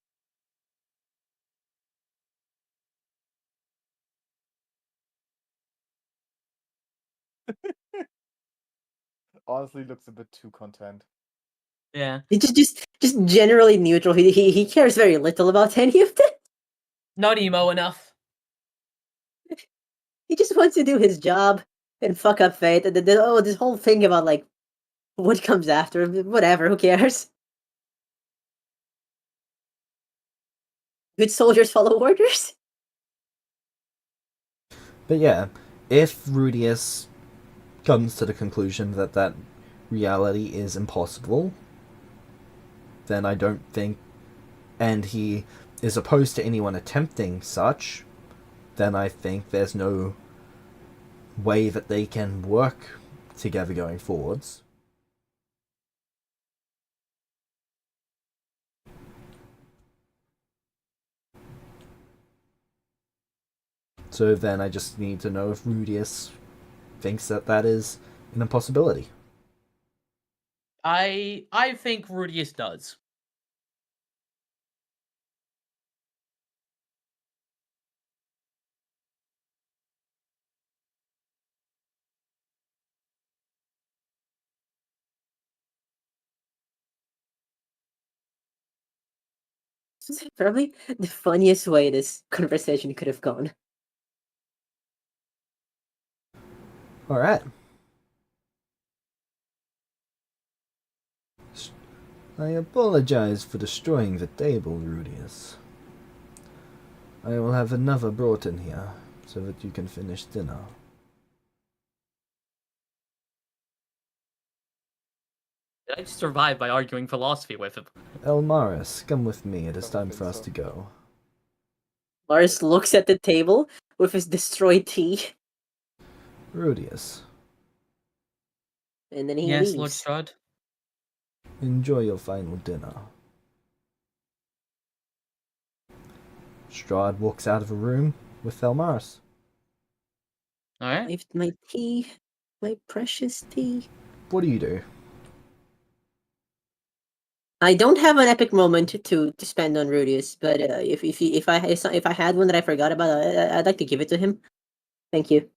Honestly, looks a bit too content. Yeah. It's just generally neutral. He cares very little about any of this. Not emo enough. He just wants to do his job and fuck up fate. And this whole thing about like what comes after, whatever. Who cares? Good soldiers follow orders. But yeah, if Rudius comes to the conclusion that that reality is impossible, then I don't think, and he is opposed to anyone attempting such, then I think there's no way that they can work together going forwards. So then I just need to know if Rudius thinks that that is an impossibility. I think Rudius does. This is probably the funniest way this conversation could have gone. Alright. I apologize for destroying the table, Rudius. I will have another brought in here, so that you can finish dinner. Did I just survive by arguing philosophy with him? Elmaris, come with me, it is Don't time think for us so. to go. Lars looks at the table with his destroyed tea, Rudius, and then he Yes, Lord leaves. Strahd. enjoy your final dinner. Strahd walks out of a room with Thelmaris. All right. My tea, my precious tea. What do you do? I don't have an epic moment to spend on Rudius, but if I had one that I forgot about, I'd like to give it to him. Thank you.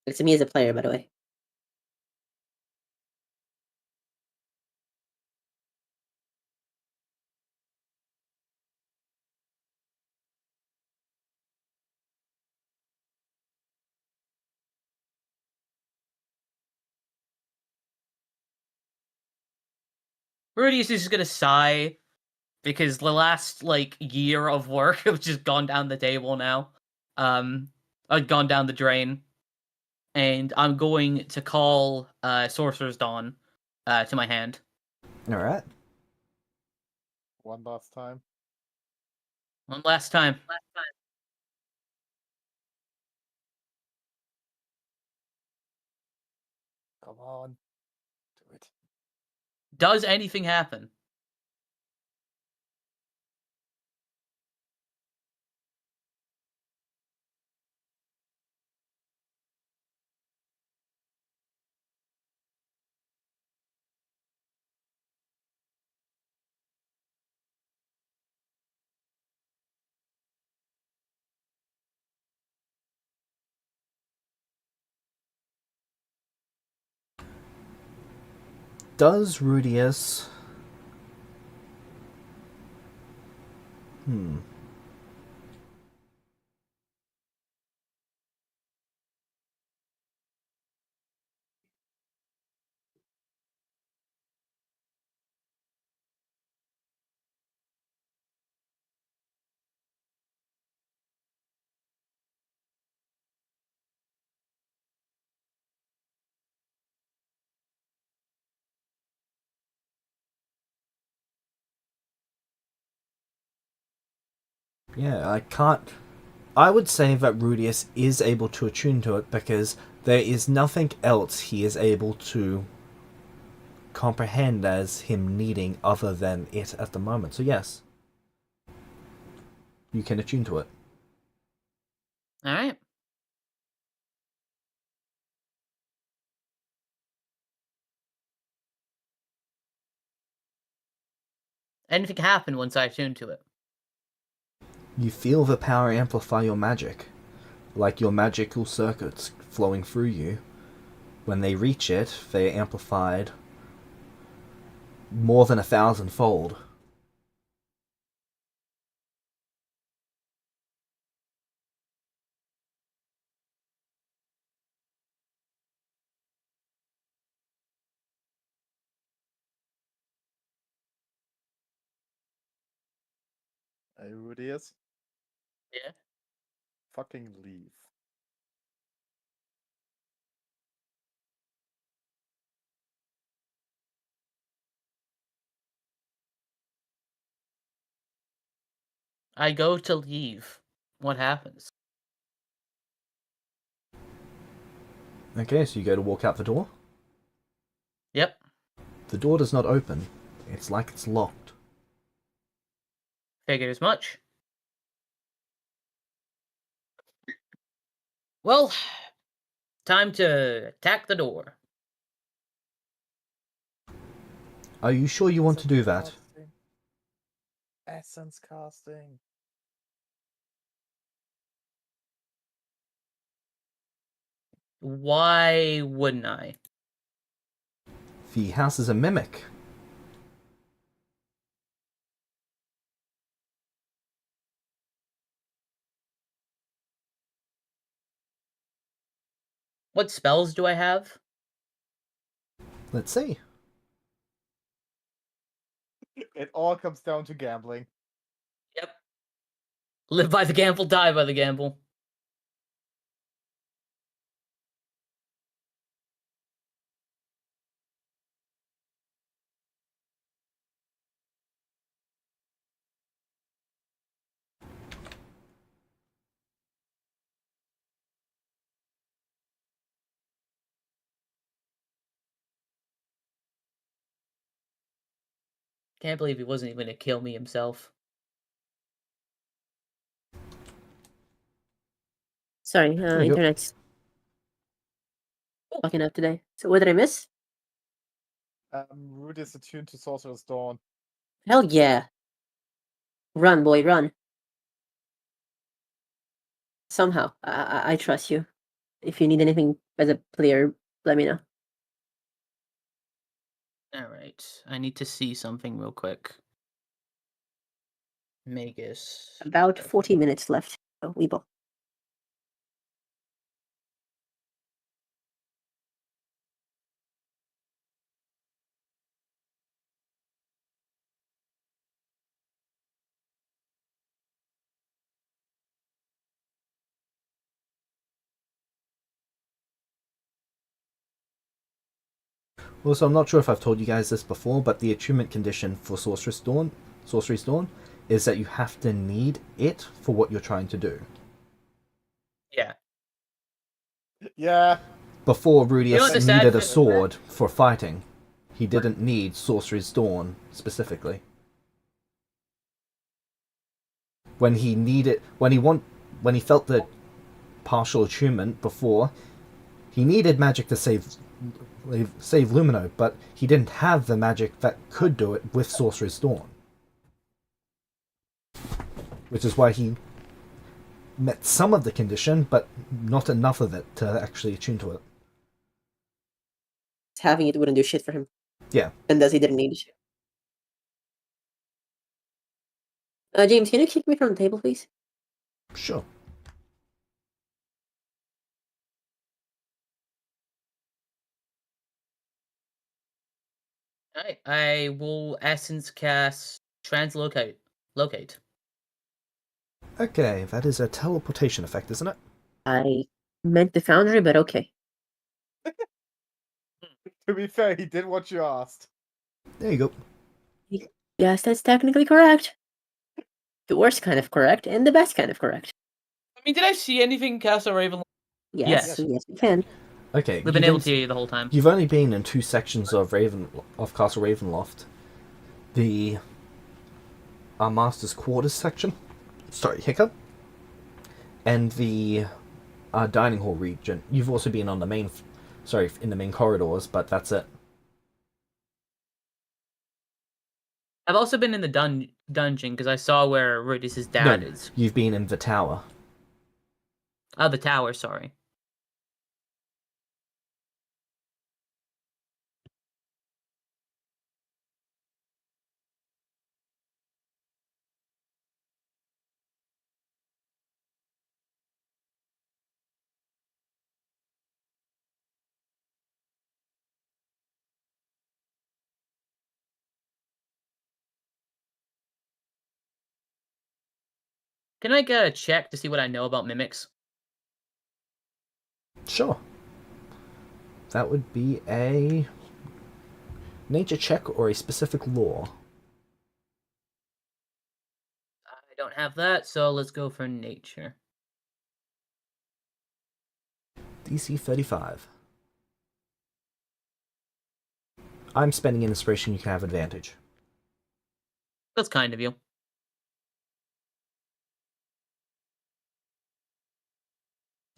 It's me as a player, by the way. Rudius is just gonna sigh because the last year of work have just gone down the table now. Gone down the drain. And I'm going to call Sorcerer's Dawn to my hand. Alright. One last time. One last time. Come on. Do it. Does anything happen? Does Rudius... Yeah, I can't... I would say that Rudius is able to attune to it because there is nothing else he is able to comprehend as him needing other than it at the moment. So yes, you can attune to it. Alright. Anything can happen once I attune to it. You feel the power amplify your magic, like your magical circuits flowing through you. When they reach it, they are amplified more than 1,000-fold. Hey, Rudius. Yeah. Fucking leave. I go to leave. What happens? Okay, so you go to walk out the door. Yep. The door does not open. It's like it's locked. Figured as much. Well, time to attack the door. Are you sure you want to do that? Essence casting. Why wouldn't I? The house is a mimic. What spells do I have? Let's see. It all comes down to gambling. Yep. Live by the gamble, die by the gamble. Can't believe he wasn't even gonna kill me himself. Sorry, you go. internet's fucking up today. So what did I miss? Root is attuned to Sorcerer's Dawn. Hell yeah. Run, boy, run. Somehow, I trust you. If you need anything as a player, let me know. Alright, I need to see something real quick. Magus. About 40 minutes left. So we both. Also, I'm not sure if I've told you guys this before, but the attunement condition for Sorcery's Dawn is that you have to need it for what you're trying to do. Yeah. Yeah. Before, Rudius You know what the sad needed a thing- sword for fighting. He didn't need Sorcery's Dawn specifically. When he felt the partial attunement before, he needed magic to save Lumino, but he didn't have the magic that could do it with Sorcerer's Dawn. Which is why he met some of the condition, but not enough of it to actually attune to it. Having it wouldn't do shit for him. Yeah. And thus he didn't need it. James, can you kick me from the table, please? Sure. Alright, I will essence cast translocate. Locate. Okay, that is a teleportation effect, isn't it? I meant the foundry, but okay. To be fair, he did what you asked. There you go. Yes, that's technically correct. The worst kind of correct, and the best kind of correct. I mean, did I see anything cast on Ravenloft? Yes, Yes. yes, we can. Okay, We've been able to hear you the whole time. You've only been in 2 sections of Castle Ravenloft. The Master's Quarters section. Sorry, hiccup. And the dining hall region. You've also been on the main... in the main corridors, but that's it. I've also been in the dungeon because I saw where Rudis' dad is. You've been in the tower. Oh, the tower, sorry. Can I get a check to see what I know about mimics? Sure. That would be a nature check or a specific law. I don't have that, so let's go for nature. DC 35. I'm spending an inspiration, you can have advantage. That's kind of you.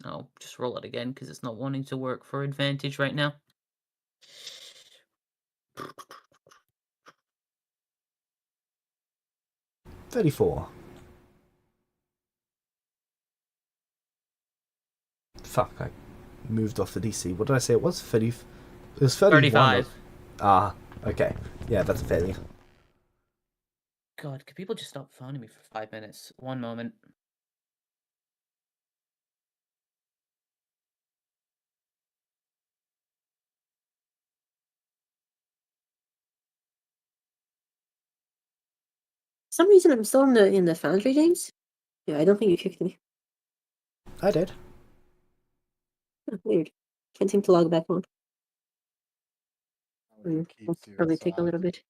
I'll just roll it again because it's not wanting to work for advantage right now. $34. Fuck, I moved off the DC. What did I say it was? 30... It was 31. 35. Ah, okay. Yeah, that's a failure. God, could people just stop phoning me for 5 minutes? One moment. For some reason, I'm still in the foundry, James. Yeah, I don't think you kicked me. I did. Oh, weird. Can't seem to log back on. It keeps Will you probably take a aside. little bit.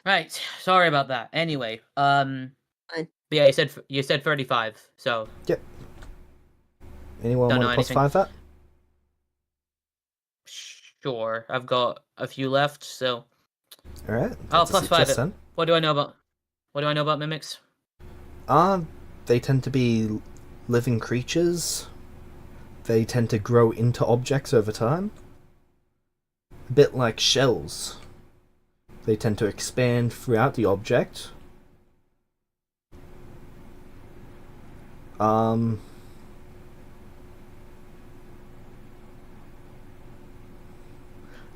Right. Sorry about that. Anyway, Fine. but yeah, you said 35. So Yep. Anyone Don't want know to plus anything. 5 that? sure, I've got a few left. So Alright. I'll That's a plus 5 success it. then. What do I know about mimics? They tend to be living creatures. They tend to grow into objects over time. A bit like shells. They tend to expand throughout the object.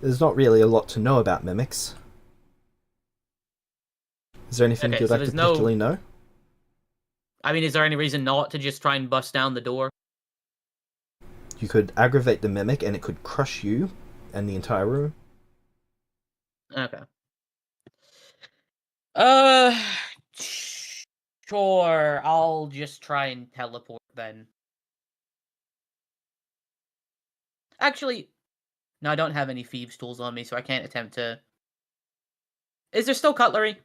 There's not really a lot to know about mimics. Is there anything Okay, you'd so like to there's no- particularly know? I mean, is there any reason not to just try and bust down the door? You could aggravate the mimic and it could crush you and the entire room. Okay. Uh, sure. I'll just try and teleport then. Actually, no, I don't have any thieves' tools on me, so I can't attempt to. Is there still cutlery?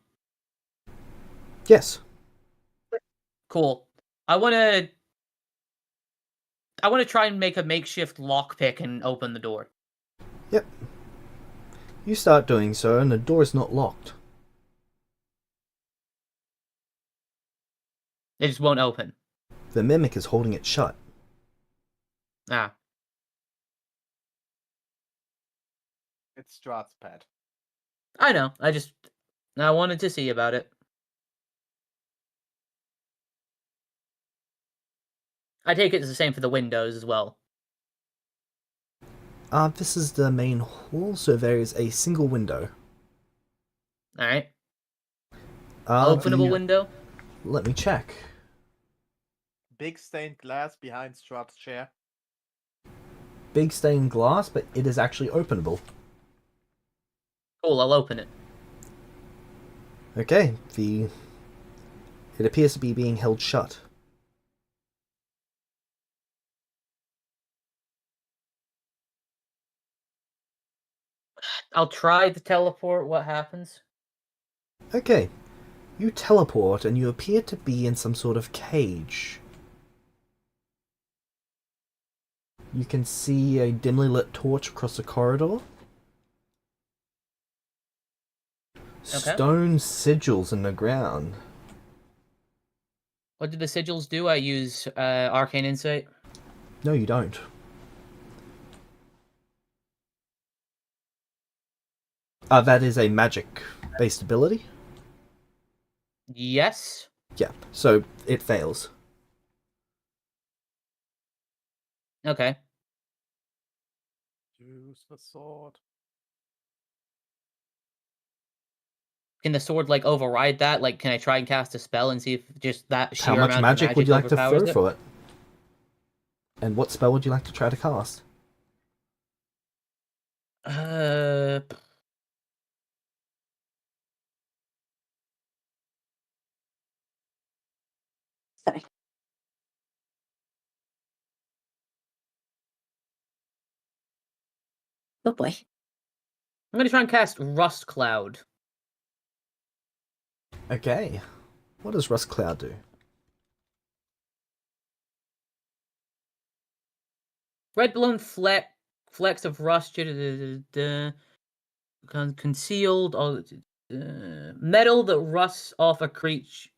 Yes. Cool. I wanna try and make a makeshift lockpick and open the door. Yep. You start doing so and the door is not locked. It just won't open. The mimic is holding it shut. Ah. It's Strahd's pet. I know. I wanted to see about it. I take it it's the same for the windows as well. This is the main hall, so there is a single window. Alright. Uh, Openable the- window? Let me check. Big stained glass behind Strahd's chair. Big stained glass, but it is actually openable. Cool, I'll open it. Okay, it appears to be being held shut. I'll try to teleport. What happens? Okay, you teleport and you appear to be in some sort of cage. You can see a dimly lit torch across the corridor. Okay. Stone sigils in the ground. What do the sigils do? I use Arcane Insight. No, you don't. That is a magic-based ability. Yes. Yeah, so it fails. Okay. Use the sword. Can the sword like override that? Like, can I try and cast a spell and see if just that sheer How much amount magic of would you like to overpowers throw it? for it? And what spell would you like to try to cast? Uh, Sorry. Oh boy. I'm gonna try and cast Rust Cloud. Okay. What does Rust Cloud do? Red blown flecks of rust concealed metal that rusts off a creature.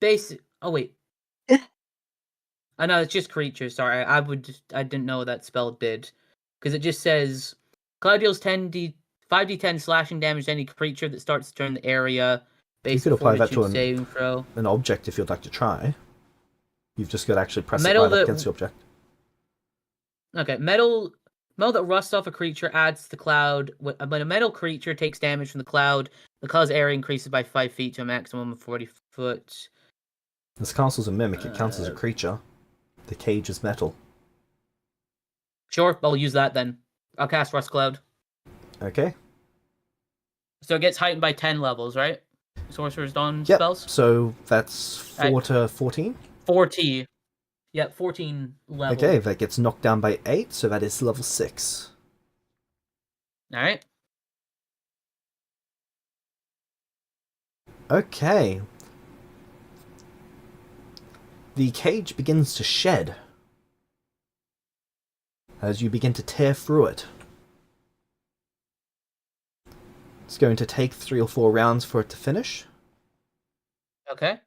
Basic. Oh wait. I know it's just creatures. Sorry, I didn't know what that spell did, because it just says Cloud deals 5d10 slashing damage to any creature that starts to turn the area. You Basic could apply that to fortitude saving throw. an object if you'd like to try. You've just got to actually press it Metal right up that- against the object. Okay, metal that rusts off a creature adds to the cloud. When a metal creature takes damage from the cloud, the cloud's area increases by 5 feet to a maximum of 40 foot. This castle's a mimic, it counts as a creature. The cage is metal. Sure, I'll use that then. I'll cast Rust Cloud. Okay. So it gets heightened by 10 levels, right? Sorcerer's Dawn Yep. spells? So that's 4 to 14. 40. Yep, 14 level. Okay, that gets knocked down by 8, so that is level 6. All right. Okay. The cage begins to shed as you begin to tear through it. It's going to take 3 or 4 rounds for it to finish. Okay.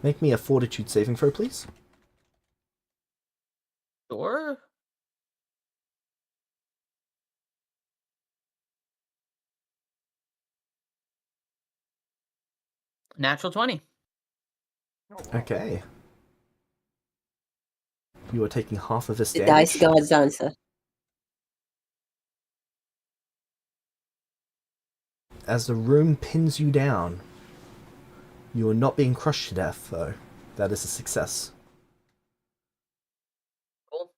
Make me a fortitude saving throw, please. Sure. Natural 20. Oh, wow. Okay. You are taking half of this The damage. dice god's answer. As the room pins you down, you are not being crushed to death, though. That is a success. Cool.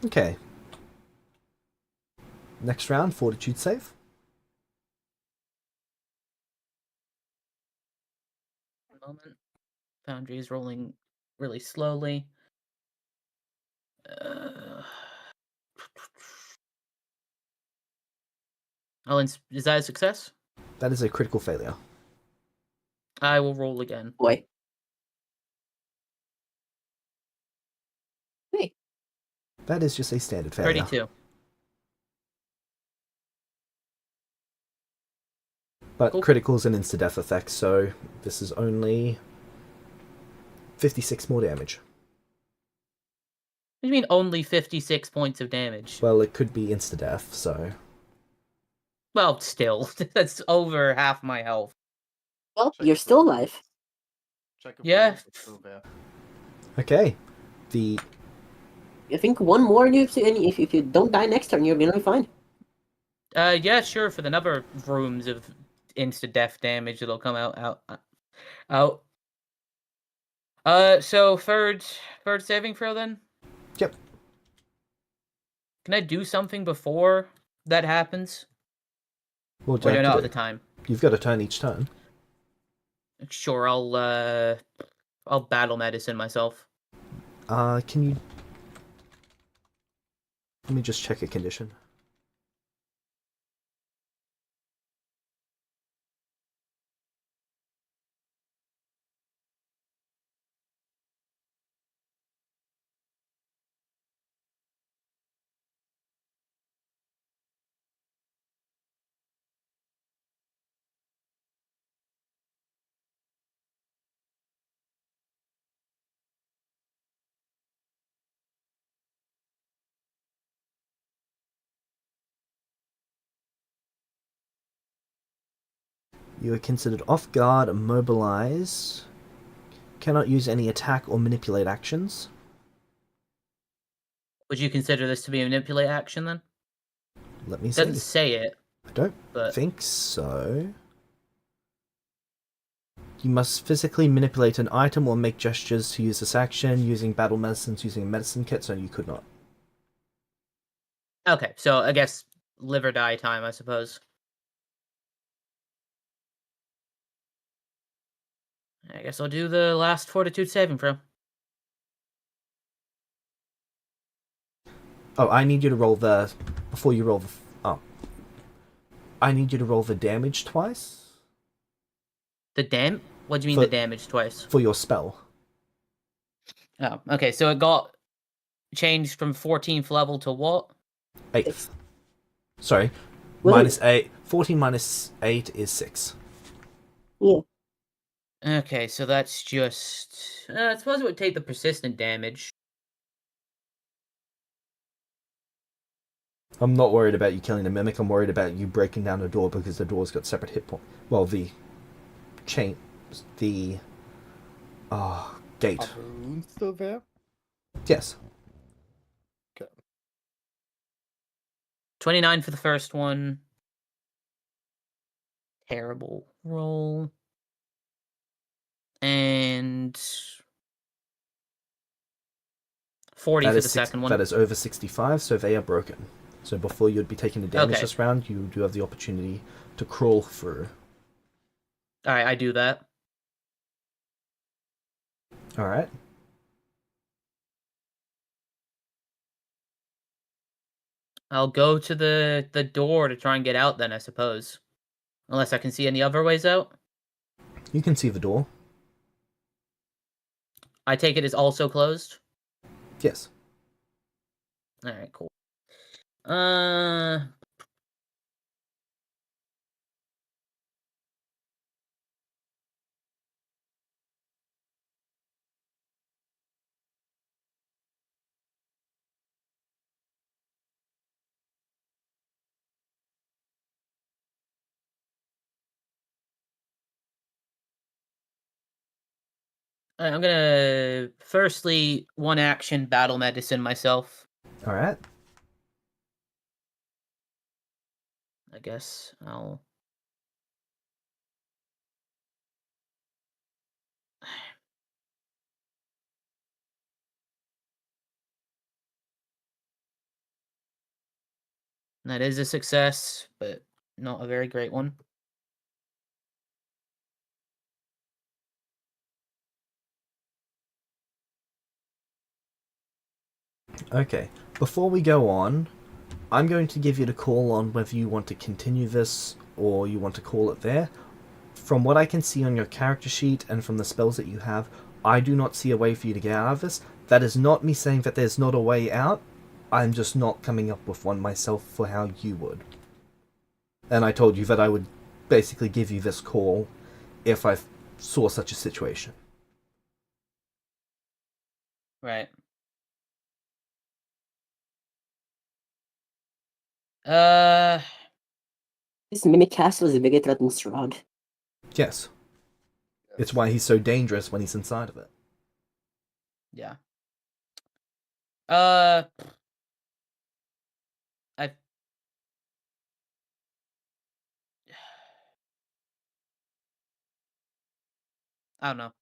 Okay. Next round, fortitude save. Moment. Foundry is rolling really slowly. Oh, is that a success? That is a critical failure. I will roll again. Boy. Hey, That is just a standard failure. 32. But Cool. critical's an insta-death effect, so this is only 56 more damage. What do you mean only 56 points of damage? Well, it could be insta-death, so... Well, still, that's over half my health. well, Check you're if still the- alive. Check if Yeah. the wounds are still there. Okay. The... I think one more, and if you don't die next turn, you're gonna be fine. Yeah, sure, for the number of rooms of insta-death damage that'll come out. So third saving throw then? Yep. Can I do something before that happens? What Or do do you I not have at to the do? time? You've got a turn each turn. Sure, I'll battle medicine myself. Can you... Let me just check a condition. You are considered off guard, immobilized. Cannot use any attack or manipulate actions. Would you consider this to be a manipulate action then? Let me It see. doesn't say it, I don't but think so. You must physically manipulate an item or make gestures to use this action using battle medicines using a medicine kit, so you could not. okay, so I guess live or die time, I suppose. I guess I'll do the last fortitude saving throw. Oh, I need you to roll the... Before you roll the... Oh. I need you to roll the damage twice What do you mean For- the damage twice? for your spell. Oh, okay, so it got changed from 14th level to what? 8th. Sorry. Well, Minus 8. 14 minus 8 is 6. Yeah. Okay, so that's just... I suppose it would take the persistent damage. I'm not worried about you killing the mimic. I'm worried about you breaking down the door because the door's got separate hit points. Well, the chain, the gate. Are the runes still there? Yes. 29 for the first one. Terrible roll. And 40 That for is the six, second one. that is over 65, so they are broken. So before you'd be taking the damage Okay. this round, you do have the opportunity to crawl through. Alright, I do that. All right. I'll go to the door to try and get out then, I suppose. Unless I can see any other ways out. You can see the door. I take it is also closed. Yes. Alright, cool. Uh I'm gonna firstly one action battle medicine myself. All right. I guess I'll. That is a success, but not a very great one. Okay. Before we go on, I'm going to give you the call on whether you want to continue this or you want to call it there. From what I can see on your character sheet and from the spells that you have, I do not see a way for you to get out of this. That is not me saying that there's not a way out. I'm just not coming up with one myself for how you would. And I told you that I would basically give you this call if I saw such a situation. Right. This mimic castle is a bigger threat than Strahd. Yes. It's why he's so dangerous when he's inside of it. Yeah. I I don't know.